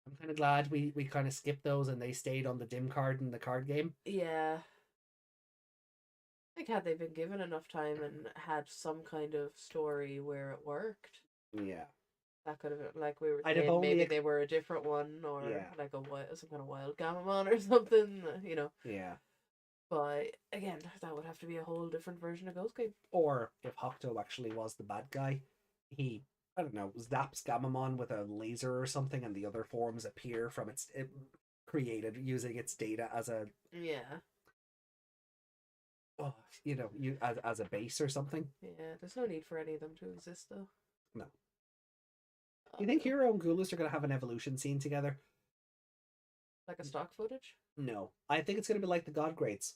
I'm kind of glad we kind of skipped those and they stayed on the dim card in the card game. Yeah. Like, had they been given enough time and had some kind of story where it worked, Yeah. that could have, like we were I'd have saying, only maybe ex- they were a different one, or Yeah. like some kind of wild Gamamon or something, you know. Yeah. But again, that would have to be a whole different version of Ghost Game. Or if Hokuto actually was the bad guy, he, I don't know, zaps Gamamon with a laser or something, and the other forms appear from it created using its data as a, Yeah. as a base or something. Yeah, there's no need for any of them to exist, though. No. Do you think Hero and Gulus are going to have an evolution scene together? Like a stock footage? No. I think it's going to be like the God Grades.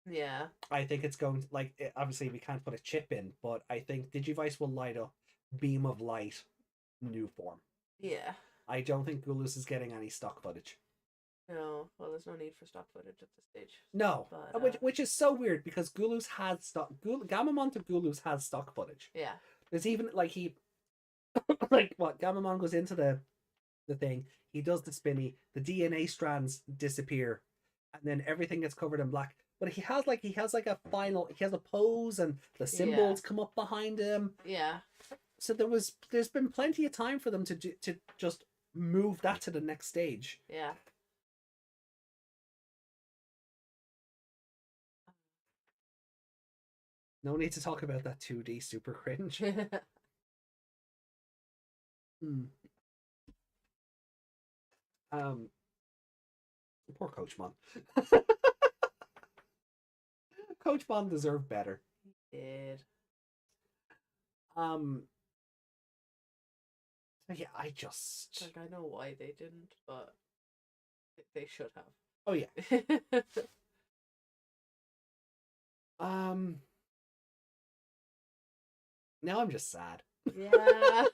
Yeah. I think it's going to, obviously we can't put a chip in, but I think Digivice will light up Beam of Light new form. Yeah. I don't think Gulus is getting any stock footage. No, well, there's no need for stock footage at this stage. No, But, which is so weird because Gulus has stock. Gamamon to Gulus has stock footage. Yeah. There's even Gamamon goes into the thing. He does the spinny. The DNA strands disappear, and then everything gets covered in black. But he has a pose, and the symbols come up behind him. Yeah. So there's been plenty of time for them to just move that to the next stage. Yeah. No need to talk about that 2D super cringe. Poor Coach Mon. Coach Mon deserved better. He did. Yeah, I just Like, I know why they didn't, but they should have. Oh yeah. Now I'm just sad. Yeah.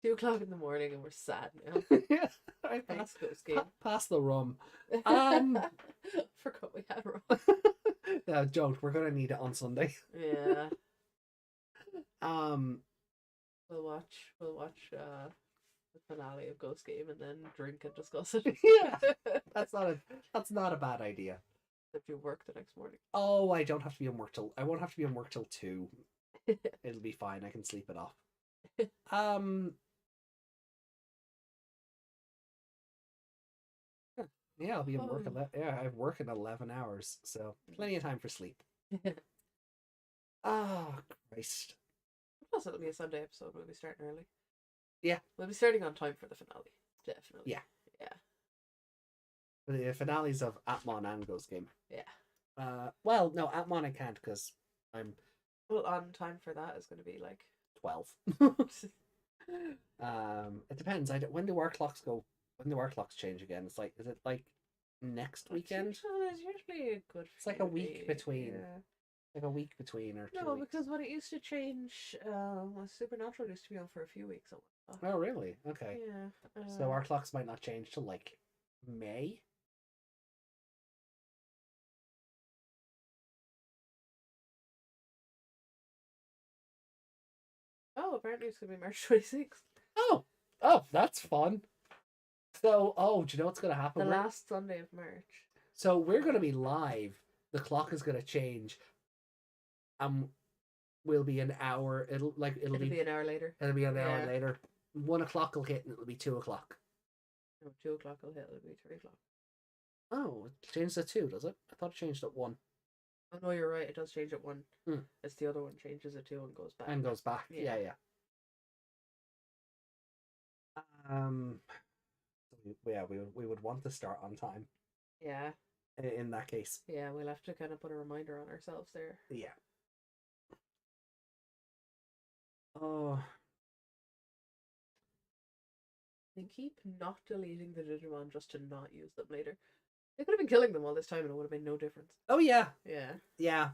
2 o'clock in the morning and we're sad now. Yeah, I Thanks, Ghost Game. pass the rum. Forgot we had rum. No, don't. We're gonna need it on Sunday. Yeah. Um, We'll watch the finale of Ghost Game and then drink and discuss it. Yeah. that's not a bad idea. If you work the next morning. Oh, I won't have to be on work till 2. It'll be fine. I can sleep it off. Yeah, I'll be in work. I have work in 11 hours, so plenty of time for sleep. Oh, Christ. Plus, it'll be a Sunday episode. We'll be starting early. Yeah. We'll be starting on time for the finale. Definitely. Yeah. Yeah. The finales of Appmon and Ghost Game. Yeah. Well, no, Appmon I can't because I'm Well, on time for that is going to be like 12. It depends. When do our clocks go? When do our clocks change again? It's like, is it like next weekend? It's usually a good. It's like a few week days, between. Yeah. Like a week between or 2 No, weeks. because when it used to change, Supernatural used to be on for a few weeks. Oh, really? Okay. Yeah. So our clocks might not change till like May. Oh, apparently it's gonna be March 26th. Oh, that's fun. So, do you know what's gonna happen? The last Sunday of March. So we're gonna be live. The clock is gonna change. Will be an hour. It'll be an hour later. It'll be an hour Yeah. later. 1 o'clock will hit and it'll be 2 o'clock. No, 2 o'clock will hit. It'll be 3 o'clock. Oh, it changed at 2, does it? I thought it changed at 1. Oh no, you're right. It does change at 1. Hmm. It's the other one changes at 2 and goes back. And goes back. Yeah. Yeah. We would want to start on time Yeah. in that case. Yeah, we'll have to kind of put a reminder on ourselves there. Yeah. Oh, And keep not deleting the Digimon just to not use them later. They could have been killing them all this time and it would have made no difference. oh yeah, Yeah. yeah.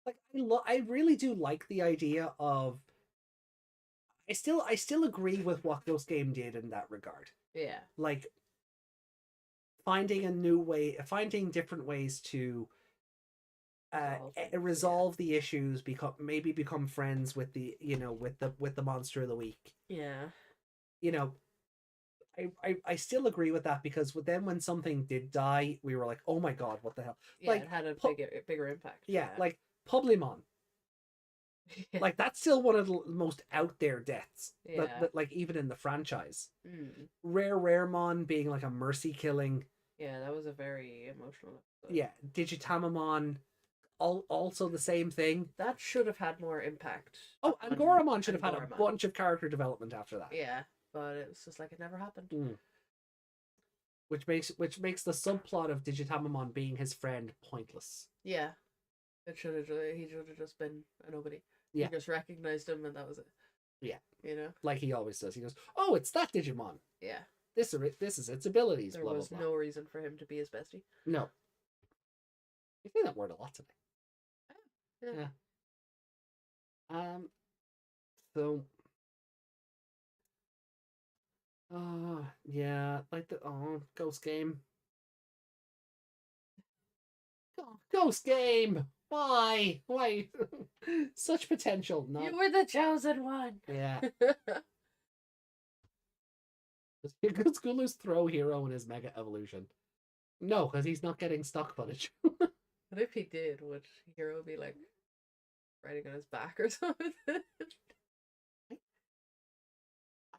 Like I really do like the idea of. I still agree with what Ghost Game did in that regard. Yeah. Like finding a new way, finding different ways to resolve the issues, become friends with the with the monster of the week. Yeah. I still agree with that because then when something did die, we were like, oh my god, what the hell? Yeah, Like, it had a bigger impact. Yeah, like Publimon. Like that's still one of the most out there deaths. Yeah. That like even in the franchise. Mm. Raremon being like a mercy killing. Yeah, that was a very emotional episode. Yeah, Digitamamon, also the same thing. That should have had more impact. Oh, and Goramon should have had a Goramon. bunch of character development after that. Yeah, but it was just like it never happened. Which makes the subplot of Digitamamon being his friend pointless. Yeah, he should have just been a nobody. Yeah. He just recognized him and that was it. Yeah. You know? Like he always does. He goes, "Oh, it's that Digimon. Yeah. This is its abilities." There blah, was blah, blah. no reason for him to be his bestie. No. You say that word a lot today. Yeah. So. Yeah, like the Ghost Game. Ghost Game. Why? Such potential. Not. You were the chosen one. Yeah. Does Gulu's throw hero in his Mega Evolution? No, because he's not getting stock footage. What if he did? Would Hero be like riding on his back or something?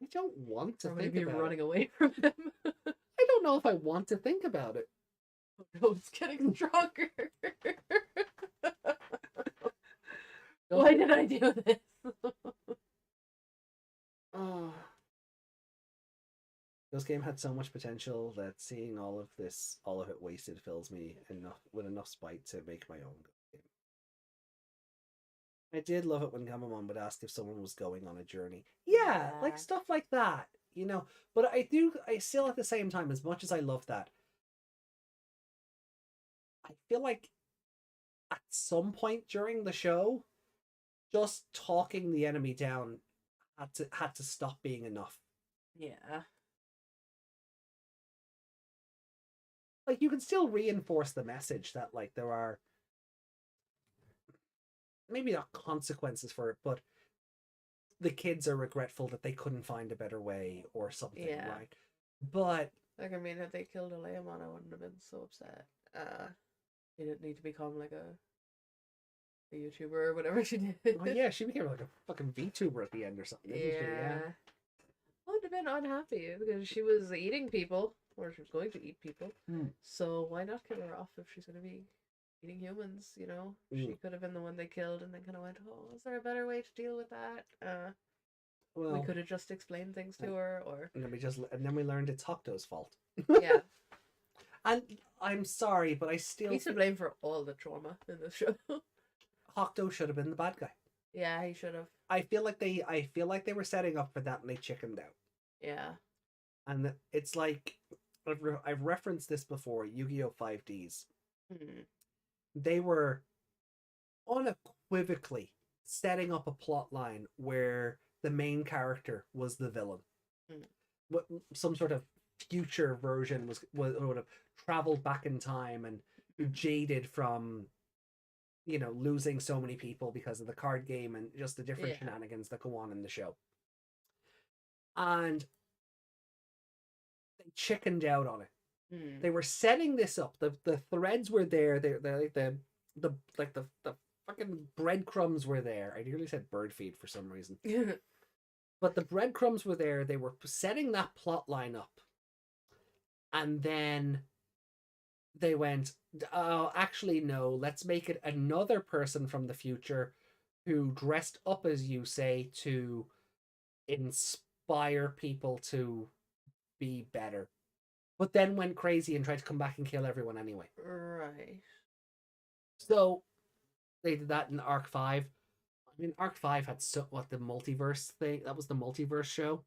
I don't want to Or would think he be about running it. away from him? I don't know if I want to think about it. Oh no, it's getting stronger. Why did I do this? This game had so much potential that seeing all of it wasted fills me with enough spite to make my own game. I did love it when Gamamon would ask if someone was going on a journey. Yeah, like stuff like that, But I still at the same time, as much as I love that, I feel like at some point during the show, just talking the enemy down had to stop being enough. Yeah. Like you can still reinforce the message that like there are maybe not consequences for it, but the kids are regretful that they couldn't find a better way or something, right? But like, I mean, if they killed Aleamon, I wouldn't have been so upset. He didn't need to become like a YouTuber or whatever she did. well, yeah, she became like a fucking VTuber at the end or something. Didn't she? Yeah. I would have been unhappy because she was eating people, or she was going to eat people. So why not kill her off if she's going to be eating humans, you know. Mm. She could have been the one they killed and then kind of went, oh, is there a better way to deal with that? We Well, could have just explained things to her, or and then we learned it's Hokuto's fault. yeah. And I'm sorry, but I still He's to blame for all the trauma in this show. Hokuto should have been the bad guy. Yeah, he should have. I feel like they were setting up for that and they chickened out. Yeah. And it's like I've referenced this before, Yu-Gi-Oh! 5Ds. Hmm. They were unequivocally setting up a plot line where the main character was the villain. Mm. What some sort of future version would have traveled back in time and jaded from, you know, losing so many people because of the card game and just the different shenanigans that go on in the show. And they chickened out on it. Hmm. They were setting this up. The threads were there. They're like the fucking breadcrumbs were there. I nearly said bird feed for some reason. But the breadcrumbs were there. They were setting that plot line up. And then they went, oh, actually, no, let's make it another person from the future who dressed up as you say to inspire people to be better. But then went crazy and tried to come back and kill everyone anyway. Right. So they did that in Arc 5. I mean, Arc 5 had the multiverse thing. That was the multiverse show.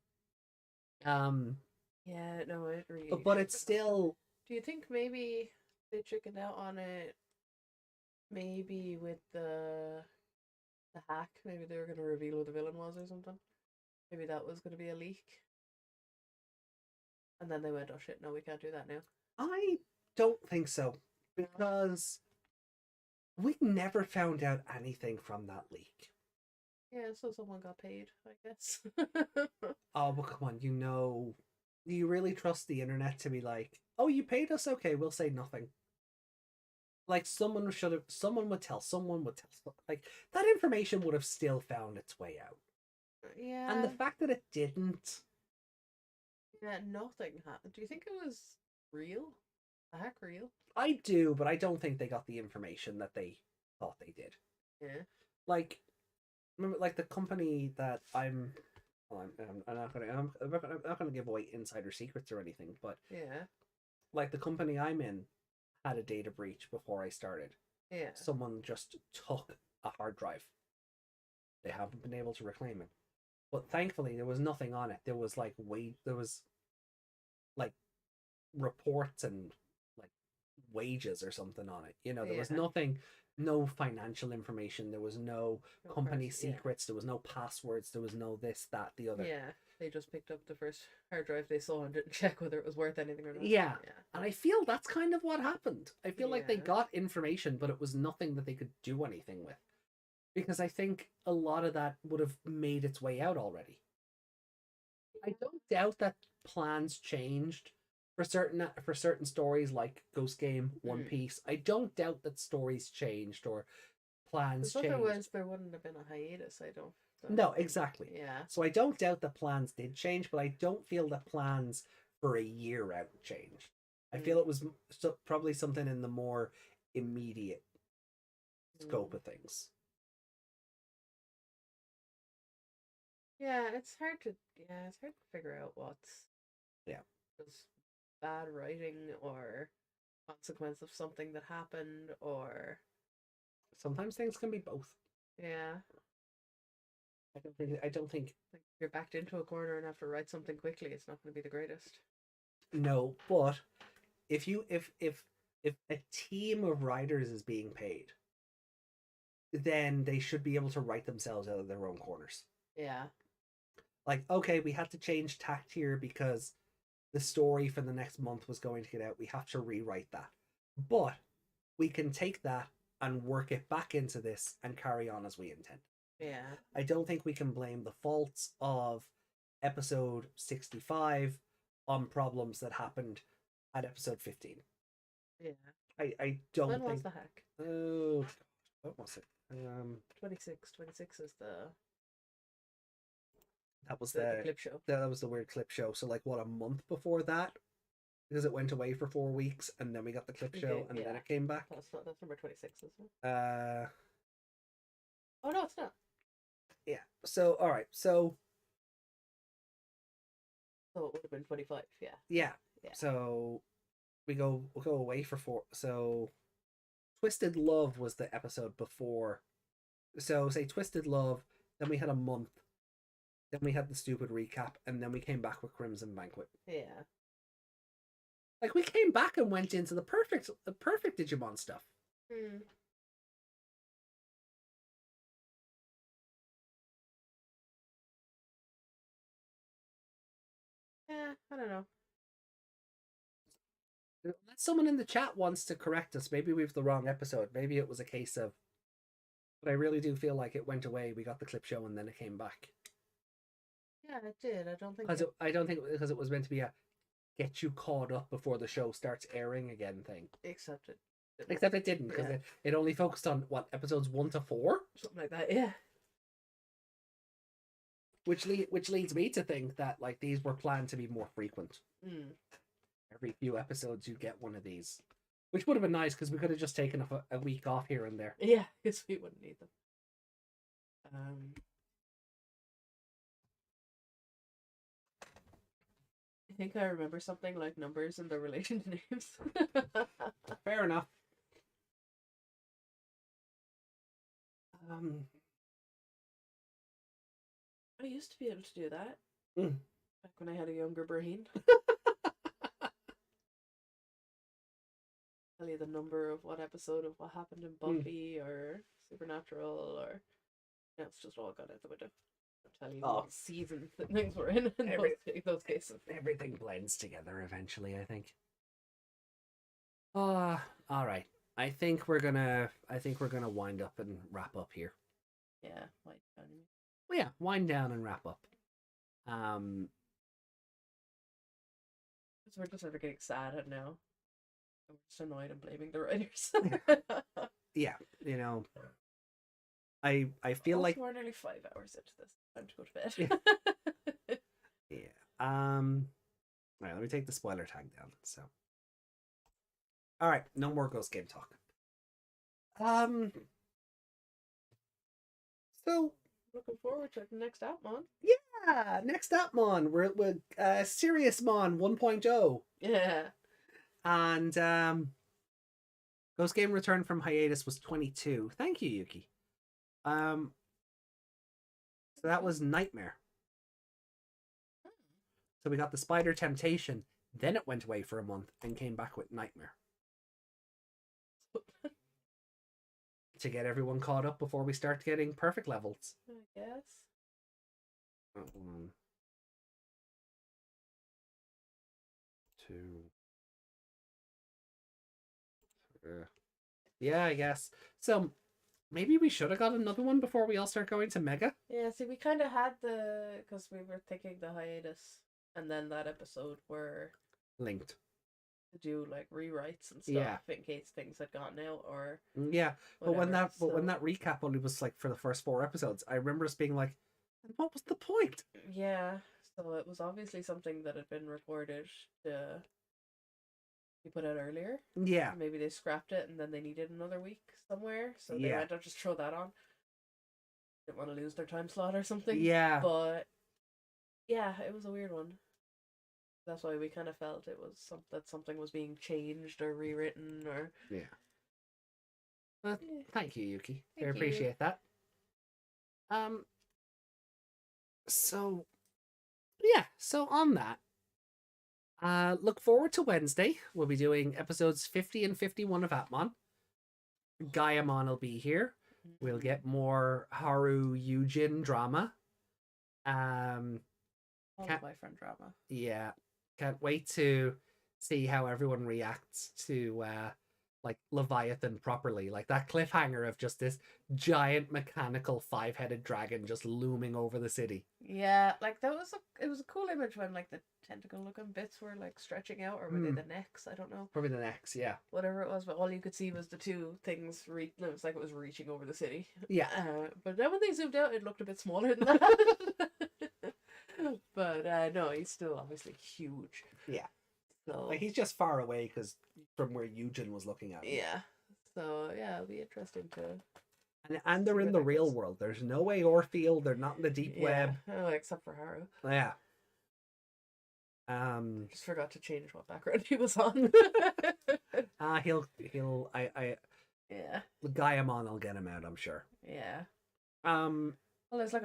Yeah, no, it really. But it's still. Do you think maybe they chickened out on it? Maybe with the hack. Maybe they were going to reveal who the villain was or something. Maybe that was going to be a leak. And then they went, oh shit, no, we can't do that now. I don't think so, because we never found out anything from that leak. Yeah, so someone got paid, I guess. Oh, but come on, you know, do you really trust the internet to be like, oh, you paid us? Okay, we'll say nothing. Like, someone would tell, like, that information would have still found its way out. Yeah. And the fact that it didn't. Yeah, nothing happened. Do you think it was real? The hack real? I do, but I don't think they got the information that they thought they did. Yeah. Like, remember, like the company that I'm not gonna give away insider secrets or anything, but yeah, like the company I'm in had a data breach before I started. Yeah. Someone just took a hard drive. They haven't been able to reclaim it, but thankfully there was nothing on it. There was like reports and like wages or something on it. You know, there was nothing. No financial information. There was no company secrets. There was no passwords. There was no this, that, the other. Yeah, they just picked up the first hard drive they saw and didn't check whether it was worth anything or not. Yeah. And I feel that's kind of what happened. I feel like they got information, but it was nothing that they could do anything with. Because I think a lot of that would have made its way out already. I don't doubt that plans changed for certain stories like Ghost Game, One Piece. I don't doubt that stories changed or plans changed. Otherwise, there wouldn't have been a hiatus. I don't. No, exactly. Yeah. So I don't doubt that plans did change, but I don't feel that plans for a year out changed. I feel it was probably something in the more immediate scope of things. Yeah, it's hard to figure out what's just bad writing or consequence of something that happened, or sometimes things can be both. Yeah. I don't think like if you're backed into a corner and have to write something quickly, it's not going to be the greatest. No, but if a team of writers is being paid, then they should be able to write themselves out of their own corners. Yeah. Like, okay, we had to change tact here because the story for the next month was going to get out. We have to rewrite that. But we can take that and work it back into this and carry on as we intend. Yeah. I don't think we can blame the faults of episode 65 on problems that happened at episode 15. Yeah. I don't think... When was the hack? Oh, what was it? 26. 26 is the... That was the clip show. That was the weird clip show. So, like, what, a month before that? because it went away for 4 weeks, and then we got the clip show, and then it came back. That's number 26, isn't it? Oh no, it's not. Yeah. So all right. So it would have been 25. Yeah. Yeah. So we'll go away for 4. So Twisted Love was the episode before. So say Twisted Love, then we had a month. Then we had the stupid recap, and then we came back with Crimson Banquet. Yeah. Like, we came back and went into the perfect Digimon stuff. Yeah, I don't know. Someone in the chat wants to correct us. Maybe we have the wrong episode. Maybe it was a case of... But I really do feel like it went away. We got the clip show, and then it came back. Yeah, it did. I don't think... Because it was meant to be a get you caught up before the show starts airing again thing. Except it didn't, because it only focused on, what, episodes 1 to 4? Something like that, yeah. Which leads me to think that, like, these were planned to be more frequent. Every few episodes you get one of these. Which would have been nice, because we could have just taken a week off here and there. Yeah, because we wouldn't need them. I think I remember something like numbers and their relation to names. Fair enough. I used to be able to do that. Back when I had a younger brain. Tell you the number of what episode of what happened in Buffy or Supernatural, or it's just all gone out the window. I'll tell you what season that things were in those cases. Everything blends together eventually, I think. All right. I think we're gonna wind up and wrap up here. Yeah, wind down. Well, yeah, wind down and wrap up. So we're just sort of getting sad now. I'm just annoyed and blaming the writers. Yeah, I feel like we're nearly 5 hours into this. Time to go to bed. Yeah. All right, let me take the spoiler tag down. So, all right, no more Ghost Game talk. So looking forward to the next Appmon. Yeah, next Appmon. We're with Serious Mon 1.0. Yeah. And Ghost Game Return from hiatus was 22. Thank you, Yuki. So that was Nightmare. So we got the Spider Temptation, then it went away for a month and came back with Nightmare. To get everyone caught up before we start getting perfect levels. I guess. Two. Yeah, I guess. So maybe we should have got another one before we all start going to Mega. Yeah, see, we kind of had because we were taking the hiatus, and then that episode were linked to do like rewrites and stuff in case things had gotten out or whatever. But when that recap only was like for the first 4 episodes, I remember us being like, what was the point? Yeah, so it was obviously something that had been recorded to be put out earlier. Yeah. Maybe they scrapped it and then they needed another week somewhere, so they went, just throw that on. Didn't want to lose their time slot or something. Yeah. But yeah, it was a weird one. That's why we kind of felt it was that something was being changed or rewritten or... Yeah. Well, thank you, Yuki. I Thank appreciate that. So, yeah. So on that, look forward to Wednesday. We'll be doing episodes 50 and 51 of Appmon. Gaiamon will be here. We'll get more Haru Yujin drama. boyfriend drama. Yeah. Can't wait to see how everyone reacts to like Leviathan properly. Like that cliffhanger of just this giant mechanical 5-headed dragon just looming over the city. Yeah, like it was a cool image when like the tentacle looking bits were like stretching out, or were they the necks? I don't know. Probably the necks, yeah. Whatever it was, but all you could see was the two things. It was like it was reaching over the city. Yeah. But then when they zoomed out, it looked a bit smaller than that. But no, he's still obviously huge. Yeah. So Like he's just far away because from where Eugen was looking at him. yeah. So yeah, it'll be interesting to. And they're See in where the that real goes. world. There's no Aorfield. They're not in the deep web. Oh, except for Haru. Yeah. Just forgot to change what background he was on. He'll Yeah. the Gaiamon will get him out, I'm sure. Yeah. Well, There's like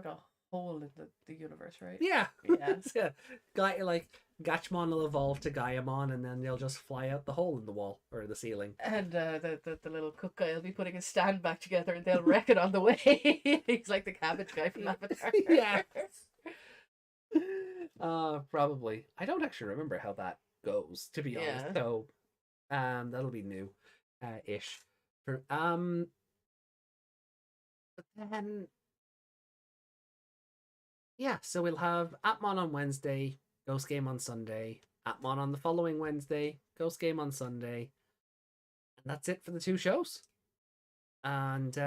a hole in the universe, right? yeah. Yeah. Yeah. Guy like Gatchmon will evolve to Gaiamon and then they'll just fly out the hole in the wall or the ceiling. And the little cook guy will be putting his stand back together and they'll wreck it on the way. He's like the cabbage guy from Avatar. Yeah. Probably. I don't actually remember how that goes, to be honest. Yeah. So that'll be new ish. For but then yeah, so we'll have Appmon on Wednesday, Ghost Game on Sunday, Appmon on the following Wednesday, Ghost Game on Sunday. And that's it for the 2 shows. And We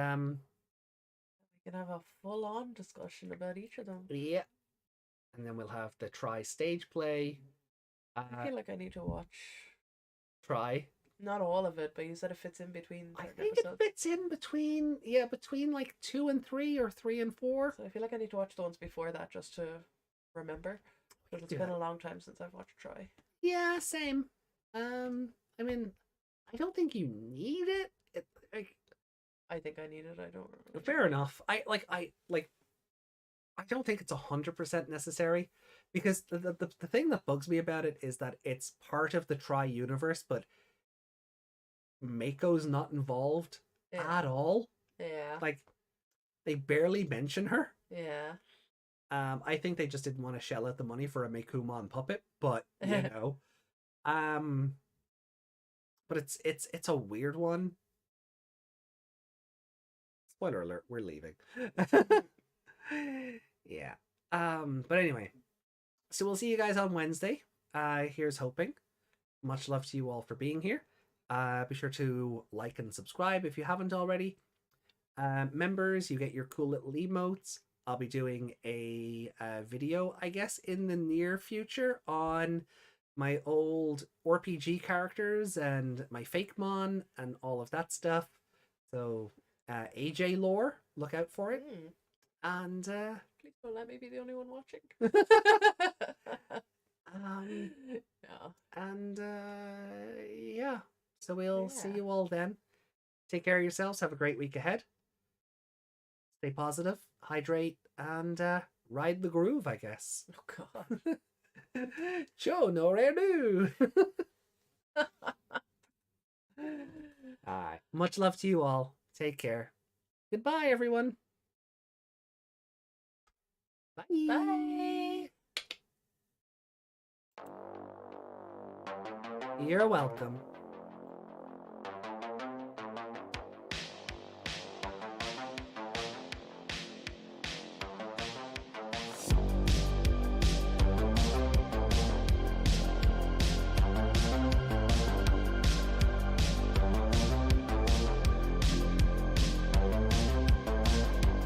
can have a full on discussion about each of them. yeah. And then we'll have the Try stage play. I feel like I need to watch Try. not all of it, but you said it fits in between I certain think episodes. it fits in between like 2 and 3 or 3 and 4. So I feel like I need to watch the ones before that just to remember. But it's do been that. a long time since I've watched Try. Yeah, same. I mean, I don't think you need it. I think I need it. I don't remember. Fair enough. I don't think it's 100% necessary because the thing that bugs me about it is that it's part of the Try universe, but Mako's not involved at all. Yeah. Like they barely mention her. Yeah. I think they just didn't want to shell out the money for a Mekumon puppet, but you know. But it's a weird one. Spoiler alert, we're leaving. Yeah. But anyway. So we'll see you guys on Wednesday. Here's hoping. Much love to you all for being here. Be sure to like and subscribe if you haven't already. Members, you get your cool little emotes. I'll be doing a video, I guess, in the near future on my old RPG characters and my Fakemon and all of that stuff. So AJ lore, look out for it. And Please don't let me be the only one watching. Yeah. And yeah. So we'll see you all then. Take care of yourselves. Have a great week ahead. Stay positive, hydrate, and ride the groove, I guess. Oh god. Cho no redu. Alright. Much love to you all. Take care. Goodbye, everyone. Bye. Bye. You're welcome.